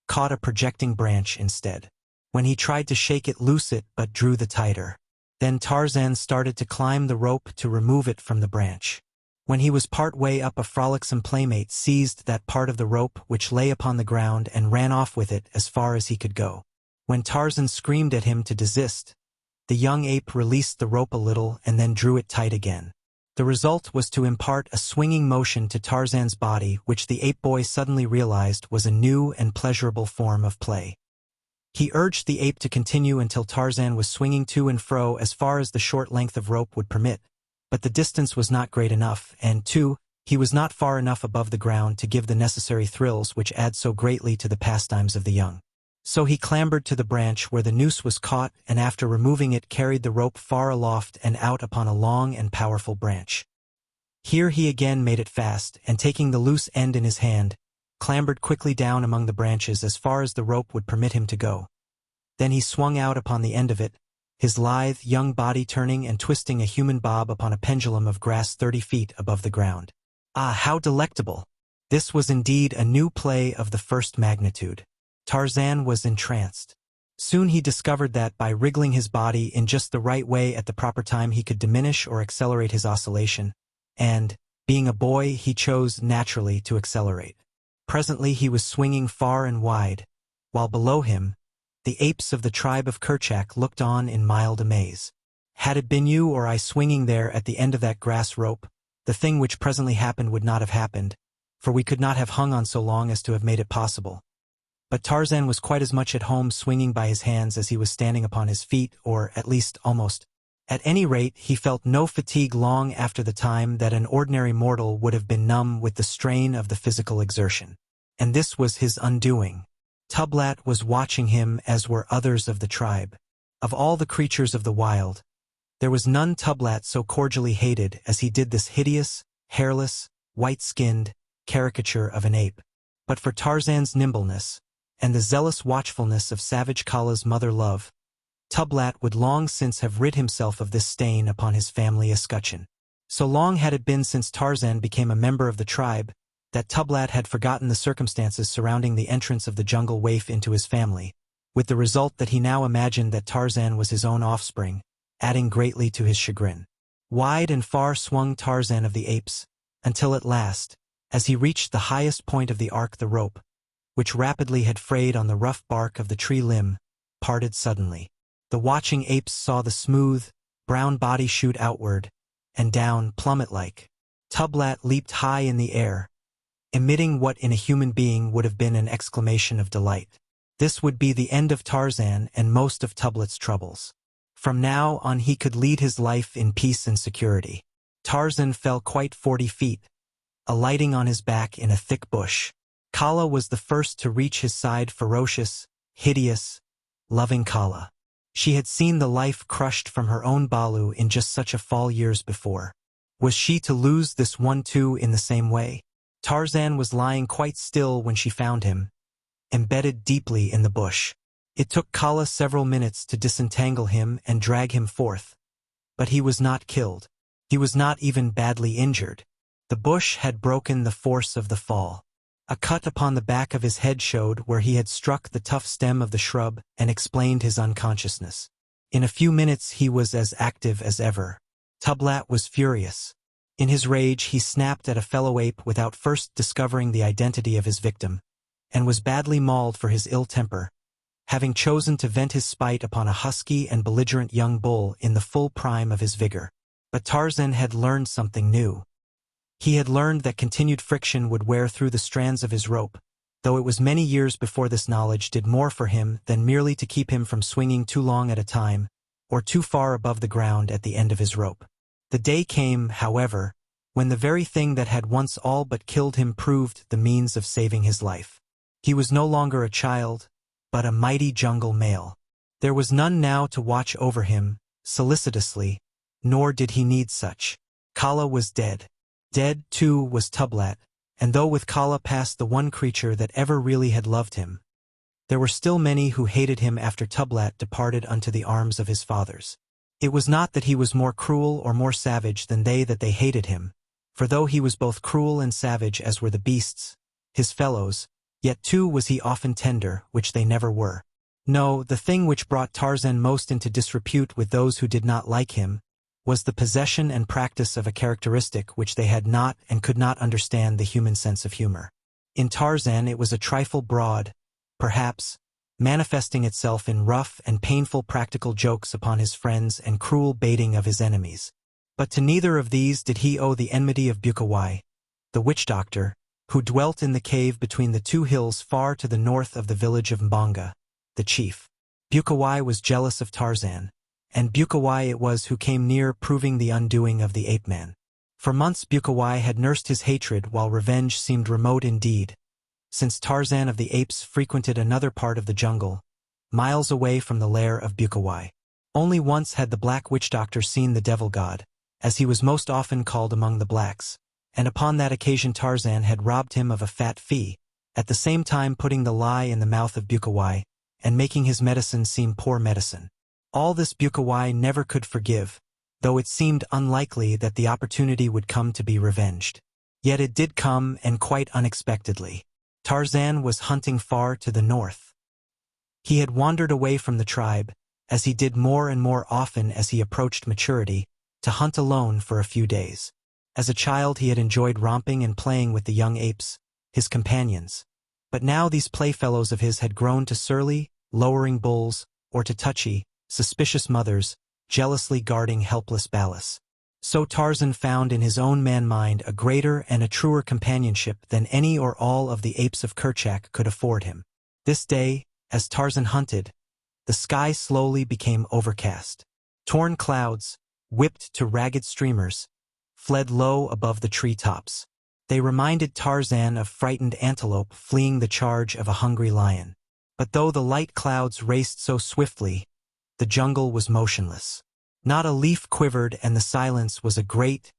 caught a projecting branch instead. When he tried to shake it loose it but drew the tighter. Then Tarzan started to climb the rope to remove it from the branch. When he was part way up, a frolicsome playmate seized that part of the rope which lay upon the ground and ran off with it as far as he could go. When Tarzan screamed at him to desist, the young ape released the rope a little and then drew it tight again. The result was to impart a swinging motion to Tarzan's body, which the ape boy suddenly realized was a new and pleasurable form of play. He urged the ape to continue until Tarzan was swinging to and fro as far as the short length of rope would permit, but the distance was not great enough, and, too, he was not far enough above the ground to give the necessary thrills which add so greatly to the pastimes of the young. So he clambered to the branch where the noose was caught, and after removing it carried the rope far aloft and out upon a long and powerful branch. Here he again made it fast, and taking the loose end in his hand, clambered quickly down among the branches as far as the rope would permit him to go. Then he swung out upon the end of it, his lithe, young body turning and twisting a human bob upon a pendulum of grass 30 feet above the ground. Ah, how delectable! This was indeed a new play of the first magnitude. Tarzan was entranced. Soon he discovered that by wriggling his body in just the right way at the proper time he could diminish or accelerate his oscillation, and, being a boy, he chose naturally to accelerate. Presently he was swinging far and wide, while below him, the apes of the tribe of Kerchak looked on in mild amaze. Had it been you or I swinging there at the end of that grass rope, the thing which presently happened would not have happened, for we could not have hung on so long as to have made it possible. But Tarzan was quite as much at home swinging by his hands as he was standing upon his feet, or at least almost. At any rate, he felt no fatigue long after the time that an ordinary mortal would have been numb with the strain of the physical exertion. And this was his undoing. Tublat was watching him, as were others of the tribe. Of all the creatures of the wild, there was none Tublat so cordially hated as he did this hideous, hairless, white-skinned caricature of an ape. But for Tarzan's nimbleness, and the zealous watchfulness of savage Kala's mother-love, Tublat would long since have rid himself of this stain upon his family escutcheon. So long had it been since Tarzan became a member of the tribe, that Tublat had forgotten the circumstances surrounding the entrance of the jungle waif into his family, with the result that he now imagined that Tarzan was his own offspring, adding greatly to his chagrin. Wide and far swung Tarzan of the apes, until at last, as he reached the highest point of the arc, the rope, which rapidly had frayed on the rough bark of the tree limb, parted suddenly. The watching apes saw the smooth, brown body shoot outward, and down, plummet-like. Tublat leaped high in the air, emitting what in a human being would have been an exclamation of delight. This would be the end of Tarzan and most of Tublat's troubles. From now on he could lead his life in peace and security. Tarzan fell quite 40 feet, alighting on his back in a thick bush. Kala was the first to reach his side, ferocious, hideous, loving Kala. She had seen the life crushed from her own Balu in just such a fall years before. Was she to lose this one too in the same way? Tarzan was lying quite still when she found him, embedded deeply in the bush. It took Kala several minutes to disentangle him and drag him forth. But he was not killed. He was not even badly injured. The bush had broken the force of the fall. A cut upon the back of his head showed where he had struck the tough stem of the shrub and explained his unconsciousness. In a few minutes he was as active as ever. Tublat was furious. In his rage he snapped at a fellow ape without first discovering the identity of his victim, and was badly mauled for his ill temper, having chosen to vent his spite upon a husky and belligerent young bull in the full prime of his vigor. But Tarzan had learned something new. He had learned that continued friction would wear through the strands of his rope, though it was many years before this knowledge did more for him than merely to keep him from swinging too long at a time, or too far above the ground at the end of his rope. The day came, however, when the very thing that had once all but killed him proved the means of saving his life. He was no longer a child, but a mighty jungle male. There was none now to watch over him, solicitously, nor did he need such. Kala was dead. Dead, too, was Tublat, and though with Kala passed the one creature that ever really had loved him, there were still many who hated him after Tublat departed unto the arms of his fathers. It was not that he was more cruel or more savage than they that they hated him, for though he was both cruel and savage as were the beasts, his fellows, yet too was he often tender, which they never were. No, the thing which brought Tarzan most into disrepute with those who did not like him was the possession and practice of a characteristic which they had not and could not understand, the human sense of humor. In Tarzan it was a trifle broad, perhaps, manifesting itself in rough and painful practical jokes upon his friends and cruel baiting of his enemies. But to neither of these did he owe the enmity of Bukawai, the witch-doctor, who dwelt in the cave between the two hills far to the north of the village of Mbonga, the chief. Bukawai was jealous of Tarzan, and Bukawai it was who came near proving the undoing of the ape-man. For months Bukawai had nursed his hatred while revenge seemed remote indeed, since Tarzan of the Apes frequented another part of the jungle, miles away from the lair of Bukawai. Only once had the black witch-doctor seen the devil god, as he was most often called among the blacks, and upon that occasion Tarzan had robbed him of a fat fee, at the same time putting the lie in the mouth of Bukawai, and making his medicine seem poor medicine. All this Bukawai never could forgive, though it seemed unlikely that the opportunity would come to be revenged. Yet it did come, and quite unexpectedly. Tarzan was hunting far to the north. He had wandered away from the tribe, as he did more and more often as he approached maturity, to hunt alone for a few days. As a child he had enjoyed romping and playing with the young apes, his companions. But now these playfellows of his had grown to surly, lowering bulls, or to touchy, suspicious mothers, jealously guarding helpless Ballas. So Tarzan found in his own man-mind a greater and a truer companionship than any or all of the apes of Kerchak could afford him. This day, as Tarzan hunted, the sky slowly became overcast. Torn clouds, whipped to ragged streamers, fled low above the tree-tops. They reminded Tarzan of frightened antelope fleeing the charge of a hungry lion. But though the light clouds raced so swiftly, the jungle was motionless. Not a leaf quivered, and the silence was a great,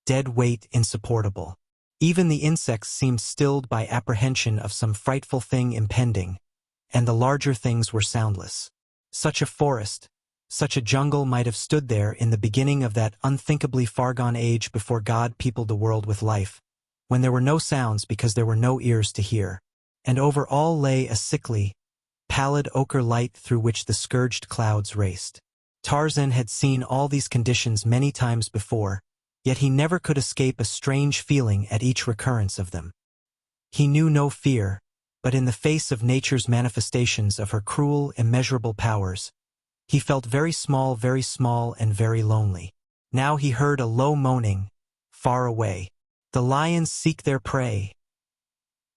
dead weight insupportable. Even the insects seemed stilled by apprehension of some frightful thing impending, and the larger things were soundless. Such a forest, such a jungle might have stood there in the beginning of that unthinkably far-gone age before God peopled the world with life, when there were no sounds because there were no ears to hear, and over all lay a sickly, pallid ochre light through which the scourged clouds raced. Tarzan had seen all these conditions many times before, yet he never could escape a strange feeling at each recurrence of them. He knew no fear, but in the face of nature's manifestations of her cruel, immeasurable powers, he felt very small and very lonely. Now he heard a low moaning, far away. "The lions seek their prey,"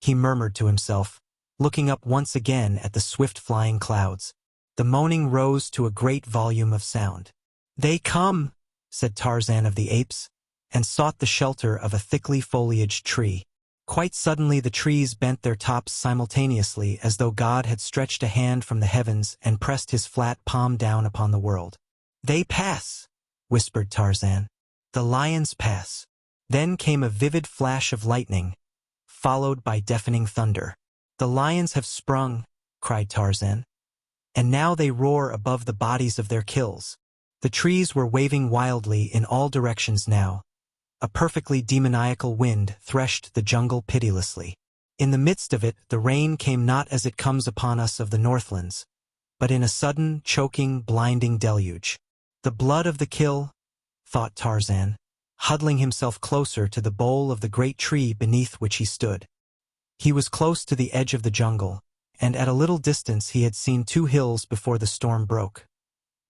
he murmured to himself, looking up once again at the swift-flying clouds. The moaning rose to a great volume of sound. "They come," said Tarzan of the Apes, and sought the shelter of a thickly foliaged tree. Quite suddenly the trees bent their tops simultaneously, as though God had stretched a hand from the heavens and pressed his flat palm down upon the world. "They pass," whispered Tarzan. "The lions pass." Then came a vivid flash of lightning, followed by deafening thunder. "The lions have sprung," cried Tarzan, "and now they roar above the bodies of their kills." The trees were waving wildly in all directions now. A perfectly demoniacal wind threshed the jungle pitilessly. In the midst of it the rain came not as it comes upon us of the northlands, but in a sudden, choking, blinding deluge. "The blood of the kill," thought Tarzan, huddling himself closer to the bole of the great tree beneath which he stood. He was close to the edge of the jungle, and at a little distance he had seen two hills before the storm broke.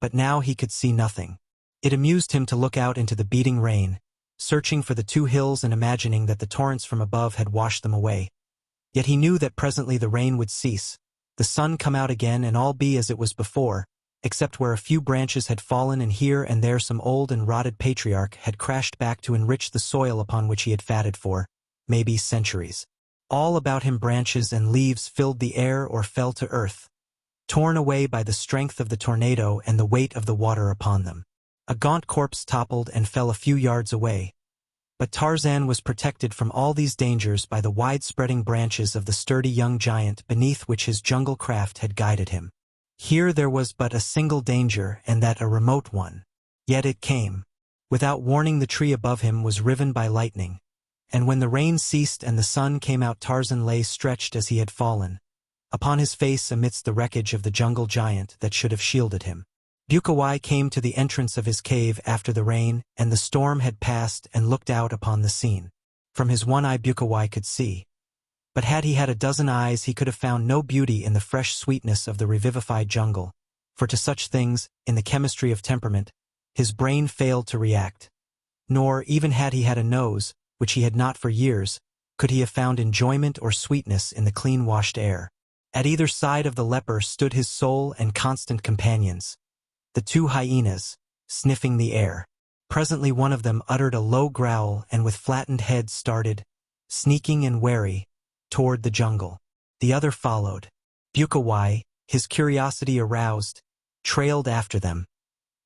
But now he could see nothing. It amused him to look out into the beating rain, searching for the two hills and imagining that the torrents from above had washed them away. Yet he knew that presently the rain would cease, the sun come out again, and all be as it was before, except where a few branches had fallen and here and there some old and rotted patriarch had crashed back to enrich the soil upon which he had fatted for, maybe, centuries. All about him branches and leaves filled the air or fell to earth, torn away by the strength of the tornado and the weight of the water upon them. A gaunt corpse toppled and fell a few yards away. But Tarzan was protected from all these dangers by the wide-spreading branches of the sturdy young giant beneath which his jungle craft had guided him. Here there was but a single danger, and that a remote one. Yet it came. Without warning, the tree above him was riven by lightning, and when the rain ceased and the sun came out, Tarzan lay stretched as he had fallen, upon his face amidst the wreckage of the jungle giant that should have shielded him. Bukawai came to the entrance of his cave after the rain and the storm had passed and looked out upon the scene. From his one eye Bukawai could see. But had he had a dozen eyes, he could have found no beauty in the fresh sweetness of the revivified jungle, for to such things, in the chemistry of temperament, his brain failed to react. Nor, even had he had a nose, which he had not for years, could he have found enjoyment or sweetness in the clean-washed air. At either side of the leper stood his sole and constant companions, the two hyenas, sniffing the air. Presently one of them uttered a low growl and with flattened head started, sneaking and wary, toward the jungle. The other followed. Bukawai, his curiosity aroused, trailed after them,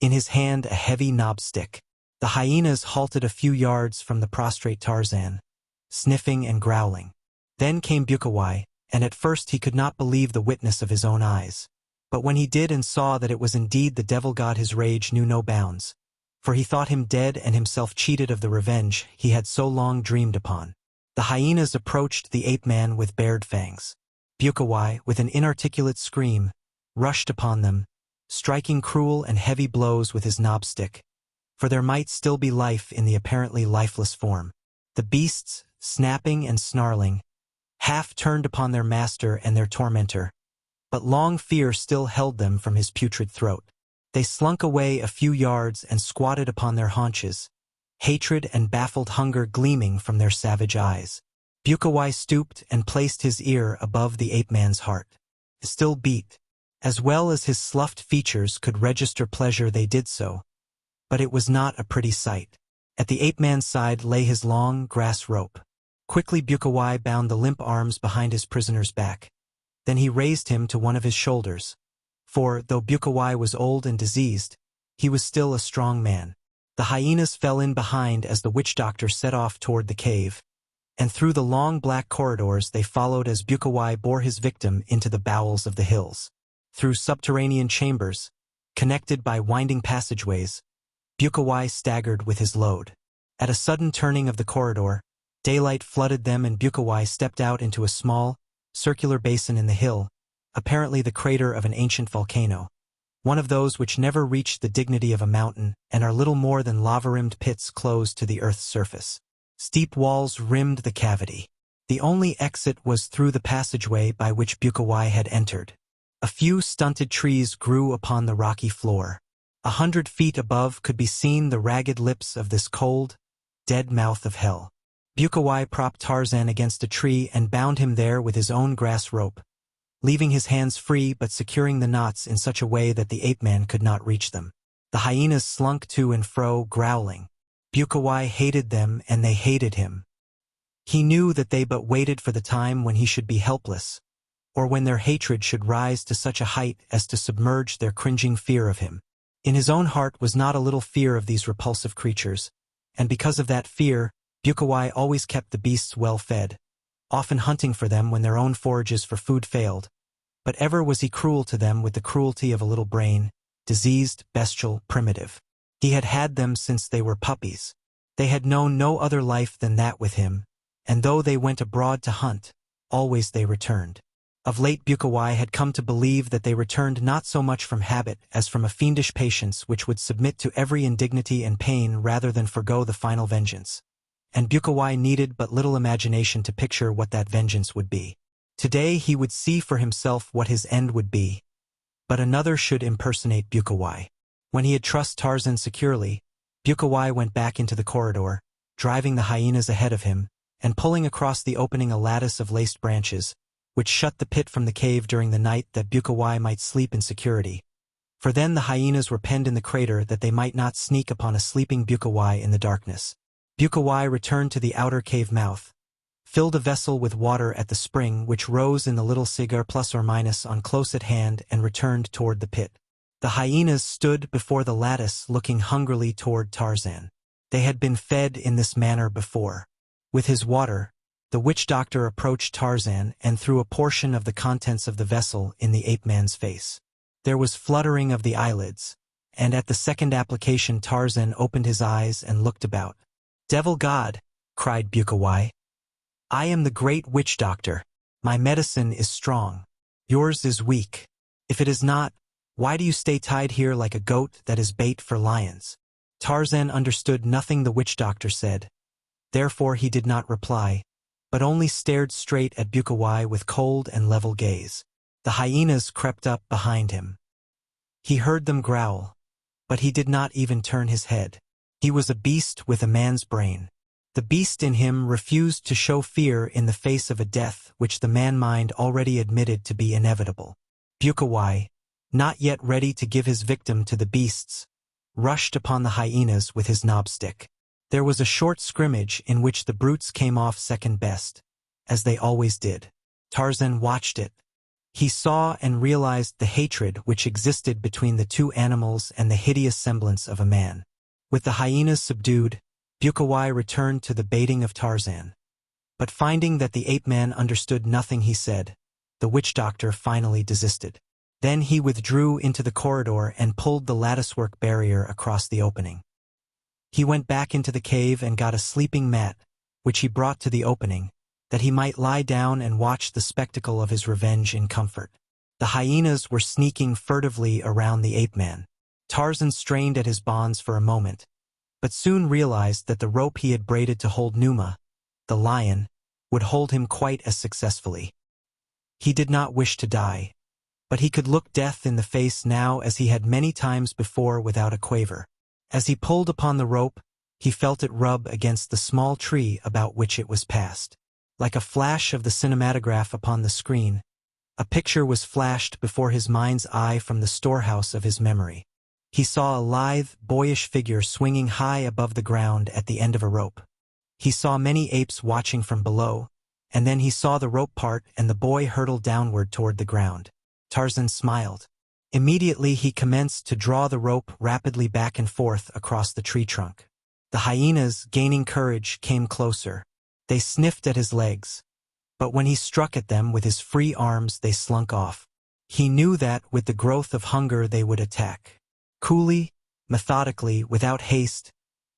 in his hand a heavy knobstick. The hyenas halted a few yards from the prostrate Tarzan, sniffing and growling. Then came Bukawai, and at first he could not believe the witness of his own eyes. But when he did and saw that it was indeed the devil god, his rage knew no bounds, for he thought him dead and himself cheated of the revenge he had so long dreamed upon. The hyenas approached the ape-man with bared fangs. Bukawai, with an inarticulate scream, rushed upon them, striking cruel and heavy blows with his knobstick, for there might still be life in the apparently lifeless form. The beasts, snapping and snarling, half turned upon their master and their tormentor, but long fear still held them from his putrid throat. They slunk away a few yards and squatted upon their haunches, hatred and baffled hunger gleaming from their savage eyes. Bukawai stooped and placed his ear above the ape-man's heart. It still beat. As well as his sloughed features could register pleasure, they did so, but it was not a pretty sight. At the ape-man's side lay his long grass rope. Quickly Bukawai bound the limp arms behind his prisoner's back. Then he raised him to one of his shoulders, for, though Bukawai was old and diseased, he was still a strong man. The hyenas fell in behind as the witch-doctor set off toward the cave, and through the long black corridors they followed as Bukawai bore his victim into the bowels of the hills. Through subterranean chambers, connected by winding passageways, Bukawai staggered with his load. At a sudden turning of the corridor, daylight flooded them and Bukawai stepped out into a small, circular basin in the hill, apparently the crater of an ancient volcano, one of those which never reach the dignity of a mountain and are little more than lava-rimmed pits closed to the earth's surface. Steep walls rimmed the cavity. The only exit was through the passageway by which Bukawai had entered. A few stunted trees grew upon the rocky floor. 100 feet above could be seen the ragged lips of this cold, dead mouth of hell. Bukawai propped Tarzan against a tree and bound him there with his own grass rope, leaving his hands free but securing the knots in such a way that the ape-man could not reach them. The hyenas slunk to and fro, growling. Bukawai hated them and they hated him. He knew that they but waited for the time when he should be helpless, or when their hatred should rise to such a height as to submerge their cringing fear of him. In his own heart was not a little fear of these repulsive creatures, and because of that fear, Bukawai always kept the beasts well fed, often hunting for them when their own forages for food failed, but ever was he cruel to them with the cruelty of a little brain, diseased, bestial, primitive. He had had them since they were puppies. They had known no other life than that with him, and though they went abroad to hunt, always they returned. Of late Bukawai had come to believe that they returned not so much from habit as from a fiendish patience which would submit to every indignity and pain rather than forego the final vengeance. And Bukawai needed but little imagination to picture what that vengeance would be. Today he would see for himself what his end would be, but another should impersonate Bukawai. When he had trussed Tarzan securely, Bukawai went back into the corridor, driving the hyenas ahead of him, and pulling across the opening a lattice of laced branches, which shut the pit from the cave during the night that Bukawai might sleep in security. For then the hyenas were penned in the crater that they might not sneak upon a sleeping Bukawai in the darkness. Bukawai returned to the outer cave mouth, filled a vessel with water at the spring which rose in the little cigar plus or minus on close at hand and returned toward the pit. The hyenas stood before the lattice looking hungrily toward Tarzan. They had been fed in this manner before. With his water, the witch doctor approached Tarzan and threw a portion of the contents of the vessel in the ape-man's face. There was fluttering of the eyelids, and at the second application Tarzan opened his eyes and looked about. "Devil God!" cried Bukawai. "I am the great witch doctor. My medicine is strong. Yours is weak. If it is not, why do you stay tied here like a goat that is bait for lions?" Tarzan understood nothing the witch doctor said. Therefore he did not reply, but only stared straight at Bukawai with cold and level gaze. The hyenas crept up behind him. He heard them growl, but he did not even turn his head. He was a beast with a man's brain. The beast in him refused to show fear in the face of a death which the man-mind already admitted to be inevitable. Bukawai, not yet ready to give his victim to the beasts, rushed upon the hyenas with his knobstick. There was a short scrimmage in which the brutes came off second best, as they always did. Tarzan watched it. He saw and realized the hatred which existed between the two animals and the hideous semblance of a man. With the hyenas subdued, Bukawai returned to the baiting of Tarzan. But finding that the ape-man understood nothing he said, the witch doctor finally desisted. Then he withdrew into the corridor and pulled the latticework barrier across the opening. He went back into the cave and got a sleeping mat, which he brought to the opening, that he might lie down and watch the spectacle of his revenge in comfort. The hyenas were sneaking furtively around the ape-man. Tarzan strained at his bonds for a moment, but soon realized that the rope he had braided to hold Numa, the lion, would hold him quite as successfully. He did not wish to die, but he could look death in the face now as he had many times before without a quaver. As he pulled upon the rope, he felt it rub against the small tree about which it was passed. Like a flash of the cinematograph upon the screen, a picture was flashed before his mind's eye from the storehouse of his memory. He saw a lithe, boyish figure swinging high above the ground at the end of a rope. He saw many apes watching from below, and then he saw the rope part and the boy hurtle downward toward the ground. Tarzan smiled. Immediately he commenced to draw the rope rapidly back and forth across the tree trunk. The hyenas, gaining courage, came closer. They sniffed at his legs, but when he struck at them with his free arms they slunk off. He knew that, with the growth of hunger, they would attack. Coolly, methodically, without haste,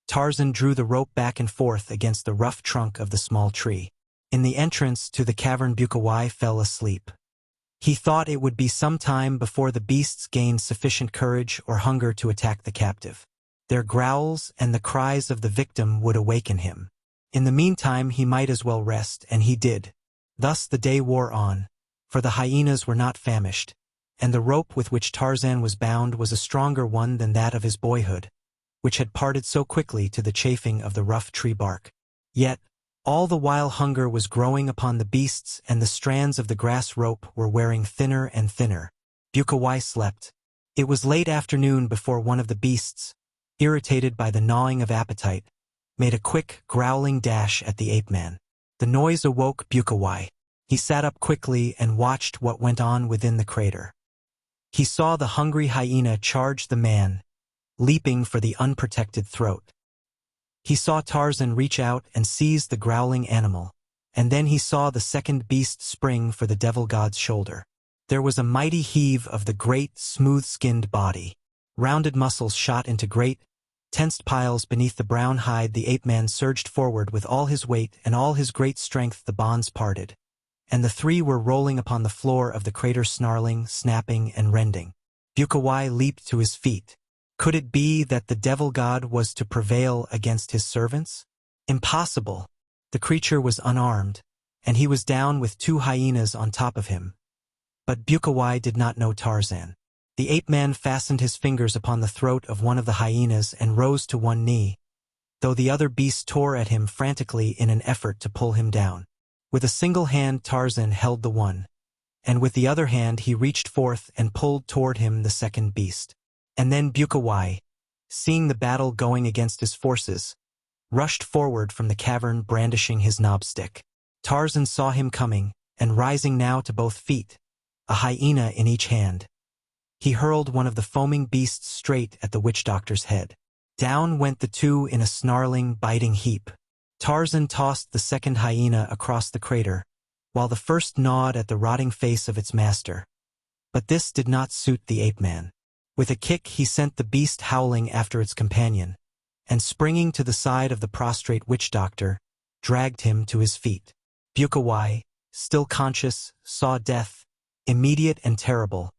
Tarzan drew the rope back and forth against the rough trunk of the small tree. In the entrance to the cavern Bukawai fell asleep. He thought it would be some time before the beasts gained sufficient courage or hunger to attack the captive. Their growls and the cries of the victim would awaken him. In the meantime he might as well rest, and he did. Thus the day wore on, for the hyenas were not famished, and the rope with which Tarzan was bound was a stronger one than that of his boyhood, which had parted so quickly to the chafing of the rough tree bark. Yet, all the while hunger was growing upon the beasts and the strands of the grass rope were wearing thinner and thinner. Bukawai slept. It was late afternoon before one of the beasts, irritated by the gnawing of appetite, made a quick, growling dash at the ape-man. The noise awoke Bukawai. He sat up quickly and watched what went on within the crater. He saw the hungry hyena charge the man, leaping for the unprotected throat. He saw Tarzan reach out and seize the growling animal, and then he saw the second beast spring for the devil god's shoulder. There was a mighty heave of the great, smooth-skinned body. Rounded muscles shot into great, tensed piles beneath the brown hide. The ape-man surged forward with all his weight and all his great strength. The bonds parted, and the three were rolling upon the floor of the crater, snarling, snapping, and rending. Bukawai leaped to his feet. Could it be that the devil god was to prevail against his servants? Impossible. The creature was unarmed, and he was down with two hyenas on top of him. But Bukawai did not know Tarzan. The ape-man fastened his fingers upon the throat of one of the hyenas and rose to one knee, though the other beast tore at him frantically in an effort to pull him down. With a single hand Tarzan held the one, and with the other hand he reached forth and pulled toward him the second beast. And then Bukawai, seeing the battle going against his forces, rushed forward from the cavern brandishing his knobstick. Tarzan saw him coming, and rising now to both feet, a hyena in each hand. He hurled one of the foaming beasts straight at the witch doctor's head. Down went the two in a snarling, biting heap. Tarzan tossed the second hyena across the crater, while the first gnawed at the rotting face of its master. But this did not suit the ape-man. With a kick he sent the beast howling after its companion, and springing to the side of the prostrate witch doctor, dragged him to his feet. Bukawai, still conscious, saw death, immediate and terrible,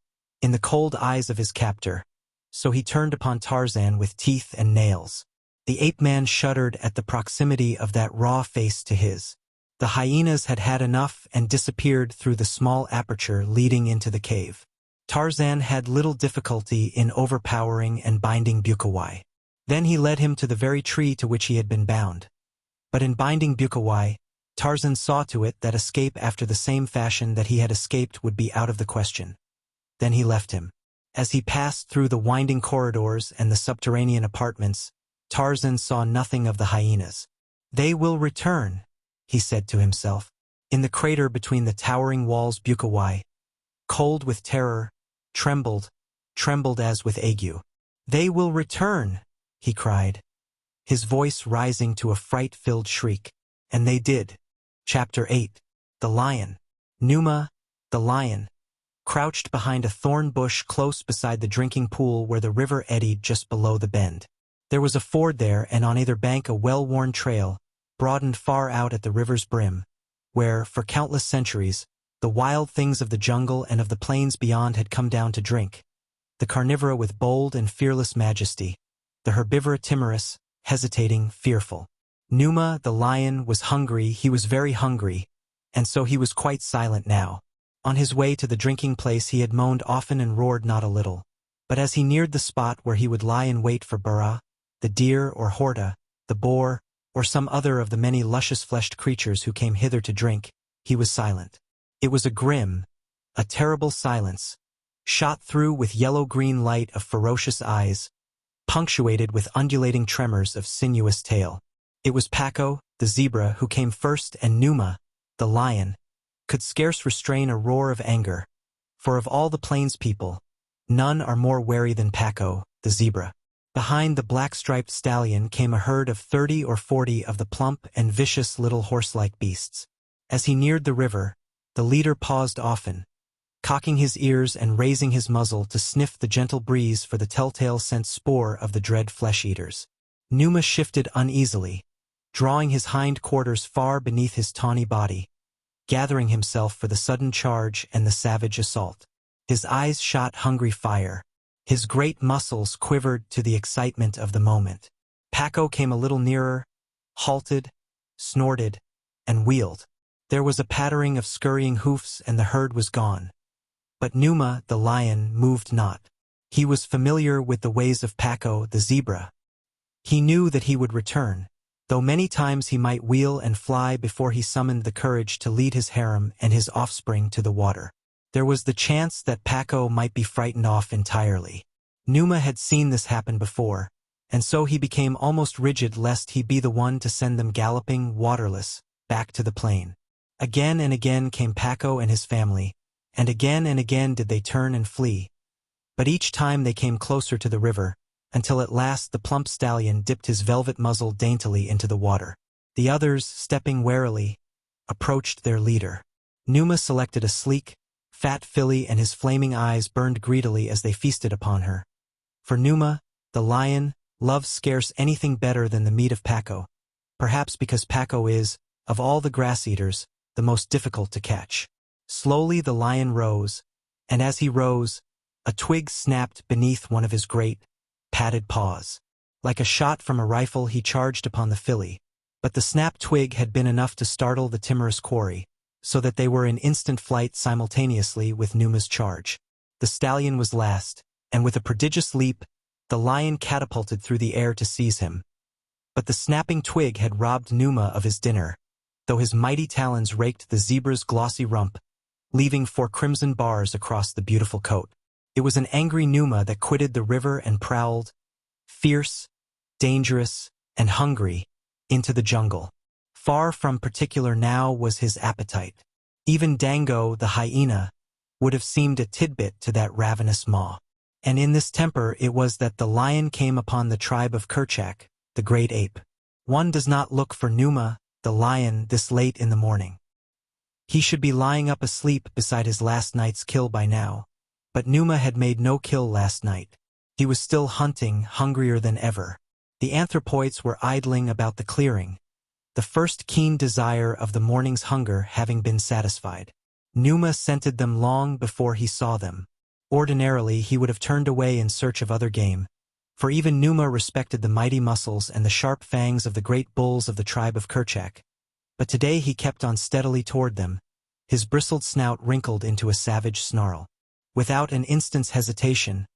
in the cold eyes of his captor, so he turned upon Tarzan with teeth and nails. The ape-man shuddered at the proximity of that raw face to his. The hyenas had had enough and disappeared through the small aperture leading into the cave. Tarzan had little difficulty in overpowering and binding Bukawai. Then he led him to the very tree to which he had been bound. But in binding Bukawai, Tarzan saw to it that escape after the same fashion that he had escaped would be out of the question. Then he left him. As he passed through the winding corridors and the subterranean apartments, Tarzan saw nothing of the hyenas. "They will return," he said to himself. In the crater between the towering walls Bukawai, cold with terror, trembled as with ague. "They will return," he cried, his voice rising to a fright-filled shriek. And they did. Chapter 8. The Lion. Numa, the lion, crouched behind a thorn bush close beside the drinking pool where the river eddied just below the bend. There was a ford there, and on either bank a well-worn trail, broadened far out at the river's brim, where, for countless centuries, the wild things of the jungle and of the plains beyond had come down to drink, the carnivora with bold and fearless majesty, the herbivora timorous, hesitating, fearful. Numa, the lion, was hungry, he was very hungry, and so he was quite silent now. On his way to the drinking place he had moaned often and roared not a little, but as he neared the spot where he would lie in wait for Burra, the deer or horta, the boar, or some other of the many luscious-fleshed creatures who came hither to drink, he was silent. It was a grim, a terrible silence, shot through with yellow-green light of ferocious eyes, punctuated with undulating tremors of sinuous tail. It was Paco, the zebra, who came first, and Numa, the lion, could scarce restrain a roar of anger, for of all the plains people, none are more wary than Paco, the zebra. Behind the black-striped stallion came a herd of 30 or 40 of the plump and vicious little horse-like beasts. As he neared the river, the leader paused often, cocking his ears and raising his muzzle to sniff the gentle breeze for the telltale scent spoor of the dread flesh-eaters. Numa shifted uneasily, drawing his hind quarters far beneath his tawny body, gathering himself for the sudden charge and the savage assault. His eyes shot hungry fire. His great muscles quivered to the excitement of the moment. Paco came a little nearer, halted, snorted, and wheeled. There was a pattering of scurrying hoofs and the herd was gone. But Numa, the lion, moved not. He was familiar with the ways of Paco, the zebra. He knew that he would return, though many times he might wheel and fly before he summoned the courage to lead his harem and his offspring to the water. There was the chance that Paco might be frightened off entirely. Numa had seen this happen before, and so he became almost rigid lest he be the one to send them galloping, waterless, back to the plain. Again and again came Paco and his family, and again did they turn and flee. But each time they came closer to the river, until at last the plump stallion dipped his velvet muzzle daintily into the water. The others, stepping warily, approached their leader. Numa selected a sleek, fat filly, and his flaming eyes burned greedily as they feasted upon her. For Numa, the lion, loves scarce anything better than the meat of Paco, perhaps because Paco is, of all the grass-eaters, the most difficult to catch. Slowly the lion rose, and as he rose, a twig snapped beneath one of his great, padded paws. Like a shot from a rifle he charged upon the filly, but the snapped twig had been enough to startle the timorous quarry, so that they were in instant flight simultaneously with Numa's charge. The stallion was last, and with a prodigious leap, the lion catapulted through the air to seize him. But the snapping twig had robbed Numa of his dinner, though his mighty talons raked the zebra's glossy rump, leaving 4 crimson bars across the beautiful coat. It was an angry Numa that quitted the river and prowled, fierce, dangerous, and hungry, into the jungle. Far from particular now was his appetite. Even Dango, the hyena, would have seemed a tidbit to that ravenous maw. And in this temper it was that the lion came upon the tribe of Kerchak, the great ape. One does not look for Numa, the lion, this late in the morning. He should be lying up asleep beside his last night's kill by now. But Numa had made no kill last night. He was still hunting, hungrier than ever. The anthropoids were idling about the clearing, the first keen desire of the morning's hunger having been satisfied. Numa scented them long before he saw them. Ordinarily he would have turned away in search of other game, for even Numa respected the mighty muscles and the sharp fangs of the great bulls of the tribe of Kerchak. But today he kept on steadily toward them, his bristled snout wrinkled into a savage snarl. Without an instant's hesitation,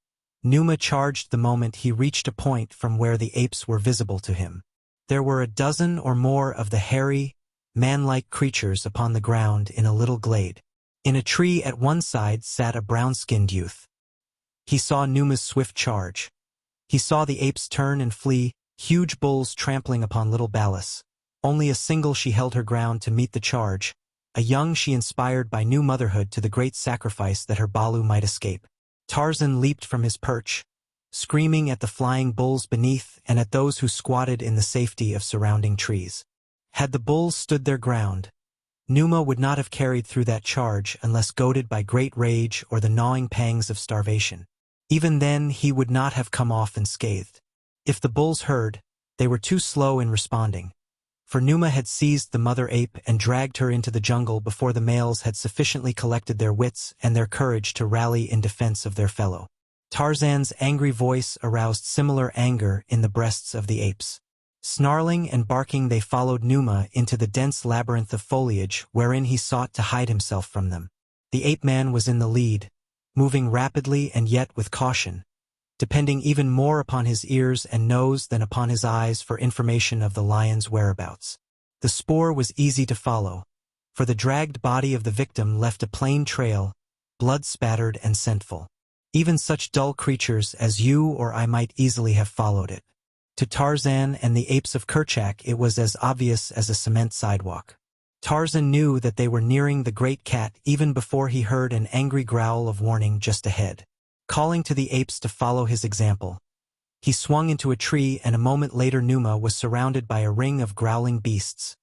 Numa charged the moment he reached a point from where the apes were visible to him. There were a dozen or more of the hairy, man-like creatures upon the ground in a little glade. In a tree at one side sat a brown-skinned youth. He saw Numa's swift charge. He saw the apes turn and flee, huge bulls trampling upon little Ballas. Only a single she held her ground to meet the charge, a young she inspired by new motherhood to the great sacrifice that her Balu might escape. Tarzan leaped from his perch, screaming at the flying bulls beneath and at those who squatted in the safety of surrounding trees. Had the bulls stood their ground, Numa would not have carried through that charge unless goaded by great rage or the gnawing pangs of starvation. Even then he would not have come off unscathed. If the bulls heard, they were too slow in responding, for Numa had seized the mother ape and dragged her into the jungle before the males had sufficiently collected their wits and their courage to rally in defense of their fellow. Tarzan's angry voice aroused similar anger in the breasts of the apes. Snarling and barking they followed Numa into the dense labyrinth of foliage wherein he sought to hide himself from them. The ape-man was in the lead, moving rapidly and yet with caution, depending even more upon his ears and nose than upon his eyes for information of the lion's whereabouts. The spoor was easy to follow, for the dragged body of the victim left a plain trail, blood-spattered and scentful. Even such dull creatures as you or I might easily have followed it. To Tarzan and the apes of Kerchak it was as obvious as a cement sidewalk. Tarzan knew that they were nearing the great cat even before he heard an angry growl of warning just ahead. Calling to the apes to follow his example, he swung into a tree and a moment later Numa was surrounded by a ring of growling beasts,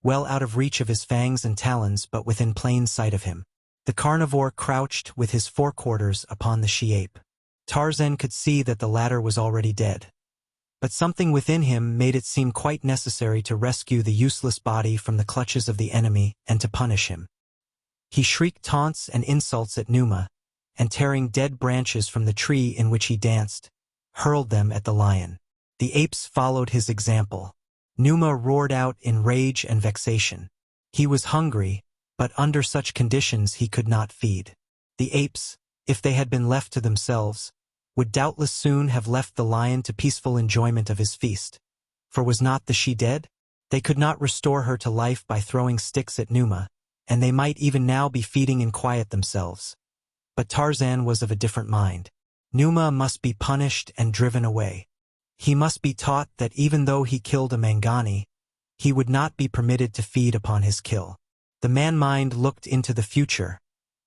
well out of reach of his fangs and talons but within plain sight of him. The carnivore crouched with his forequarters upon the she-ape. Tarzan could see that the latter was already dead, but something within him made it seem quite necessary to rescue the useless body from the clutches of the enemy and to punish him. He shrieked taunts and insults at Numa, and tearing dead branches from the tree in which he danced, hurled them at the lion. The apes followed his example. Numa roared out in rage and vexation. He was hungry, but under such conditions he could not feed. The apes, if they had been left to themselves, would doubtless soon have left the lion to peaceful enjoyment of his feast. For was not the she dead? They could not restore her to life by throwing sticks at Numa, and they might even now be feeding in quiet themselves. But Tarzan was of a different mind. Numa must be punished and driven away. He must be taught that even though he killed a Mangani, he would not be permitted to feed upon his kill. The man-mind looked into the future,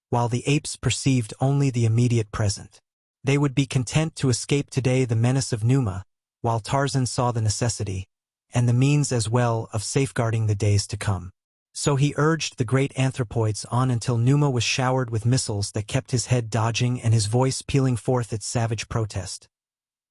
while the apes perceived only the immediate present. They would be content to escape today the menace of Numa, while Tarzan saw the necessity, and the means as well, of safeguarding the days to come. So he urged the great anthropoids on until Numa was showered with missiles that kept his head dodging and his voice pealing forth its savage protest.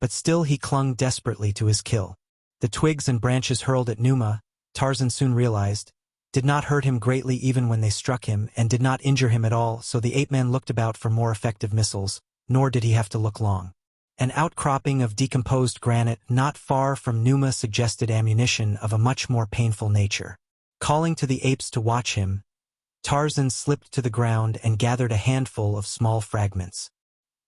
But still he clung desperately to his kill. The twigs and branches hurled at Numa, Tarzan soon realized, did not hurt him greatly even when they struck him and did not injure him at all, so the ape-man looked about for more effective missiles, nor did he have to look long. An outcropping of decomposed granite not far from Numa suggested ammunition of a much more painful nature. Calling to the apes to watch him, Tarzan slipped to the ground and gathered a handful of small fragments.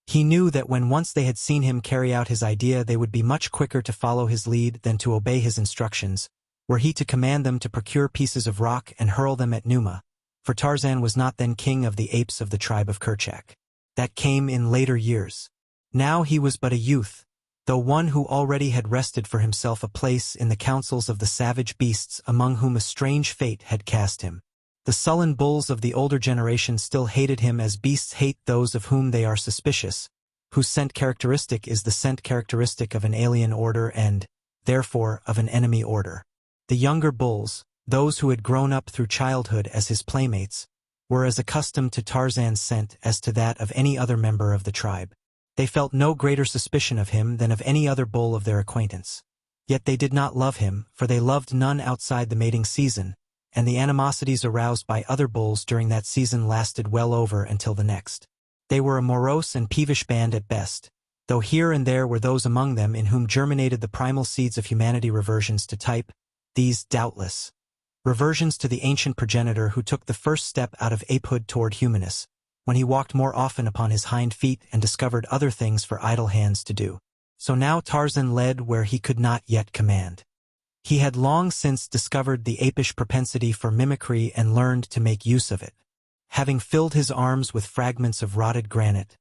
He knew that when once they had seen him carry out his idea they would be much quicker to follow his lead than to obey his instructions, were he to command them to procure pieces of rock and hurl them at Numa, for Tarzan was not then king of the apes of the tribe of Kerchak. That came in later years. Now he was but a youth, though one who already had wrested for himself a place in the councils of the savage beasts among whom a strange fate had cast him. The sullen bulls of the older generation still hated him as beasts hate those of whom they are suspicious, whose scent characteristic is the scent characteristic of an alien order and, therefore, of an enemy order. The younger bulls, those who had grown up through childhood as his playmates, were as accustomed to Tarzan's scent as to that of any other member of the tribe. They felt no greater suspicion of him than of any other bull of their acquaintance. Yet they did not love him, for they loved none outside the mating season, and the animosities aroused by other bulls during that season lasted well over until the next. They were a morose and peevish band at best, though here and there were those among them in whom germinated the primal seeds of humanity. Reversions to type, these, doubtless, reversions to the ancient progenitor who took the first step out of apehood toward humanness, when he walked more often upon his hind feet and discovered other things for idle hands to do. So now Tarzan led where he could not yet command. He had long since discovered the apish propensity for mimicry and learned to make use of it. Having filled his arms with fragments of rotted granite,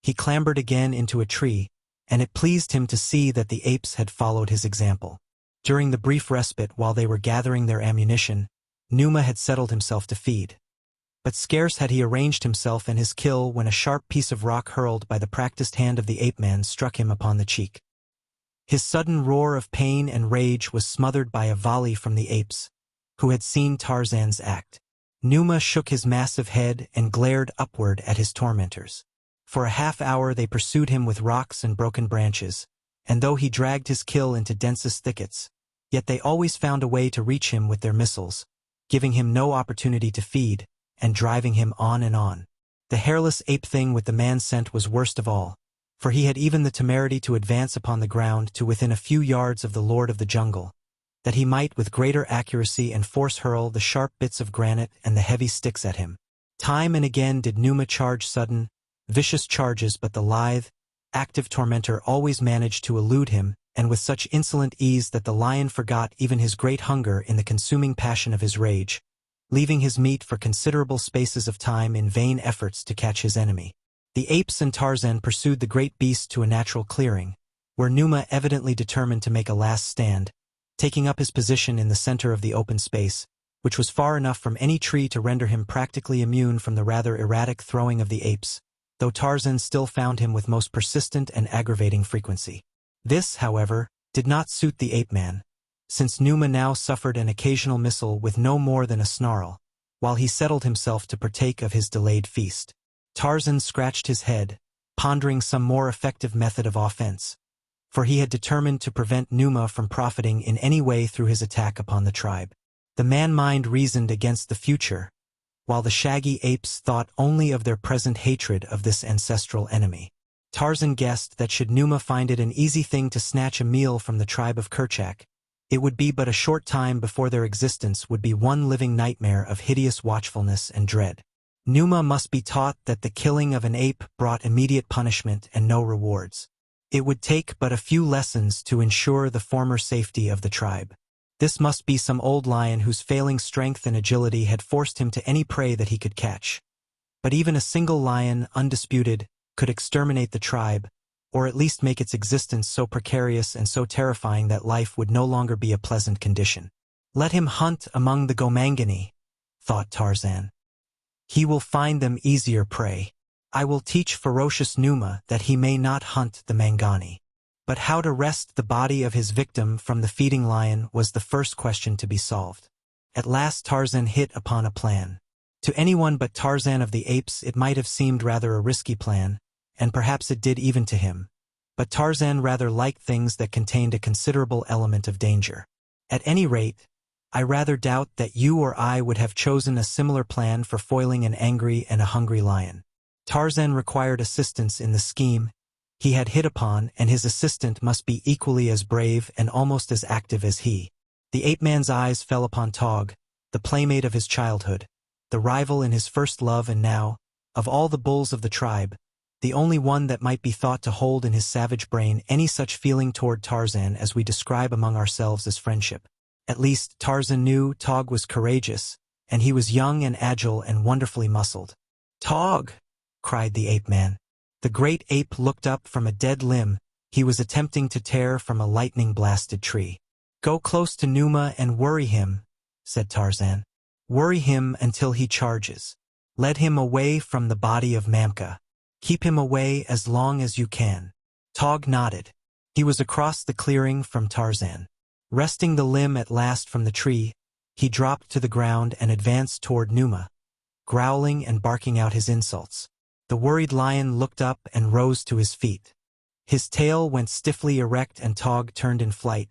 he clambered again into a tree, and it pleased him to see that the apes had followed his example. During the brief respite while they were gathering their ammunition, Numa had settled himself to feed. But scarce had he arranged himself and his kill when a sharp piece of rock hurled by the practiced hand of the ape-man struck him upon the cheek. His sudden roar of pain and rage was smothered by a volley from the apes, who had seen Tarzan's act. Numa shook his massive head and glared upward at his tormentors. For a half-hour they pursued him with rocks and broken branches, and though he dragged his kill into densest thickets, yet they always found a way to reach him with their missiles, giving him no opportunity to feed, and driving him on and on. The hairless ape thing with the man scent was worst of all, for he had even the temerity to advance upon the ground to within a few yards of the lord of the jungle, that he might with greater accuracy and force hurl the sharp bits of granite and the heavy sticks at him. Time and again did Numa charge sudden, vicious charges, but the lithe, active tormentor always managed to elude him, and with such insolent ease that the lion forgot even his great hunger in the consuming passion of his rage, leaving his meat for considerable spaces of time in vain efforts to catch his enemy. The apes and Tarzan pursued the great beast to a natural clearing, where Numa evidently determined to make a last stand, taking up his position in the center of the open space, which was far enough from any tree to render him practically immune from the rather erratic throwing of the apes, though Tarzan still found him with most persistent and aggravating frequency. This, however, did not suit the ape-man, since Numa now suffered an occasional missile with no more than a snarl, while he settled himself to partake of his delayed feast. Tarzan scratched his head, pondering some more effective method of offense, for he had determined to prevent Numa from profiting in any way through his attack upon the tribe. The man-mind reasoned against the future, while the shaggy apes thought only of their present hatred of this ancestral enemy. Tarzan guessed that should Numa find it an easy thing to snatch a meal from the tribe of Kerchak, it would be but a short time before their existence would be one living nightmare of hideous watchfulness and dread. Numa must be taught that the killing of an ape brought immediate punishment and no rewards. It would take but a few lessons to ensure the former safety of the tribe. This must be some old lion whose failing strength and agility had forced him to any prey that he could catch. But even a single lion, undisputed, could exterminate the tribe, or at least make its existence so precarious and so terrifying that life would no longer be a pleasant condition. Let him hunt among the Gomangani, thought Tarzan. He will find them easier prey. I will teach ferocious Numa that he may not hunt the Mangani. But how to wrest the body of his victim from the feeding lion was the first question to be solved. At last Tarzan hit upon a plan. To anyone but Tarzan of the Apes it might have seemed rather a risky plan, and perhaps it did even to him. But Tarzan rather liked things that contained a considerable element of danger. At any rate, I rather doubt that you or I would have chosen a similar plan for foiling an angry and a hungry lion. Tarzan required assistance in the scheme he had hit upon, and his assistant must be equally as brave and almost as active as he. The ape-man's eyes fell upon Tog, the playmate of his childhood, the rival in his first love, and now, of all the bulls of the tribe, the only one that might be thought to hold in his savage brain any such feeling toward Tarzan as we describe among ourselves as friendship. At least, Tarzan knew Tog was courageous, and he was young and agile and wonderfully muscled. "Tog!" cried the ape-man. The great ape looked up from a dead limb He was attempting to tear from a lightning-blasted tree. "Go close to Numa and worry him," said Tarzan. "Worry him until he charges. Lead him away from the body of Mamka. Keep him away as long as you can." Tog nodded. He was across the clearing from Tarzan. Wresting the limb at last from the tree, he dropped to the ground and advanced toward Numa, growling and barking out his insults. The worried lion looked up and rose to his feet. His tail went stiffly erect and Tog turned in flight,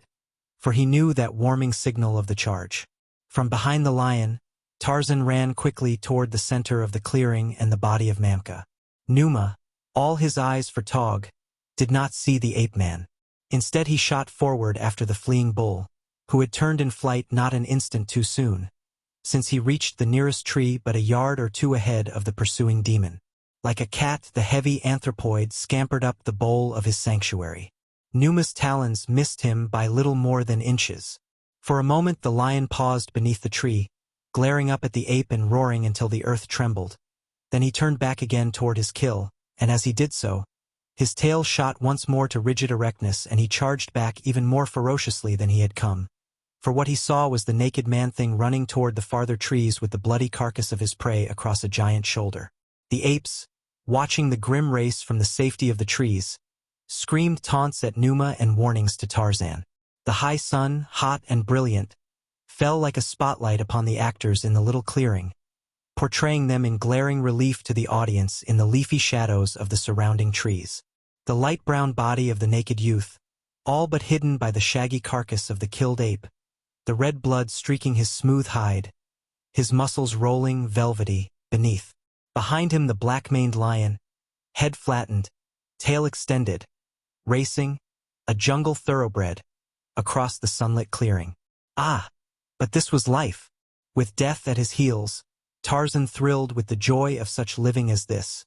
for he knew that warming signal of the charge. From behind the lion, Tarzan ran quickly toward the center of the clearing and the body of Mamka. Numa, all his eyes for Tog, did not see the ape-man. Instead he shot forward after the fleeing bull, who had turned in flight not an instant too soon, since he reached the nearest tree but a yard or two ahead of the pursuing demon. Like a cat, the heavy anthropoid scampered up the bole of his sanctuary. Numa's talons missed him by little more than inches. For a moment the lion paused beneath the tree, glaring up at the ape and roaring until the earth trembled. Then he turned back again toward his kill, and as he did so, his tail shot once more to rigid erectness and he charged back even more ferociously than he had come. For what he saw was the naked man-thing running toward the farther trees with the bloody carcass of his prey across a giant shoulder. The apes, watching the grim race from the safety of the trees, screamed taunts at Numa and warnings to Tarzan. The high sun, hot and brilliant, fell like a spotlight upon the actors in the little clearing, portraying them in glaring relief to the audience in the leafy shadows of the surrounding trees. The light brown body of the naked youth, all but hidden by the shaggy carcass of the killed ape, the red blood streaking his smooth hide, his muscles rolling, velvety, beneath. Behind him the black-maned lion, head flattened, tail extended, racing, a jungle thoroughbred, across the sunlit clearing. Ah! But this was life. With death at his heels, Tarzan thrilled with the joy of such living as this.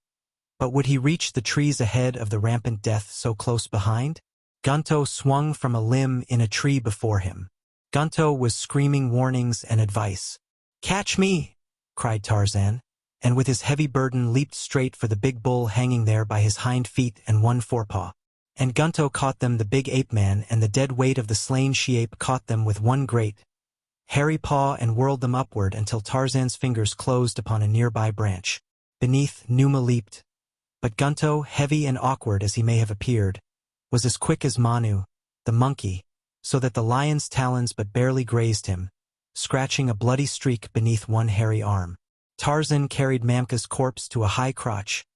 But would he reach the trees ahead of the rampant death so close behind? Gunto swung from a limb in a tree before him. Gunto was screaming warnings and advice. "Catch me!" cried Tarzan, and with his heavy burden leaped straight for the big bull hanging there by his hind feet and one forepaw. And Gunto caught them, the big ape-man, and the dead weight of the slain she-ape caught them with one great, hairy paw and whirled them upward until Tarzan's fingers closed upon a nearby branch. Beneath, Numa leaped. But Gunto, heavy and awkward as he may have appeared, was as quick as Manu, the monkey, so that the lion's talons but barely grazed him, scratching a bloody streak beneath one hairy arm. Tarzan carried Mamka's corpse to a high crotch,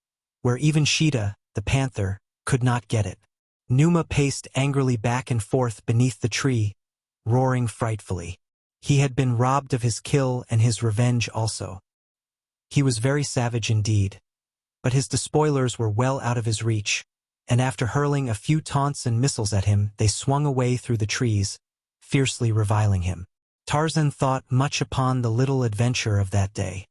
where even Sheeta, the panther, could not get it. Numa paced angrily back and forth beneath the tree, roaring frightfully. He had been robbed of his kill and his revenge also. He was very savage indeed, but his despoilers were well out of his reach, and after hurling a few taunts and missiles at him, they swung away through the trees, fiercely reviling him. Tarzan thought much upon the little adventure of that day.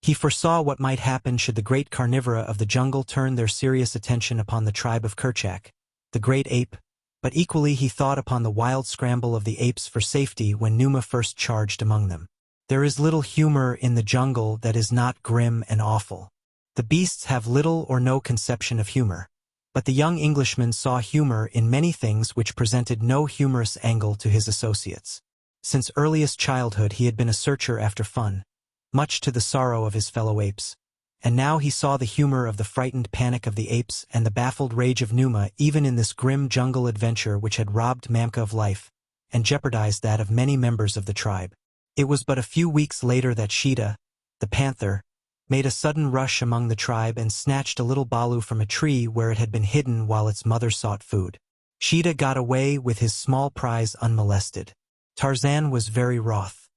He foresaw what might happen should the great carnivora of the jungle turn their serious attention upon the tribe of Kerchak, the great ape, but equally he thought upon the wild scramble of the apes for safety when Numa first charged among them. There is little humor in the jungle that is not grim and awful. The beasts have little or no conception of humor, but the young Englishman saw humor in many things which presented no humorous angle to his associates. Since earliest childhood he had been a searcher after fun, much to the sorrow of his fellow apes, and now he saw the humor of the frightened panic of the apes and the baffled rage of Numa even in this grim jungle adventure which had robbed Mamka of life and jeopardized that of many members of the tribe. It was but a few weeks later that Sheeta, the panther, made a sudden rush among the tribe and snatched a little balu from a tree where it had been hidden while its mother sought food. Sheeta got away with his small prize unmolested. Tarzan was very wroth.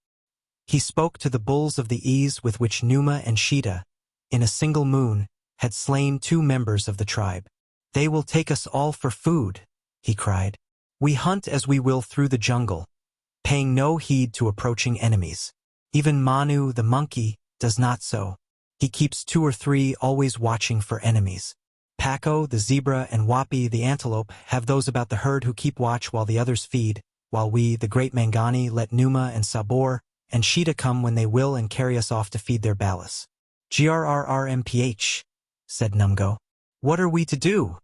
He spoke to the bulls of the ease with which Numa and Sheeta, in a single moon, had slain 2 members of the tribe. "They will take us all for food," he cried. "We hunt as we will through the jungle, paying no heed to approaching enemies. Even Manu, the monkey, does not so. He keeps 2 or 3 always watching for enemies. Paco, the zebra, and Wapi, the antelope, have those about the herd who keep watch while the others feed, while we, the great Mangani, let Numa and Sabor and Sheeta come when they will and carry us off to feed their balas." "Grrrmph," said Numgo. "What are we to do?"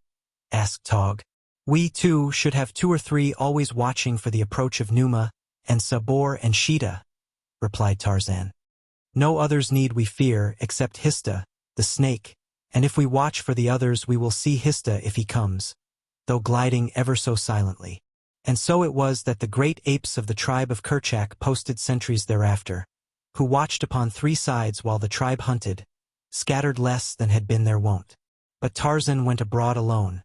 asked Tog. We, too, should have 2 or 3 always watching for the approach of Numa, and Sabor and Sheeta, replied Tarzan. No others need we fear, except Hista, the snake, and if we watch for the others we will see Hista if he comes, though gliding ever so silently. And so it was that the great apes of the tribe of Kerchak posted sentries thereafter, who watched upon 3 sides while the tribe hunted, scattered less than had been their wont. But Tarzan went abroad alone.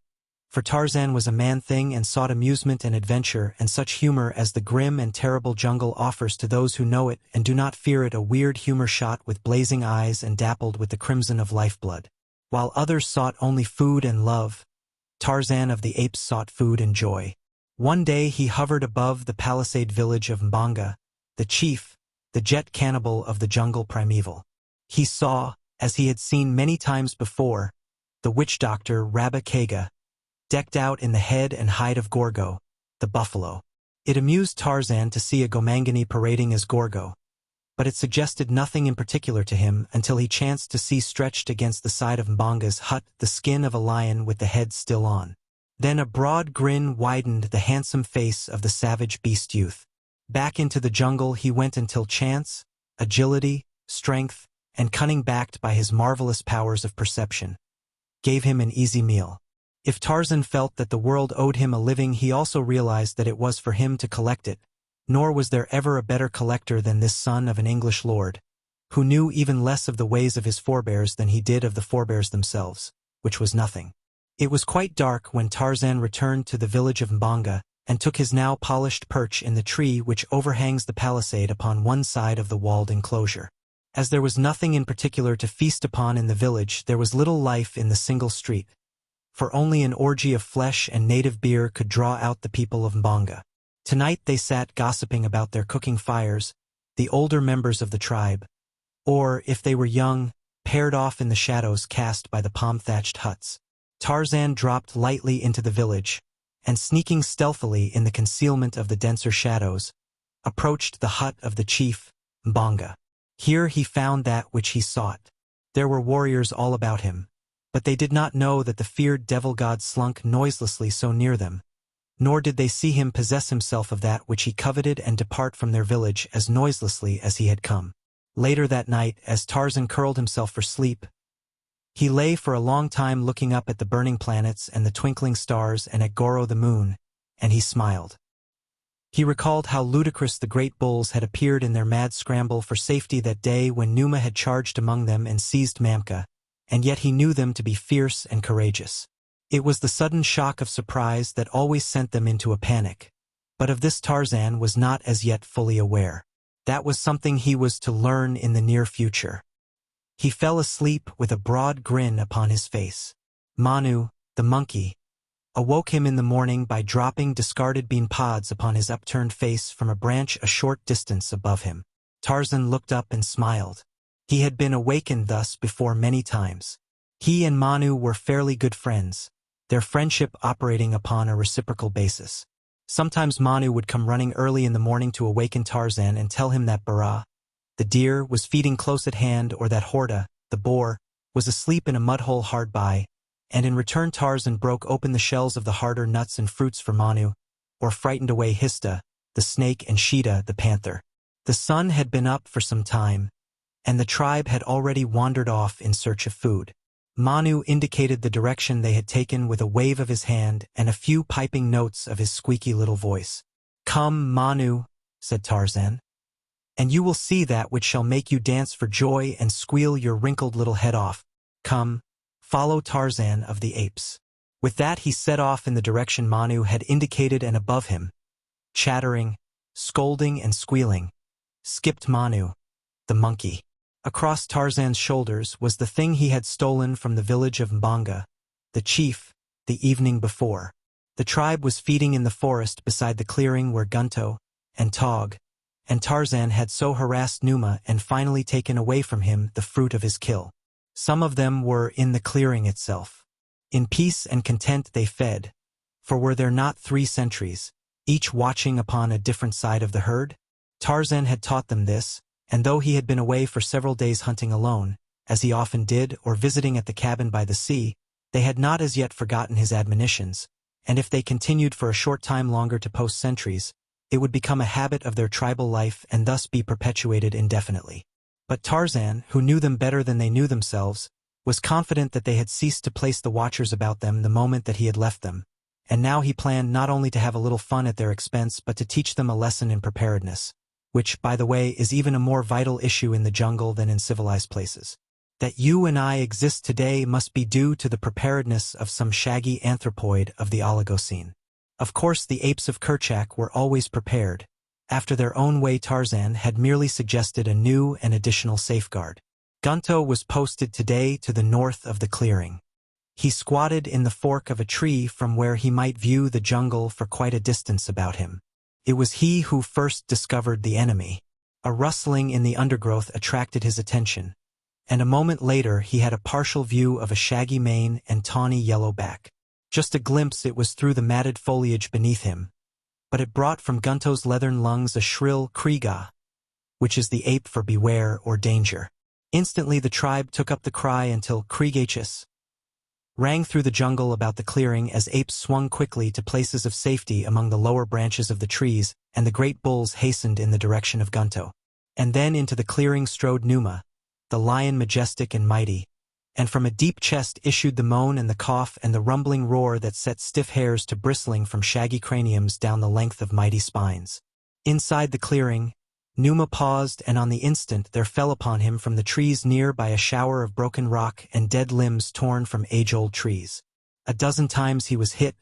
For Tarzan was a man-thing and sought amusement and adventure and such humor as the grim and terrible jungle offers to those who know it and do not fear it, a weird humor shot with blazing eyes and dappled with the crimson of lifeblood. While others sought only food and love, Tarzan of the Apes sought food and joy. One day he hovered above the palisade village of Mbanga, the chief, the jet cannibal of the jungle primeval. He saw, as he had seen many times before, the witch doctor Rabba Kega, decked out in the head and hide of Gorgo, the buffalo. It amused Tarzan to see a Gomangani parading as Gorgo, but it suggested nothing in particular to him until he chanced to see stretched against the side of Mbanga's hut the skin of a lion with the head still on. Then a broad grin widened the handsome face of the savage beast youth. Back into the jungle he went until chance, agility, strength, and cunning backed by his marvelous powers of perception gave him an easy meal. If Tarzan felt that the world owed him a living, he also realized that it was for him to collect it, nor was there ever a better collector than this son of an English lord, who knew even less of the ways of his forebears than he did of the forebears themselves, which was nothing. It was quite dark when Tarzan returned to the village of Mbanga and took his now polished perch in the tree which overhangs the palisade upon one side of the walled enclosure. As there was nothing in particular to feast upon in the village, there was little life in the single street, for only an orgy of flesh and native beer could draw out the people of Mbanga. Tonight they sat gossiping about their cooking fires, the older members of the tribe, or, if they were young, paired off in the shadows cast by the palm-thatched huts. Tarzan dropped lightly into the village, and sneaking stealthily in the concealment of the denser shadows, approached the hut of the chief, Mbanga. Here he found that which he sought. There were warriors all about him, but they did not know that the feared devil god slunk noiselessly so near them, nor did they see him possess himself of that which he coveted and depart from their village as noiselessly as he had come. Later that night, as Tarzan curled himself for sleep, he lay for a long time looking up at the burning planets and the twinkling stars and at Goro the moon, and he smiled. He recalled how ludicrous the great bulls had appeared in their mad scramble for safety that day when Numa had charged among them and seized Mamka, and yet he knew them to be fierce and courageous. It was the sudden shock of surprise that always sent them into a panic, but of this Tarzan was not as yet fully aware. That was something he was to learn in the near future. He fell asleep with a broad grin upon his face. Manu, the monkey, awoke him in the morning by dropping discarded bean pods upon his upturned face from a branch a short distance above him. Tarzan looked up and smiled. He had been awakened thus before many times. He and Manu were fairly good friends, their friendship operating upon a reciprocal basis. Sometimes Manu would come running early in the morning to awaken Tarzan and tell him that Bara, the deer, was feeding close at hand, or that Horta, the boar, was asleep in a mud-hole hard by, and in return Tarzan broke open the shells of the harder nuts and fruits for Manu, or frightened away Hista, the snake, and Sheeta, the panther. The sun had been up for some time, and the tribe had already wandered off in search of food. Manu indicated the direction they had taken with a wave of his hand and a few piping notes of his squeaky little voice. "Come, Manu," said Tarzan, "and you will see that which shall make you dance for joy and squeal your wrinkled little head off. Come, follow Tarzan of the Apes." With that he set off in the direction Manu had indicated, and above him, chattering, scolding and squealing, skipped Manu, the monkey. Across Tarzan's shoulders was the thing he had stolen from the village of Mbanga, the chief, the evening before. The tribe was feeding in the forest beside the clearing where Gunto and Tog and Tarzan had so harassed Numa and finally taken away from him the fruit of his kill. Some of them were in the clearing itself. In peace and content they fed, for were there not 3 sentries, each watching upon a different side of the herd? Tarzan had taught them this, and though he had been away for several days hunting alone, as he often did, or visiting at the cabin by the sea, they had not as yet forgotten his admonitions, and if they continued for a short time longer to post sentries, it would become a habit of their tribal life and thus be perpetuated indefinitely. But Tarzan, who knew them better than they knew themselves, was confident that they had ceased to place the watchers about them the moment that he had left them, and now he planned not only to have a little fun at their expense but to teach them a lesson in preparedness, which, by the way, is even a more vital issue in the jungle than in civilized places. That you and I exist today must be due to the preparedness of some shaggy anthropoid of the Oligocene. Of course, the apes of Kerchak were always prepared. After their own way, Tarzan had merely suggested a new and additional safeguard. Gunto was posted today to the north of the clearing. He squatted in the fork of a tree from where he might view the jungle for quite a distance about him. It was he who first discovered the enemy. A rustling in the undergrowth attracted his attention, and a moment later he had a partial view of a shaggy mane and tawny yellow back. Just a glimpse, it was through the matted foliage beneath him, but it brought from Gunto's leathern lungs a shrill kriga, which is the ape for beware or danger. Instantly the tribe took up the cry until krigachis rang through the jungle about the clearing as apes swung quickly to places of safety among the lower branches of the trees, and the great bulls hastened in the direction of Gunto. And then into the clearing strode Numa, the lion majestic and mighty, and from a deep chest issued the moan and the cough and the rumbling roar that set stiff hairs to bristling from shaggy craniums down the length of mighty spines. Inside the clearing, Numa paused, and on the instant there fell upon him from the trees near by a shower of broken rock and dead limbs torn from age-old trees. A dozen times he was hit,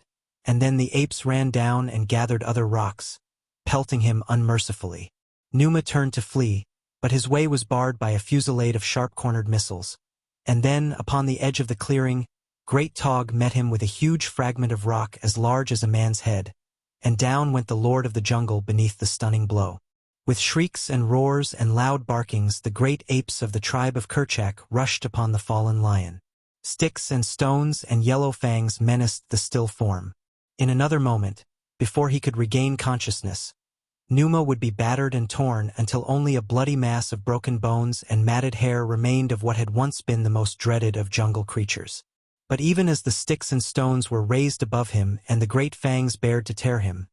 and then the apes ran down and gathered other rocks, pelting him unmercifully. Numa turned to flee, but his way was barred by a fusillade of sharp-cornered missiles. And then, upon the edge of the clearing, Great Tog met him with a huge fragment of rock as large as a man's head, and down went the lord of the jungle beneath the stunning blow. With shrieks and roars and loud barkings, the great apes of the tribe of Kerchak rushed upon the fallen lion. Sticks and stones and yellow fangs menaced the still form. In another moment, before he could regain consciousness, Numa would be battered and torn until only a bloody mass of broken bones and matted hair remained of what had once been the most dreaded of jungle creatures. But even as the sticks and stones were raised above him and the great fangs bared to tear him,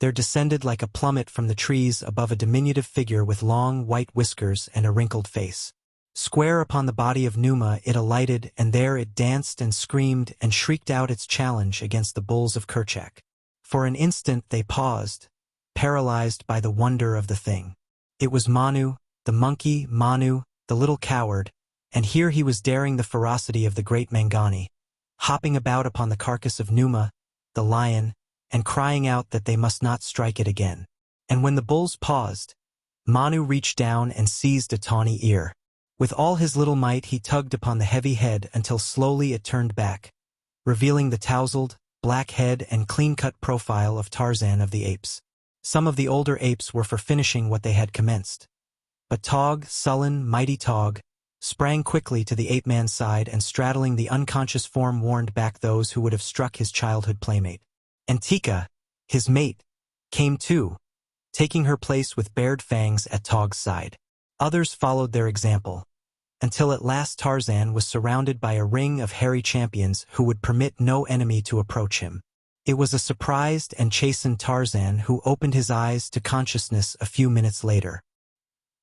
there descended like a plummet from the trees above a diminutive figure with long white whiskers and a wrinkled face. Square upon the body of Numa it alighted, and there it danced and screamed and shrieked out its challenge against the bulls of Kerchak. For an instant they paused, paralyzed by the wonder of the thing. It was Manu, the monkey, Manu, the little coward, and here he was daring the ferocity of the great Mangani, hopping about upon the carcass of Numa, the lion, and crying out that they must not strike it again. And when the bulls paused, Manu reached down and seized a tawny ear. With all his little might he tugged upon the heavy head until slowly it turned back, revealing the tousled, black head and clean-cut profile of Tarzan of the apes. Some of the older apes were for finishing what they had commenced. But Tog, sullen, mighty Tog, sprang quickly to the ape-man's side and straddling the unconscious form warned back those who would have struck his childhood playmate. And Tika, his mate, came too, taking her place with bared fangs at Tog's side. Others followed their example, until at last Tarzan was surrounded by a ring of hairy champions who would permit no enemy to approach him. It was a surprised and chastened Tarzan who opened his eyes to consciousness a few minutes later.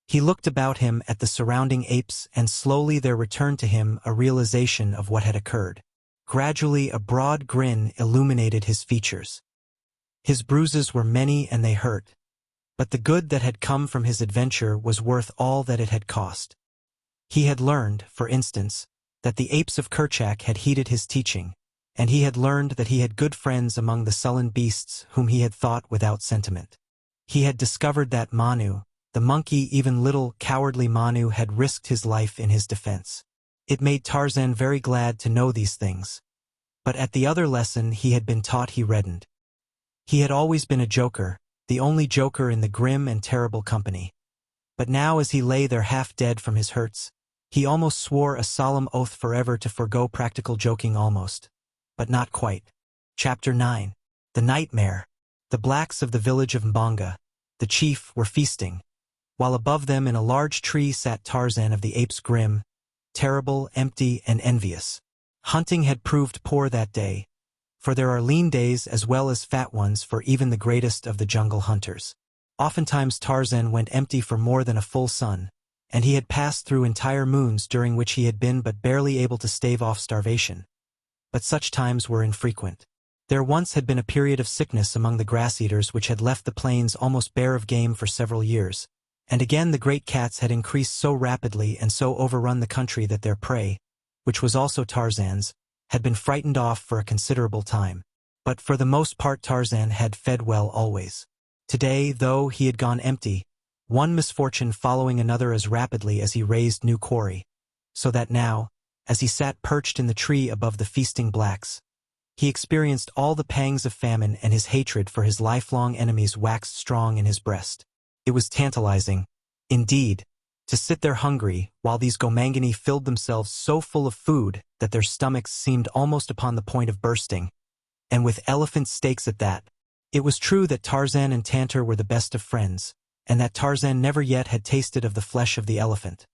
He looked about him at the surrounding apes, and slowly there returned to him a realization of what had occurred. Gradually a broad grin illuminated his features. His bruises were many and they hurt, but the good that had come from his adventure was worth all that it had cost. He had learned, for instance, that the apes of Kerchak had heeded his teaching, and he had learned that he had good friends among the sullen beasts whom he had thought without sentiment. He had discovered that Manu, the monkey, even little, cowardly Manu, had risked his life in his defense. It made Tarzan very glad to know these things. But at the other lesson he had been taught he reddened. He had always been a joker, the only joker in the grim and terrible company. But now as he lay there half dead from his hurts, he almost swore a solemn oath forever to forego practical joking almost. But not quite. Chapter 9. The Nightmare. The blacks of the village of Mbonga, the chief, were feasting, while above them in a large tree sat Tarzan of the apes, grim, terrible, empty, and envious. Hunting had proved poor that day, for there are lean days as well as fat ones for even the greatest of the jungle hunters. Oftentimes Tarzan went empty for more than a full sun, and he had passed through entire moons during which he had been but barely able to stave off starvation. But such times were infrequent. There once had been a period of sickness among the grass-eaters which had left the plains almost bare of game for several years, and again the great cats had increased so rapidly and so overrun the country that their prey, which was also Tarzan's, had been frightened off for a considerable time. But for the most part Tarzan had fed well always. Today, though he had gone empty, one misfortune following another as rapidly as he raised new quarry, so that now, as he sat perched in the tree above the feasting blacks, he experienced all the pangs of famine, and his hatred for his lifelong enemies waxed strong in his breast. It was tantalizing, indeed, to sit there hungry while these Gomangani filled themselves so full of food that their stomachs seemed almost upon the point of bursting, and with elephant steaks at that. It was true that Tarzan and Tantor were the best of friends, and that Tarzan never yet had tasted of the flesh of the elephant.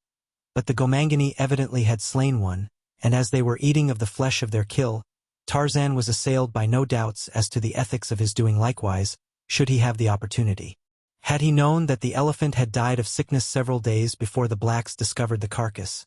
But the Gomangani evidently had slain one, and as they were eating of the flesh of their kill, Tarzan was assailed by no doubts as to the ethics of his doing likewise, should he have the opportunity. Had he known that the elephant had died of sickness several days before the blacks discovered the carcass,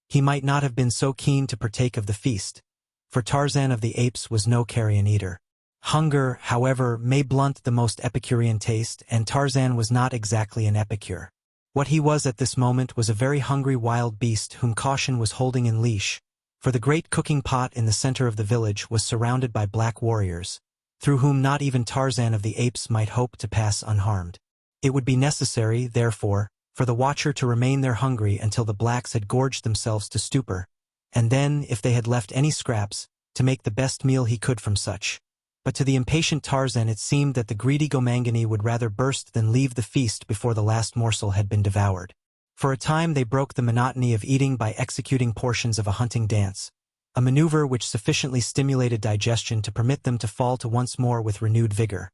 he might not have been so keen to partake of the feast, for Tarzan of the Apes was no carrion eater. Hunger, however, may blunt the most Epicurean taste, and Tarzan was not exactly an epicure. What he was at this moment was a very hungry wild beast whom caution was holding in leash, for the great cooking pot in the center of the village was surrounded by black warriors, through whom not even Tarzan of the Apes might hope to pass unharmed. It would be necessary, therefore, for the watcher to remain there hungry until the blacks had gorged themselves to stupor, and then, if they had left any scraps, to make the best meal he could from such. But to the impatient Tarzan it seemed that the greedy Gomangani would rather burst than leave the feast before the last morsel had been devoured. For a time they broke the monotony of eating by executing portions of a hunting dance, a maneuver which sufficiently stimulated digestion to permit them to fall to once more with renewed vigor.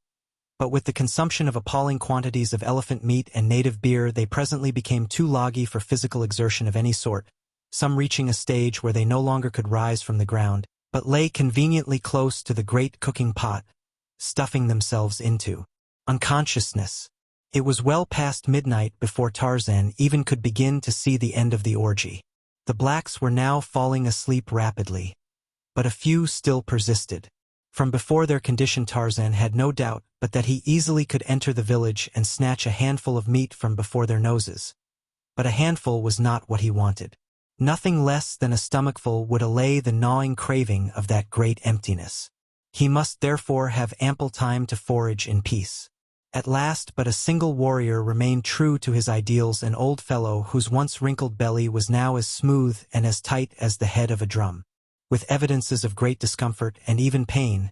But with the consumption of appalling quantities of elephant meat and native beer they presently became too loggy for physical exertion of any sort, some reaching a stage where they no longer could rise from the ground, but lay conveniently close to the great cooking pot, stuffing themselves into unconsciousness. It was well past midnight before Tarzan even could begin to see the end of the orgy. The blacks were now falling asleep rapidly, but a few still persisted. From before their condition Tarzan had no doubt but that he easily could enter the village and snatch a handful of meat from before their noses. But a handful was not what he wanted. Nothing less than a stomachful would allay the gnawing craving of that great emptiness. He must therefore have ample time to forage in peace. At last but a single warrior remained true to his ideals, an old fellow whose once wrinkled belly was now as smooth and as tight as the head of a drum. With evidences of great discomfort and even pain,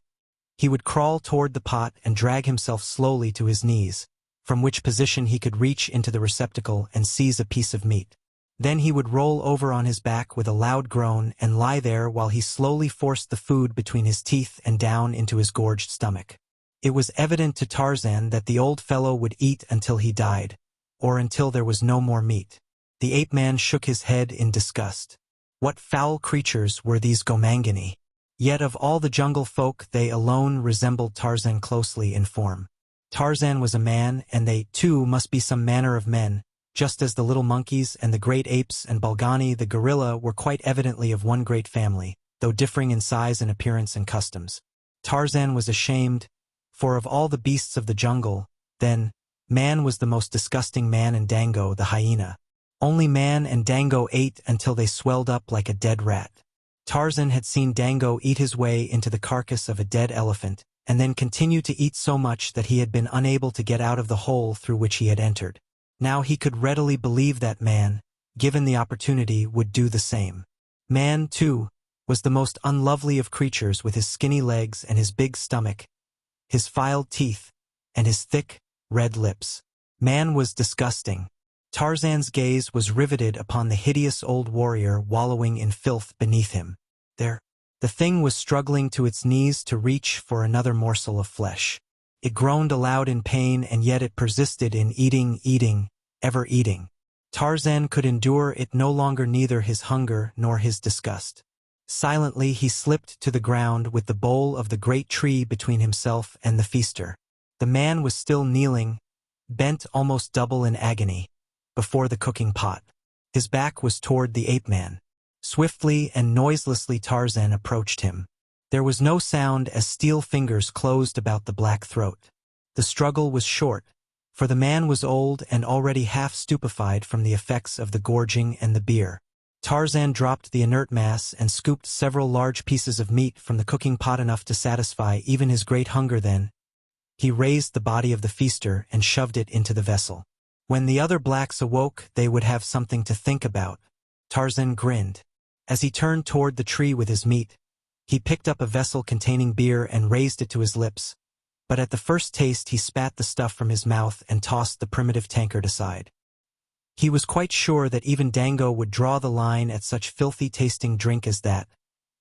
he would crawl toward the pot and drag himself slowly to his knees, from which position he could reach into the receptacle and seize a piece of meat. Then he would roll over on his back with a loud groan and lie there while he slowly forced the food between his teeth and down into his gorged stomach. It was evident to Tarzan that the old fellow would eat until he died, or until there was no more meat. The ape-man shook his head in disgust. What foul creatures were these Gomangani? Yet of all the jungle folk they alone resembled Tarzan closely in form. Tarzan was a man, and they, too, must be some manner of men, just as the little monkeys and the great apes and Balgani the gorilla were quite evidently of one great family, though differing in size and appearance and customs. Tarzan was ashamed, for of all the beasts of the jungle, then, man was the most disgusting man, and Dango the hyena. Only man and Dango ate until they swelled up like a dead rat. Tarzan had seen Dango eat his way into the carcass of a dead elephant, and then continue to eat so much that he had been unable to get out of the hole through which he had entered. Now he could readily believe that man, given the opportunity, would do the same. Man, too, was the most unlovely of creatures, with his skinny legs and his big stomach, his filed teeth, and his thick, red lips. Man was disgusting. Tarzan's gaze was riveted upon the hideous old warrior wallowing in filth beneath him. There, the thing was struggling to its knees to reach for another morsel of flesh. It groaned aloud in pain, and yet it persisted in eating, ever eating. Tarzan could endure it no longer, neither his hunger nor his disgust. Silently he slipped to the ground with the bole of the great tree between himself and the feaster. The man was still kneeling, bent almost double in agony, before the cooking pot. His back was toward the ape-man. Swiftly and noiselessly Tarzan approached him. There was no sound as steel fingers closed about the black throat. The struggle was short, for the man was old and already half stupefied from the effects of the gorging and the beer. Tarzan dropped the inert mass and scooped several large pieces of meat from the cooking pot, enough to satisfy even his great hunger. Then he raised the body of the feaster and shoved it into the vessel. When the other blacks awoke, they would have something to think about. Tarzan grinned. As he turned toward the tree with his meat, he picked up a vessel containing beer and raised it to his lips. But at the first taste he spat the stuff from his mouth and tossed the primitive tankard aside. He was quite sure that even Dango would draw the line at such filthy-tasting drink as that,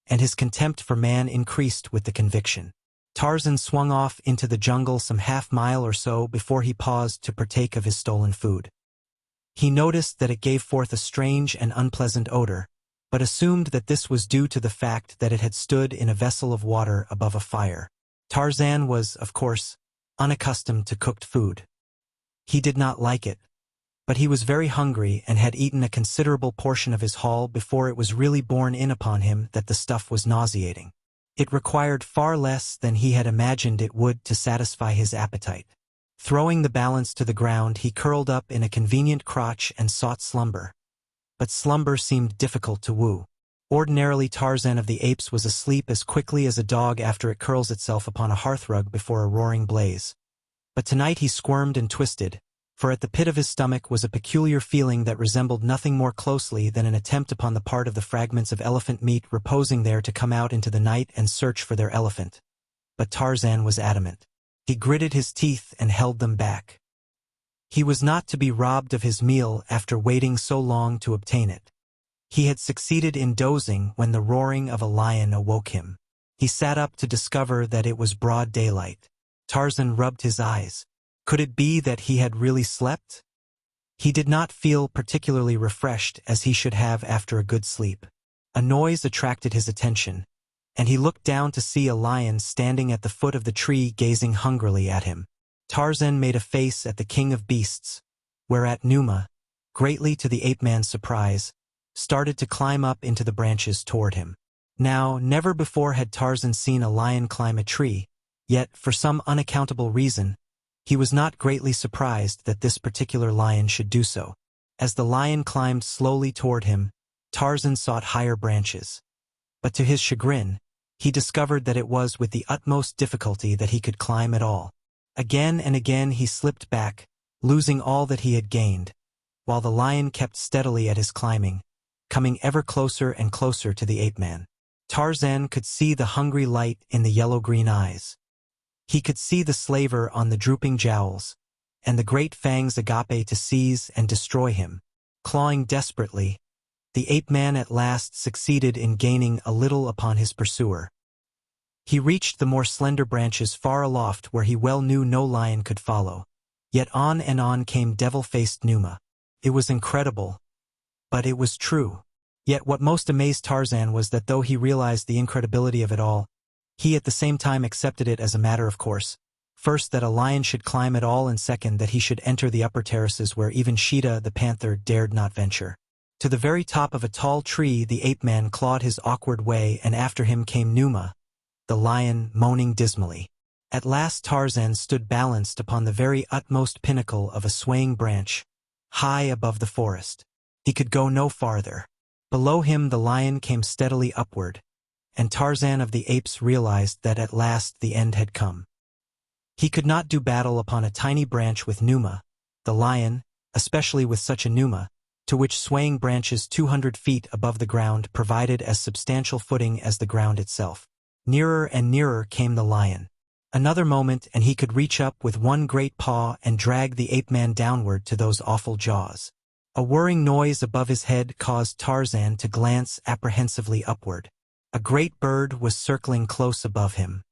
and his contempt for man increased with the conviction. Tarzan swung off into the jungle some half-mile or so before he paused to partake of his stolen food. He noticed that it gave forth a strange and unpleasant odor, but assumed that this was due to the fact that it had stood in a vessel of water above a fire. Tarzan was, of course, unaccustomed to cooked food. He did not like it, but he was very hungry and had eaten a considerable portion of his haul before it was really borne in upon him that the stuff was nauseating. It required far less than he had imagined it would to satisfy his appetite. Throwing the balance to the ground, he curled up in a convenient crotch and sought slumber. But slumber seemed difficult to woo. Ordinarily Tarzan of the Apes was asleep as quickly as a dog after it curls itself upon a hearthrug before a roaring blaze. But tonight he squirmed and twisted, for at the pit of his stomach was a peculiar feeling that resembled nothing more closely than an attempt upon the part of the fragments of elephant meat reposing there to come out into the night and search for their elephant. But Tarzan was adamant. He gritted his teeth and held them back. He was not to be robbed of his meal after waiting so long to obtain it. He had succeeded in dozing when the roaring of a lion awoke him. He sat up to discover that it was broad daylight. Tarzan rubbed his eyes. Could it be that he had really slept? He did not feel particularly refreshed as he should have after a good sleep. A noise attracted his attention, and he looked down to see a lion standing at the foot of the tree gazing hungrily at him. Tarzan made a face at the king of beasts, whereat Numa, greatly to the ape-man's surprise, started to climb up into the branches toward him. Now, never before had Tarzan seen a lion climb a tree, yet, for some unaccountable reason, he was not greatly surprised that this particular lion should do so. As the lion climbed slowly toward him, Tarzan sought higher branches. But to his chagrin, he discovered that it was with the utmost difficulty that he could climb at all. Again and again he slipped back, losing all that he had gained, while the lion kept steadily at his climbing, coming ever closer and closer to the ape-man. Tarzan could see the hungry light in the yellow-green eyes. He could see the slaver on the drooping jowls, and the great fangs agape to seize and destroy him. Clawing desperately, the ape-man at last succeeded in gaining a little upon his pursuer. He reached the more slender branches far aloft where he well knew no lion could follow. Yet on and on came devil-faced Numa. It was incredible, but it was true. Yet what most amazed Tarzan was that though he realized the incredibility of it all, he at the same time accepted it as a matter of course. First, that a lion should climb at all, and second, that he should enter the upper terraces where even Sheeta the panther dared not venture. To the very top of a tall tree the ape-man clawed his awkward way, and after him came Numa, the lion, moaning dismally. At last Tarzan stood balanced upon the very utmost pinnacle of a swaying branch, high above the forest. He could go no farther. Below him the lion came steadily upward, and Tarzan of the Apes realized that at last the end had come. He could not do battle upon a tiny branch with Numa, the lion, especially with such a Numa, to which swaying branches 200 feet above the ground provided as substantial footing as the ground itself. Nearer and nearer came the lion. Another moment and he could reach up with one great paw and drag the ape-man downward to those awful jaws. A whirring noise above his head caused Tarzan to glance apprehensively upward. A great bird was circling close above him.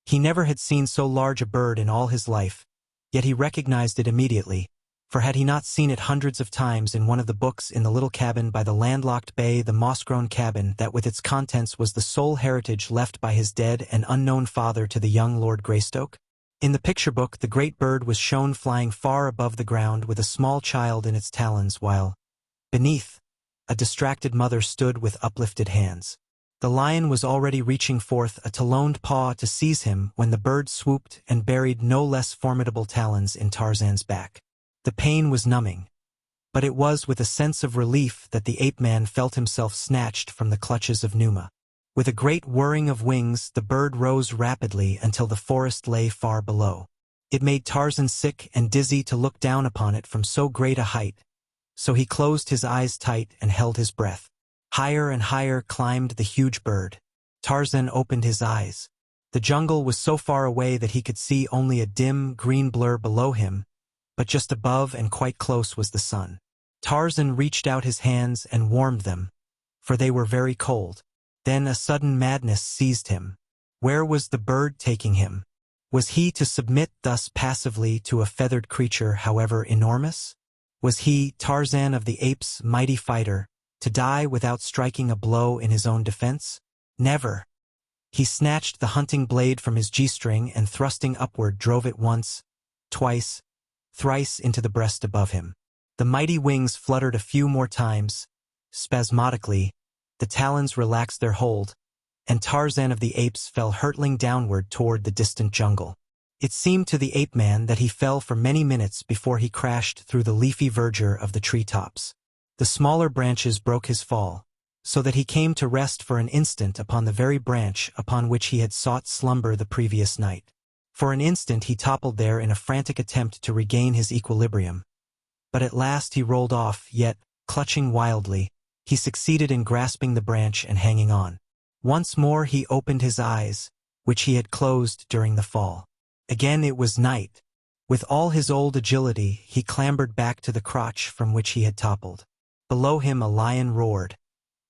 He never had seen so large a bird in all his life, yet he recognized it immediately, for had he not seen it hundreds of times in one of the books in the little cabin by the landlocked bay, the moss-grown cabin that with its contents was the sole heritage left by his dead and unknown father to the young Lord Greystoke? In the picture book, the great bird was shown flying far above the ground with a small child in its talons, while, beneath, a distracted mother stood with uplifted hands. The lion was already reaching forth a taloned paw to seize him when the bird swooped and buried no less formidable talons in Tarzan's back. The pain was numbing, but it was with a sense of relief that the ape-man felt himself snatched from the clutches of Numa. With a great whirring of wings, the bird rose rapidly until the forest lay far below. It made Tarzan sick and dizzy to look down upon it from so great a height, so he closed his eyes tight and held his breath. Higher and higher climbed the huge bird. Tarzan opened his eyes. The jungle was so far away that he could see only a dim, green blur below him, but just above and quite close was the sun. Tarzan reached out his hands and warmed them, for they were very cold. Then a sudden madness seized him. Where was the bird taking him? Was he to submit thus passively to a feathered creature, however enormous? Was he, Tarzan of the Apes, mighty fighter, to die without striking a blow in his own defense? Never. He snatched the hunting blade from his G-string and thrusting upward drove it once, twice, thrice into the breast above him. The mighty wings fluttered a few more times. Spasmodically, the talons relaxed their hold, and Tarzan of the Apes fell hurtling downward toward the distant jungle. It seemed to the ape-man that he fell for many minutes before he crashed through the leafy verdure of the treetops. The smaller branches broke his fall, so that he came to rest for an instant upon the very branch upon which he had sought slumber the previous night. For an instant he toppled there in a frantic attempt to regain his equilibrium. But at last he rolled off, yet, clutching wildly, he succeeded in grasping the branch and hanging on. Once more he opened his eyes, which he had closed during the fall. Again it was night. With all his old agility, he clambered back to the crotch from which he had toppled. Below him a lion roared,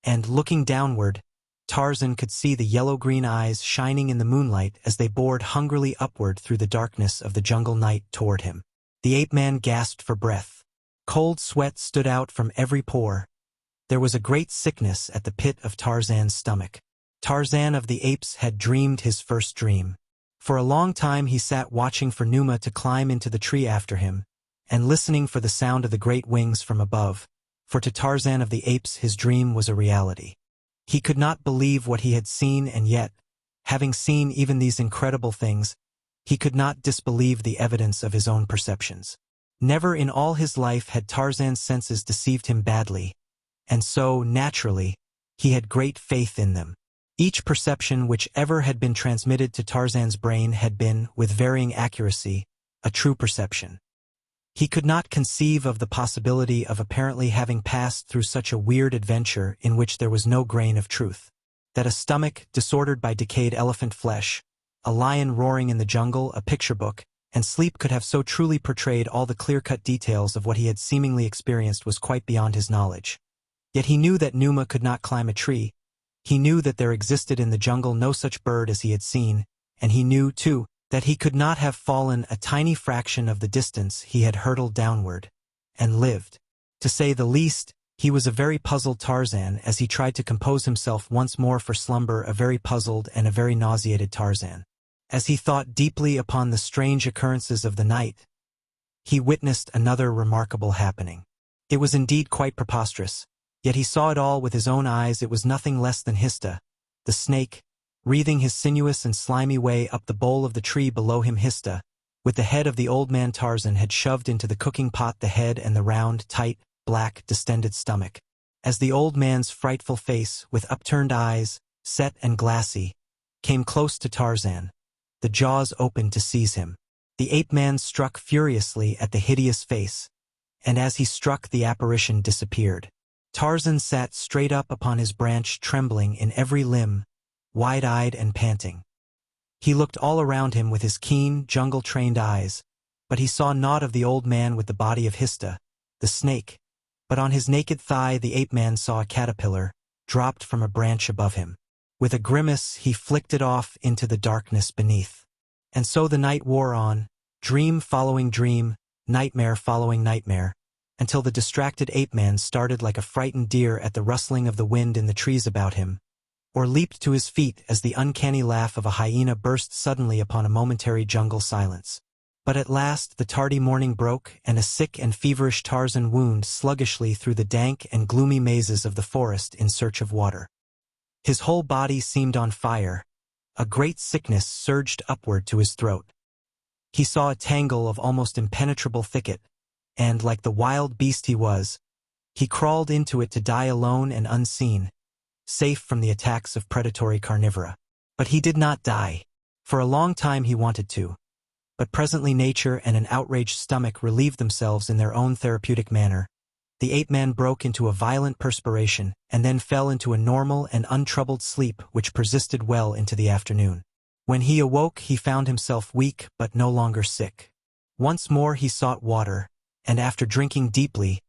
and, looking downward, Tarzan could see the yellow-green eyes shining in the moonlight as they bored hungrily upward through the darkness of the jungle night toward him. The ape-man gasped for breath. Cold sweat stood out from every pore. There was a great sickness at the pit of Tarzan's stomach. Tarzan of the Apes had dreamed his first dream. For a long time he sat watching for Numa to climb into the tree after him, and listening for the sound of the great wings from above, for to Tarzan of the Apes his dream was a reality. He could not believe what he had seen, and yet, having seen even these incredible things, he could not disbelieve the evidence of his own perceptions. Never in all his life had Tarzan's senses deceived him badly, and so, naturally, he had great faith in them. Each perception which ever had been transmitted to Tarzan's brain had been, with varying accuracy, a true perception. He could not conceive of the possibility of apparently having passed through such a weird adventure in which there was no grain of truth. That a stomach disordered by decayed elephant flesh, a lion roaring in the jungle, a picture book, and sleep could have so truly portrayed all the clear-cut details of what he had seemingly experienced was quite beyond his knowledge. Yet he knew that Numa could not climb a tree. He knew that there existed in the jungle no such bird as he had seen, and he knew, too, that he could not have fallen a tiny fraction of the distance he had hurtled downward, and lived. To say the least, he was a very puzzled Tarzan as he tried to compose himself once more for slumber, a very puzzled and a very nauseated Tarzan. As he thought deeply upon the strange occurrences of the night, he witnessed another remarkable happening. It was indeed quite preposterous, yet he saw it all with his own eyes. It was nothing less than Hista, the snake, wreathing his sinuous and slimy way up the bole of the tree below him. Hista, with the head of the old man Tarzan, had shoved into the cooking pot the head and the round, tight, black, distended stomach. As the old man's frightful face, with upturned eyes, set and glassy, came close to Tarzan, the jaws opened to seize him. The ape-man struck furiously at the hideous face, and as he struck the apparition disappeared. Tarzan sat straight up upon his branch, trembling in every limb, wide-eyed and panting. He looked all around him with his keen, jungle-trained eyes, but he saw naught of the old man with the body of Hista, the snake, but on his naked thigh the ape-man saw a caterpillar, dropped from a branch above him. With a grimace he flicked it off into the darkness beneath. And so the night wore on, dream following dream, nightmare following nightmare, until the distracted ape-man started like a frightened deer at the rustling of the wind in the trees about him, or leaped to his feet as the uncanny laugh of a hyena burst suddenly upon a momentary jungle silence. But at last the tardy morning broke, and a sick and feverish Tarzan wound sluggishly through the dank and gloomy mazes of the forest in search of water. His whole body seemed on fire. A great sickness surged upward to his throat. He saw a tangle of almost impenetrable thicket, and, like the wild beast he was, he crawled into it to die alone and unseen, safe from the attacks of predatory carnivora. But he did not die. For a long time he wanted to. But presently nature and an outraged stomach relieved themselves in their own therapeutic manner. The ape-man broke into a violent perspiration, and then fell into a normal and untroubled sleep which persisted well into the afternoon. When he awoke he found himself weak but no longer sick. Once more he sought water, and after drinking deeply,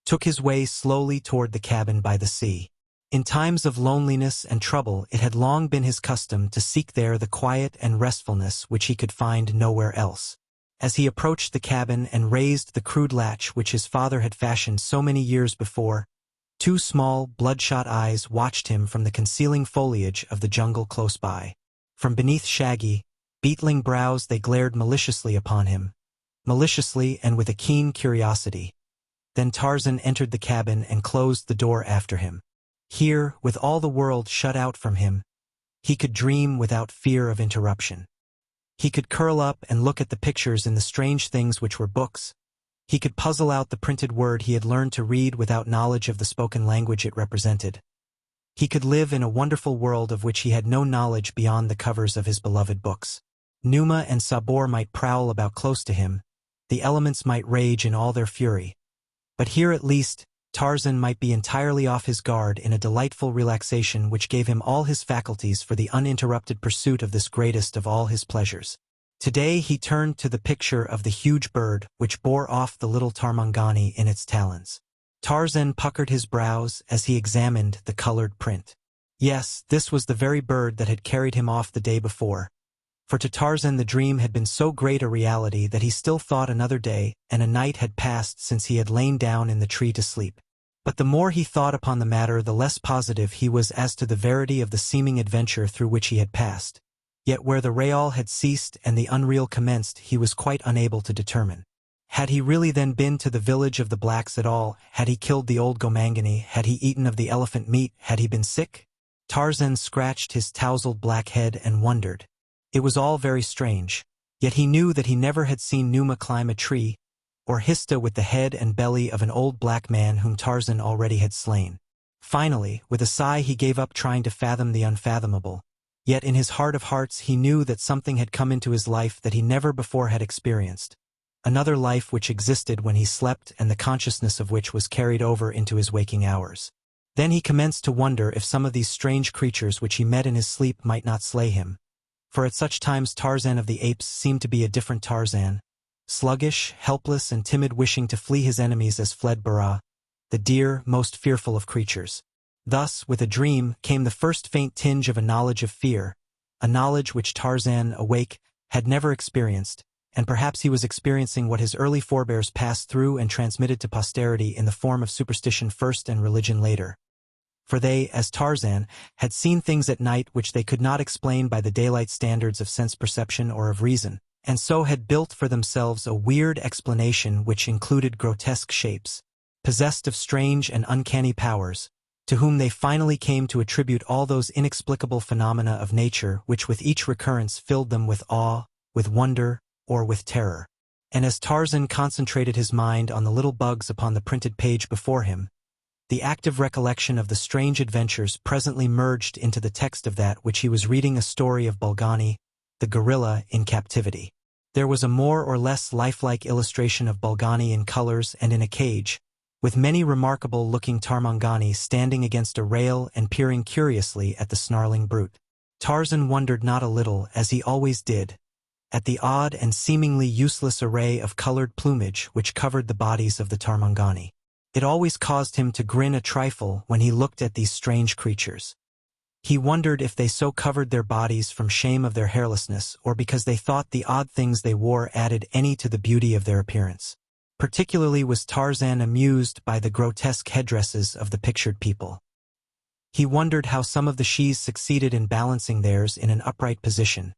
took his way slowly toward the cabin by the sea. In times of loneliness and trouble it had long been his custom to seek there the quiet and restfulness which he could find nowhere else. As he approached the cabin and raised the crude latch which his father had fashioned so many years before, two small, bloodshot eyes watched him from the concealing foliage of the jungle close by. From beneath shaggy, beetling brows they glared maliciously upon him, maliciously and with a keen curiosity. Then Tarzan entered the cabin and closed the door after him. Here, with all the world shut out from him, he could dream without fear of interruption. He could curl up and look at the pictures in the strange things which were books. He could puzzle out the printed word he had learned to read without knowledge of the spoken language it represented. He could live in a wonderful world of which he had no knowledge beyond the covers of his beloved books. Numa and Sabor might prowl about close to him, the elements might rage in all their fury. But here at least, Tarzan might be entirely off his guard in a delightful relaxation which gave him all his faculties for the uninterrupted pursuit of this greatest of all his pleasures. Today he turned to the picture of the huge bird which bore off the little Tarmangani in its talons. Tarzan puckered his brows as he examined the colored print. Yes, this was the very bird that had carried him off the day before. For to Tarzan the dream had been so great a reality that he still thought another day and a night had passed since he had lain down in the tree to sleep. But the more he thought upon the matter the less positive he was as to the verity of the seeming adventure through which he had passed. Yet where the real had ceased and the unreal commenced he was quite unable to determine. Had he really then been to the village of the blacks at all? Had he killed the old Gomangani? Had he eaten of the elephant meat? Had he been sick? Tarzan scratched his tousled black head and wondered. It was all very strange. Yet he knew that he never had seen Numa climb a tree, or Hista with the head and belly of an old black man whom Tarzan already had slain. Finally, with a sigh he gave up trying to fathom the unfathomable. Yet in his heart of hearts he knew that something had come into his life that he never before had experienced. Another life which existed when he slept and the consciousness of which was carried over into his waking hours. Then he commenced to wonder if some of these strange creatures which he met in his sleep might not slay him. For at such times Tarzan of the apes seemed to be a different Tarzan, sluggish, helpless and timid, wishing to flee his enemies as fled Bara, the dear, most fearful of creatures. Thus, with a dream, came the first faint tinge of a knowledge of fear, a knowledge which Tarzan, awake, had never experienced, and perhaps he was experiencing what his early forebears passed through and transmitted to posterity in the form of superstition first and religion later. For they, as Tarzan, had seen things at night which they could not explain by the daylight standards of sense perception or of reason, and so had built for themselves a weird explanation which included grotesque shapes, possessed of strange and uncanny powers, to whom they finally came to attribute all those inexplicable phenomena of nature which with each recurrence filled them with awe, with wonder, or with terror. And as Tarzan concentrated his mind on the little bugs upon the printed page before him, the active recollection of the strange adventures presently merged into the text of that which he was reading, a story of Bulgani, the gorilla in captivity. There was a more or less lifelike illustration of Bulgani in colors and in a cage, with many remarkable-looking Tarmangani standing against a rail and peering curiously at the snarling brute. Tarzan wondered not a little, as he always did, at the odd and seemingly useless array of colored plumage which covered the bodies of the Tarmangani. It always caused him to grin a trifle when he looked at these strange creatures. He wondered if they so covered their bodies from shame of their hairlessness or because they thought the odd things they wore added any to the beauty of their appearance. Particularly was Tarzan amused by the grotesque headdresses of the pictured people. He wondered how some of the shes succeeded in balancing theirs in an upright position,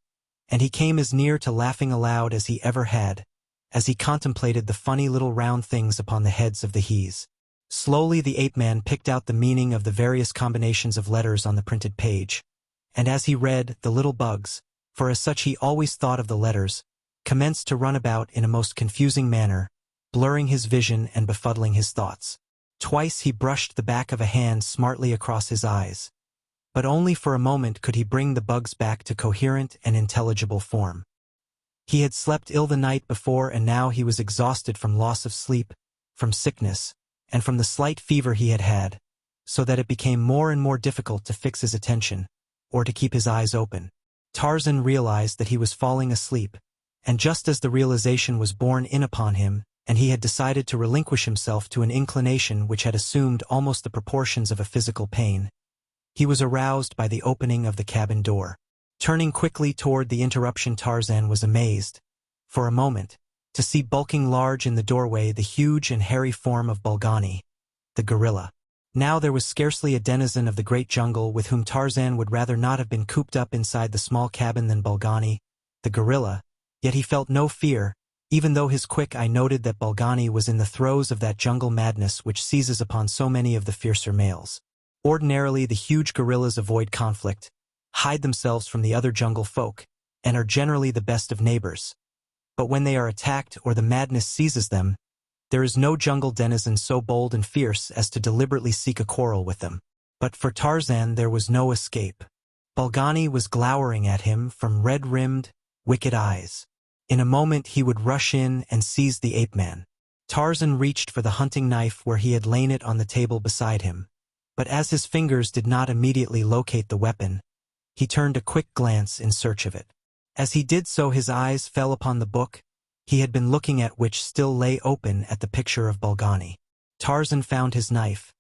and he came as near to laughing aloud as he ever had, as he contemplated the funny little round things upon the heads of the hes. Slowly the ape-man picked out the meaning of the various combinations of letters on the printed page, and as he read, the little bugs, for as such he always thought of the letters, commenced to run about in a most confusing manner, blurring his vision and befuddling his thoughts. Twice he brushed the back of a hand smartly across his eyes, but only for a moment could he bring the bugs back to coherent and intelligible form. He had slept ill the night before, and now he was exhausted from loss of sleep, from sickness, and from the slight fever he had had, so that it became more and more difficult to fix his attention, or to keep his eyes open. Tarzan realized that he was falling asleep, and just as the realization was borne in upon him, and he had decided to relinquish himself to an inclination which had assumed almost the proportions of a physical pain, he was aroused by the opening of the cabin door. Turning quickly toward the interruption, Tarzan was amazed, for a moment, to see bulking large in the doorway the huge and hairy form of Bolgani, the gorilla. Now there was scarcely a denizen of the great jungle with whom Tarzan would rather not have been cooped up inside the small cabin than Bolgani, the gorilla, yet he felt no fear, even though his quick eye noted that Bolgani was in the throes of that jungle madness which seizes upon so many of the fiercer males. Ordinarily the huge gorillas avoid conflict, hide themselves from the other jungle folk, and are generally the best of neighbors. But when they are attacked or the madness seizes them, there is no jungle denizen so bold and fierce as to deliberately seek a quarrel with them. But for Tarzan there was no escape. Bolgani was glowering at him from red-rimmed, wicked eyes. In a moment he would rush in and seize the ape-man. Tarzan reached for the hunting knife where he had lain it on the table beside him, but as his fingers did not immediately locate the weapon, he turned a quick glance in search of it. As he did so his eyes fell upon the book he had been looking at, which still lay open at the picture of Bolgani. Tarzan found his knife,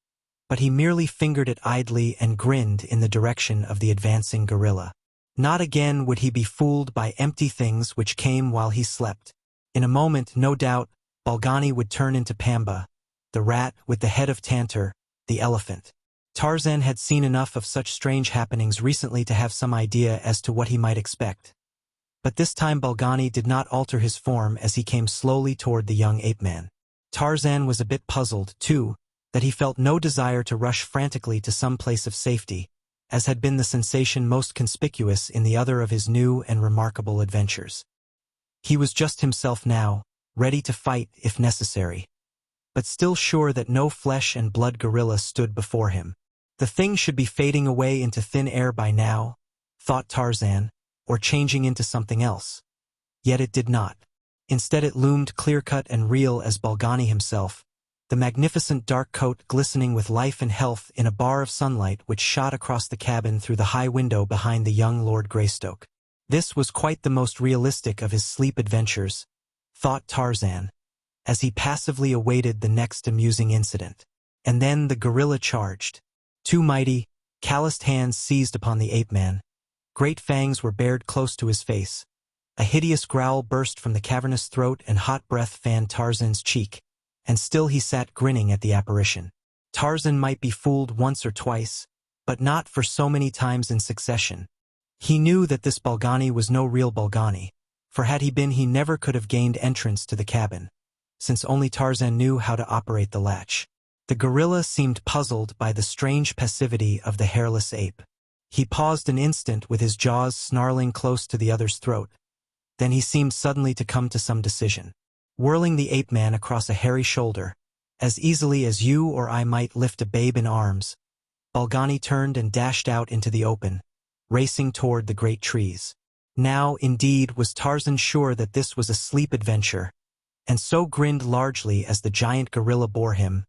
but he merely fingered it idly and grinned in the direction of the advancing gorilla. Not again would he be fooled by empty things which came while he slept. In a moment, no doubt, Bolgani would turn into Pamba, the rat with the head of Tantor, the elephant. Tarzan had seen enough of such strange happenings recently to have some idea as to what he might expect. But this time Bolgani did not alter his form as he came slowly toward the young ape-man. Tarzan was a bit puzzled, too, that he felt no desire to rush frantically to some place of safety, as had been the sensation most conspicuous in the other of his new and remarkable adventures. He was just himself now, ready to fight if necessary, but still sure that no flesh and blood gorilla stood before him. The thing should be fading away into thin air by now, thought Tarzan, or changing into something else. Yet it did not. Instead it loomed clear-cut and real as Bolgani himself, the magnificent dark coat glistening with life and health in a bar of sunlight which shot across the cabin through the high window behind the young Lord Greystoke. This was quite the most realistic of his sleep adventures, thought Tarzan, as he passively awaited the next amusing incident. And then the gorilla charged. Two mighty, calloused hands seized upon the ape-man. Great fangs were bared close to his face. A hideous growl burst from the cavernous throat and hot breath fanned Tarzan's cheek, and still he sat grinning at the apparition. Tarzan might be fooled once or twice, but not for so many times in succession. He knew that this Bolgani was no real Bolgani, for had he been he never could have gained entrance to the cabin, since only Tarzan knew how to operate the latch. The gorilla seemed puzzled by the strange passivity of the hairless ape. He paused an instant with his jaws snarling close to the other's throat. Then he seemed suddenly to come to some decision. Whirling the ape-man across a hairy shoulder, as easily as you or I might lift a babe in arms, Bolgani turned and dashed out into the open, racing toward the great trees. Now, indeed, was Tarzan sure that this was a sleep adventure, and so grinned largely as the giant gorilla bore him,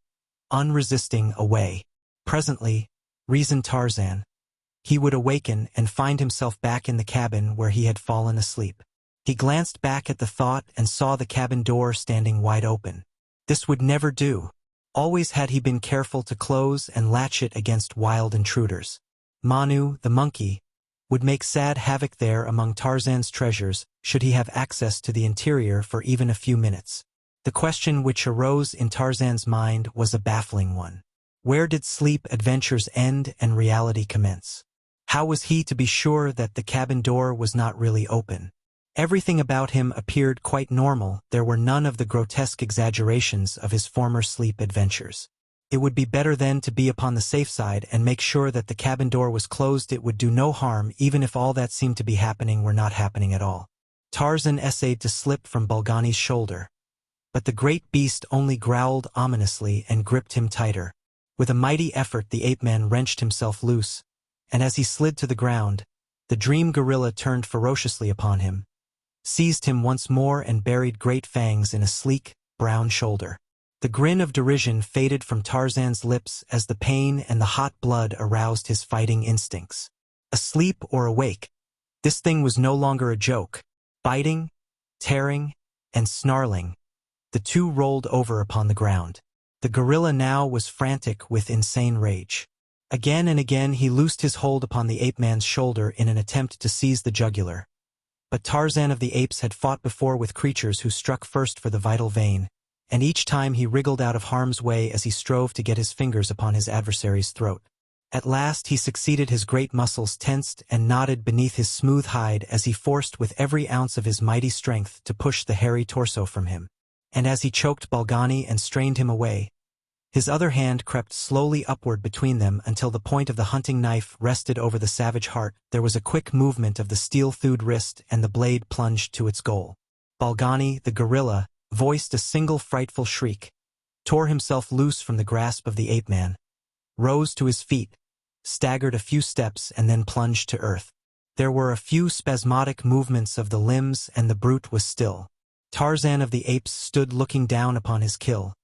unresisting, away. Presently, reasoned Tarzan, he would awaken and find himself back in the cabin where he had fallen asleep. He glanced back at the thought and saw the cabin door standing wide open. This would never do. Always had he been careful to close and latch it against wild intruders. Manu, the monkey, would make sad havoc there among Tarzan's treasures should he have access to the interior for even a few minutes. The question which arose in Tarzan's mind was a baffling one. Where did sleep adventures end and reality commence? How was he to be sure that the cabin door was not really open? Everything about him appeared quite normal. There were none of the grotesque exaggerations of his former sleep adventures. It would be better then to be upon the safe side and make sure that the cabin door was closed. It would do no harm, even if all that seemed to be happening were not happening at all. Tarzan essayed to slip from Balgani's shoulder, but the great beast only growled ominously and gripped him tighter. With a mighty effort the ape-man wrenched himself loose, and as he slid to the ground, the dream gorilla turned ferociously upon him, seized him once more and buried great fangs in a sleek, brown shoulder. The grin of derision faded from Tarzan's lips as the pain and the hot blood aroused his fighting instincts. Asleep or awake, this thing was no longer a joke. Biting, tearing, and snarling, the two rolled over upon the ground. The gorilla now was frantic with insane rage. Again and again he loosed his hold upon the ape-man's shoulder in an attempt to seize the jugular. But Tarzan of the Apes had fought before with creatures who struck first for the vital vein, and each time he wriggled out of harm's way as he strove to get his fingers upon his adversary's throat. At last he succeeded, his great muscles tensed and knotted beneath his smooth hide as he forced with every ounce of his mighty strength to push the hairy torso from him. And as he choked Balgani and strained him away, his other hand crept slowly upward between them until the point of the hunting knife rested over the savage heart. There was a quick movement of the steel-thewed wrist and the blade plunged to its goal. Balgani, the gorilla, voiced a single frightful shriek, tore himself loose from the grasp of the ape-man, rose to his feet, staggered a few steps and then plunged to earth. There were a few spasmodic movements of the limbs and the brute was still. Tarzan of the Apes stood looking down upon his kill,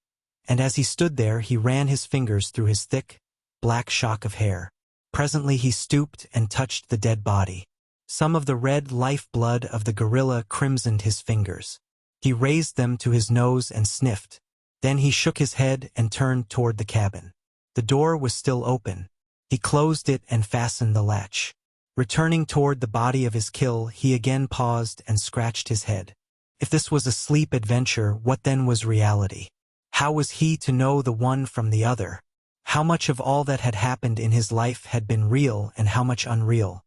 and as he stood there he ran his fingers through his thick, black shock of hair. Presently he stooped and touched the dead body. Some of the red life-blood of the gorilla crimsoned his fingers. He raised them to his nose and sniffed. Then he shook his head and turned toward the cabin. The door was still open. He closed it and fastened the latch. Returning toward the body of his kill, he again paused and scratched his head. If this was a sleep adventure, what then was reality? How was he to know the one from the other? How much of all that had happened in his life had been real and how much unreal?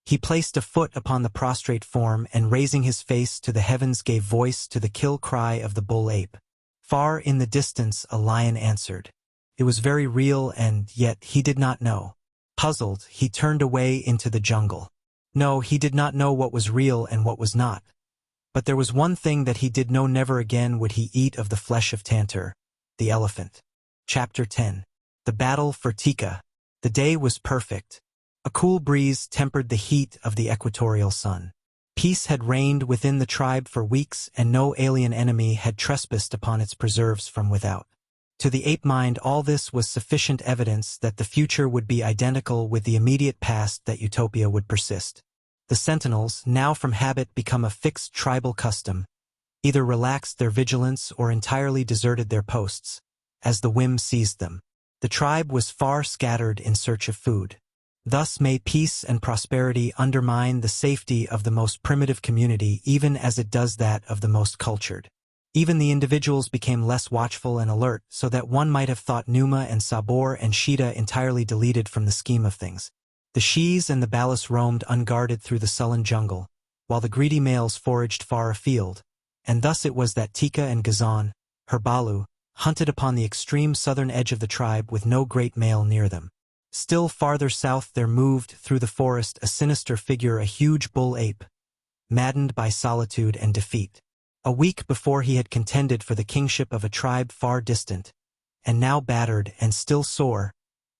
He placed a foot upon the prostrate form and raising his face to the heavens gave voice to the kill cry of the bull ape. Far in the distance a lion answered. It was very real and yet he did not know. Puzzled, he turned away into the jungle. No, he did not know what was real and what was not. But there was one thing that he did know: never again would he eat of the flesh of Tantor, the elephant. Chapter 10. The Battle for Tika. The day was perfect. A cool breeze tempered the heat of the equatorial sun. Peace had reigned within the tribe for weeks and no alien enemy had trespassed upon its preserves from without. To the ape mind all this was sufficient evidence that the future would be identical with the immediate past, that utopia would persist. The sentinels, now from habit become a fixed tribal custom, either relaxed their vigilance or entirely deserted their posts, as the whim seized them. The tribe was far scattered in search of food. Thus may peace and prosperity undermine the safety of the most primitive community even as it does that of the most cultured. Even the individuals became less watchful and alert, so that one might have thought Numa and Sabor and Sheeta entirely deleted from the scheme of things. The Shis and the Balas roamed unguarded through the sullen jungle, while the greedy males foraged far afield, and thus it was that Tika and Gazan, her Balu, hunted upon the extreme southern edge of the tribe with no great male near them. Still farther south there moved through the forest a sinister figure, a huge bull ape, maddened by solitude and defeat. A week before he had contended for the kingship of a tribe far distant, and now battered and still sore,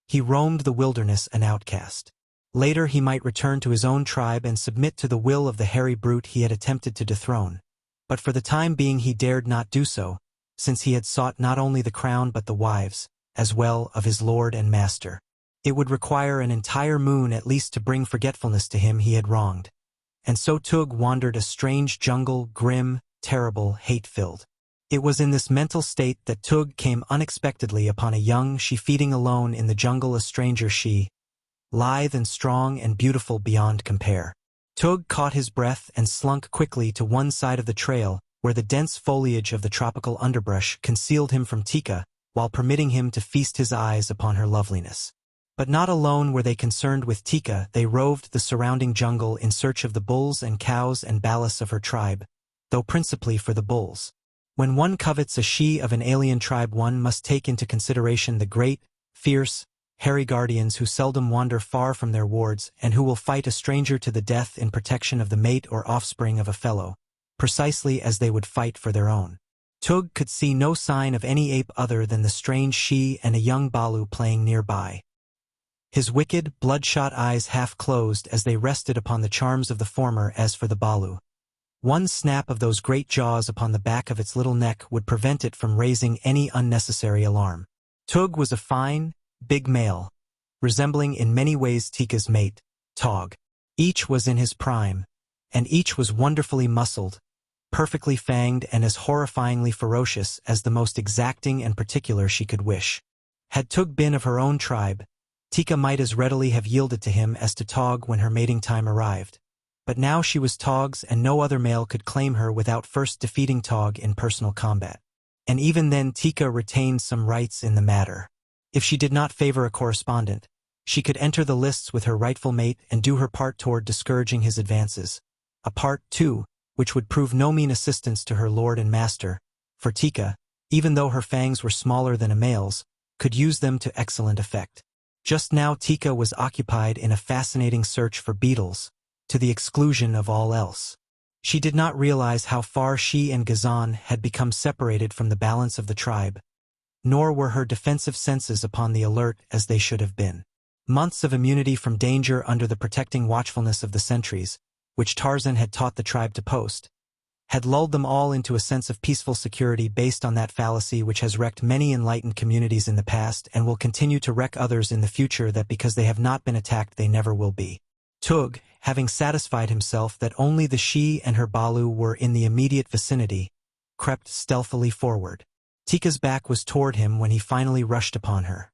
he roamed the wilderness an outcast. Later he might return to his own tribe and submit to the will of the hairy brute he had attempted to dethrone. But for the time being he dared not do so, since he had sought not only the crown but the wives, as well, of his lord and master. It would require an entire moon at least to bring forgetfulness to him he had wronged. And so Tug wandered a strange jungle, grim, terrible, hate-filled. It was in this mental state that Tug came unexpectedly upon a young she feeding alone in the jungle, a stranger she, lithe and strong and beautiful beyond compare. Tug caught his breath and slunk quickly to one side of the trail, where the dense foliage of the tropical underbrush concealed him from Tika, while permitting him to feast his eyes upon her loveliness. But not alone were they concerned with Tika, they roved the surrounding jungle in search of the bulls and cows and ballast of her tribe, though principally for the bulls. When one covets a she of an alien tribe, one must take into consideration the great, fierce, hairy guardians who seldom wander far from their wards and who will fight a stranger to the death in protection of the mate or offspring of a fellow, precisely as they would fight for their own. Tug could see no sign of any ape other than the strange she and a young balu playing nearby. His wicked, bloodshot eyes half closed as they rested upon the charms of the former. As for the balu, one snap of those great jaws upon the back of its little neck would prevent it from raising any unnecessary alarm. Tug was a fine, big male, resembling in many ways Tika's mate, Tog. Each was in his prime, and each was wonderfully muscled, perfectly fanged, and as horrifyingly ferocious as the most exacting and particular she could wish. Had Tug been of her own tribe, Tika might as readily have yielded to him as to Tog when her mating time arrived. But now she was Tog's, and no other male could claim her without first defeating Tog in personal combat. And even then Tika retained some rights in the matter. If she did not favor a correspondent, she could enter the lists with her rightful mate and do her part toward discouraging his advances. A part, too, which would prove no mean assistance to her lord and master, for Tika, even though her fangs were smaller than a male's, could use them to excellent effect. Just now Tika was occupied in a fascinating search for beetles, to the exclusion of all else. She did not realize how far she and Ghazan had become separated from the balance of the tribe, nor were her defensive senses upon the alert as they should have been. Months of immunity from danger under the protecting watchfulness of the sentries, which Tarzan had taught the tribe to post, had lulled them all into a sense of peaceful security based on that fallacy which has wrecked many enlightened communities in the past and will continue to wreck others in the future, that because they have not been attacked they never will be. Tug, having satisfied himself that only the she and her balu were in the immediate vicinity, crept stealthily forward. Tika's back was toward him when he finally rushed upon her.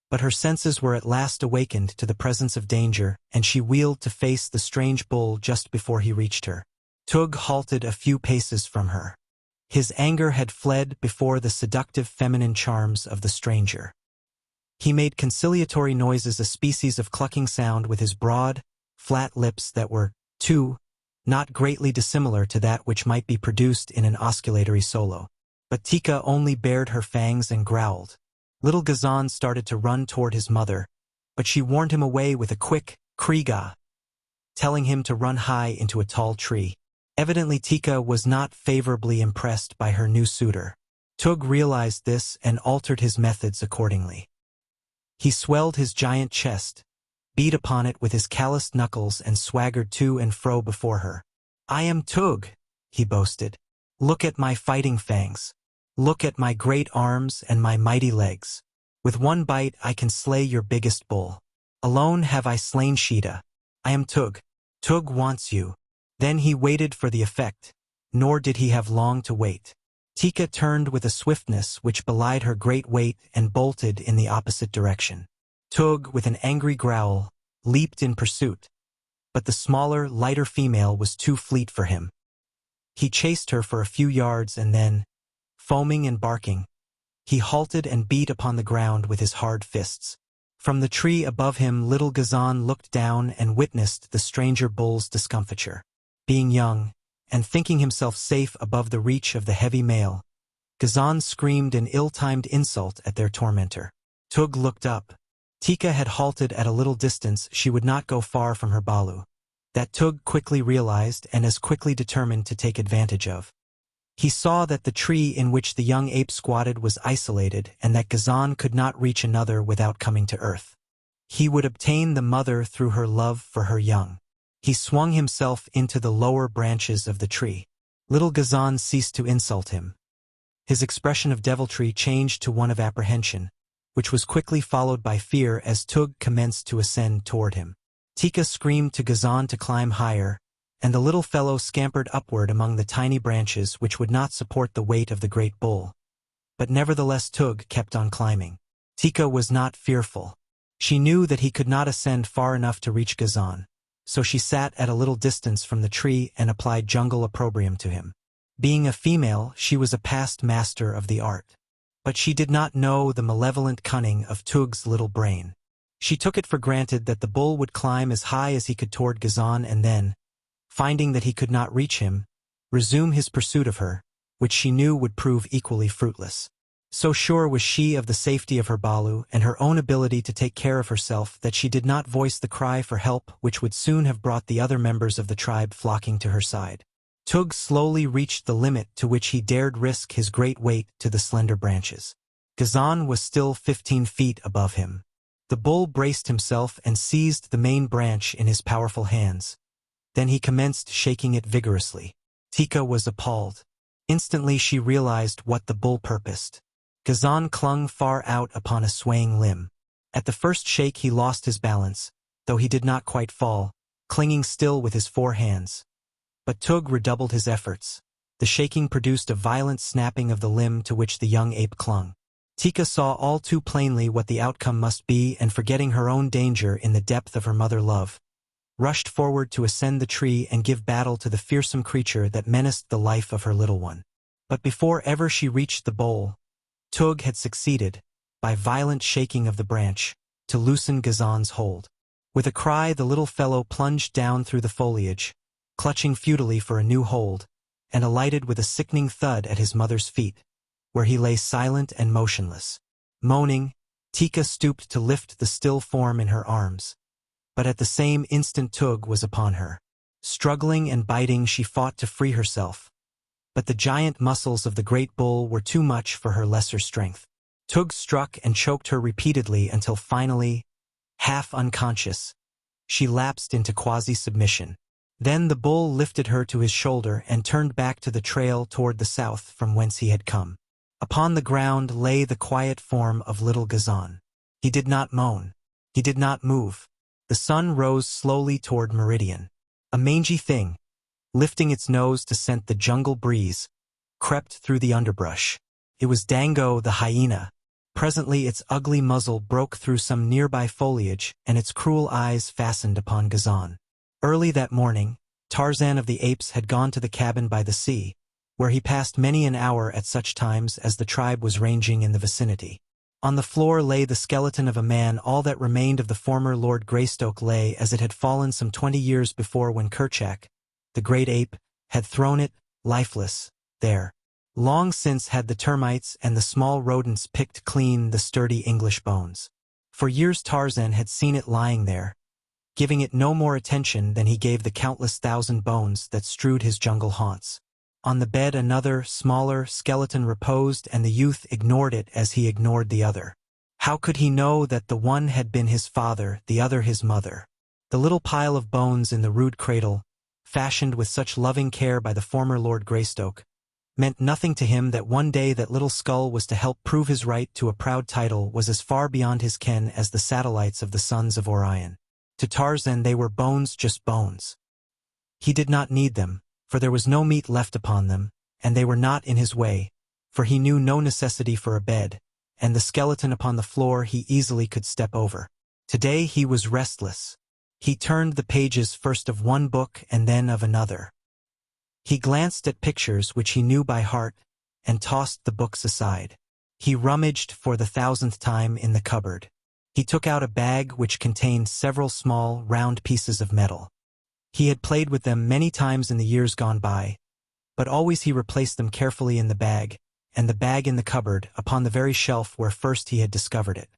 But her senses were at last awakened to the presence of danger, and she wheeled to face the strange bull just before he reached her. Tug halted a few paces from her. His anger had fled before the seductive feminine charms of the stranger. He made conciliatory noises, a species of clucking sound with his broad, flat lips that were, too, not greatly dissimilar to that which might be produced in an osculatory solo. But Tika only bared her fangs and growled. Little Ghazan started to run toward his mother, but she warned him away with a quick "Kriga," telling him to run high into a tall tree. Evidently Tika was not favorably impressed by her new suitor. Tug realized this and altered his methods accordingly. He swelled his giant chest, beat upon it with his calloused knuckles, and swaggered to and fro before her. "I am Tug," he boasted. "Look at my fighting fangs. Look at my great arms and my mighty legs. With one bite I can slay your biggest bull. Alone have I slain Sheeta. I am Tug. Tug wants you." Then he waited for the effect, nor did he have long to wait. Tika turned with a swiftness which belied her great weight and bolted in the opposite direction. Tug, with an angry growl, leaped in pursuit, but the smaller, lighter female was too fleet for him. He chased her for a few yards and then, foaming and barking, he halted and beat upon the ground with his hard fists. From the tree above him little Ghazan looked down and witnessed the stranger bull's discomfiture. Being young, and thinking himself safe above the reach of the heavy male, Ghazan screamed an ill-timed insult at their tormentor. Tug looked up. Tika had halted at a little distance. She would not go far from her balu. That Tug quickly realized and as quickly determined to take advantage of. He saw that the tree in which the young ape squatted was isolated and that Ghazan could not reach another without coming to earth. He would obtain the mother through her love for her young. He swung himself into the lower branches of the tree. Little Ghazan ceased to insult him. His expression of deviltry changed to one of apprehension, which was quickly followed by fear as Tug commenced to ascend toward him. Tika screamed to Ghazan to climb higher, and the little fellow scampered upward among the tiny branches which would not support the weight of the great bull. But nevertheless Tug kept on climbing. Tika was not fearful. She knew that he could not ascend far enough to reach Ghazan, so she sat at a little distance from the tree and applied jungle opprobrium to him. Being a female, she was a past master of the art. But she did not know the malevolent cunning of Tug's little brain. She took it for granted that the bull would climb as high as he could toward Ghazan and then, finding that he could not reach him, resume his pursuit of her, which she knew would prove equally fruitless. So sure was she of the safety of her balu and her own ability to take care of herself that she did not voice the cry for help which would soon have brought the other members of the tribe flocking to her side. Tug slowly reached the limit to which he dared risk his great weight to the slender branches. Ghazan was still 15 feet above him. The bull braced himself and seized the main branch in his powerful hands. Then he commenced shaking it vigorously. Tika was appalled. Instantly she realized what the bull purposed. Ghazan clung far out upon a swaying limb. At the first shake he lost his balance, though he did not quite fall, clinging still with his 4 hands. But Tug redoubled his efforts. The shaking produced a violent snapping of the limb to which the young ape clung. Tika saw all too plainly what the outcome must be and, forgetting her own danger in the depth of her mother love, rushed forward to ascend the tree and give battle to the fearsome creature that menaced the life of her little one. But before ever she reached the bole, Tug had succeeded, by violent shaking of the branch, to loosen Ghazan's hold. With a cry the little fellow plunged down through the foliage, clutching futilely for a new hold, and alighted with a sickening thud at his mother's feet, where he lay silent and motionless. Moaning, Tika stooped to lift the still form in her arms. But at the same instant Tug was upon her. Struggling and biting she fought to free herself. But the giant muscles of the great bull were too much for her lesser strength. Tug struck and choked her repeatedly until finally, half unconscious, she lapsed into quasi-submission. Then the bull lifted her to his shoulder and turned back to the trail toward the south from whence he had come. Upon the ground lay the quiet form of little Ghazan. He did not moan. He did not move. The sun rose slowly toward meridian. A mangy thing, lifting its nose to scent the jungle breeze, crept through the underbrush. It was Dango the hyena. Presently its ugly muzzle broke through some nearby foliage and its cruel eyes fastened upon Ghazan. Early that morning, Tarzan of the apes had gone to the cabin by the sea, where he passed many an hour at such times as the tribe was ranging in the vicinity. On the floor lay the skeleton of a man. All that remained of the former Lord Greystoke lay as it had fallen some 20 years before, when Kerchak, the great ape, had thrown it, lifeless, there. Long since had the termites and the small rodents picked clean the sturdy English bones. For years Tarzan had seen it lying there, giving it no more attention than he gave the countless thousand bones that strewed his jungle haunts. On the bed another, smaller, skeleton reposed, and the youth ignored it as he ignored the other. How could he know that the one had been his father, the other his mother? The little pile of bones in the rude cradle, fashioned with such loving care by the former Lord Greystoke, meant nothing to him. That one day that little skull was to help prove his right to a proud title was as far beyond his ken as the satellites of the sons of Orion. To Tarzan they were bones, just bones. He did not need them, for there was no meat left upon them, and they were not in his way, for he knew no necessity for a bed, and the skeleton upon the floor he easily could step over. Today he was restless. He turned the pages first of one book and then of another. He glanced at pictures which he knew by heart, and tossed the books aside. He rummaged for the 1000th time in the cupboard. He took out a bag which contained several small, round pieces of metal. He had played with them many times in the years gone by, but always he replaced them carefully in the bag, and the bag in the cupboard, upon the very shelf where first he had discovered it.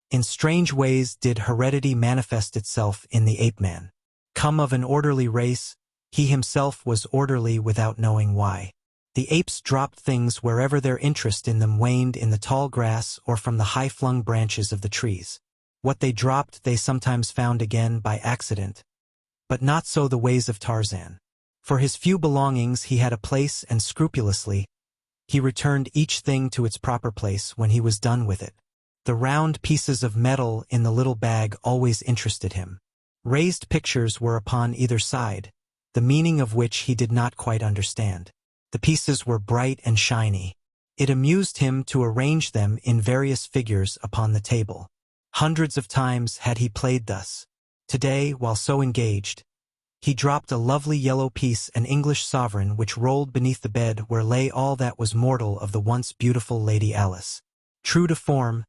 In strange ways did heredity manifest itself in the ape-man. Come of an orderly race, he himself was orderly without knowing why. The apes dropped things wherever their interest in them waned, in the tall grass or from the high-flung branches of the trees. What they dropped they sometimes found again by accident. But not so the ways of Tarzan. For his few belongings he had a place, and scrupulously he returned each thing to its proper place when he was done with it. The round pieces of metal in the little bag always interested him. Raised pictures were upon either side, the meaning of which he did not quite understand. The pieces were bright and shiny. It amused him to arrange them in various figures upon the table. Hundreds of times had he played thus. Today, while so engaged, He dropped a lovely yellow piece, an English sovereign, which rolled beneath the bed where lay all that was mortal of the once beautiful Lady Alice. True to form,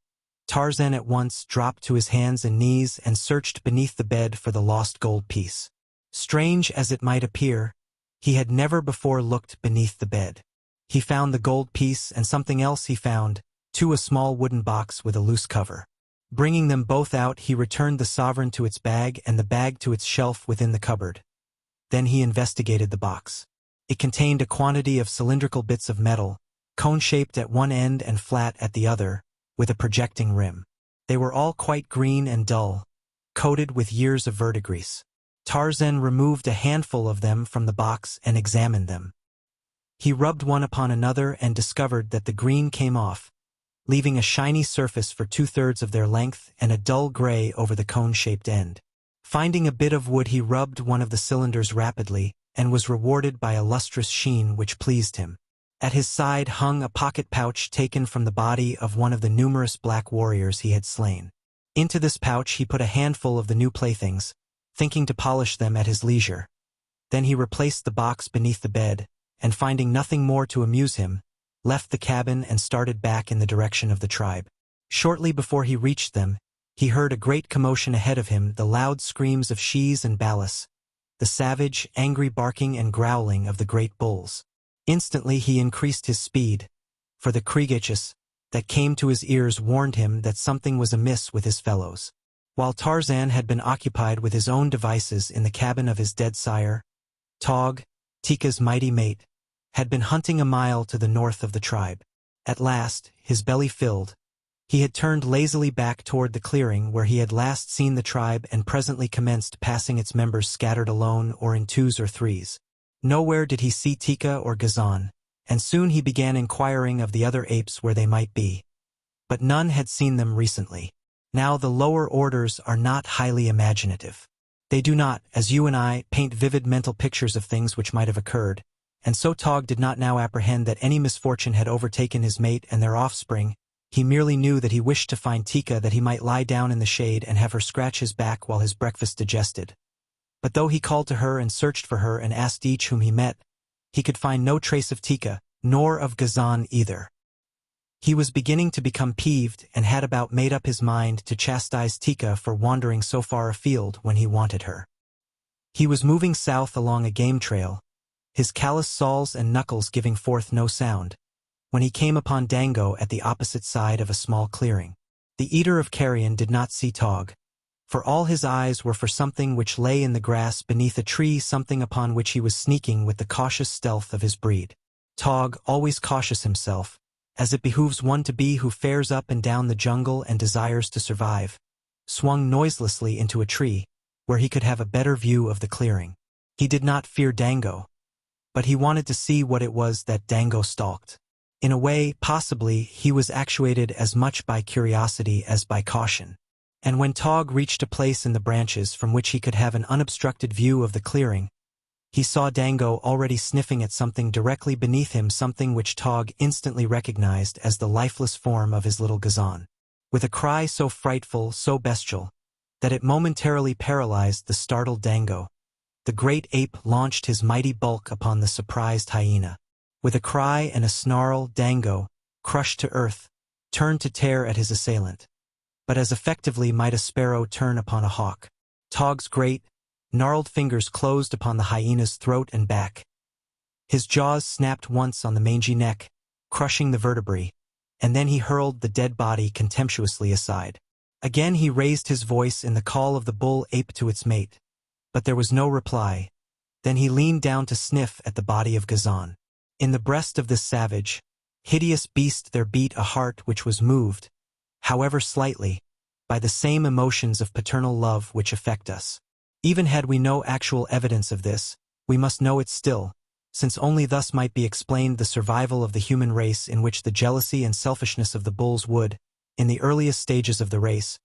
Tarzan at once dropped to his hands and knees and searched beneath the bed for the lost gold piece. Strange as it might appear, he had never before looked beneath the bed. He found the gold piece and something else he found, too, a small wooden box with a loose cover. Bringing them both out, he returned the sovereign to its bag and the bag to its shelf within the cupboard. Then he investigated the box. It contained a quantity of cylindrical bits of metal, cone-shaped at one end and flat at the other, with a projecting rim. They were all quite green and dull, coated with years of verdigris. Tarzan removed a handful of them from the box and examined them. He rubbed one upon another and discovered that the green came off, leaving a shiny surface for 2/3 of their length and a dull gray over the cone-shaped end. Finding a bit of wood, he rubbed one of the cylinders rapidly and was rewarded by a lustrous sheen which pleased him. At his side hung a pocket pouch taken from the body of one of the numerous black warriors he had slain. Into this pouch he put a handful of the new playthings, thinking to polish them at his leisure. Then he replaced the box beneath the bed, and finding nothing more to amuse him, left the cabin and started back in the direction of the tribe. Shortly before he reached them, he heard a great commotion ahead of him, the loud screams of Shes and Balas, the savage, angry barking and growling of the great bulls. Instantly he increased his speed, for the kriegachus that came to his ears warned him that something was amiss with his fellows. While Tarzan had been occupied with his own devices in the cabin of his dead sire, Tog, Tika's mighty mate, had been hunting a mile to the north of the tribe. At last, his belly filled, he had turned lazily back toward the clearing where he had last seen the tribe and presently commenced passing its members scattered alone or in 2s or 3s. Nowhere did he see Tika or Ghazan, and soon he began inquiring of the other apes where they might be. But none had seen them recently. Now the lower orders are not highly imaginative. They do not, as you and I, paint vivid mental pictures of things which might have occurred, and so Tog did not now apprehend that any misfortune had overtaken his mate and their offspring. He merely knew that he wished to find Tika, that he might lie down in the shade and have her scratch his back while his breakfast digested. But though he called to her and searched for her and asked each whom he met, he could find no trace of Tika, nor of Ghazan either. He was beginning to become peeved and had about made up his mind to chastise Tika for wandering so far afield when he wanted her. He was moving south along a game trail, his callous soles and knuckles giving forth no sound, when he came upon Dango at the opposite side of a small clearing. The eater of carrion did not see Tog, for all his eyes were for something which lay in the grass beneath a tree, something upon which he was sneaking with the cautious stealth of his breed. Tog, always cautious himself, as it behooves one to be who fares up and down the jungle and desires to survive, swung noiselessly into a tree, where he could have a better view of the clearing. He did not fear Dango, but he wanted to see what it was that Dango stalked. In a way, possibly, he was actuated as much by curiosity as by caution. And when Tog reached a place in the branches from which he could have an unobstructed view of the clearing, he saw Dango already sniffing at something directly beneath him, something which Tog instantly recognized as the lifeless form of his little Ghazan. With a cry so frightful, so bestial, that it momentarily paralyzed the startled Dango, the great ape launched his mighty bulk upon the surprised hyena. With a cry and a snarl, Dango, crushed to earth, turned to tear at his assailant. But as effectively might a sparrow turn upon a hawk. Tog's great, gnarled fingers closed upon the hyena's throat and back. His jaws snapped once on the mangy neck, crushing the vertebrae, and then he hurled the dead body contemptuously aside. Again he raised his voice in the call of the bull ape to its mate, but there was no reply. Then he leaned down to sniff at the body of Ghazan. In the breast of this savage, hideous beast there beat a heart which was moved, however slightly, by the same emotions of paternal love which affect us. Even had we no actual evidence of this, we must know it still, since only thus might be explained the survival of the human race, in which the jealousy and selfishness of the bulls would, in the earliest stages of the race,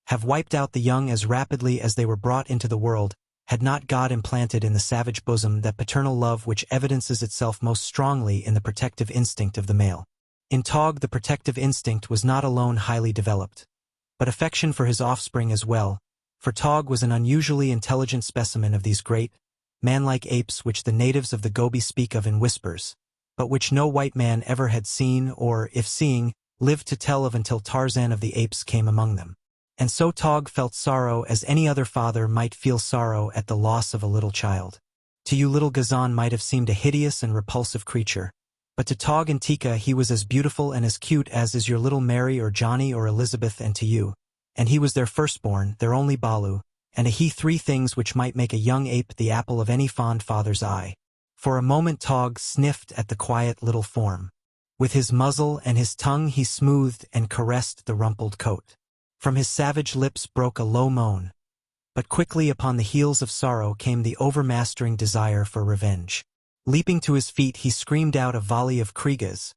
have wiped out the young as rapidly as they were brought into the world, had not God implanted in the savage bosom that paternal love which evidences itself most strongly in the protective instinct of the male. In Tog the protective instinct was not alone highly developed, but affection for his offspring as well, for Tog was an unusually intelligent specimen of these great, man-like apes which the natives of the Gobi speak of in whispers, but which no white man ever had seen or, if seeing, lived to tell of until Tarzan of the Apes came among them. And so Tog felt sorrow as any other father might feel sorrow at the loss of a little child. To you little Ghazan might have seemed a hideous and repulsive creature, but to Tog and Tika he was as beautiful and as cute as is your little Mary or Johnny or Elizabeth, and to you, and he was their firstborn, their only Balu, and a he, three things which might make a young ape the apple of any fond father's eye. For a moment Tog sniffed at the quiet little form. With his muzzle and his tongue he smoothed and caressed the rumpled coat. From his savage lips broke a low moan. But quickly upon the heels of sorrow came the overmastering desire for revenge. Leaping to his feet he screamed out a volley of krigas,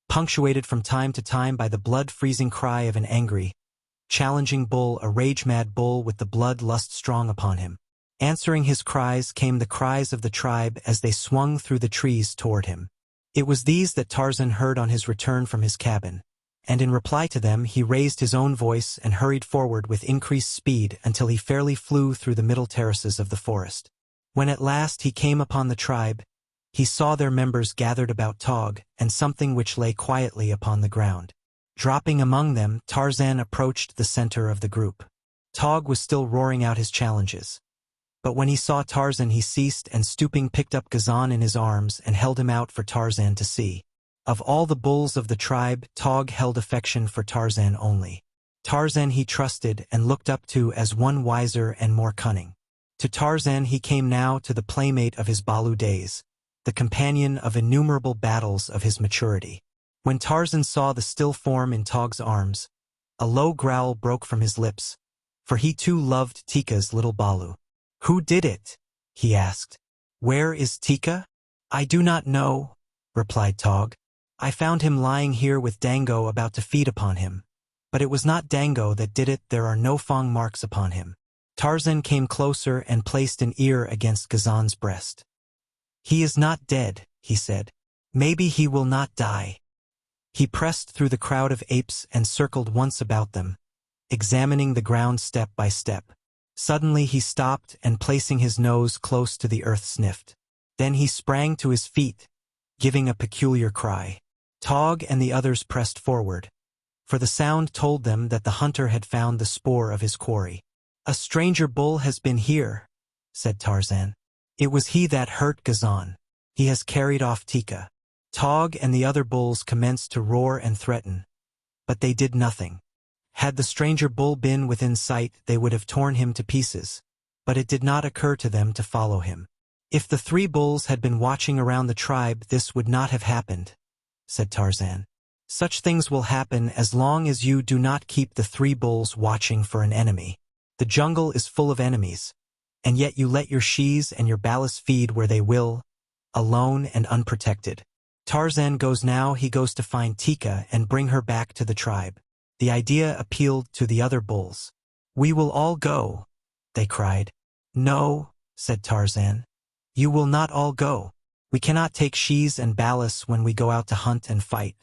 punctuated from time to time by the blood-freezing cry of an angry, challenging bull, a rage-mad bull with the blood-lust strong upon him. Answering his cries came the cries of the tribe as they swung through the trees toward him. It was these that Tarzan heard on his return from his cabin, and in reply to them he raised his own voice and hurried forward with increased speed until he fairly flew through the middle terraces of the forest. When at last he came upon the tribe, he saw their members gathered about Tog and something which lay quietly upon the ground. Dropping among them, Tarzan approached the center of the group. Tog was still roaring out his challenges. But when he saw Tarzan he ceased and stooping picked up Ghazan in his arms and held him out for Tarzan to see. Of all the bulls of the tribe, Tog held affection for Tarzan only. Tarzan he trusted and looked up to as one wiser and more cunning. To Tarzan he came now to the playmate of his Balu days, the companion of innumerable battles of his maturity. When Tarzan saw the still form in Tog's arms, a low growl broke from his lips, for he too loved Tika's little Balu. "Who did it?" he asked. "Where is Tika?" "I do not know," replied Tog. "I found him lying here with Dango about to feed upon him. But it was not Dango that did it, there are no fang marks upon him." Tarzan came closer and placed an ear against Ghazan's breast. "He is not dead," he said. "Maybe he will not die." He pressed through the crowd of apes and circled once about them, examining the ground step by step. Suddenly he stopped and placing his nose close to the earth sniffed. Then he sprang to his feet, giving a peculiar cry. Tog and the others pressed forward, for the sound told them that the hunter had found the spoor of his quarry. "A stranger bull has been here," said Tarzan. "It was he that hurt Ghazan. He has carried off Tika." Tog and the other bulls commenced to roar and threaten, but they did nothing. Had the stranger bull been within sight, they would have torn him to pieces, but it did not occur to them to follow him. "If the three bulls had been watching around the tribe, this would not have happened," said Tarzan. "Such things will happen as long as you do not keep the three bulls watching for an enemy. The jungle is full of enemies, and yet you let your shes and your balas feed where they will, alone and unprotected. Tarzan goes now, he goes to find Tika and bring her back to the tribe." The idea appealed to the other bulls. "We will all go," they cried. "No," said Tarzan. "You will not all go. We cannot take shes and balas when we go out to hunt and fight.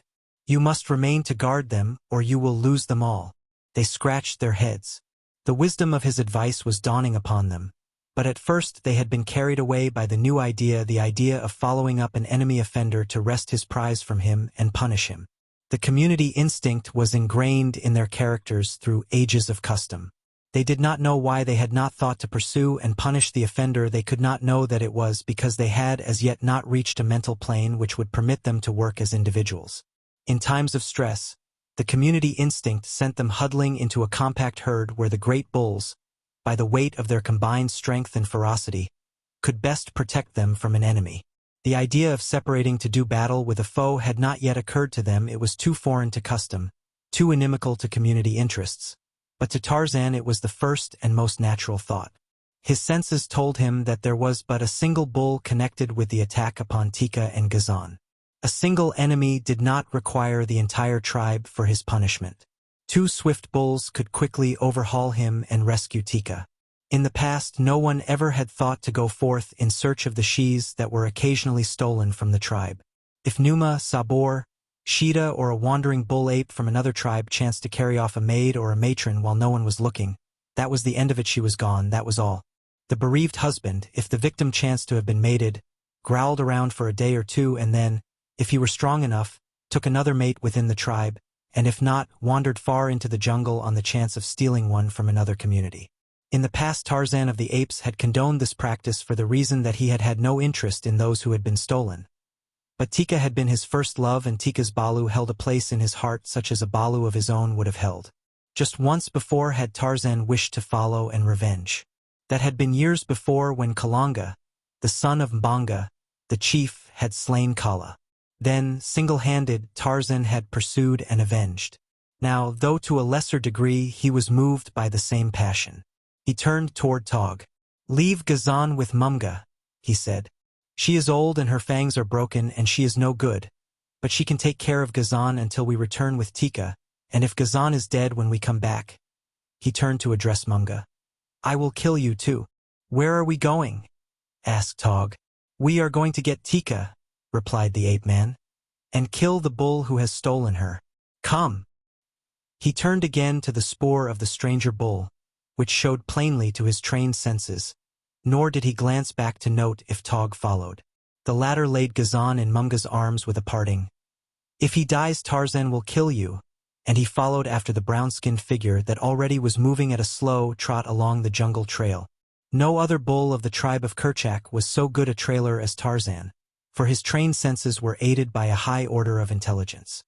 You must remain to guard them, or you will lose them all." They scratched their heads. The wisdom of his advice was dawning upon them, but at first they had been carried away by the new idea, the idea of following up an enemy offender to wrest his prize from him and punish him. The community instinct was ingrained in their characters through ages of custom. They did not know why they had not thought to pursue and punish the offender. They could not know that it was because they had as yet not reached a mental plane which would permit them to work as individuals. In times of stress, the community instinct sent them huddling into a compact herd where the great bulls, by the weight of their combined strength and ferocity, could best protect them from an enemy. The idea of separating to do battle with a foe had not yet occurred to them. It was too foreign to custom, too inimical to community interests. But to Tarzan it was the first and most natural thought. His senses told him that there was but a single bull connected with the attack upon Tika and Ghazan. A single enemy did not require the entire tribe for his punishment. Two swift bulls could quickly overhaul him and rescue Tika. In the past, no one ever had thought to go forth in search of the shes that were occasionally stolen from the tribe. If Numa, Sabor, Sheeta, or a wandering bull ape from another tribe chanced to carry off a maid or a matron while no one was looking, that was the end of it. She was gone, that was all. The bereaved husband, if the victim chanced to have been mated, growled around for a day or two and then, if he were strong enough, took another mate within the tribe, and if not, wandered far into the jungle on the chance of stealing one from another community. In the past, Tarzan of the Apes had condoned this practice for the reason that he had had no interest in those who had been stolen. But Tika had been his first love, and Tika's balu held a place in his heart such as a balu of his own would have held. Just once before had Tarzan wished to follow and revenge. That had been years before, when Kalanga, the son of Mbanga, the chief, had slain Kala. Then, single-handed, Tarzan had pursued and avenged. Now, though to a lesser degree, he was moved by the same passion. He turned toward Tog. "Leave Gazan with Mumga," he said. "She is old and her fangs are broken and she is no good, but she can take care of Gazan until we return with Tika, and if Gazan is dead when we come back." He turned to address Mumga. "I will kill you too." "Where are we going?" asked Tog. "We are going to get Tika," replied the ape-man, "and kill the bull who has stolen her. Come." He turned again to the spoor of the stranger bull, which showed plainly to his trained senses, nor did he glance back to note if Tog followed. The latter laid Gazan in Mumga's arms with a parting, "If he dies, Tarzan will kill you," and he followed after the brown-skinned figure that already was moving at a slow trot along the jungle trail. No other bull of the tribe of Kerchak was so good a trailer as Tarzan, for his trained senses were aided by a high order of intelligence.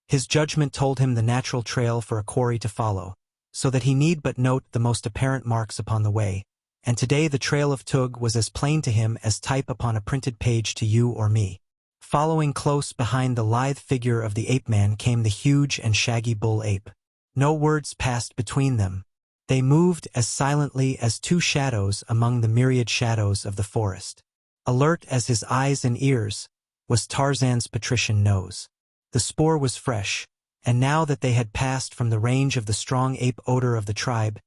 His judgment told him the natural trail for a quarry to follow, so that he need but note the most apparent marks upon the way, and today the trail of Tug was as plain to him as type upon a printed page to you or me. Following close behind the lithe figure of the ape-man came the huge and shaggy bull ape. No words passed between them. They moved as silently as two shadows among the myriad shadows of the forest. Alert as his eyes and ears was Tarzan's patrician nose. The spoor was fresh, and now that they had passed from the range of the strong ape odor of the tribe,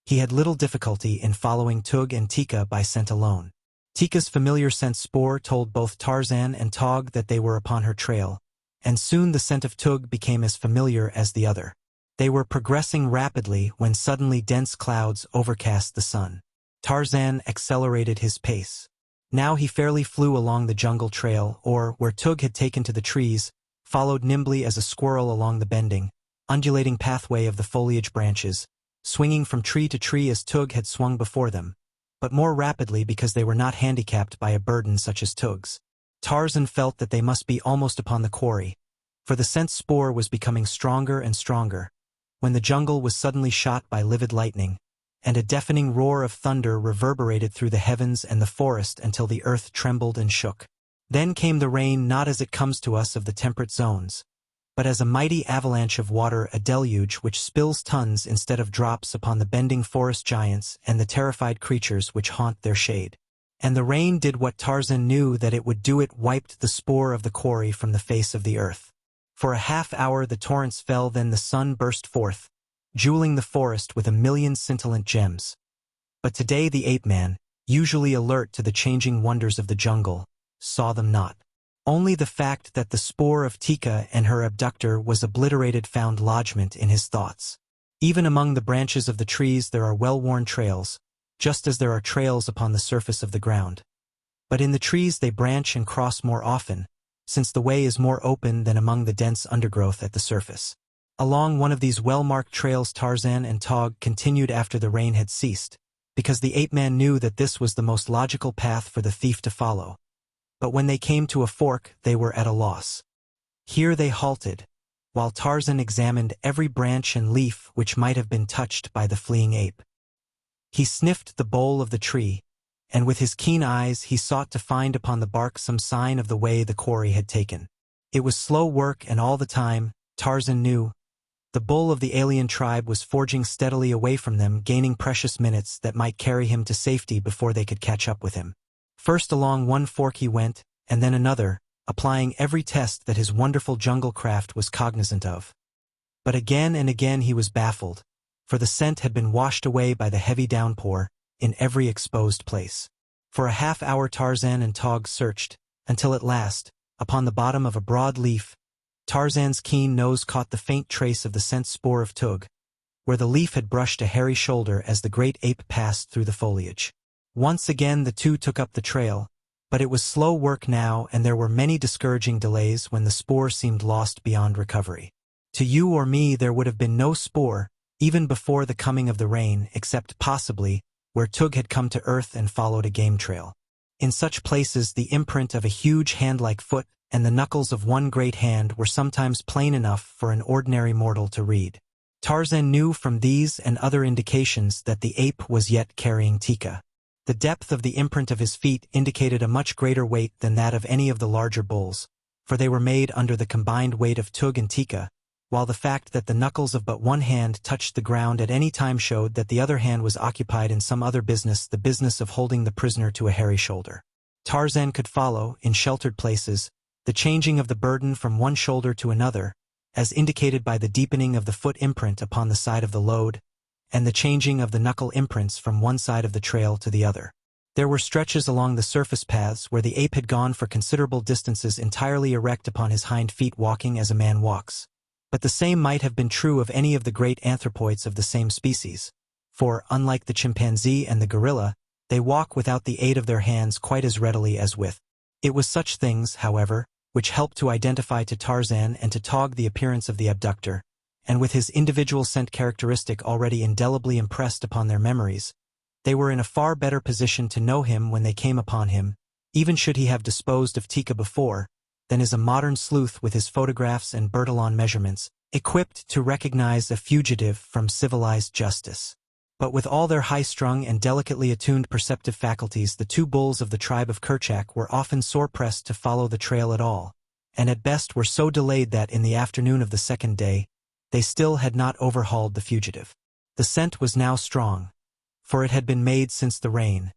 he had little difficulty in following Tug and Tika by scent alone. Tika's familiar scent spoor told both Tarzan and Tog that they were upon her trail, and soon the scent of Tug became as familiar as the other. They were progressing rapidly when suddenly dense clouds overcast the sun. Tarzan accelerated his pace. Now he fairly flew along the jungle trail, or, where Tug had taken to the trees, followed nimbly as a squirrel along the bending, undulating pathway of the foliage branches, swinging from tree to tree as Tug had swung before them, but more rapidly because they were not handicapped by a burden such as Tug's. Tarzan felt that they must be almost upon the quarry, for the scent spoor was becoming stronger and stronger, when the jungle was suddenly shot by livid lightning, and a deafening roar of thunder reverberated through the heavens and the forest until the earth trembled and shook. Then came the rain, not as it comes to us of the temperate zones, but as a mighty avalanche of water, a deluge which spills tons instead of drops upon the bending forest giants and the terrified creatures which haunt their shade. And the rain did what Tarzan knew that it would do, it wiped the spoor of the quarry from the face of the earth. For a half-hour the torrents fell, then the sun burst forth, jeweling the forest with a million scintillant gems. But today the ape-man, usually alert to the changing wonders of the jungle, saw them not. Only the fact that the spoor of Tika and her abductor was obliterated found lodgment in his thoughts. Even among the branches of the trees there are well-worn trails, just as there are trails upon the surface of the ground. But in the trees they branch and cross more often, since the way is more open than among the dense undergrowth at the surface. Along one of these well-marked trails Tarzan and Tog continued after the rain had ceased, because the ape-man knew that this was the most logical path for the thief to follow. But when they came to a fork, they were at a loss. Here they halted, while Tarzan examined every branch and leaf which might have been touched by the fleeing ape. He sniffed the bole of the tree, and with his keen eyes he sought to find upon the bark some sign of the way the quarry had taken. It was slow work, and all the time, Tarzan knew, the bull of the alien tribe was forging steadily away from them, gaining precious minutes that might carry him to safety before they could catch up with him. First along one fork he went, and then another, applying every test that his wonderful jungle craft was cognizant of. But again and again he was baffled, for the scent had been washed away by the heavy downpour in every exposed place. For a half-hour Tarzan and Tog searched, until at last, upon the bottom of a broad leaf, Tarzan's keen nose caught the faint trace of the scent spoor of Tug, where the leaf had brushed a hairy shoulder as the great ape passed through the foliage. Once again the two took up the trail, but it was slow work now, and there were many discouraging delays when the spoor seemed lost beyond recovery. To you or me there would have been no spoor, even before the coming of the rain, except possibly where Tug had come to earth and followed a game trail. In such places the imprint of a huge hand-like foot and the knuckles of one great hand were sometimes plain enough for an ordinary mortal to read. Tarzan knew from these and other indications that the ape was yet carrying Tika. The depth of the imprint of his feet indicated a much greater weight than that of any of the larger bulls, for they were made under the combined weight of Tug and Tika, while the fact that the knuckles of but one hand touched the ground at any time showed that the other hand was occupied in some other business, the business of holding the prisoner to a hairy shoulder. Tarzan could follow, in sheltered places, the changing of the burden from one shoulder to another, as indicated by the deepening of the foot imprint upon the side of the load, and the changing of the knuckle imprints from one side of the trail to the other. There were stretches along the surface paths where the ape had gone for considerable distances entirely erect upon his hind feet, walking as a man walks. But the same might have been true of any of the great anthropoids of the same species, for, unlike the chimpanzee and the gorilla, they walk without the aid of their hands quite as readily as with. It was such things, however, which helped to identify to Tarzan and to Tog the appearance of the abductor, and with his individual scent characteristic already indelibly impressed upon their memories, they were in a far better position to know him when they came upon him, even should he have disposed of Tika before, than is a modern sleuth with his photographs and Bertillon measurements, equipped to recognize a fugitive from civilized justice. But with all their high-strung and delicately attuned perceptive faculties, the two bulls of the tribe of Kerchak were often sore-pressed to follow the trail at all, and at best were so delayed that in the afternoon of the second day, they still had not overhauled the fugitive. The scent was now strong, for it had been made since the rain,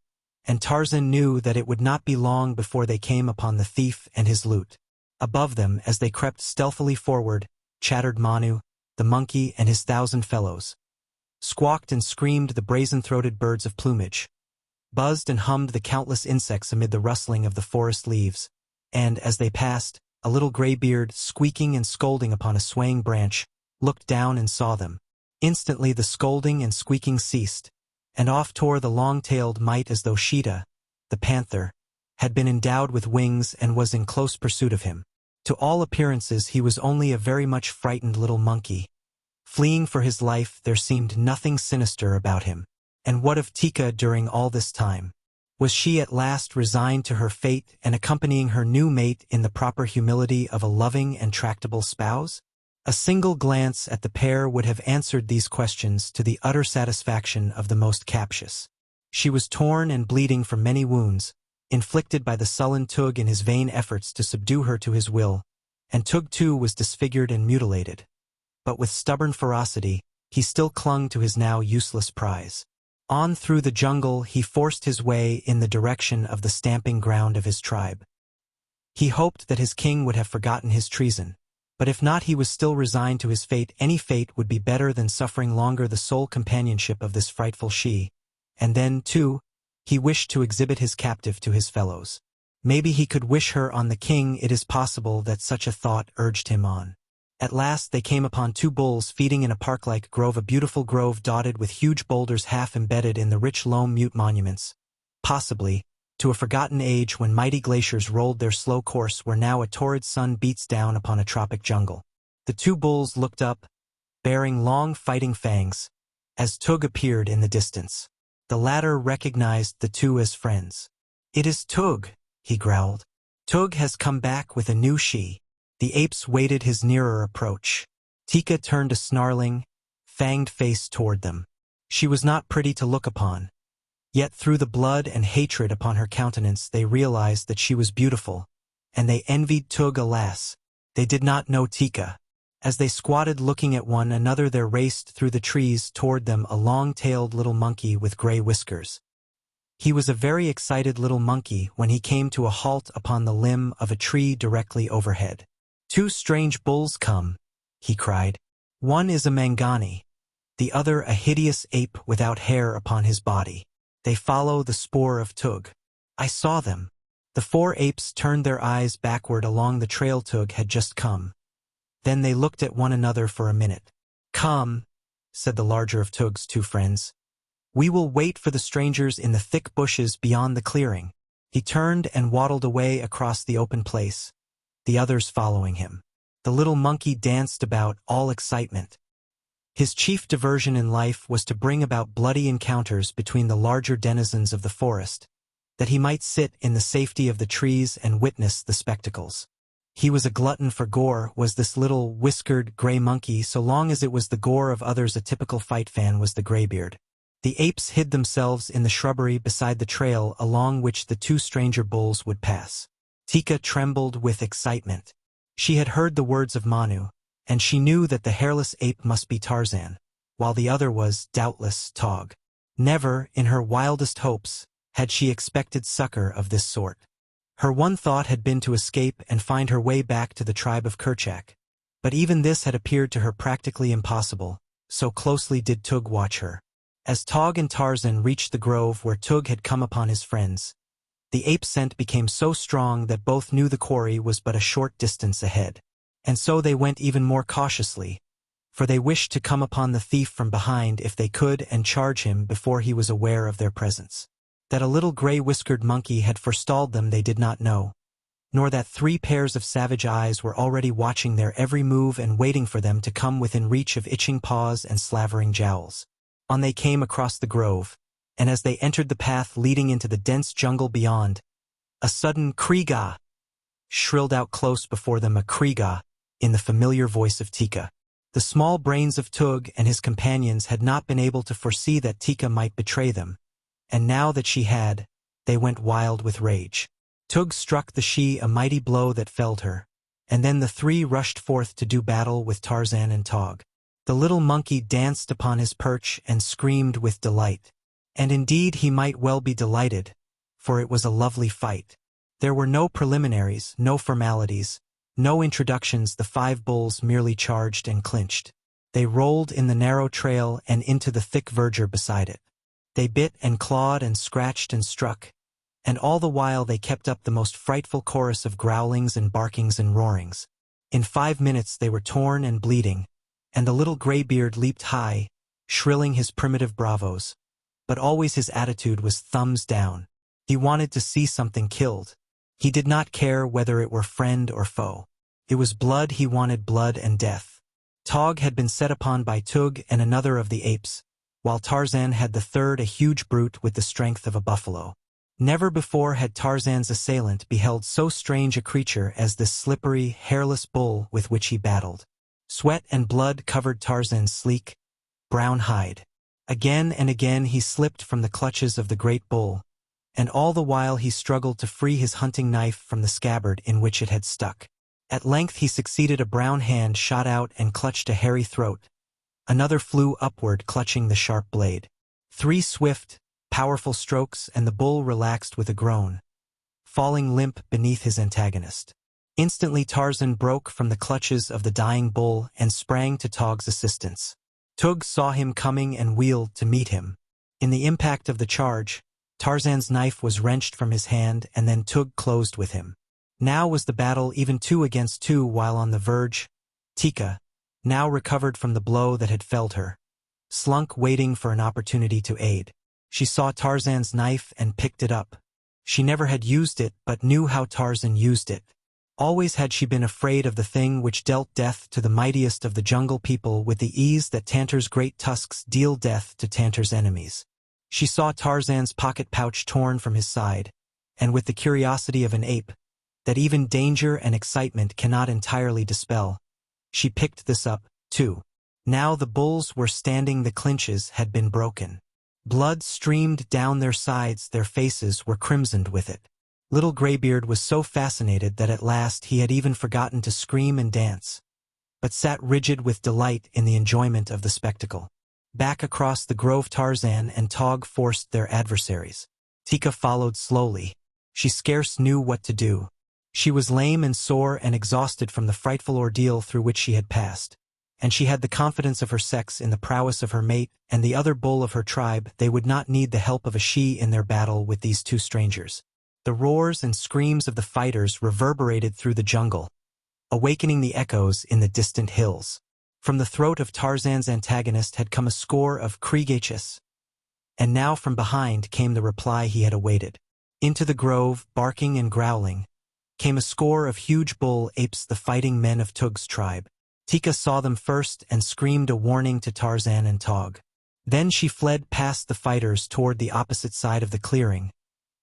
and Tarzan knew that it would not be long before they came upon the thief and his loot. Above them, as they crept stealthily forward, chattered Manu, the monkey, and his 1,000 fellows. Squawked and screamed the brazen-throated birds of plumage. Buzzed and hummed the countless insects amid the rustling of the forest leaves, and, as they passed, a little graybeard, squeaking and scolding upon a swaying branch, looked down and saw them. Instantly the scolding and squeaking ceased, and off tore the long-tailed mite as though Sheeta, the panther, had been endowed with wings and was in close pursuit of him. To all appearances he was only a very much frightened little monkey. Fleeing for his life, there seemed nothing sinister about him. And what of Tika during all this time? Was she at last resigned to her fate and accompanying her new mate in the proper humility of a loving and tractable spouse? A single glance at the pair would have answered these questions to the utter satisfaction of the most captious. She was torn and bleeding from many wounds, inflicted by the sullen Tug in his vain efforts to subdue her to his will, and Tug too was disfigured and mutilated. But with stubborn ferocity, he still clung to his now useless prize. On through the jungle he forced his way in the direction of the stamping ground of his tribe. He hoped that his king would have forgotten his treason, but if not, he was still resigned to his fate. Any fate would be better than suffering longer the sole companionship of this frightful she, and then, too, he wished to exhibit his captive to his fellows. Maybe he could wish her on the king. It is possible that such a thought urged him on. At last they came upon two bulls feeding in a park-like grove, a beautiful grove dotted with huge boulders half embedded in the rich loam mute monuments. Possibly, to a forgotten age when mighty glaciers rolled their slow course where now a torrid sun beats down upon a tropic jungle. The two bulls looked up, bearing long fighting fangs, as Tug appeared in the distance. The latter recognized the two as friends. "It is Tug," he growled. "Tug has come back with a new she." The apes waited his nearer approach. Tika turned a snarling, fanged face toward them. She was not pretty to look upon, yet through the blood and hatred upon her countenance they realized that she was beautiful, and they envied Tug. Alas, they did not know Tika. As they squatted looking at one another, there raced through the trees toward them a long-tailed little monkey with gray whiskers. He was a very excited little monkey when he came to a halt upon the limb of a tree directly overhead. "Two strange bulls come," he cried. "One is a Mangani, the other a hideous ape without hair upon his body. They follow the spoor of Tug. I saw them." The four apes turned their eyes backward along the trail Tug had just come. Then they looked at one another for a minute. "Come," said the larger of Tug's two friends. "We will wait for the strangers in the thick bushes beyond the clearing." He turned and waddled away across the open place, the others following him. The little monkey danced about, all excitement. His chief diversion in life was to bring about bloody encounters between the larger denizens of the forest, that he might sit in the safety of the trees and witness the spectacles. He was a glutton for gore, was this little whiskered gray monkey, so long as it was the gore of others. A typical fight fan was the graybeard. The apes hid themselves in the shrubbery beside the trail along which the two stranger bulls would pass. Tika trembled with excitement. She had heard the words of Manu, and she knew that the hairless ape must be Tarzan, while the other was, doubtless, Tog. Never, in her wildest hopes, had she expected succor of this sort. Her one thought had been to escape and find her way back to the tribe of Kerchak. But even this had appeared to her practically impossible, so closely did Tug watch her. As Tog and Tarzan reached the grove where Tug had come upon his friends, the ape scent became so strong that both knew the quarry was but a short distance ahead. And so they went even more cautiously, for they wished to come upon the thief from behind if they could and charge him before he was aware of their presence. That a little gray-whiskered monkey had forestalled them they did not know, nor that 3 pairs of savage eyes were already watching their every move and waiting for them to come within reach of itching paws and slavering jowls. On they came across the grove, and as they entered the path leading into the dense jungle beyond, a sudden "Kriega" shrilled out close before them, a Kriega, in the familiar voice of Tika. The small brains of Tug and his companions had not been able to foresee that Tika might betray them, and now that she had, they went wild with rage. Tug struck the she a mighty blow that felled her, and then the 3 rushed forth to do battle with Tarzan and Tog. The little monkey danced upon his perch and screamed with delight. And indeed he might well be delighted, for it was a lovely fight. There were no preliminaries, no formalities, no introductions. The 5 bulls merely charged and clinched. They rolled in the narrow trail and into the thick verdure beside it. They bit and clawed and scratched and struck, and all the while they kept up the most frightful chorus of growlings and barkings and roarings. In 5 minutes they were torn and bleeding, and the little graybeard leaped high, shrilling his primitive bravos. But always his attitude was thumbs down. He wanted to see something killed. He did not care whether it were friend or foe. It was blood. He wanted blood and death. Tog had been set upon by Tug and another of the apes, while Tarzan had the third, a huge brute with the strength of a buffalo. Never before had Tarzan's assailant beheld so strange a creature as this slippery, hairless bull with which he battled. Sweat and blood covered Tarzan's sleek, brown hide. Again and again he slipped from the clutches of the great bull, and all the while he struggled to free his hunting knife from the scabbard in which it had stuck. At length he succeeded. A brown hand shot out and clutched a hairy throat. Another flew upward, clutching the sharp blade. 3 swift, powerful strokes, and the bull relaxed with a groan, falling limp beneath his antagonist. Instantly Tarzan broke from the clutches of the dying bull and sprang to Tog's assistance. Tug saw him coming and wheeled to meet him. In the impact of the charge, Tarzan's knife was wrenched from his hand, and then Tug closed with him. Now was the battle even 2 against 2, while on the verge, Tika, now recovered from the blow that had felled her, slunk waiting for an opportunity to aid. She saw Tarzan's knife and picked it up. She never had used it, but knew how Tarzan used it. Always had she been afraid of the thing which dealt death to the mightiest of the jungle people with the ease that Tantor's great tusks deal death to Tantor's enemies. She saw Tarzan's pocket pouch torn from his side, and with the curiosity of an ape, that even danger and excitement cannot entirely dispel, she picked this up, too. Now the bulls were standing. The clinches had been broken. Blood streamed down their sides. Their faces were crimsoned with it. Little Graybeard was so fascinated that at last he had even forgotten to scream and dance, but sat rigid with delight in the enjoyment of the spectacle. Back across the grove Tarzan and Tog forced their adversaries. Tika followed slowly. She scarce knew what to do. She was lame and sore and exhausted from the frightful ordeal through which she had passed, and she had the confidence of her sex in the prowess of her mate and the other bull of her tribe. They would not need the help of a she in their battle with these 2 strangers. The roars and screams of the fighters reverberated through the jungle, awakening the echoes in the distant hills. From the throat of Tarzan's antagonist had come a score of kriegachis, And now from behind came the reply he had awaited. Into the grove, barking and growling, came a score of huge bull apes, the fighting men of Tug's tribe. Tika saw them first and screamed a warning to Tarzan and Tog. Then she fled past the fighters toward the opposite side of the clearing,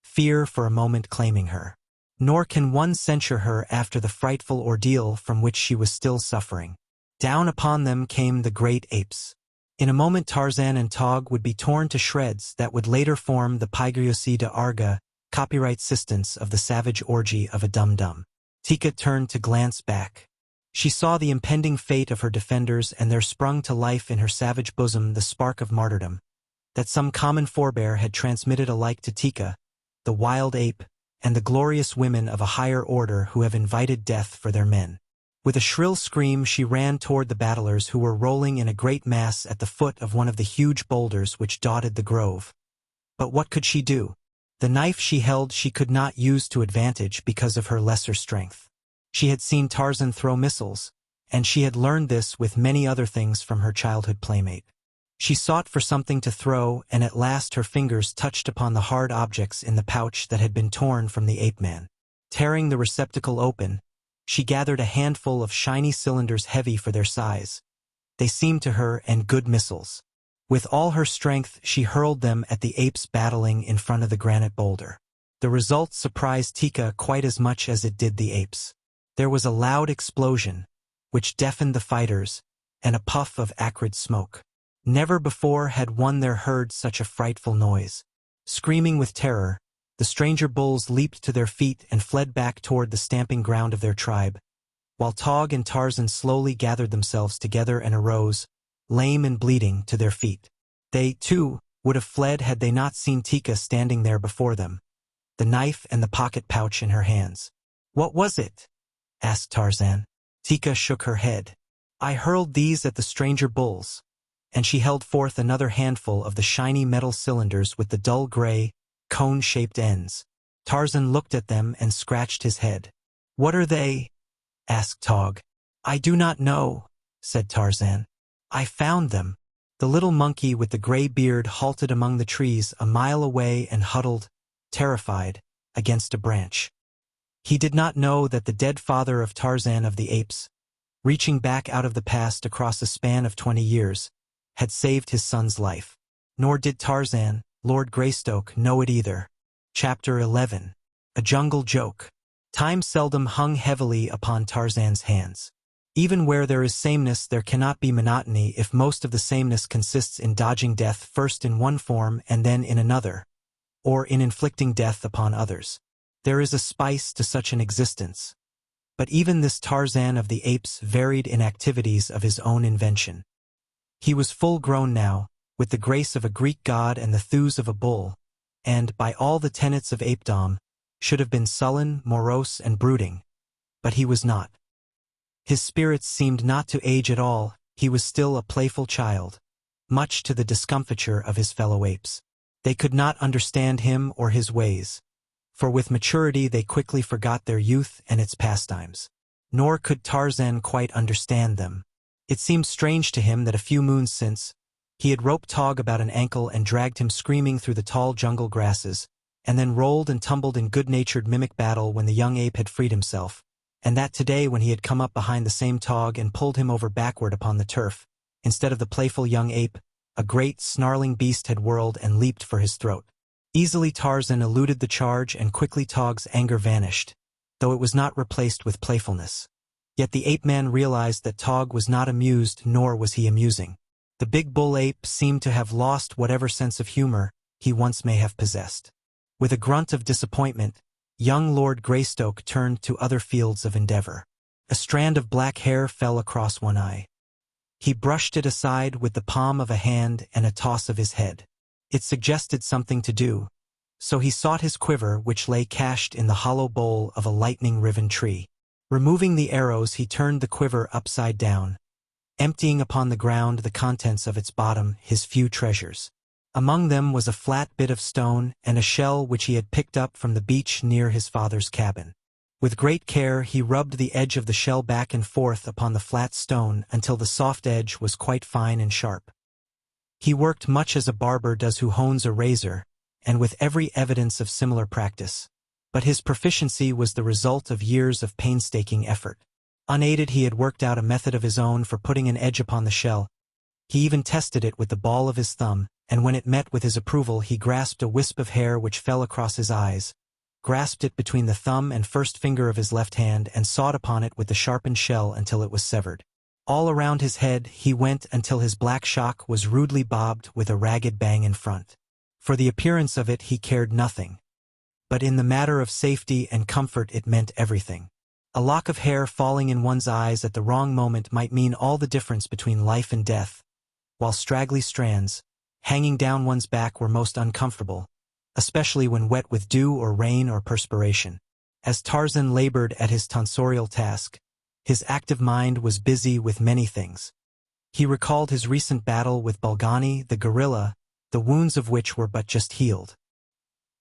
fear for a moment claiming her. Nor can one censure her after the frightful ordeal from which she was still suffering. Down upon them came the great apes. In a moment Tarzan and Tog would be torn to shreds that would later form the Pygriosy de Arga, copyright sistance of the savage orgy of a dum-dum. Tika turned to glance back. She saw the impending fate of her defenders, and there sprung to life in her savage bosom the spark of martyrdom, that some common forebear had transmitted alike to Tika, the wild ape, and the glorious women of a higher order who have invited death for their men. With a shrill scream she ran toward the battlers who were rolling in a great mass at the foot of one of the huge boulders which dotted the grove. But what could she do? The knife she held she could not use to advantage because of her lesser strength. She had seen Tarzan throw missiles, and she had learned this with many other things from her childhood playmate. She sought for something to throw, and at last her fingers touched upon the hard objects in the pouch that had been torn from the ape-man. Tearing the receptacle open, she gathered a handful of shiny cylinders heavy for their size. They seemed to her and good missiles. With all her strength she hurled them at the apes battling in front of the granite boulder. The result surprised Tika quite as much as it did the apes. There was a loud explosion, which deafened the fighters, and a puff of acrid smoke. Never before had one there heard such a frightful noise. Screaming with terror, the stranger bulls leaped to their feet and fled back toward the stamping ground of their tribe, while Tog and Tarzan slowly gathered themselves together and arose, lame and bleeding, to their feet. They, too, would have fled had they not seen Tika standing there before them, the knife and the pocket pouch in her hands. "What was it?" asked Tarzan. Tika shook her head. "I hurled these at the stranger bulls," and she held forth another handful of the shiny metal cylinders with the dull gray, cone-shaped ends. Tarzan looked at them and scratched his head. "What are they?" asked Tog. "I do not know," said Tarzan. "I found them." The little monkey with the gray beard halted among the trees a mile away and huddled, terrified, against a branch. He did not know that the dead father of Tarzan of the apes, reaching back out of the past across a span of 20 years, had saved his son's life. Nor did Tarzan, Lord Greystoke, know it either. Chapter 11. A Jungle Joke. Time seldom hung heavily upon Tarzan's hands. Even where there is sameness there cannot be monotony if most of the sameness consists in dodging death first in one form and then in another, or in inflicting death upon others. There is a spice to such an existence. But even this Tarzan of the apes varied in activities of his own invention. He was full-grown now, with the grace of a Greek god and the thews of a bull, and, by all the tenets of apedom, should have been sullen, morose, and brooding. But he was not. His spirits seemed not to age at all. He was still a playful child, much to the discomfiture of his fellow apes. They could not understand him or his ways, for with maturity they quickly forgot their youth and its pastimes. Nor could Tarzan quite understand them. It seemed strange to him that a few moons since, he had roped Tog about an ankle and dragged him screaming through the tall jungle grasses, and then rolled and tumbled in good-natured mimic battle when the young ape had freed himself, and that today when he had come up behind the same Tog and pulled him over backward upon the turf, instead of the playful young ape, a great, snarling beast had whirled and leaped for his throat. Easily Tarzan eluded the charge, and quickly Tog's anger vanished, though it was not replaced with playfulness. Yet the ape-man realized that Tog was not amused, nor was he amusing. The big bull ape seemed to have lost whatever sense of humor he once may have possessed. With a grunt of disappointment, young Lord Greystoke turned to other fields of endeavor. A strand of black hair fell across one eye. He brushed it aside with the palm of a hand and a toss of his head. It suggested something to do, so he sought his quiver, which lay cached in the hollow bole of a lightning-riven tree. Removing the arrows, he turned the quiver upside down, emptying upon the ground the contents of its bottom, his few treasures. Among them was a flat bit of stone and a shell which he had picked up from the beach near his father's cabin. With great care he rubbed the edge of the shell back and forth upon the flat stone until the soft edge was quite fine and sharp. He worked much as a barber does who hones a razor, and with every evidence of similar practice. But his proficiency was the result of years of painstaking effort. Unaided, he had worked out a method of his own for putting an edge upon the shell. He even tested it with the ball of his thumb, and when it met with his approval, he grasped a wisp of hair which fell across his eyes, grasped it between the thumb and first finger of his left hand, and sawed upon it with the sharpened shell until it was severed. All around his head he went until his black shock was rudely bobbed with a ragged bang in front. For the appearance of it he cared nothing. But in the matter of safety and comfort it meant everything. A lock of hair falling in one's eyes at the wrong moment might mean all the difference between life and death, while straggly strands, hanging down one's back, were most uncomfortable, especially when wet with dew or rain or perspiration. As Tarzan labored at his tonsorial task, his active mind was busy with many things. He recalled his recent battle with Bulgani, the gorilla, the wounds of which were but just healed.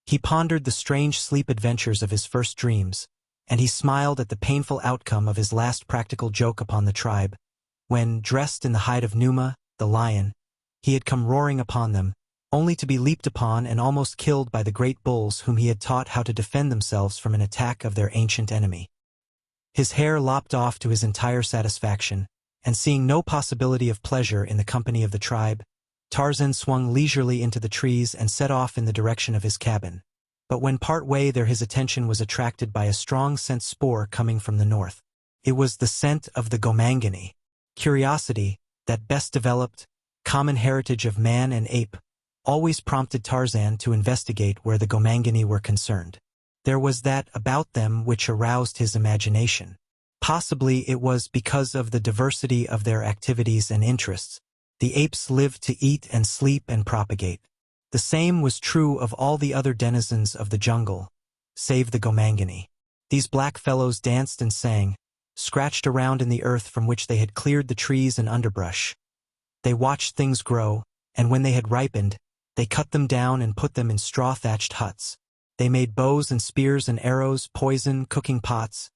He pondered the strange sleep adventures of his first dreams, and he smiled at the painful outcome of his last practical joke upon the tribe, when, dressed in the hide of Numa, the lion, he had come roaring upon them, only to be leaped upon and almost killed by the great bulls whom he had taught how to defend themselves from an attack of their ancient enemy. His hair lopped off to his entire satisfaction, and seeing no possibility of pleasure in the company of the tribe, Tarzan swung leisurely into the trees and set off in the direction of his cabin. But when part way there his attention was attracted by a strong scent spore coming from the north. It was the scent of the gomangani. Curiosity, that best developed, common heritage of man and ape, always prompted Tarzan to investigate where the gomangani were concerned. There was that about them which aroused his imagination. Possibly it was because of the diversity of their activities and interests. The apes lived to eat and sleep and propagate. The same was true of all the other denizens of the jungle, save the gomangani. These black fellows danced and sang, scratched around in the earth from which they had cleared the trees and underbrush. They watched things grow, and when they had ripened, they cut them down and put them in straw-thatched huts. They made bows and spears and arrows, poison, cooking pots,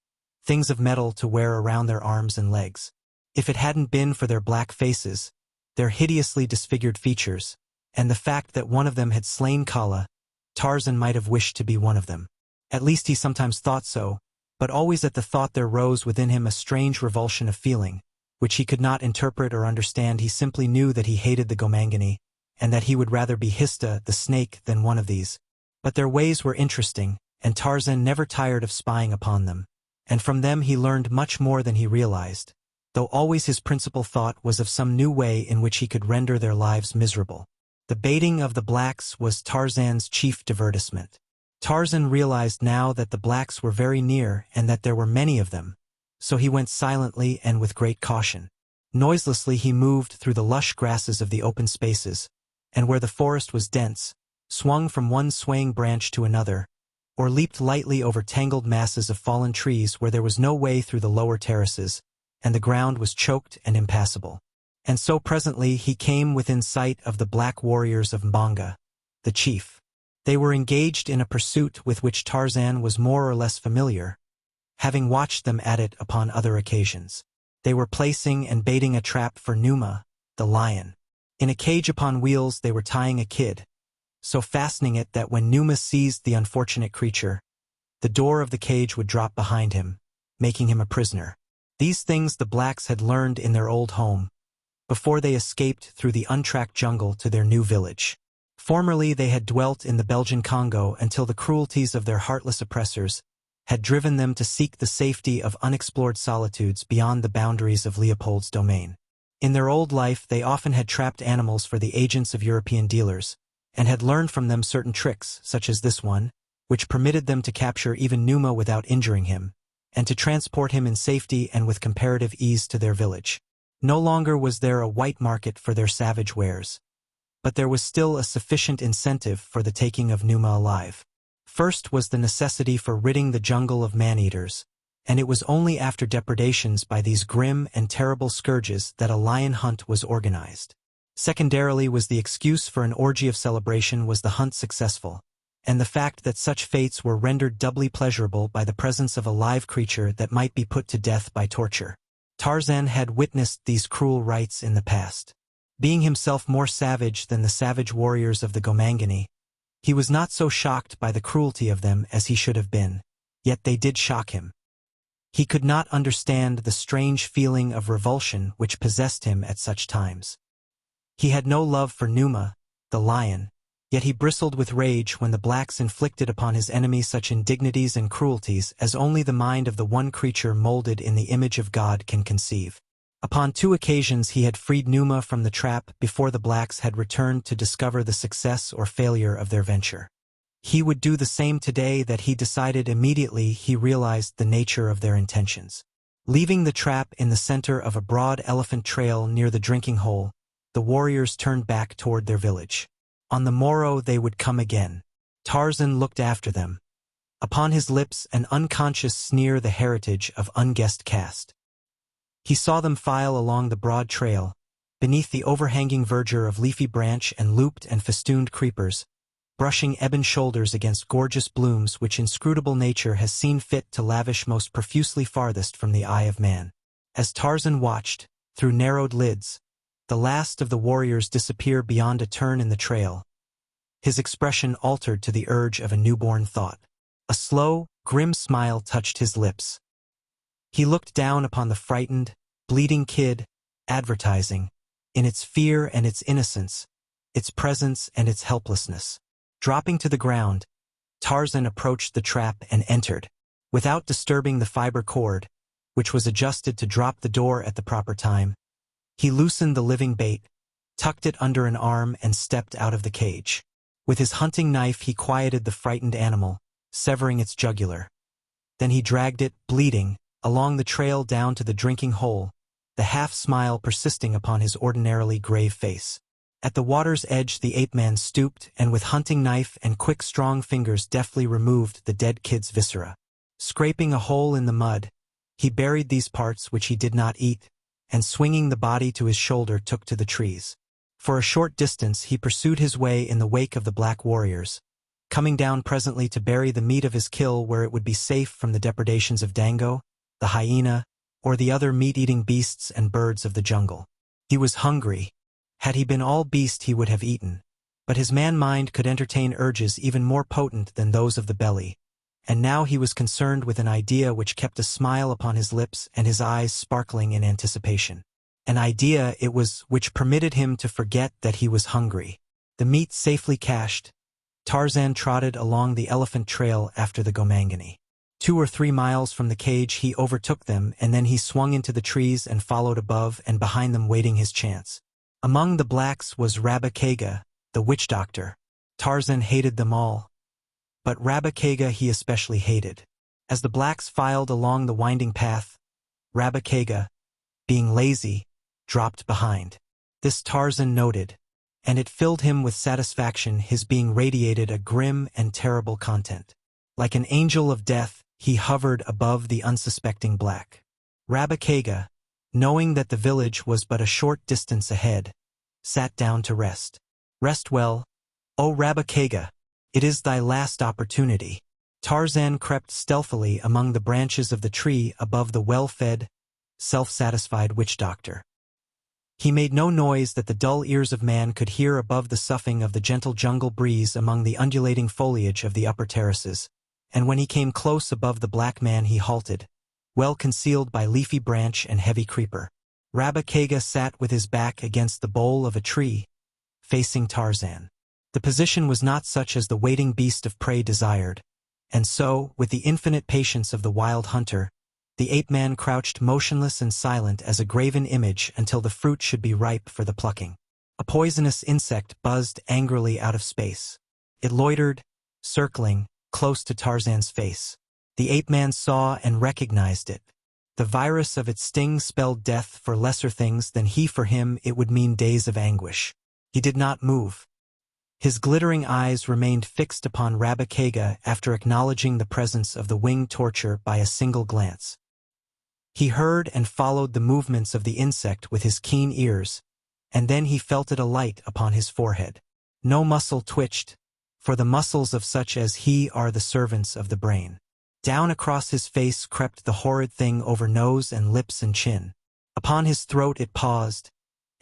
things of metal to wear around their arms and legs. If it hadn't been for their black faces, their hideously disfigured features, and the fact that one of them had slain Kala, Tarzan might have wished to be one of them. At least he sometimes thought so, but always at the thought there rose within him a strange revulsion of feeling, which he could not interpret or understand. He simply knew that he hated the gomangani, and that he would rather be Hista, the snake, than one of these. But their ways were interesting, and Tarzan never tired of spying upon them, and from them he learned much more than he realized, though always his principal thought was of some new way in which he could render their lives miserable. The baiting of the blacks was Tarzan's chief divertisement. Tarzan realized now that the blacks were very near and that there were many of them, so he went silently and with great caution. Noiselessly he moved through the lush grasses of the open spaces, and where the forest was dense, swung from one swaying branch to another, or leaped lightly over tangled masses of fallen trees where there was no way through the lower terraces, and the ground was choked and impassable. And so presently he came within sight of the black warriors of Mbonga, the chief. They were engaged in a pursuit with which Tarzan was more or less familiar, having watched them at it upon other occasions. They were placing and baiting a trap for Numa, the lion. In a cage upon wheels they were tying a kid, so fastening it that when Numa seized the unfortunate creature, the door of the cage would drop behind him, making him a prisoner. These things the blacks had learned in their old home, before they escaped through the untracked jungle to their new village. Formerly they had dwelt in the Belgian Congo until the cruelties of their heartless oppressors had driven them to seek the safety of unexplored solitudes beyond the boundaries of Leopold's domain. In their old life they often had trapped animals for the agents of European dealers, and had learned from them certain tricks, such as this one, which permitted them to capture even Numa without injuring him, and to transport him in safety and with comparative ease to their village. No longer was there a white market for their savage wares, but there was still a sufficient incentive for the taking of Numa alive. First was the necessity for ridding the jungle of man-eaters, and it was only after depredations by these grim and terrible scourges that a lion hunt was organized. Secondarily was the excuse for an orgy of celebration was the hunt successful, and the fact that such fates were rendered doubly pleasurable by the presence of a live creature that might be put to death by torture. Tarzan had witnessed these cruel rites in the past. Being himself more savage than the savage warriors of the Gomangani, he was not so shocked by the cruelty of them as he should have been, yet they did shock him. He could not understand the strange feeling of revulsion which possessed him at such times. He had no love for Numa, the lion, yet he bristled with rage when the blacks inflicted upon his enemy such indignities and cruelties as only the mind of the one creature molded in the image of God can conceive. Upon 2 occasions he had freed Numa from the trap before the blacks had returned to discover the success or failure of their venture. He would do the same today that he decided immediately he realized the nature of their intentions. Leaving the trap in the center of a broad elephant trail near the drinking hole, the warriors turned back toward their village. On the morrow they would come again. Tarzan looked after them. Upon his lips an unconscious sneer, the heritage of unguessed caste. He saw them file along the broad trail, beneath the overhanging verdure of leafy branch and looped and festooned creepers, brushing ebon shoulders against gorgeous blooms which inscrutable nature has seen fit to lavish most profusely farthest from the eye of man. As Tarzan watched, through narrowed lids, the last of the warriors disappear beyond a turn in the trail, his expression altered to the urge of a newborn thought. A slow, grim smile touched his lips. He looked down upon the frightened, bleeding kid, advertising, in its fear and its innocence, its presence and its helplessness. Dropping to the ground, Tarzan approached the trap and entered. Without disturbing the fiber cord, which was adjusted to drop the door at the proper time, he loosened the living bait, tucked it under an arm and stepped out of the cage. With his hunting knife he quieted the frightened animal, severing its jugular. Then he dragged it, bleeding, along the trail down to the drinking hole, the half-smile persisting upon his ordinarily grave face. At the water's edge the ape-man stooped and with hunting knife and quick strong fingers deftly removed the dead kid's viscera. Scraping a hole in the mud, he buried these parts which he did not eat, and swinging the body to his shoulder took to the trees. For a short distance he pursued his way in the wake of the black warriors, coming down presently to bury the meat of his kill where it would be safe from the depredations of Dango, the hyena, or the other meat-eating beasts and birds of the jungle. He was hungry. Had he been all beast he would have eaten, but his man-mind could entertain urges even more potent than those of the belly, and now he was concerned with an idea which kept a smile upon his lips and his eyes sparkling in anticipation. An idea it was which permitted him to forget that he was hungry. The meat safely cached, Tarzan trotted along the elephant trail after the Gomangani. 2 or 3 miles from the cage he overtook them, and then he swung into the trees and followed above and behind them waiting his chance. Among the blacks was Rabakega, the witch doctor. Tarzan hated them all, but Rabakega he especially hated. As the blacks filed along the winding path, Rabakega, being lazy, dropped behind. This Tarzan noted, and it filled him with satisfaction. His being radiated a grim and terrible content. Like an angel of death, he hovered above the unsuspecting black. Rabakega, knowing that the village was but a short distance ahead, sat down to rest. Rest well, O Rabakega, it is thy last opportunity. Tarzan crept stealthily among the branches of the tree above the well-fed, self-satisfied witch doctor. He made no noise that the dull ears of man could hear above the soughing of the gentle jungle breeze among the undulating foliage of the upper terraces, and when he came close above the black man he halted, well concealed by leafy branch and heavy creeper. Rabakega sat with his back against the bole of a tree, facing Tarzan. The position was not such as the waiting beast of prey desired, and so, with the infinite patience of the wild hunter, the ape-man crouched motionless and silent as a graven image until the fruit should be ripe for the plucking. A poisonous insect buzzed angrily out of space. It loitered, circling, close to Tarzan's face. The ape-man saw and recognized it. The virus of its sting spelled death for lesser things than he. For him it would mean days of anguish. He did not move. His glittering eyes remained fixed upon Rabakega after acknowledging the presence of the winged torture by a single glance. He heard and followed the movements of the insect with his keen ears, and then he felt it alight upon his forehead. No muscle twitched, for the muscles of such as he are the servants of the brain. Down across his face crept the horrid thing over nose and lips and chin. Upon his throat it paused,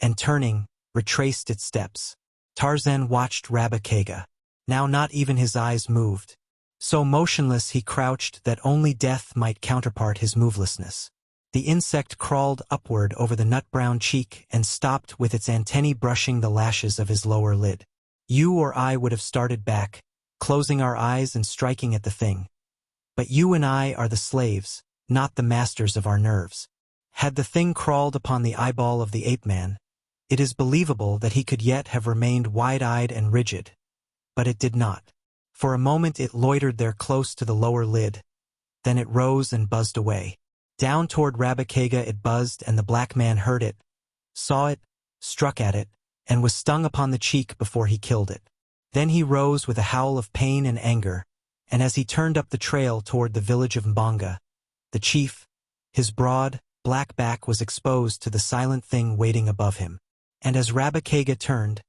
and turning, retraced its steps. Tarzan watched Rabakega. Now not even his eyes moved. So motionless he crouched that only death might counterpart his movelessness. The insect crawled upward over the nut-brown cheek and stopped with its antennae brushing the lashes of his lower lid. You or I would have started back, closing our eyes and striking at the thing. But you and I are the slaves, not the masters of our nerves. Had the thing crawled upon the eyeball of the ape-man, it is believable that he could yet have remained wide-eyed and rigid. But it did not. For a moment it loitered there close to the lower lid. Then it rose and buzzed away. Down toward Rabakega it buzzed, and the black man heard it, saw it, struck at it, and was stung upon the cheek before he killed it. Then he rose with a howl of pain and anger, and as he turned up the trail toward the village of Mbanga, the chief, his broad, black back was exposed to the silent thing waiting above him. And as Rabakega turned,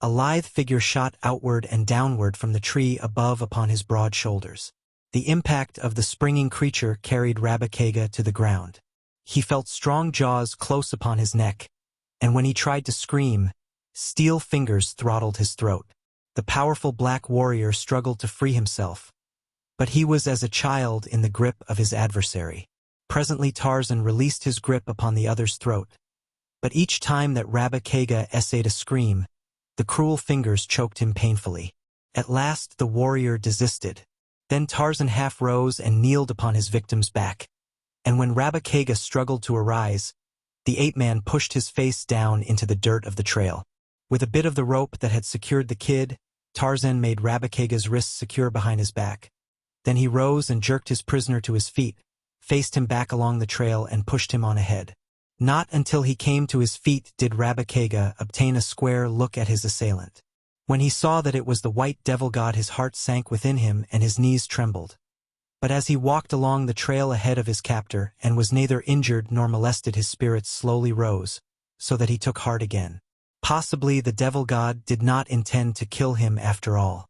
a lithe figure shot outward and downward from the tree above upon his broad shoulders. The impact of the springing creature carried Rabakega to the ground. He felt strong jaws close upon his neck, and when he tried to scream, steel fingers throttled his throat. The powerful black warrior struggled to free himself, but he was as a child in the grip of his adversary. Presently Tarzan released his grip upon the other's throat, but each time that Rabakega essayed a scream, the cruel fingers choked him painfully. At last the warrior desisted. Then Tarzan half rose and kneeled upon his victim's back, and when Rabakega struggled to arise, the ape-man pushed his face down into the dirt of the trail. With a bit of the rope that had secured the kid, Tarzan made Rabakega's wrists secure behind his back. Then he rose and jerked his prisoner to his feet, faced him back along the trail and pushed him on ahead. Not until he came to his feet did Rabakega obtain a square look at his assailant. When he saw that it was the white devil god, his heart sank within him and his knees trembled. But as he walked along the trail ahead of his captor and was neither injured nor molested, his spirits slowly rose, so that he took heart again. Possibly the devil god did not intend to kill him after all.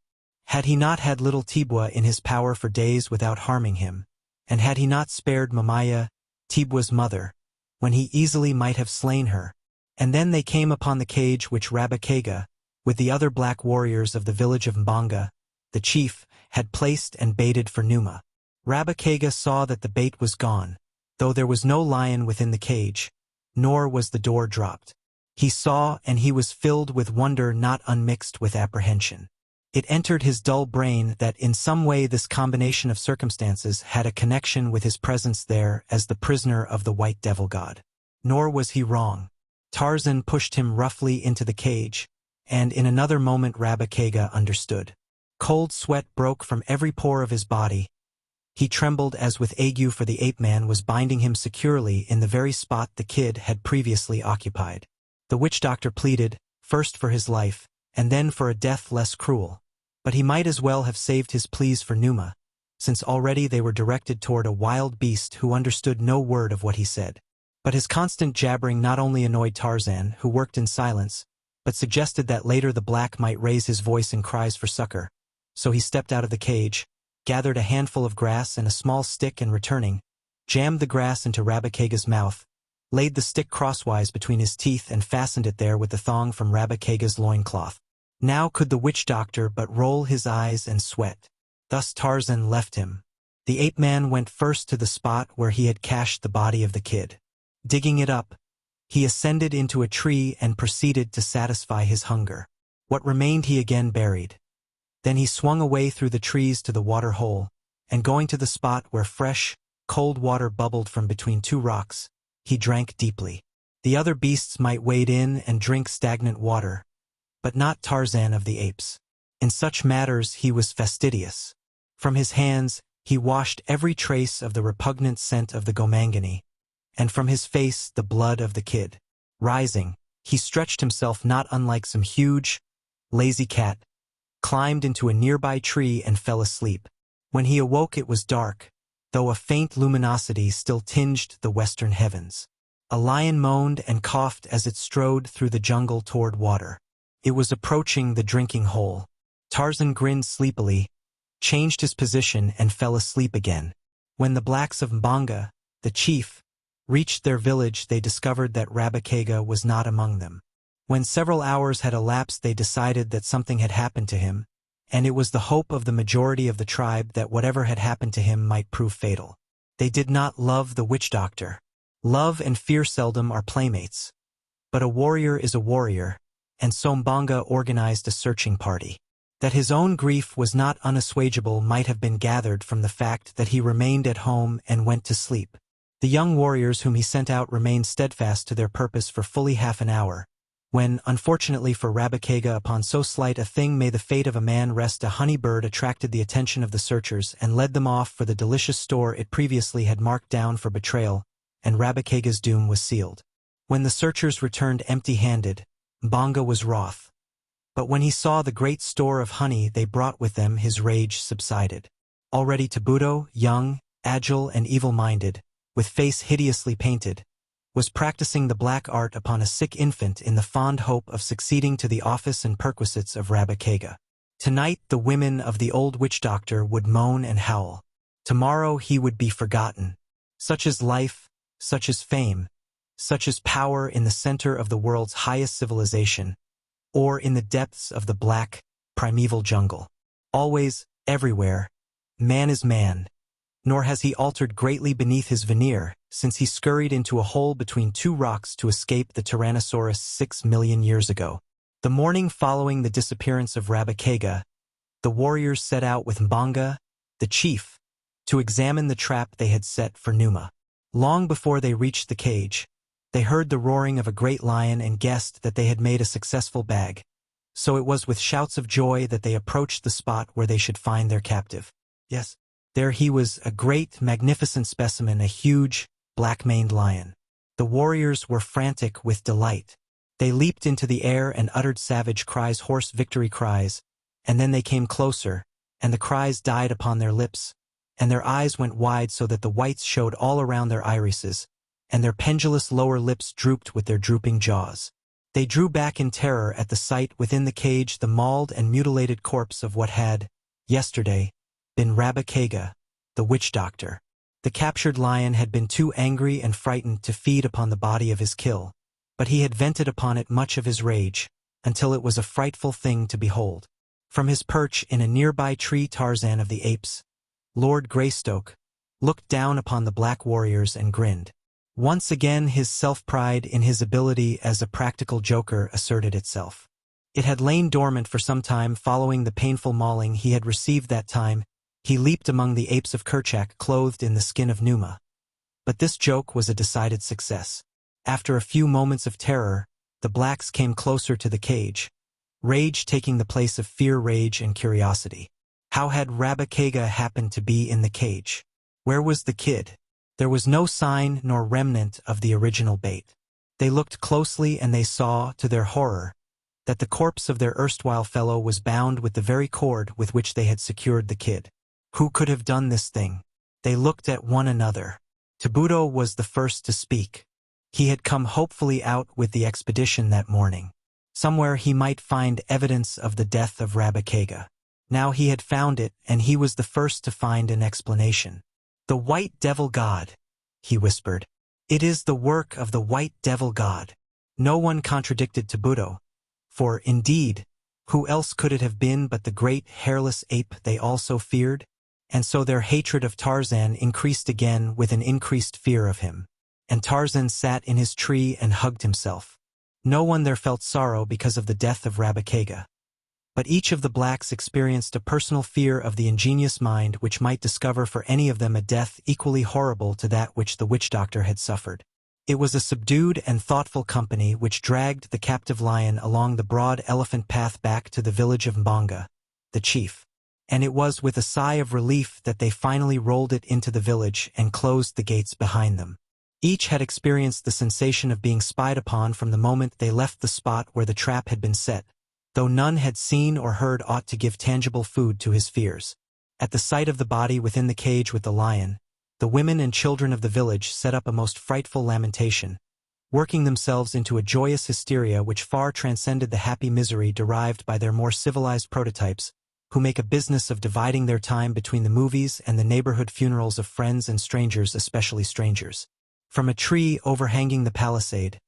Had he not had little Tibwa in his power for days without harming him, and had he not spared Mamaya, Tibwa's mother, when he easily might have slain her, and then they came upon the cage which Rabakega, with the other black warriors of the village of Mbanga, the chief, had placed and baited for Numa. Rabakega saw that the bait was gone, though there was no lion within the cage, nor was the door dropped. He saw, and he was filled with wonder not unmixed with apprehension. It entered his dull brain that in some way this combination of circumstances had a connection with his presence there as the prisoner of the white devil god. Nor was he wrong. Tarzan pushed him roughly into the cage, and in another moment Rabakega understood. Cold sweat broke from every pore of his body. He trembled as with ague, for the ape-man was binding him securely in the very spot the kid had previously occupied. The witch-doctor pleaded, first for his life, and then for a death less cruel. But he might as well have saved his pleas for Numa, since already they were directed toward a wild beast who understood no word of what he said. But his constant jabbering not only annoyed Tarzan, who worked in silence, but suggested that later the black might raise his voice in cries for succor. So he stepped out of the cage, gathered a handful of grass and a small stick, and returning, jammed the grass into Rabakega's mouth, laid the stick crosswise between his teeth and fastened it there with the thong from Rabakega's loincloth. Now could the witch-doctor but roll his eyes and sweat. Thus Tarzan left him. The ape-man went first to the spot where he had cached the body of the kid. Digging it up, he ascended into a tree and proceeded to satisfy his hunger. What remained he again buried. Then he swung away through the trees to the water hole, and going to the spot where fresh, cold water bubbled from between two rocks, he drank deeply. The other beasts might wade in and drink stagnant water, but not Tarzan of the Apes. In such matters he was fastidious. From his hands he washed every trace of the repugnant scent of the gomangani, and from his face the blood of the kid. Rising, he stretched himself not unlike some huge, lazy cat, climbed into a nearby tree and fell asleep. When he awoke it was dark, though a faint luminosity still tinged the western heavens. A lion moaned and coughed as it strode through the jungle toward water. It was approaching the drinking hole. Tarzan grinned sleepily, changed his position and fell asleep again. When the blacks of Mbanga, the chief, reached their village, they discovered that Rabakega was not among them. When several hours had elapsed, they decided that something had happened to him, and it was the hope of the majority of the tribe that whatever had happened to him might prove fatal. They did not love the witch doctor. Love and fear seldom are playmates. But a warrior is a warrior, and Sombanga organized a searching party. That his own grief was not unassuageable might have been gathered from the fact that he remained at home and went to sleep. The young warriors whom he sent out remained steadfast to their purpose for fully half an hour, when, unfortunately for Rabakega, upon so slight a thing may the fate of a man rest, a honey bird attracted the attention of the searchers and led them off for the delicious store it previously had marked down for betrayal, and Rabakega's doom was sealed. When the searchers returned empty-handed, Mbanga was wroth. But when he saw the great store of honey they brought with them, his rage subsided. Already Tabuto, young, agile and evil-minded, with face hideously painted, was practicing the black art upon a sick infant in the fond hope of succeeding to the office and perquisites of Rabakega. Tonight the women of the old witch doctor would moan and howl. Tomorrow he would be forgotten. Such is life, such is fame, such is power in the center of the world's highest civilization, or in the depths of the black, primeval jungle. Always, everywhere, man is man, nor has he altered greatly beneath his veneer, since he scurried into a hole between two rocks to escape the Tyrannosaurus 6 million years ago. The morning following the disappearance of Rabakega, the warriors set out with Mbanga, the chief, to examine the trap they had set for Numa. Long before they reached the cage, they heard the roaring of a great lion and guessed that they had made a successful bag. So it was with shouts of joy that they approached the spot where they should find their captive. Yes, there he was, a great, magnificent specimen, a huge, black-maned lion. The warriors were frantic with delight. They leaped into the air and uttered savage cries, hoarse victory cries, and then they came closer, and the cries died upon their lips, and their eyes went wide so that the whites showed all around their irises, and their pendulous lower lips drooped with their drooping jaws. They drew back in terror at the sight within the cage the mauled and mutilated corpse of what had, yesterday, been Rabakega, the witch doctor. The captured lion had been too angry and frightened to feed upon the body of his kill, but he had vented upon it much of his rage, until it was a frightful thing to behold. From his perch in a nearby tree, Tarzan of the apes, Lord Greystoke, looked down upon the black warriors and grinned. Once again his self-pride in his ability as a practical joker asserted itself. It had lain dormant for some time following the painful mauling he had received. That time, he leaped among the apes of Kerchak clothed in the skin of Numa. But this joke was a decided success. After a few moments of terror, the blacks came closer to the cage, rage taking the place of fear, rage and curiosity. How had Rabakega happened to be in the cage? Where was the kid? There was no sign nor remnant of the original bait. They looked closely and they saw, to their horror, that the corpse of their erstwhile fellow was bound with the very cord with which they had secured the kid. Who could have done this thing? They looked at one another. Tabuto was the first to speak. He had come hopefully out with the expedition that morning. Somewhere he might find evidence of the death of Rabakega. Now he had found it, and he was the first to find an explanation. "The white devil god," he whispered. "It is the work of the white devil god." No one contradicted Tabuto, for, indeed, who else could it have been but the great hairless ape they also feared? And so their hatred of Tarzan increased again with an increased fear of him. And Tarzan sat in his tree and hugged himself. No one there felt sorrow because of the death of Rabakega. But each of the blacks experienced a personal fear of the ingenious mind which might discover for any of them a death equally horrible to that which the witch doctor had suffered. It was a subdued and thoughtful company which dragged the captive lion along the broad elephant path back to the village of Mbanga, the chief. And it was with a sigh of relief that they finally rolled it into the village and closed the gates behind them. Each had experienced the sensation of being spied upon from the moment they left the spot where the trap had been set, though none had seen or heard aught to give tangible food to his fears. At the sight of the body within the cage with the lion, the women and children of the village set up a most frightful lamentation, working themselves into a joyous hysteria which far transcended the happy misery derived by their more civilized prototypes, who make a business of dividing their time between the movies and the neighborhood funerals of friends and strangers, especially strangers. From a tree overhanging the palisade,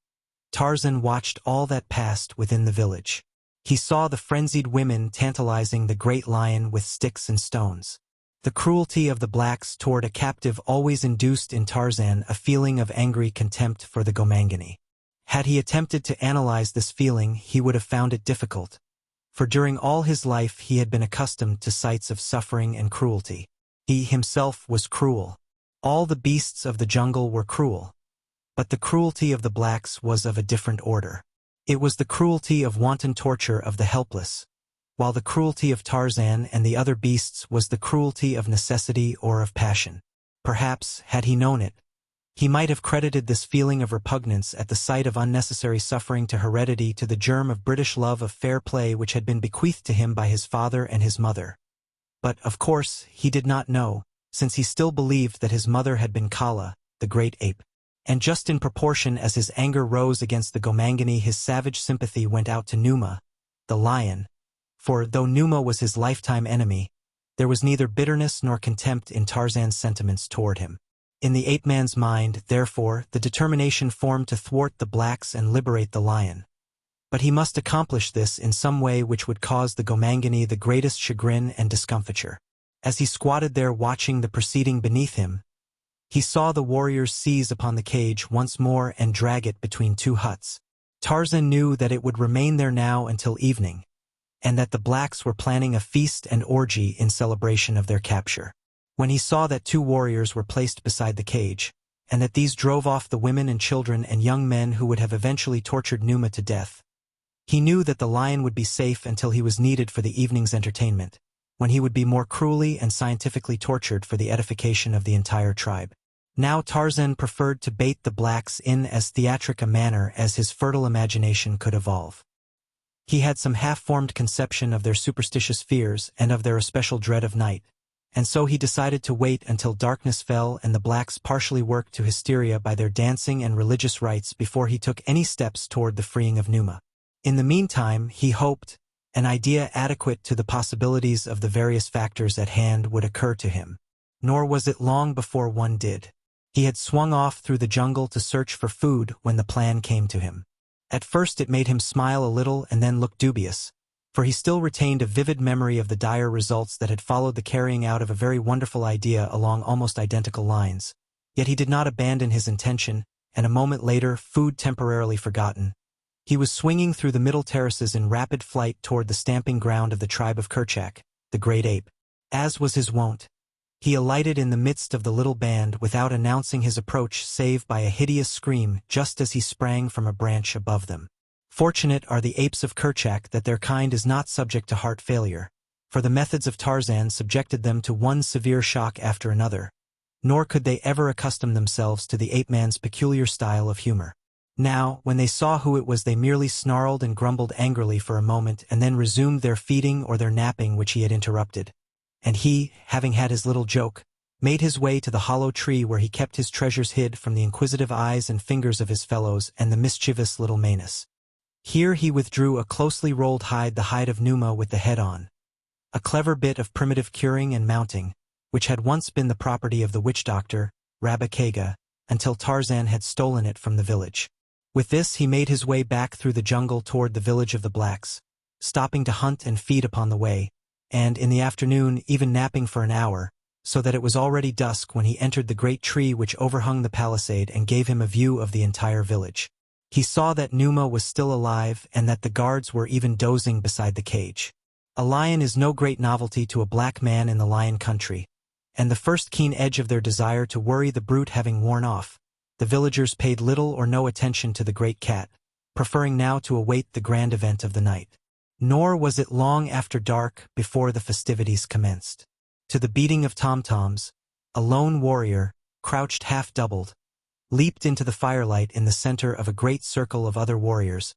Tarzan watched all that passed within the village. He saw the frenzied women tantalizing the great lion with sticks and stones. The cruelty of the blacks toward a captive always induced in Tarzan a feeling of angry contempt for the Gomangani. Had he attempted to analyze this feeling, he would have found it difficult, for during all his life he had been accustomed to sights of suffering and cruelty. He himself was cruel. All the beasts of the jungle were cruel. But the cruelty of the blacks was of a different order. It was the cruelty of wanton torture of the helpless, while the cruelty of Tarzan and the other beasts was the cruelty of necessity or of passion. Perhaps, had he known it, he might have credited this feeling of repugnance at the sight of unnecessary suffering to heredity, to the germ of British love of fair play which had been bequeathed to him by his father and his mother. But, of course, he did not know, since he still believed that his mother had been Kala, the great ape. And just in proportion as his anger rose against the Gomangani, his savage sympathy went out to Numa, the lion, for, though Numa was his lifetime enemy, there was neither bitterness nor contempt in Tarzan's sentiments toward him. In the ape-man's mind, therefore, the determination formed to thwart the blacks and liberate the lion. But he must accomplish this in some way which would cause the Gomangani the greatest chagrin and discomfiture. As he squatted there watching the proceeding beneath him, he saw the warriors seize upon the cage once more and drag it between two huts. Tarzan knew that it would remain there now until evening, and that the blacks were planning a feast and orgy in celebration of their capture. When he saw that two warriors were placed beside the cage, and that these drove off the women and children and young men who would have eventually tortured Numa to death, he knew that the lion would be safe until he was needed for the evening's entertainment, when he would be more cruelly and scientifically tortured for the edification of the entire tribe. Now Tarzan preferred to bait the blacks in as theatric a manner as his fertile imagination could evolve. He had some half-formed conception of their superstitious fears and of their especial dread of night, and so he decided to wait until darkness fell and the blacks partially worked to hysteria by their dancing and religious rites before he took any steps toward the freeing of Numa. In the meantime, he hoped, an idea adequate to the possibilities of the various factors at hand would occur to him. Nor was it long before one did. He had swung off through the jungle to search for food when the plan came to him. At first it made him smile a little and then look dubious, for he still retained a vivid memory of the dire results that had followed the carrying out of a very wonderful idea along almost identical lines. Yet he did not abandon his intention, and a moment later, food temporarily forgotten, he was swinging through the middle terraces in rapid flight toward the stamping ground of the tribe of Kerchak, the great ape. As was his wont, he alighted in the midst of the little band without announcing his approach save by a hideous scream just as he sprang from a branch above them. Fortunate are the apes of Kerchak that their kind is not subject to heart failure, for the methods of Tarzan subjected them to one severe shock after another, nor could they ever accustom themselves to the ape-man's peculiar style of humor. Now, when they saw who it was, they merely snarled and grumbled angrily for a moment and then resumed their feeding or their napping which he had interrupted. And he, having had his little joke, made his way to the hollow tree where he kept his treasures hid from the inquisitive eyes and fingers of his fellows and the mischievous little Manus. Here he withdrew a closely rolled hide, the hide of Numa with the head on, a clever bit of primitive curing and mounting, which had once been the property of the witch-doctor, Rabba Kega, until Tarzan had stolen it from the village. With this he made his way back through the jungle toward the village of the blacks, stopping to hunt and feed upon the way, and, in the afternoon, even napping for an hour, so that it was already dusk when he entered the great tree which overhung the palisade and gave him a view of the entire village. He saw that Numa was still alive and that the guards were even dozing beside the cage. A lion is no great novelty to a black man in the lion country, and the first keen edge of their desire to worry the brute having worn off, the villagers paid little or no attention to the great cat, preferring now to await the grand event of the night. Nor was it long after dark before the festivities commenced. To the beating of tom-toms, a lone warrior, crouched half-doubled, leaped into the firelight in the center of a great circle of other warriors,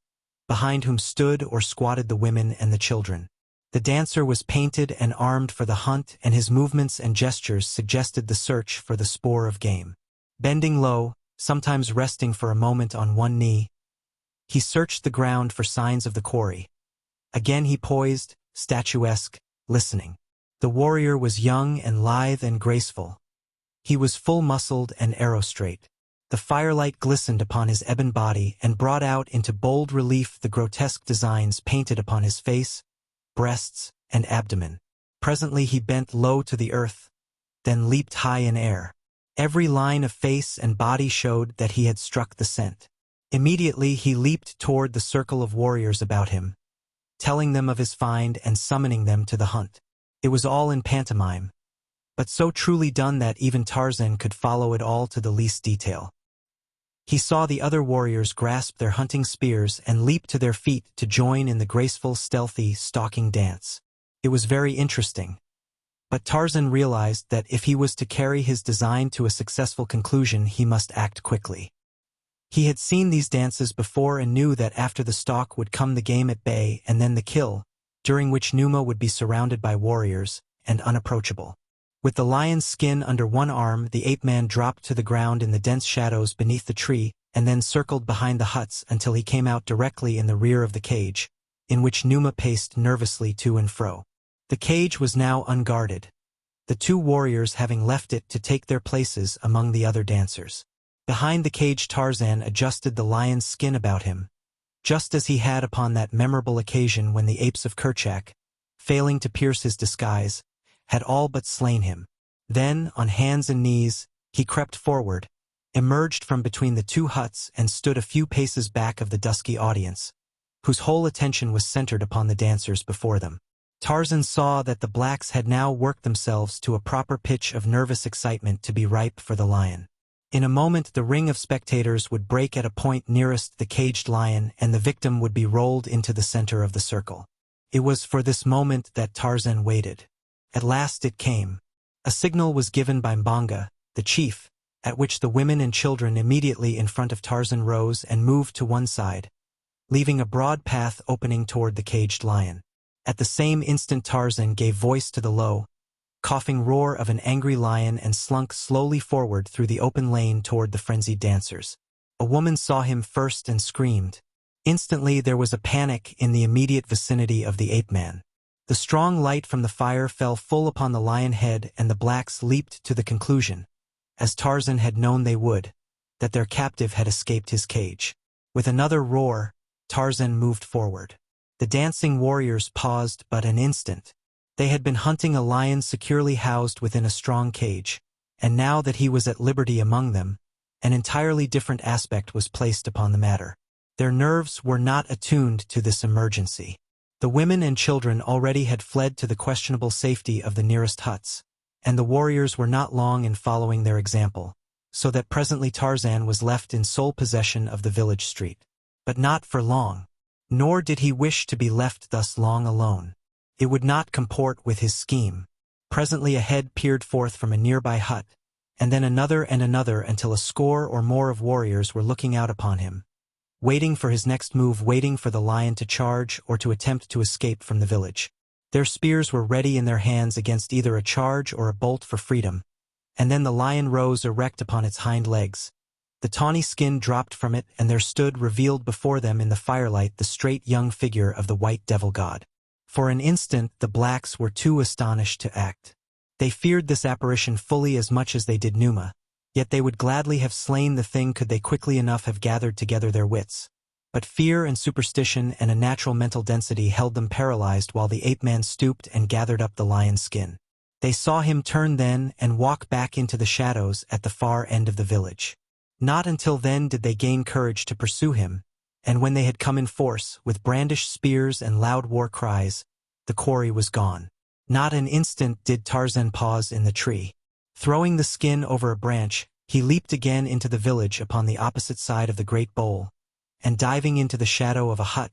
behind whom stood or squatted the women and the children. The dancer was painted and armed for the hunt, and his movements and gestures suggested the search for the spoor of game. Bending low, sometimes resting for a moment on one knee, he searched the ground for signs of the quarry. Again he poised, statuesque, listening. The warrior was young and lithe and graceful. He was full-muscled and arrow-straight. The firelight glistened upon his ebon body and brought out into bold relief the grotesque designs painted upon his face, breasts, and abdomen. Presently he bent low to the earth, then leaped high in air. Every line of face and body showed that he had struck the scent. Immediately he leaped toward the circle of warriors about him, telling them of his find and summoning them to the hunt. It was all in pantomime, but so truly done that even Tarzan could follow it all to the least detail. He saw the other warriors grasp their hunting spears and leap to their feet to join in the graceful, stealthy, stalking dance. It was very interesting. But Tarzan realized that if he was to carry his design to a successful conclusion, he must act quickly. He had seen these dances before and knew that after the stalk would come the game at bay and then the kill, during which Numa would be surrounded by warriors and unapproachable. With the lion's skin under one arm, the ape-man dropped to the ground in the dense shadows beneath the tree and then circled behind the huts until he came out directly in the rear of the cage, in which Numa paced nervously to and fro. The cage was now unguarded, the two warriors having left it to take their places among the other dancers. Behind the cage Tarzan adjusted the lion's skin about him, just as he had upon that memorable occasion when the apes of Kerchak, failing to pierce his disguise, had all but slain him. Then, on hands and knees, he crept forward, emerged from between the two huts and stood a few paces back of the dusky audience, whose whole attention was centered upon the dancers before them. Tarzan saw that the blacks had now worked themselves to a proper pitch of nervous excitement to be ripe for the lion. In a moment the ring of spectators would break at a point nearest the caged lion and the victim would be rolled into the center of the circle. It was for this moment that Tarzan waited. At last it came. A signal was given by Mbonga, the chief, at which the women and children immediately in front of Tarzan rose and moved to one side, leaving a broad path opening toward the caged lion. At the same instant Tarzan gave voice to the low, coughing roar of an angry lion and slunk slowly forward through the open lane toward the frenzied dancers. A woman saw him first and screamed. Instantly there was a panic in the immediate vicinity of the ape-man. The strong light from the fire fell full upon the lion head and the blacks leaped to the conclusion, as Tarzan had known they would, that their captive had escaped his cage. With another roar, Tarzan moved forward. The dancing warriors paused but an instant. They had been hunting a lion securely housed within a strong cage, and now that he was at liberty among them, an entirely different aspect was placed upon the matter. Their nerves were not attuned to this emergency. The women and children already had fled to the questionable safety of the nearest huts, and the warriors were not long in following their example, so that presently Tarzan was left in sole possession of the village street. But not for long. Nor did he wish to be left thus long alone. It would not comport with his scheme. Presently a head peered forth from a nearby hut, and then another and another until a score or more of warriors were looking out upon him, waiting for his next move, waiting for the lion to charge or to attempt to escape from the village. Their spears were ready in their hands against either a charge or a bolt for freedom, and then the lion rose erect upon its hind legs. The tawny skin dropped from it, and there stood revealed before them in the firelight the straight young figure of the white devil god. For an instant the blacks were too astonished to act. They feared this apparition fully as much as they did Numa, yet they would gladly have slain the thing could they quickly enough have gathered together their wits. But fear and superstition and a natural mental density held them paralyzed while the ape-man stooped and gathered up the lion's skin. They saw him turn then and walk back into the shadows at the far end of the village. Not until then did they gain courage to pursue him, and when they had come in force, with brandished spears and loud war cries, the quarry was gone. Not an instant did Tarzan pause in the tree. Throwing the skin over a branch, he leaped again into the village upon the opposite side of the great bowl, and diving into the shadow of a hut,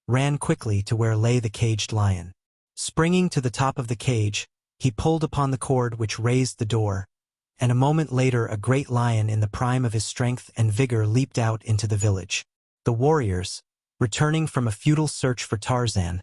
ran quickly to where lay the caged lion. Springing to the top of the cage, he pulled upon the cord which raised the door, and a moment later a great lion in the prime of his strength and vigor leaped out into the village. The warriors, returning from a futile search for Tarzan,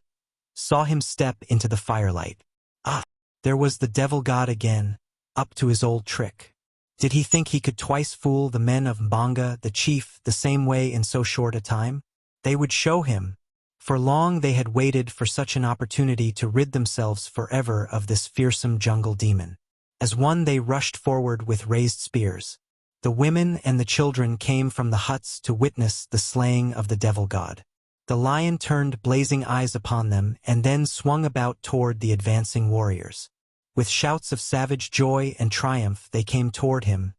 saw him step into the firelight. Ah! There was the devil god again, up to his old trick. Did he think he could twice fool the men of Mbonga, the chief, the same way in so short a time? They would show him. For long they had waited for such an opportunity to rid themselves forever of this fearsome jungle demon. As one they rushed forward with raised spears. The women and the children came from the huts to witness the slaying of the devil god. The lion turned blazing eyes upon them and then swung about toward the advancing warriors. With shouts of savage joy and triumph they came toward him,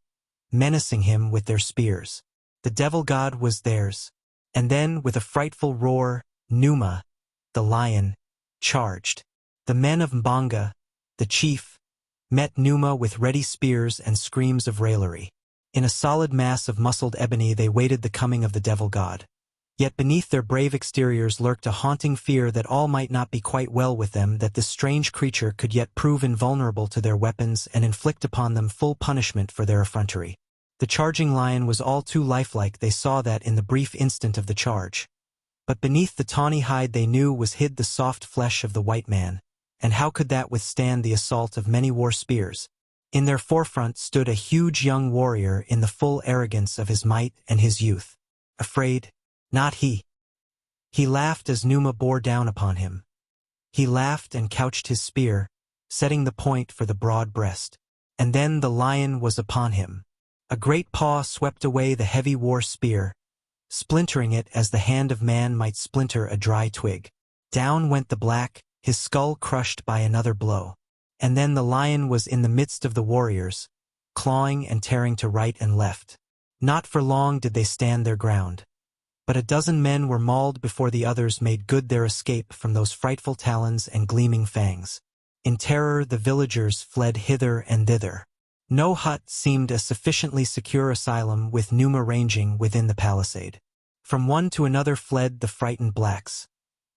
menacing him with their spears. The devil god was theirs. And then, with a frightful roar, Numa, the lion, charged. The men of Mbanga, the chief, met Numa with ready spears and screams of raillery. In a solid mass of muscled ebony they waited the coming of the devil god. Yet beneath their brave exteriors lurked a haunting fear that all might not be quite well with them, that this strange creature could yet prove invulnerable to their weapons and inflict upon them full punishment for their effrontery. The charging lion was all too lifelike, they saw that in the brief instant of the charge. But beneath the tawny hide they knew was hid the soft flesh of the white man, and how could that withstand the assault of many war spears? In their forefront stood a huge young warrior in the full arrogance of his might and his youth. Afraid? Not he. He laughed as Numa bore down upon him. He laughed and couched his spear, setting the point for the broad breast. And then the lion was upon him. A great paw swept away the heavy war spear, splintering it as the hand of man might splinter a dry twig. Down went the black, his skull crushed by another blow. And then the lion was in the midst of the warriors, clawing and tearing to right and left. Not for long did they stand their ground. But a dozen men were mauled before the others made good their escape from those frightful talons and gleaming fangs. In terror the villagers fled hither and thither. No hut seemed a sufficiently secure asylum with Numa ranging within the palisade. From one to another fled the frightened blacks,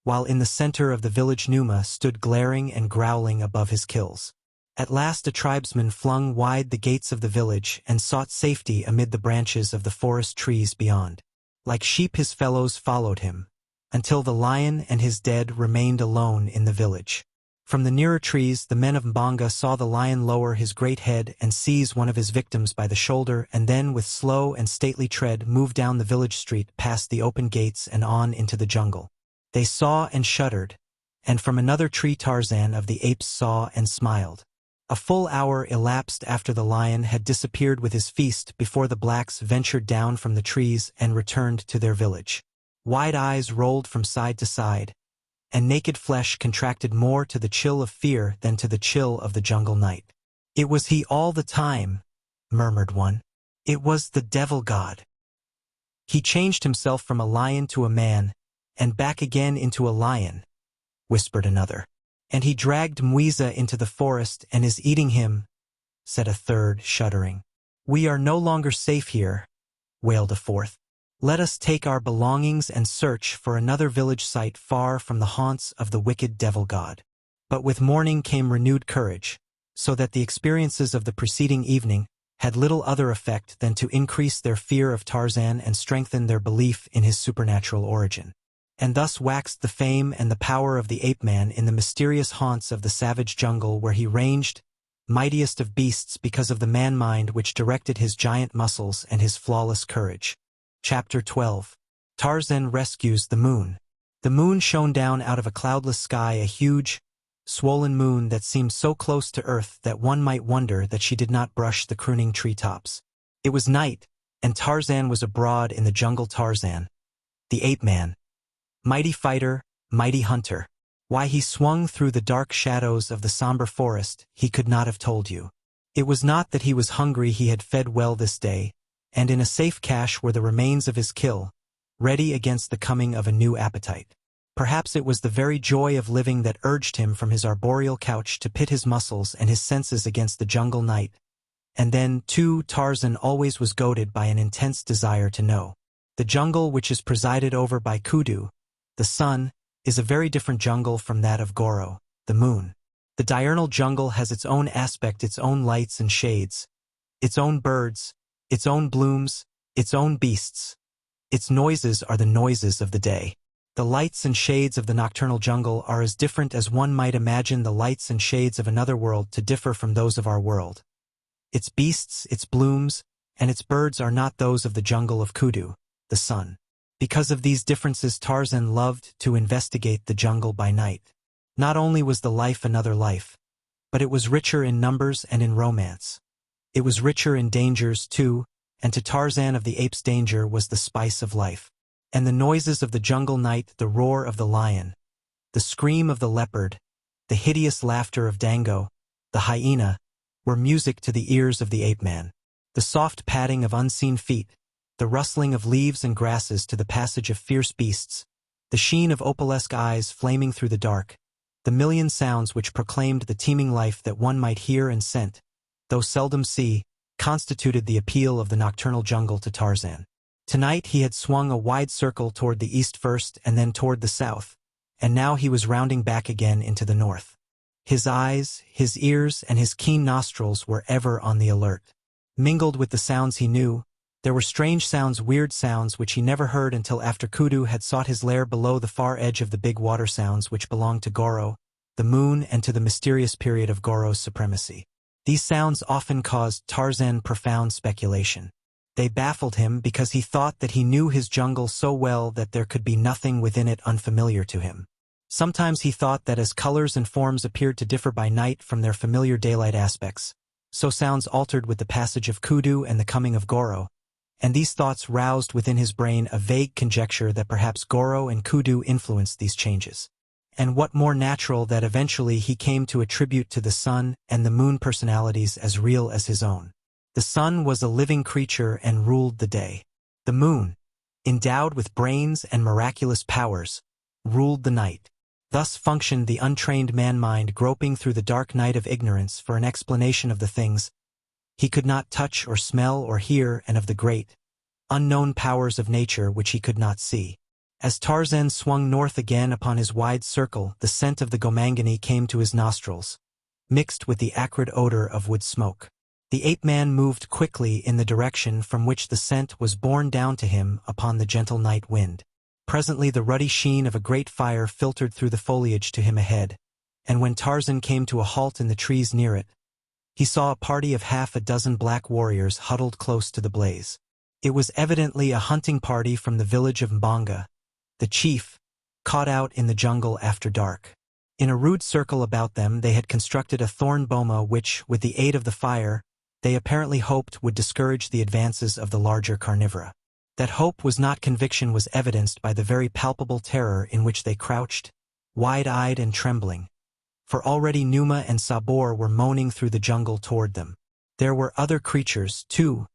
while in the center of the village Numa stood glaring and growling above his kills. At last a tribesman flung wide the gates of the village and sought safety amid the branches of the forest trees beyond. Like sheep his fellows followed him, until the lion and his dead remained alone in the village. From the nearer trees the men of Mbanga saw the lion lower his great head and seize one of his victims by the shoulder, and then with slow and stately tread move down the village street past the open gates and on into the jungle. They saw and shuddered, and from another tree Tarzan of the apes saw and smiled. A full hour elapsed after the lion had disappeared with his feast before the blacks ventured down from the trees and returned to their village. Wide eyes rolled from side to side, and naked flesh contracted more to the chill of fear than to the chill of the jungle night. "It was he all the time," murmured one. "It was the devil god. He changed himself from a lion to a man, and back again into a lion," whispered another. "And he dragged Mwiza into the forest and is eating him," said a third, shuddering. "We are no longer safe here," wailed a fourth. "Let us take our belongings and search for another village site far from the haunts of the wicked devil god." But with morning came renewed courage, so that the experiences of the preceding evening had little other effect than to increase their fear of Tarzan and strengthen their belief in his supernatural origin. And thus waxed the fame and the power of the ape-man in the mysterious haunts of the savage jungle where he ranged, mightiest of beasts because of the man-mind which directed his giant muscles and his flawless courage. Chapter 12. Tarzan rescues the moon. The moon shone down out of a cloudless sky, a huge, swollen moon that seemed so close to earth that one might wonder that she did not brush the crooning treetops. It was night, and Tarzan was abroad in the jungle. Tarzan, the ape-man, mighty fighter, mighty hunter. Why he swung through the dark shadows of the somber forest, he could not have told you. It was not that he was hungry, he had fed well this day, and in a safe cache were the remains of his kill, ready against the coming of a new appetite. Perhaps it was the very joy of living that urged him from his arboreal couch to pit his muscles and his senses against the jungle night. And then, too, Tarzan always was goaded by an intense desire to know. The jungle which is presided over by Kudu, the sun, is a very different jungle from that of Goro, the moon. The diurnal jungle has its own aspect, its own lights and shades, its own birds, its own blooms, its own beasts. Its noises are the noises of the day. The lights and shades of the nocturnal jungle are as different as one might imagine the lights and shades of another world to differ from those of our world. Its beasts, its blooms, and its birds are not those of the jungle of Kudu, the sun. Because of these differences, Tarzan loved to investigate the jungle by night. Not only was the life another life, but it was richer in numbers and in romance. It was richer in dangers, too, and to Tarzan of the apes danger was the spice of life. And the noises of the jungle night, the roar of the lion, the scream of the leopard, the hideous laughter of Dango, the hyena, were music to the ears of the ape-man. The soft padding of unseen feet, the rustling of leaves and grasses to the passage of fierce beasts, the sheen of opalesque eyes flaming through the dark, the million sounds which proclaimed the teeming life that one might hear and scent, though seldom see, constituted the appeal of the nocturnal jungle to Tarzan. Tonight he had swung a wide circle toward the east first and then toward the south, and now he was rounding back again into the north. His eyes, his ears, and his keen nostrils were ever on the alert. Mingled with the sounds he knew, there were strange sounds, weird sounds which he never heard until after Kudu had sought his lair below the far edge of the big water, sounds which belonged to Goro, the moon, and to the mysterious period of Goro's supremacy. These sounds often caused Tarzan profound speculation. They baffled him because he thought that he knew his jungle so well that there could be nothing within it unfamiliar to him. Sometimes he thought that as colors and forms appeared to differ by night from their familiar daylight aspects, so sounds altered with the passage of Kudu and the coming of Goro, and these thoughts roused within his brain a vague conjecture that perhaps Goro and Kudu influenced these changes. And what more natural that eventually he came to attribute to the sun and the moon personalities as real as his own. The sun was a living creature and ruled the day. The moon, endowed with brains and miraculous powers, ruled the night. Thus functioned the untrained man-mind, groping through the dark night of ignorance for an explanation of the things he could not touch or smell or hear, and of the great, unknown powers of nature which he could not see. As Tarzan swung north again upon his wide circle, the scent of the Gomangani came to his nostrils, mixed with the acrid odor of wood smoke. The ape-man moved quickly in the direction from which the scent was borne down to him upon the gentle night wind. Presently the ruddy sheen of a great fire filtered through the foliage to him ahead, and when Tarzan came to a halt in the trees near it, he saw a party of half a dozen black warriors huddled close to the blaze. It was evidently a hunting party from the village of Mbonga, the chief, caught out in the jungle after dark. In a rude circle about them they had constructed a thorn boma which, with the aid of the fire, they apparently hoped would discourage the advances of the larger carnivora. That hope was not conviction was evidenced by the very palpable terror in which they crouched, wide-eyed and trembling, for already Numa and Sabor were moaning through the jungle toward them. There were other creatures, too,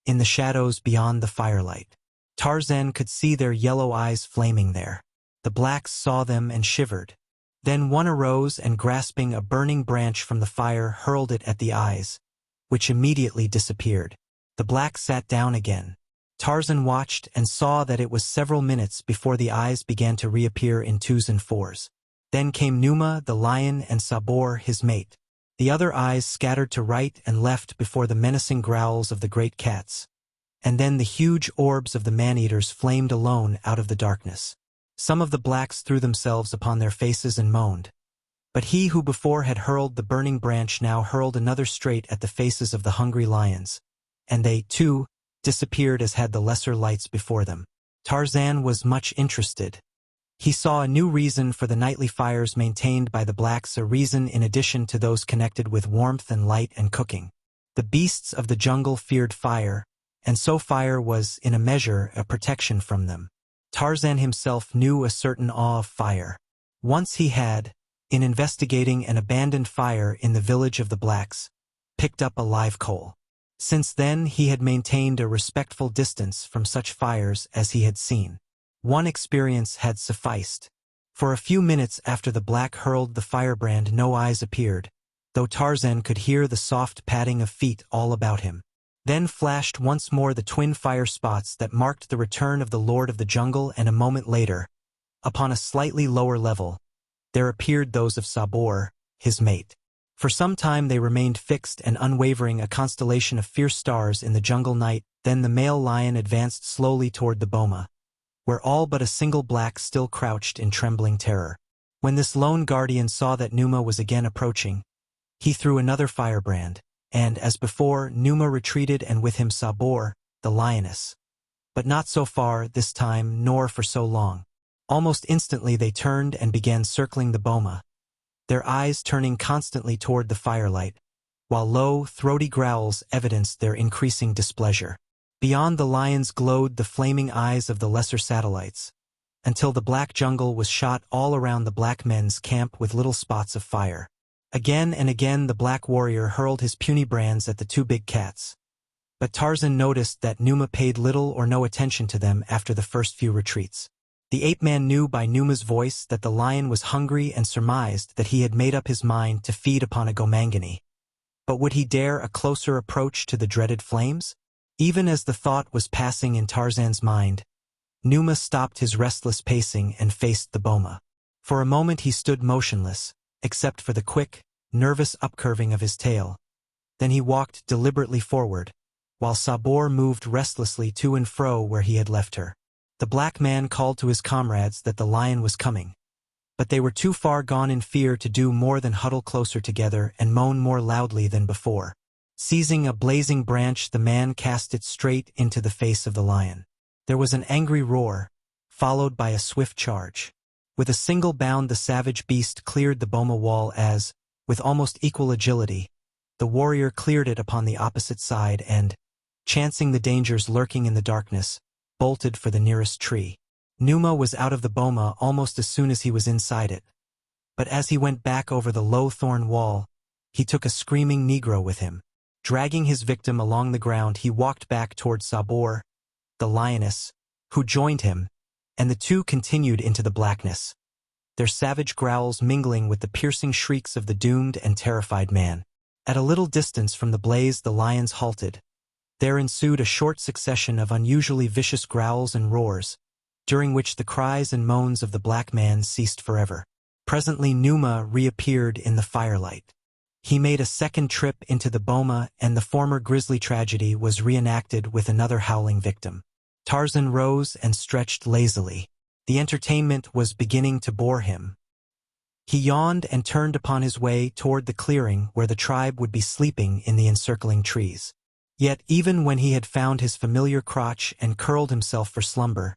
in the shadows beyond the firelight. Tarzan could see their yellow eyes flaming there. The blacks saw them and shivered. Then one arose and, grasping a burning branch from the fire, hurled it at the eyes, which immediately disappeared. The black sat down again. Tarzan watched and saw that it was several minutes before the eyes began to reappear in twos and fours. Then came Numa, the lion, and Sabor, his mate. The other eyes scattered to right and left before the menacing growls of the great cats. And then the huge orbs of the man-eaters flamed alone out of the darkness. Some of the blacks threw themselves upon their faces and moaned. But he who before had hurled the burning branch now hurled another straight at the faces of the hungry lions, and they, too, disappeared as had the lesser lights before them. Tarzan was much interested. He saw a new reason for the nightly fires maintained by the blacks, a reason in addition to those connected with warmth and light and cooking. The beasts of the jungle feared fire, and so fire was, in a measure, a protection from them. Tarzan himself knew a certain awe of fire. Once he had, in investigating an abandoned fire in the village of the blacks, picked up a live coal. Since then he had maintained a respectful distance from such fires as he had seen. One experience had sufficed. For a few minutes after the black hurled the firebrand no eyes appeared, though Tarzan could hear the soft padding of feet all about him. Then flashed once more the twin fire spots that marked the return of the Lord of the Jungle, and a moment later, upon a slightly lower level, there appeared those of Sabor, his mate. For some time they remained fixed and unwavering, a constellation of fierce stars in the jungle night. Then the male lion advanced slowly toward the boma, where all but a single black still crouched in trembling terror. When this lone guardian saw that Numa was again approaching, he threw another firebrand, and, as before, Numa retreated, and with him Sabor, the lioness. But not so far this time, nor for so long. Almost instantly they turned and began circling the boma, their eyes turning constantly toward the firelight, while low, throaty growls evidenced their increasing displeasure. Beyond the lions glowed the flaming eyes of the lesser satellites, until the black jungle was shot all around the black men's camp with little spots of fire. Again and again the black warrior hurled his puny brands at the two big cats. But Tarzan noticed that Numa paid little or no attention to them after the first few retreats. The ape-man knew by Numa's voice that the lion was hungry and surmised that he had made up his mind to feed upon a gomangani. But would he dare a closer approach to the dreaded flames? Even as the thought was passing in Tarzan's mind, Numa stopped his restless pacing and faced the boma. For a moment he stood motionless, except for the quick, nervous upcurving of his tail. Then he walked deliberately forward, while Sabor moved restlessly to and fro where he had left her. The black man called to his comrades that the lion was coming, but they were too far gone in fear to do more than huddle closer together and moan more loudly than before. Seizing a blazing branch, the man cast it straight into the face of the lion. There was an angry roar, followed by a swift charge. With a single bound the savage beast cleared the boma wall as, with almost equal agility, the warrior cleared it upon the opposite side and, chancing the dangers lurking in the darkness, bolted for the nearest tree. Numa was out of the boma almost as soon as he was inside it. But as he went back over the low thorn wall, he took a screaming Negro with him. Dragging his victim along the ground, he walked back toward Sabor, the lioness, who joined him, and the two continued into the blackness, their savage growls mingling with the piercing shrieks of the doomed and terrified man. At a little distance from the blaze the lions halted. There ensued a short succession of unusually vicious growls and roars, during which the cries and moans of the black man ceased forever. Presently Numa reappeared in the firelight. He made a second trip into the boma, and the former grisly tragedy was reenacted with another howling victim. Tarzan rose and stretched lazily. The entertainment was beginning to bore him. He yawned and turned upon his way toward the clearing where the tribe would be sleeping in the encircling trees. Yet even when he had found his familiar crotch and curled himself for slumber,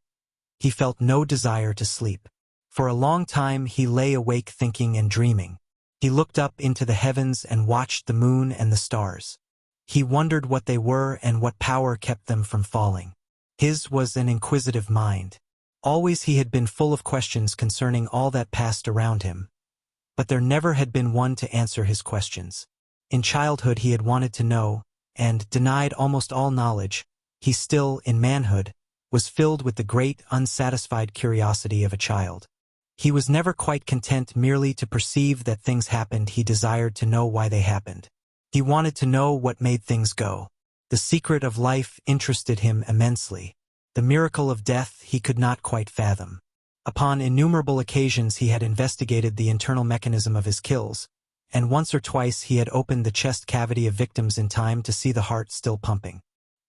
he felt no desire to sleep. For a long time he lay awake thinking and dreaming. He looked up into the heavens and watched the moon and the stars. He wondered what they were and what power kept them from falling. His was an inquisitive mind. Always he had been full of questions concerning all that passed around him. But there never had been one to answer his questions. In childhood he had wanted to know, and, denied almost all knowledge, he still, in manhood, was filled with the great, unsatisfied curiosity of a child. He was never quite content merely to perceive that things happened. He desired to know why they happened. He wanted to know what made things go. The secret of life interested him immensely. The miracle of death he could not quite fathom. Upon innumerable occasions he had investigated the internal mechanism of his kills, and once or twice he had opened the chest cavity of victims in time to see the heart still pumping.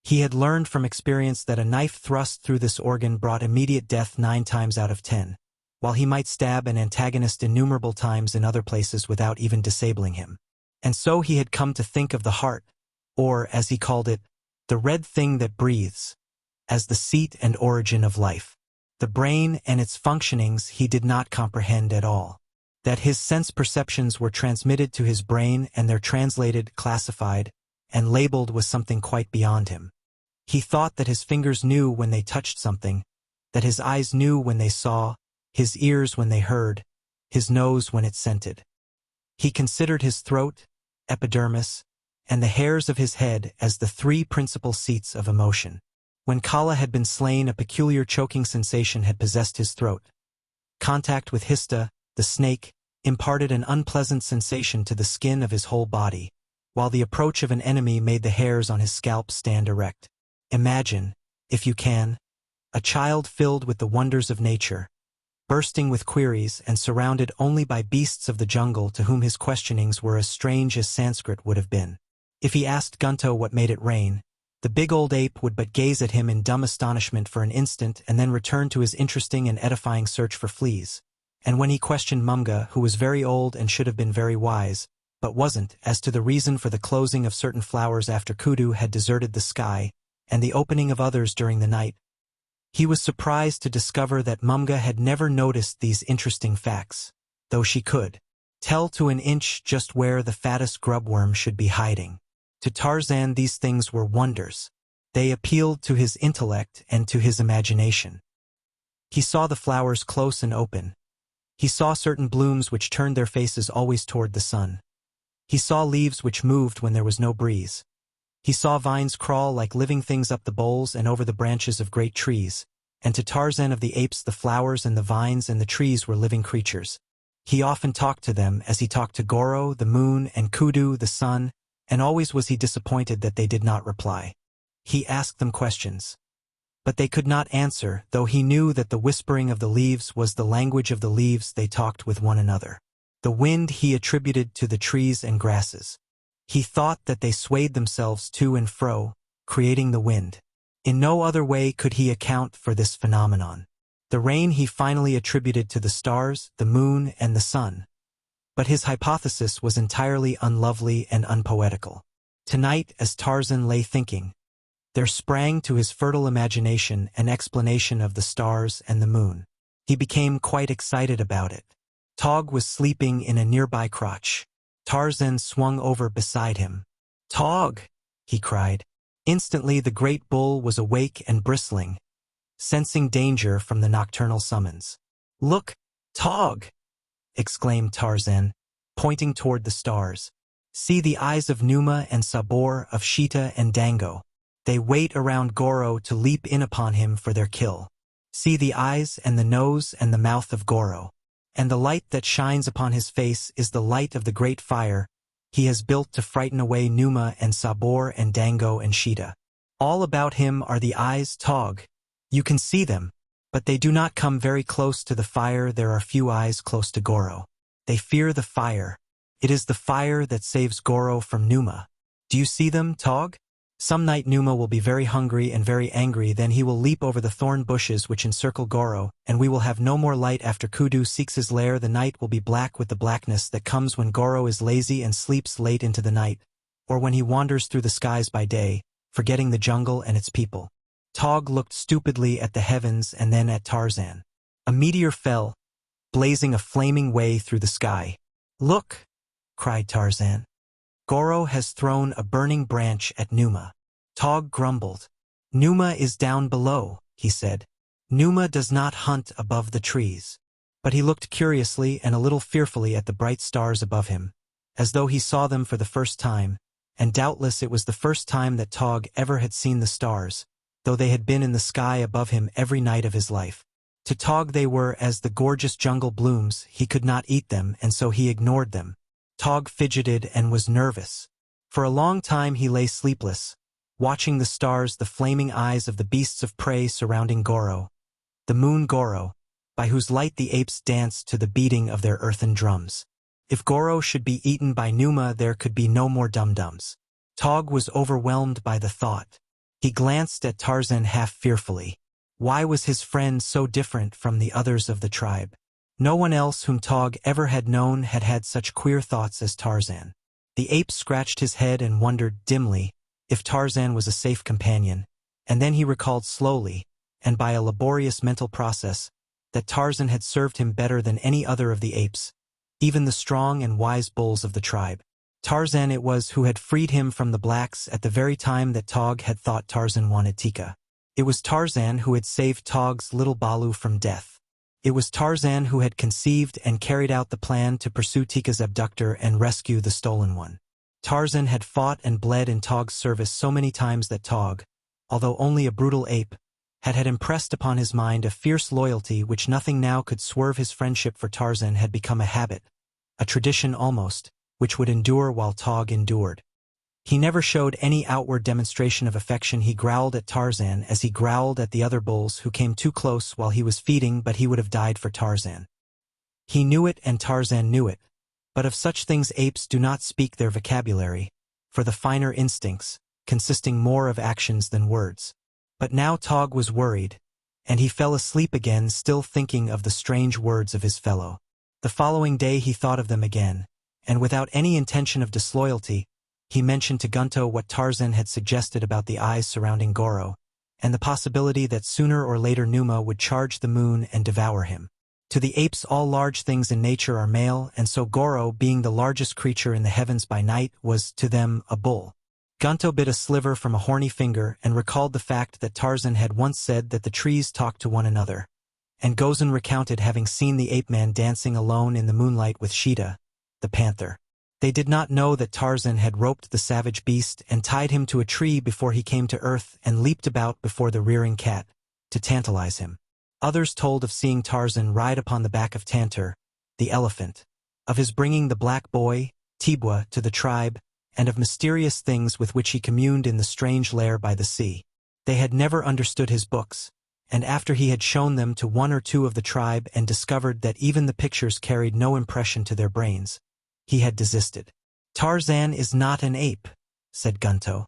He had learned from experience that a knife thrust through this organ brought immediate death 9 times out of 10, while he might stab an antagonist innumerable times in other places without even disabling him. And so he had come to think of the heart, or, as he called it, the red thing that breathes, as the seat and origin of life. The brain and its functionings he did not comprehend at all. That his sense perceptions were transmitted to his brain and they're translated, classified, and labeled was something quite beyond him. He thought that his fingers knew when they touched something, that his eyes knew when they saw, his ears when they heard, his nose when it scented. He considered his throat, epidermis, and the hairs of his head as the 3 principal seats of emotion. When Kala had been slain, a peculiar choking sensation had possessed his throat. Contact with Hista, the snake, imparted an unpleasant sensation to the skin of his whole body, while the approach of an enemy made the hairs on his scalp stand erect. Imagine, if you can, a child filled with the wonders of nature, bursting with queries and surrounded only by beasts of the jungle to whom his questionings were as strange as Sanskrit would have been. If he asked Gunto what made it rain, the big old ape would but gaze at him in dumb astonishment for an instant and then return to his interesting and edifying search for fleas. And when he questioned Mumga, who was very old and should have been very wise, but wasn't, as to the reason for the closing of certain flowers after Kudu had deserted the sky, and the opening of others during the night, he was surprised to discover that Mumga had never noticed these interesting facts, though she could tell to an inch just where the fattest grubworm should be hiding. To Tarzan these things were wonders. They appealed to his intellect and to his imagination. He saw the flowers close and open. He saw certain blooms which turned their faces always toward the sun. He saw leaves which moved when there was no breeze. He saw vines crawl like living things up the boles and over the branches of great trees, and to Tarzan of the apes the flowers and the vines and the trees were living creatures. He often talked to them as he talked to Goro, the moon, and Kudu, the sun, and always was he disappointed that they did not reply. He asked them questions, but they could not answer, though he knew that the whispering of the leaves was the language of the leaves. They talked with one another. The wind he attributed to the trees and grasses. He thought that they swayed themselves to and fro, creating the wind. In no other way could he account for this phenomenon. The rain he finally attributed to the stars, the moon, and the sun. But his hypothesis was entirely unlovely and unpoetical. Tonight, as Tarzan lay thinking, there sprang to his fertile imagination an explanation of the stars and the moon. He became quite excited about it. Tog was sleeping in a nearby crotch. Tarzan swung over beside him. "Tog!" he cried. Instantly the great bull was awake and bristling, sensing danger from the nocturnal summons. "Look, Tog!" exclaimed Tarzan, pointing toward the stars. "See the eyes of Numa and Sabor, of Sheeta and Dango. They wait around Goro to leap in upon him for their kill. See the eyes and the nose and the mouth of Goro. And the light that shines upon his face is the light of the great fire he has built to frighten away Numa and Sabor and Dango and Sheeta. All about him are the eyes, Tog. You can see them, but they do not come very close to the fire. There are few eyes close to Goro. They fear the fire. It is the fire that saves Goro from Numa. Do you see them, Tog? Some night Numa will be very hungry and very angry, then he will leap over the thorn bushes which encircle Goro, and we will have no more light after Kudu seeks his lair. The night will be black with the blackness that comes when Goro is lazy and sleeps late into the night, or when he wanders through the skies by day, forgetting the jungle and its people. Tog looked stupidly at the heavens and then at Tarzan. A meteor fell, blazing a flaming way through the sky. "Look!" cried Tarzan. "Goro has thrown a burning branch at Numa." Tog grumbled. "Numa is down below," he said. "Numa does not hunt above the trees." But he looked curiously and a little fearfully at the bright stars above him, as though he saw them for the first time, and doubtless it was the first time that Tog ever had seen the stars, though they had been in the sky above him every night of his life. To Tog they were as the gorgeous jungle blooms. He could not eat them, and so he ignored them. Tog fidgeted and was nervous. For a long time he lay sleepless, watching the stars, the flaming eyes of the beasts of prey surrounding Goro, the moon Goro, by whose light the apes danced to the beating of their earthen drums. If Goro should be eaten by Numa, there could be no more dum-dums. Tog was overwhelmed by the thought. He glanced at Tarzan half fearfully. Why was his friend so different from the others of the tribe? No one else whom Tog ever had known had had such queer thoughts as Tarzan. The ape scratched his head and wondered dimly if Tarzan was a safe companion, and then he recalled slowly, and by a laborious mental process, that Tarzan had served him better than any other of the apes, even the strong and wise bulls of the tribe. Tarzan it was who had freed him from the blacks at the very time that Tog had thought Tarzan wanted Tika. It was Tarzan who had saved Tog's little Balu from death. It was Tarzan who had conceived and carried out the plan to pursue Tika's abductor and rescue the stolen one. Tarzan had fought and bled in Tog's service so many times that Tog, although only a brutal ape, had impressed upon his mind a fierce loyalty which nothing now could swerve. His friendship for Tarzan had become a habit, a tradition almost, which would endure while Tog endured. He never showed any outward demonstration of affection. He growled at Tarzan as he growled at the other bulls who came too close while he was feeding, but he would have died for Tarzan. He knew it and Tarzan knew it, but of such things apes do not speak their vocabulary, for the finer instincts, consisting more of actions than words. But now Tog was worried, and he fell asleep again, still thinking of the strange words of his fellow. The following day he thought of them again, and without any intention of disloyalty, he mentioned to Gunto what Tarzan had suggested about the eyes surrounding Goro, and the possibility that sooner or later Numa would charge the moon and devour him. To the apes all large things in nature are male, and so Goro, being the largest creature in the heavens by night, was, to them, a bull. Gunto bit a sliver from a horny finger and recalled the fact that Tarzan had once said that the trees talked to one another, and Gozan recounted having seen the ape-man dancing alone in the moonlight with Sheeta, the panther. They did not know that Tarzan had roped the savage beast and tied him to a tree before he came to earth and leaped about before the rearing cat, to tantalize him. Others told of seeing Tarzan ride upon the back of Tantor, the elephant, of his bringing the black boy, Tibwa, to the tribe, and of mysterious things with which he communed in the strange lair by the sea. They had never understood his books, and after he had shown them to one or two of the tribe and discovered that even the pictures carried no impression to their brains, he had desisted. "Tarzan is not an ape," said Gunto.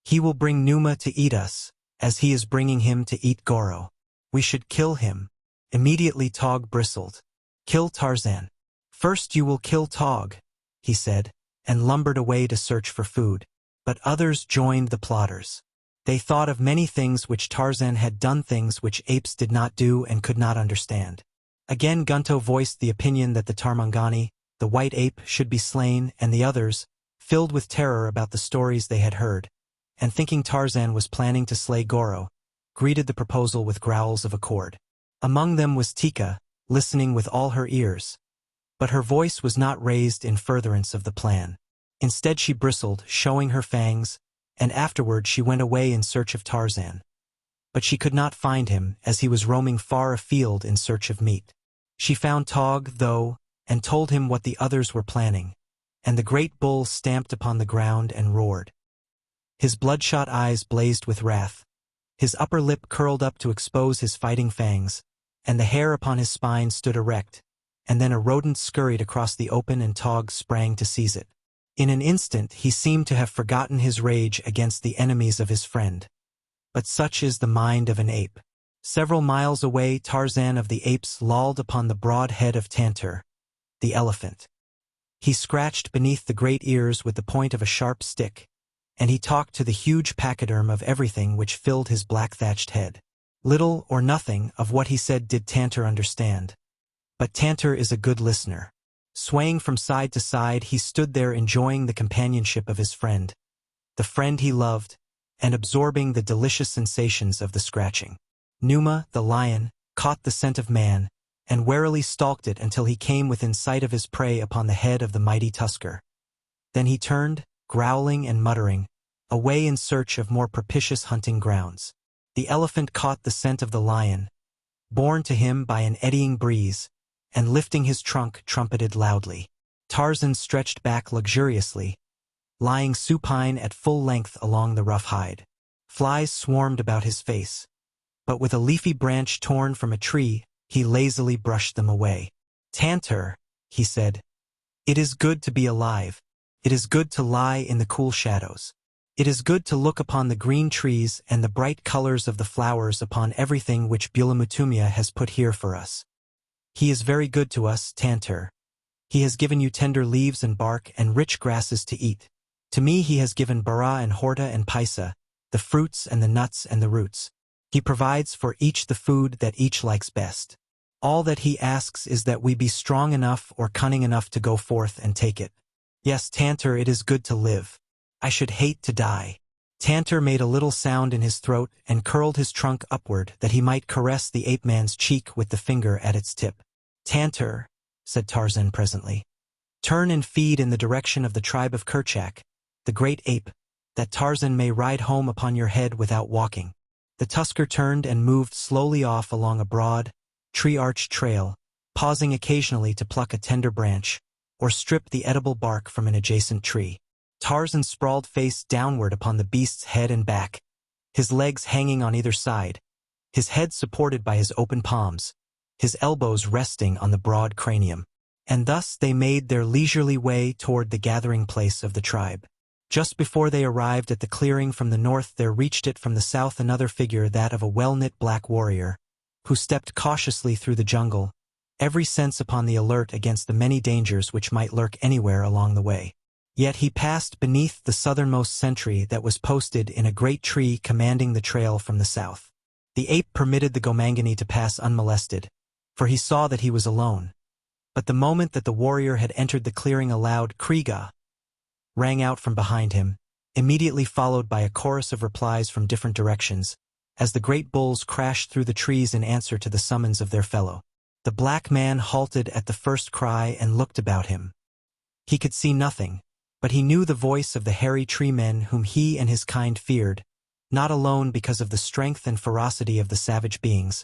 "He will bring Numa to eat us, as he is bringing him to eat Goro. We should kill him." Immediately Tog bristled. "Kill Tarzan. First you will kill Tog," he said, and lumbered away to search for food. But others joined the plotters. They thought of many things which Tarzan had done, things which apes did not do and could not understand. Again Gunto voiced the opinion that the Tarmangani, the white ape, should be slain, and the others, filled with terror about the stories they had heard, and thinking Tarzan was planning to slay Goro, greeted the proposal with growls of accord. Among them was Tika, listening with all her ears. But her voice was not raised in furtherance of the plan. Instead she bristled, showing her fangs, and afterward she went away in search of Tarzan. But she could not find him, as he was roaming far afield in search of meat. She found Tog, though, and told him what the others were planning, and the great bull stamped upon the ground and roared. His bloodshot eyes blazed with wrath. His upper lip curled up to expose his fighting fangs, and the hair upon his spine stood erect, and then a rodent scurried across the open and Tog sprang to seize it. In an instant he seemed to have forgotten his rage against the enemies of his friend. But such is the mind of an ape. Several miles away Tarzan of the apes lolled upon the broad head of Tantor, the elephant. He scratched beneath the great ears with the point of a sharp stick, and he talked to the huge pachyderm of everything which filled his black-thatched head. Little or nothing of what he said did Tantor understand. But Tantor is a good listener. Swaying from side to side, he stood there enjoying the companionship of his friend, the friend he loved, and absorbing the delicious sensations of the scratching. Numa, the lion, caught the scent of man, and warily stalked it until he came within sight of his prey upon the head of the mighty tusker. Then he turned, growling and muttering, away in search of more propitious hunting grounds. The elephant caught the scent of the lion, borne to him by an eddying breeze, and lifting his trunk trumpeted loudly. Tarzan stretched back luxuriously, lying supine at full length along the rough hide. Flies swarmed about his face, but with a leafy branch torn from a tree, he lazily brushed them away. "Tantor," he said, "it is good to be alive. It is good to lie in the cool shadows. It is good to look upon the green trees and the bright colors of the flowers upon everything which Bulamutumia has put here for us. He is very good to us, Tantor. He has given you tender leaves and bark and rich grasses to eat. To me he has given bara and horta and paisa, the fruits and the nuts and the roots. He provides for each the food that each likes best. All that he asks is that we be strong enough or cunning enough to go forth and take it. Yes, Tantor, it is good to live. I should hate to die." Tantor made a little sound in his throat and curled his trunk upward that he might caress the ape-man's cheek with the finger at its tip. "Tantor," said Tarzan presently, "turn and feed in the direction of the tribe of Kerchak, the great ape, that Tarzan may ride home upon your head without walking." The tusker turned and moved slowly off along a broad, tree-arched trail, pausing occasionally to pluck a tender branch, or strip the edible bark from an adjacent tree. Tarzan sprawled face downward upon the beast's head and back, his legs hanging on either side, his head supported by his open palms, his elbows resting on the broad cranium. And thus they made their leisurely way toward the gathering place of the tribe. Just before they arrived at the clearing from the north, there reached it from the south another figure, that of a well-knit black warrior, who stepped cautiously through the jungle, every sense upon the alert against the many dangers which might lurk anywhere along the way. Yet he passed beneath the southernmost sentry that was posted in a great tree commanding the trail from the south. The ape permitted the Gomangani to pass unmolested, for he saw that he was alone. But the moment that the warrior had entered the clearing, a loud "Kriega" rang out from behind him, immediately followed by a chorus of replies from different directions, as the great bulls crashed through the trees in answer to the summons of their fellow. The black man halted at the first cry and looked about him. He could see nothing, but he knew the voice of the hairy tree men whom he and his kind feared, not alone because of the strength and ferocity of the savage beings,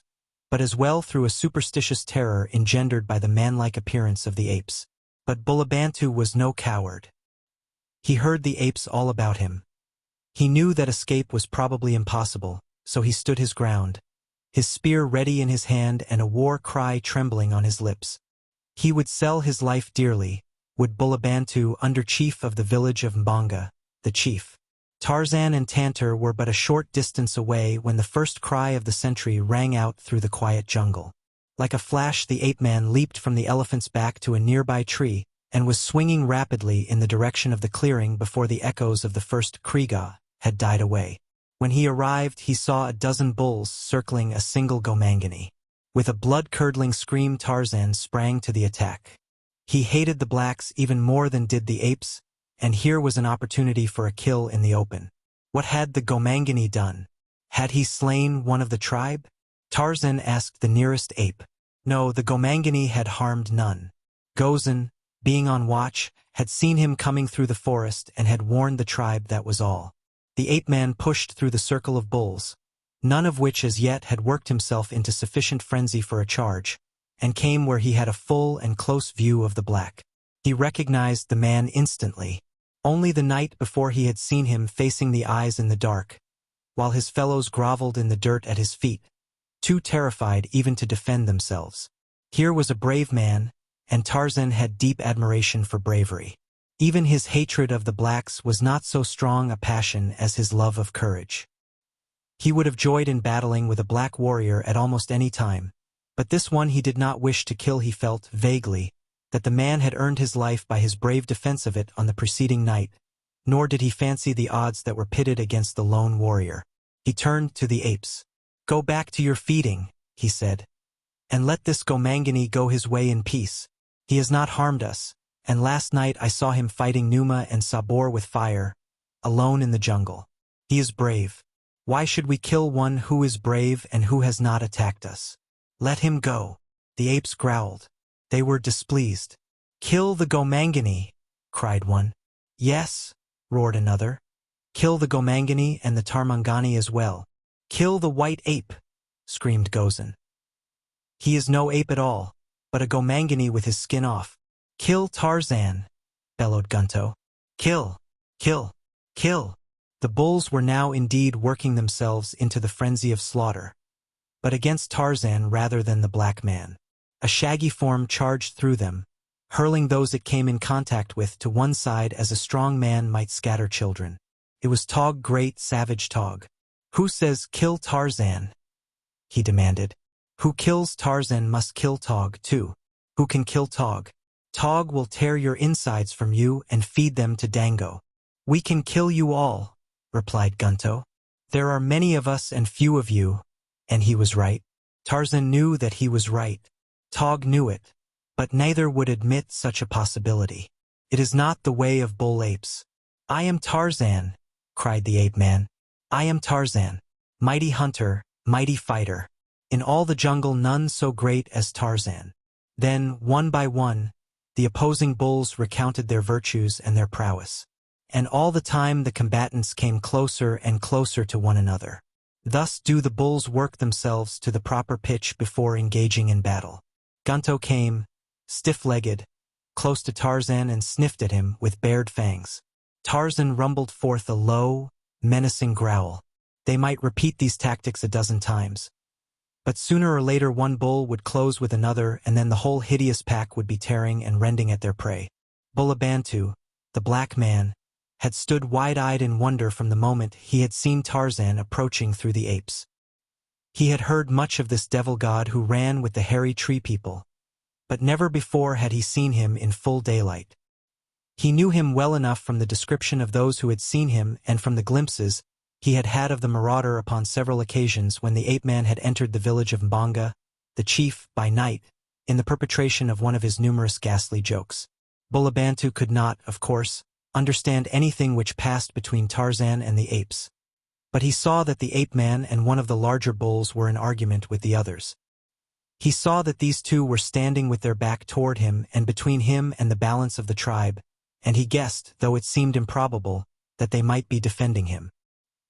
but as well through a superstitious terror engendered by the manlike appearance of the apes. But Bulabantu was no coward. He heard the apes all about him. He knew that escape was probably impossible, so he stood his ground, his spear ready in his hand and a war cry trembling on his lips. He would sell his life dearly, would Bulabantu, under chief of the village of Mbonga, the chief. Tarzan and Tantor were but a short distance away when the first cry of the sentry rang out through the quiet jungle. Like a flash, the ape-man leaped from the elephant's back to a nearby tree and was swinging rapidly in the direction of the clearing before the echoes of the first kriga had died away. When he arrived, he saw a dozen bulls circling a single gomangani. With a blood-curdling scream, Tarzan sprang to the attack. He hated the blacks even more than did the apes, and here was an opportunity for a kill in the open. What had the gomangani done? Had he slain one of the tribe? Tarzan asked the nearest ape. No, the gomangani had harmed none. Gozan, being on watch, had seen him coming through the forest and had warned the tribe, that was all. The ape-man pushed through the circle of bulls, none of which as yet had worked himself into sufficient frenzy for a charge, and came where he had a full and close view of the black. He recognized the man instantly. Only the night before he had seen him facing the eyes in the dark, while his fellows groveled in the dirt at his feet, too terrified even to defend themselves. Here was a brave man, and Tarzan had deep admiration for bravery. Even his hatred of the blacks was not so strong a passion as his love of courage. He would have joyed in battling with a black warrior at almost any time, but this one he did not wish to kill. He felt, vaguely, that the man had earned his life by his brave defense of it on the preceding night, nor did he fancy the odds that were pitted against the lone warrior. He turned to the apes. "Go back to your feeding," he said, "and let this gomangani go his way in peace. He has not harmed us, and last night I saw him fighting Numa and Sabor with fire, alone in the jungle. He is brave. Why should we kill one who is brave and who has not attacked us? Let him go." The apes growled. They were displeased. "Kill the gomangani," cried one. "Yes," roared another. "Kill the gomangani and the tarmangani as well." "Kill the white ape," screamed Gozan. "He is no ape at all, but a gomangani with his skin off." "Kill Tarzan," bellowed Gunto. "Kill! Kill! Kill!" The bulls were now indeed working themselves into the frenzy of slaughter, but against Tarzan rather than the black man. A shaggy form charged through them, hurling those it came in contact with to one side as a strong man might scatter children. It was Tog, great savage Tog. "Who says kill Tarzan?" he demanded. "Who kills Tarzan must kill Tog too. Who can kill Tog? Tog will tear your insides from you and feed them to Dango." "We can kill you all," replied Gunto. "There are many of us and few of you," and he was right. Tarzan knew that he was right. Tog knew it, but neither would admit such a possibility. It is not the way of bull apes. "I am Tarzan," cried the ape-man. "I am Tarzan, mighty hunter, mighty fighter. In all the jungle none so great as Tarzan." Then, one by one, the opposing bulls recounted their virtues and their prowess. And all the time the combatants came closer and closer to one another. Thus do the bulls work themselves to the proper pitch before engaging in battle. Gunto came, stiff-legged, close to Tarzan and sniffed at him with bared fangs. Tarzan rumbled forth a low, menacing growl. They might repeat these tactics a dozen times, but sooner or later one bull would close with another, and then the whole hideous pack would be tearing and rending at their prey. Bulabantu, the black man, had stood wide-eyed in wonder from the moment he had seen Tarzan approaching through the apes. He had heard much of this devil god who ran with the hairy tree people, but never before had he seen him in full daylight. He knew him well enough from the description of those who had seen him and from the glimpses he had had of the marauder upon several occasions when the ape-man had entered the village of Mbonga, the chief, by night, in the perpetration of one of his numerous ghastly jokes. Bulabantu could not, of course, understand anything which passed between Tarzan and the apes. But he saw that the ape man and one of the larger bulls were in argument with the others. He saw that these two were standing with their back toward him and between him and the balance of the tribe, and he guessed, though it seemed improbable, that they might be defending him.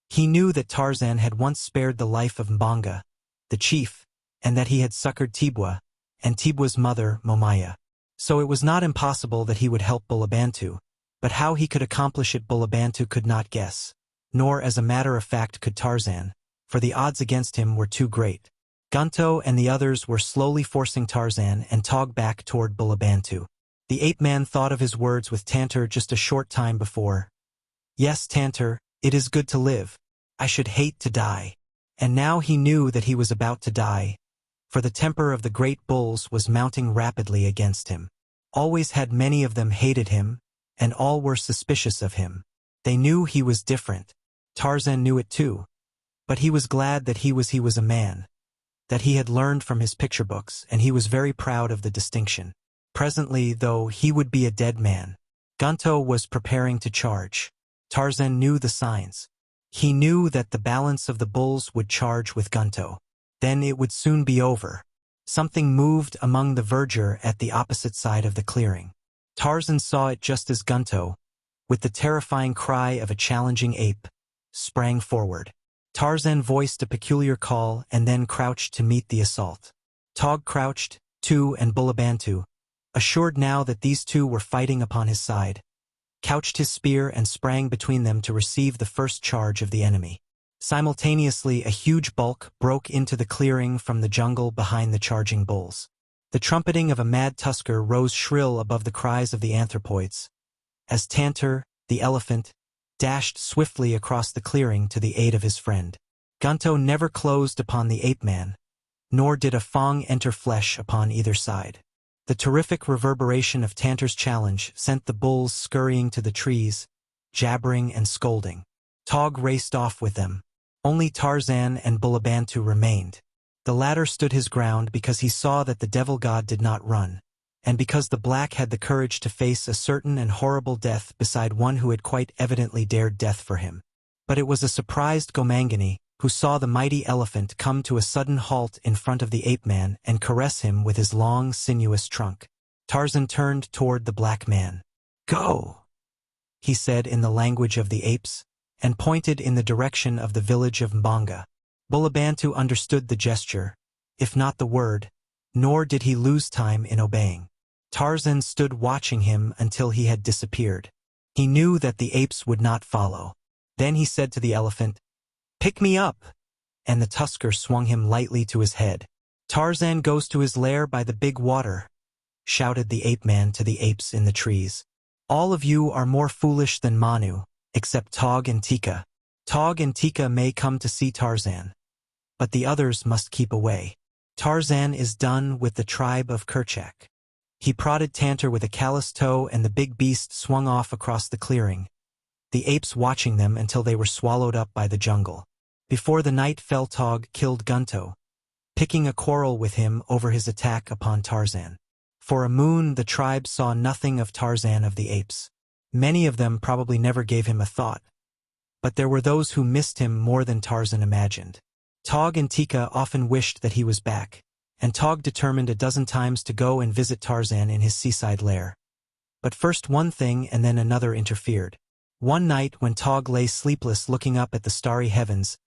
He knew that Tarzan had once spared the life of Mbanga, the chief, and that he had succored Tibwa, and Tibwa's mother, Momaya. So it was not impossible that he would help Bulabantu, but how he could accomplish it Bulabantu could not guess, nor as a matter of fact could Tarzan, for the odds against him were too great. Gunto and the others were slowly forcing Tarzan and Tog back toward Bulabantu. The ape-man thought of his words with Tantor just a short time before. Yes, Tantor, it is good to live. I should hate to die. And now he knew that he was about to die, for the temper of the great bulls was mounting rapidly against him. Always had many of them hated him, and all were suspicious of him. They knew he was different. Tarzan knew it too. But he was glad that he was a man, that he had learned from his picture books, and he was very proud of the distinction. Presently, though, he would be a dead man. Gunto was preparing to charge. Tarzan knew the signs. He knew that the balance of the bulls would charge with Gunto. Then it would soon be over. Something moved among the verdure at the opposite side of the clearing. Tarzan saw it just as Gunto, with the terrifying cry of a challenging ape, sprang forward. Tarzan voiced a peculiar call and then crouched to meet the assault. Tog crouched, too, and Bulabantu, assured now that these two were fighting upon his side, couched his spear and sprang between them to receive the first charge of the enemy. Simultaneously, a huge bulk broke into the clearing from the jungle behind the charging bulls. The trumpeting of a mad tusker rose shrill above the cries of the anthropoids, as Tantor, the elephant, dashed swiftly across the clearing to the aid of his friend. Gunto never closed upon the ape-man, nor did a fang enter flesh upon either side. The terrific reverberation of Tantor's challenge sent the bulls scurrying to the trees, jabbering and scolding. Tog raced off with them. Only Tarzan and Bulabantu remained. The latter stood his ground because he saw that the devil god did not run, and because the black had the courage to face a certain and horrible death beside one who had quite evidently dared death for him. But it was a surprised Gomangani who saw the mighty elephant come to a sudden halt in front of the ape-man and caress him with his long, sinuous trunk. Tarzan turned toward the black man. "Go," he said in the language of the apes, and pointed in the direction of the village of Mbanga. Bulabantu understood the gesture, if not the word, nor did he lose time in obeying. Tarzan stood watching him until he had disappeared. He knew that the apes would not follow. Then he said to the elephant, "Pick me up," and the tusker swung him lightly to his head. "Tarzan goes to his lair by the big water," shouted the ape-man to the apes in the trees. "All of you are more foolish than Manu, except Tog and Tika. Tog and Tika may come to see Tarzan, but the others must keep away. Tarzan is done with the tribe of Kerchak." He prodded Tantor with a callous toe and the big beast swung off across the clearing, the apes watching them until they were swallowed up by the jungle. Before the night fell, Tog killed Gunto, picking a quarrel with him over his attack upon Tarzan. For a moon the tribe saw nothing of Tarzan of the apes. Many of them probably never gave him a thought, but there were those who missed him more than Tarzan imagined. Tog and Tika often wished that he was back, and Tog determined a dozen times to go and visit Tarzan in his seaside lair. But first one thing and then another interfered. One night when Tog lay sleepless looking up at the starry heavens,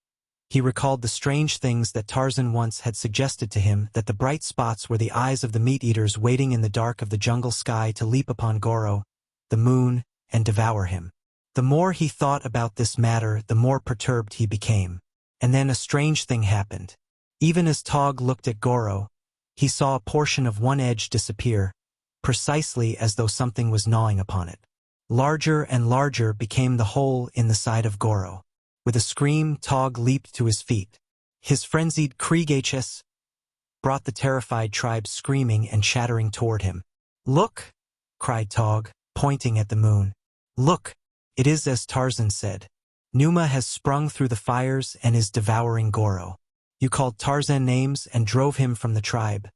he recalled the strange things that Tarzan once had suggested to him, that the bright spots were the eyes of the meat-eaters waiting in the dark of the jungle sky to leap upon Goro, the moon, and devour him. The more he thought about this matter, the more perturbed he became. And then a strange thing happened. Even as Tog looked at Goro, he saw a portion of one edge disappear, precisely as though something was gnawing upon it. Larger and larger became the hole in the side of Goro. With a scream, Tog leaped to his feet. His frenzied Kriegachess brought the terrified tribe screaming and chattering toward him. "Look!" cried Tog, pointing at the moon. "Look! It is as Tarzan said. Numa has sprung through the fires and is devouring Goro. You called Tarzan names and drove him from the tribe.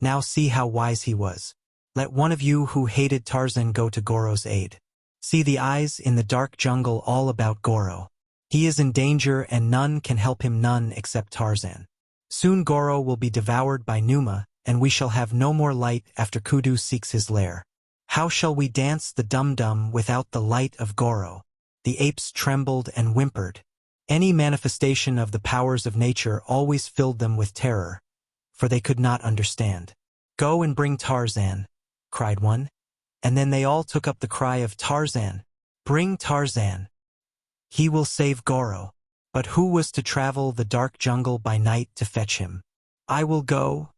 Now see how wise he was. Let one of you who hated Tarzan go to Goro's aid. See the eyes in the dark jungle all about Goro. He is in danger and none can help him, none except Tarzan. Soon Goro will be devoured by Numa, and we shall have no more light after Kudu seeks his lair. How shall we dance the dum-dum without the light of Goro? The apes trembled and whimpered. Any manifestation of the powers of nature always filled them with terror, for they could not understand. Go and bring Tarzan, cried one. And then they all took up the cry of Tarzan. Bring Tarzan. He will save Goro. But who was to travel the dark jungle by night to fetch him? I will go,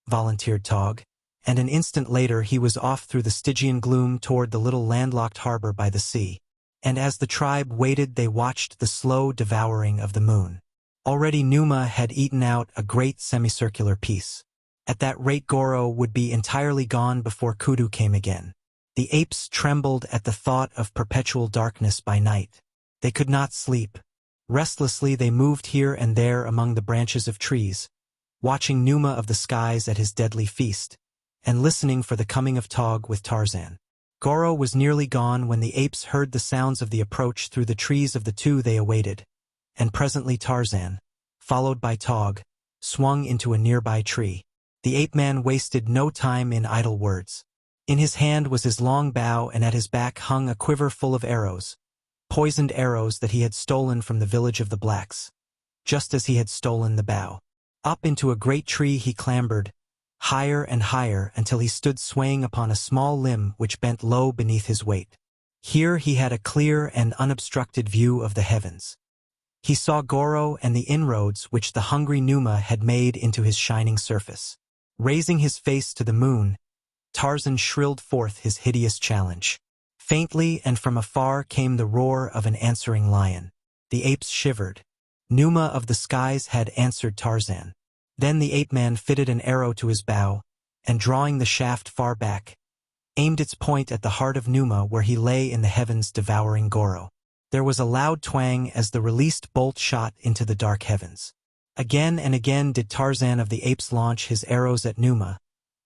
volunteered Tog, and an instant later he was off through the Stygian gloom toward the little landlocked harbor by the sea. And as the tribe waited, they watched the slow devouring of the moon. Already Numa had eaten out a great semicircular piece. At that rate Goro would be entirely gone before Kudu came again. The apes trembled at the thought of perpetual darkness by night. They could not sleep. Restlessly they moved here and there among the branches of trees, watching Numa of the skies at his deadly feast, and listening for the coming of Tog with Tarzan. Goro was nearly gone when the apes heard the sounds of the approach through the trees of the two they awaited, and presently Tarzan, followed by Tog, swung into a nearby tree. The ape-man wasted no time in idle words. In his hand was his long bow, and at his back hung a quiver full of arrows, poisoned arrows that he had stolen from the village of the blacks, just as he had stolen the bow. Up into a great tree he clambered, higher and higher until he stood swaying upon a small limb which bent low beneath his weight. Here he had a clear and unobstructed view of the heavens. He saw Goro and the inroads which the hungry Numa had made into his shining surface. Raising his face to the moon, Tarzan shrilled forth his hideous challenge. Faintly and from afar came the roar of an answering lion. The apes shivered. Numa of the skies had answered Tarzan. Then the ape-man fitted an arrow to his bow, and drawing the shaft far back, aimed its point at the heart of Numa where he lay in the heavens devouring Goro. There was a loud twang as the released bolt shot into the dark heavens. Again and again did Tarzan of the apes launch his arrows at Numa,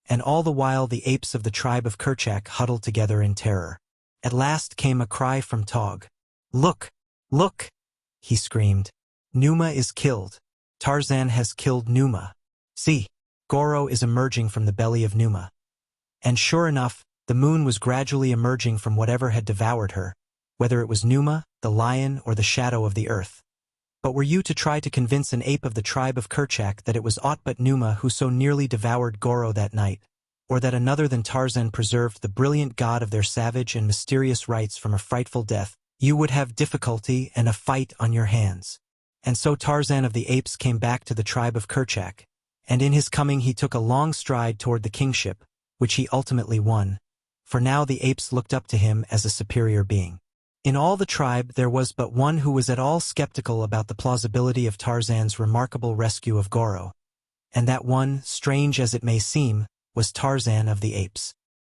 and all the while the apes of the tribe of Kerchak huddled together in terror. At last came a cry from Tog. Look! Look! He screamed. Numa is killed. Tarzan has killed Numa. See, Goro is emerging from the belly of Numa. And sure enough, the moon was gradually emerging from whatever had devoured her, whether it was Numa, the lion, or the shadow of the earth. But were you to try to convince an ape of the tribe of Kerchak that it was aught but Numa who so nearly devoured Goro that night, or that another than Tarzan preserved the brilliant god of their savage and mysterious rites from a frightful death, you would have difficulty and a fight on your hands. And so Tarzan of the apes came back to the tribe of Kerchak, and in his coming he took a long stride toward the kingship, which he ultimately won, for now the apes looked up to him as a superior being. In all the tribe there was but one who was at all skeptical about the plausibility of Tarzan's remarkable rescue of Goro, and that one, strange as it may seem, was Tarzan of the apes.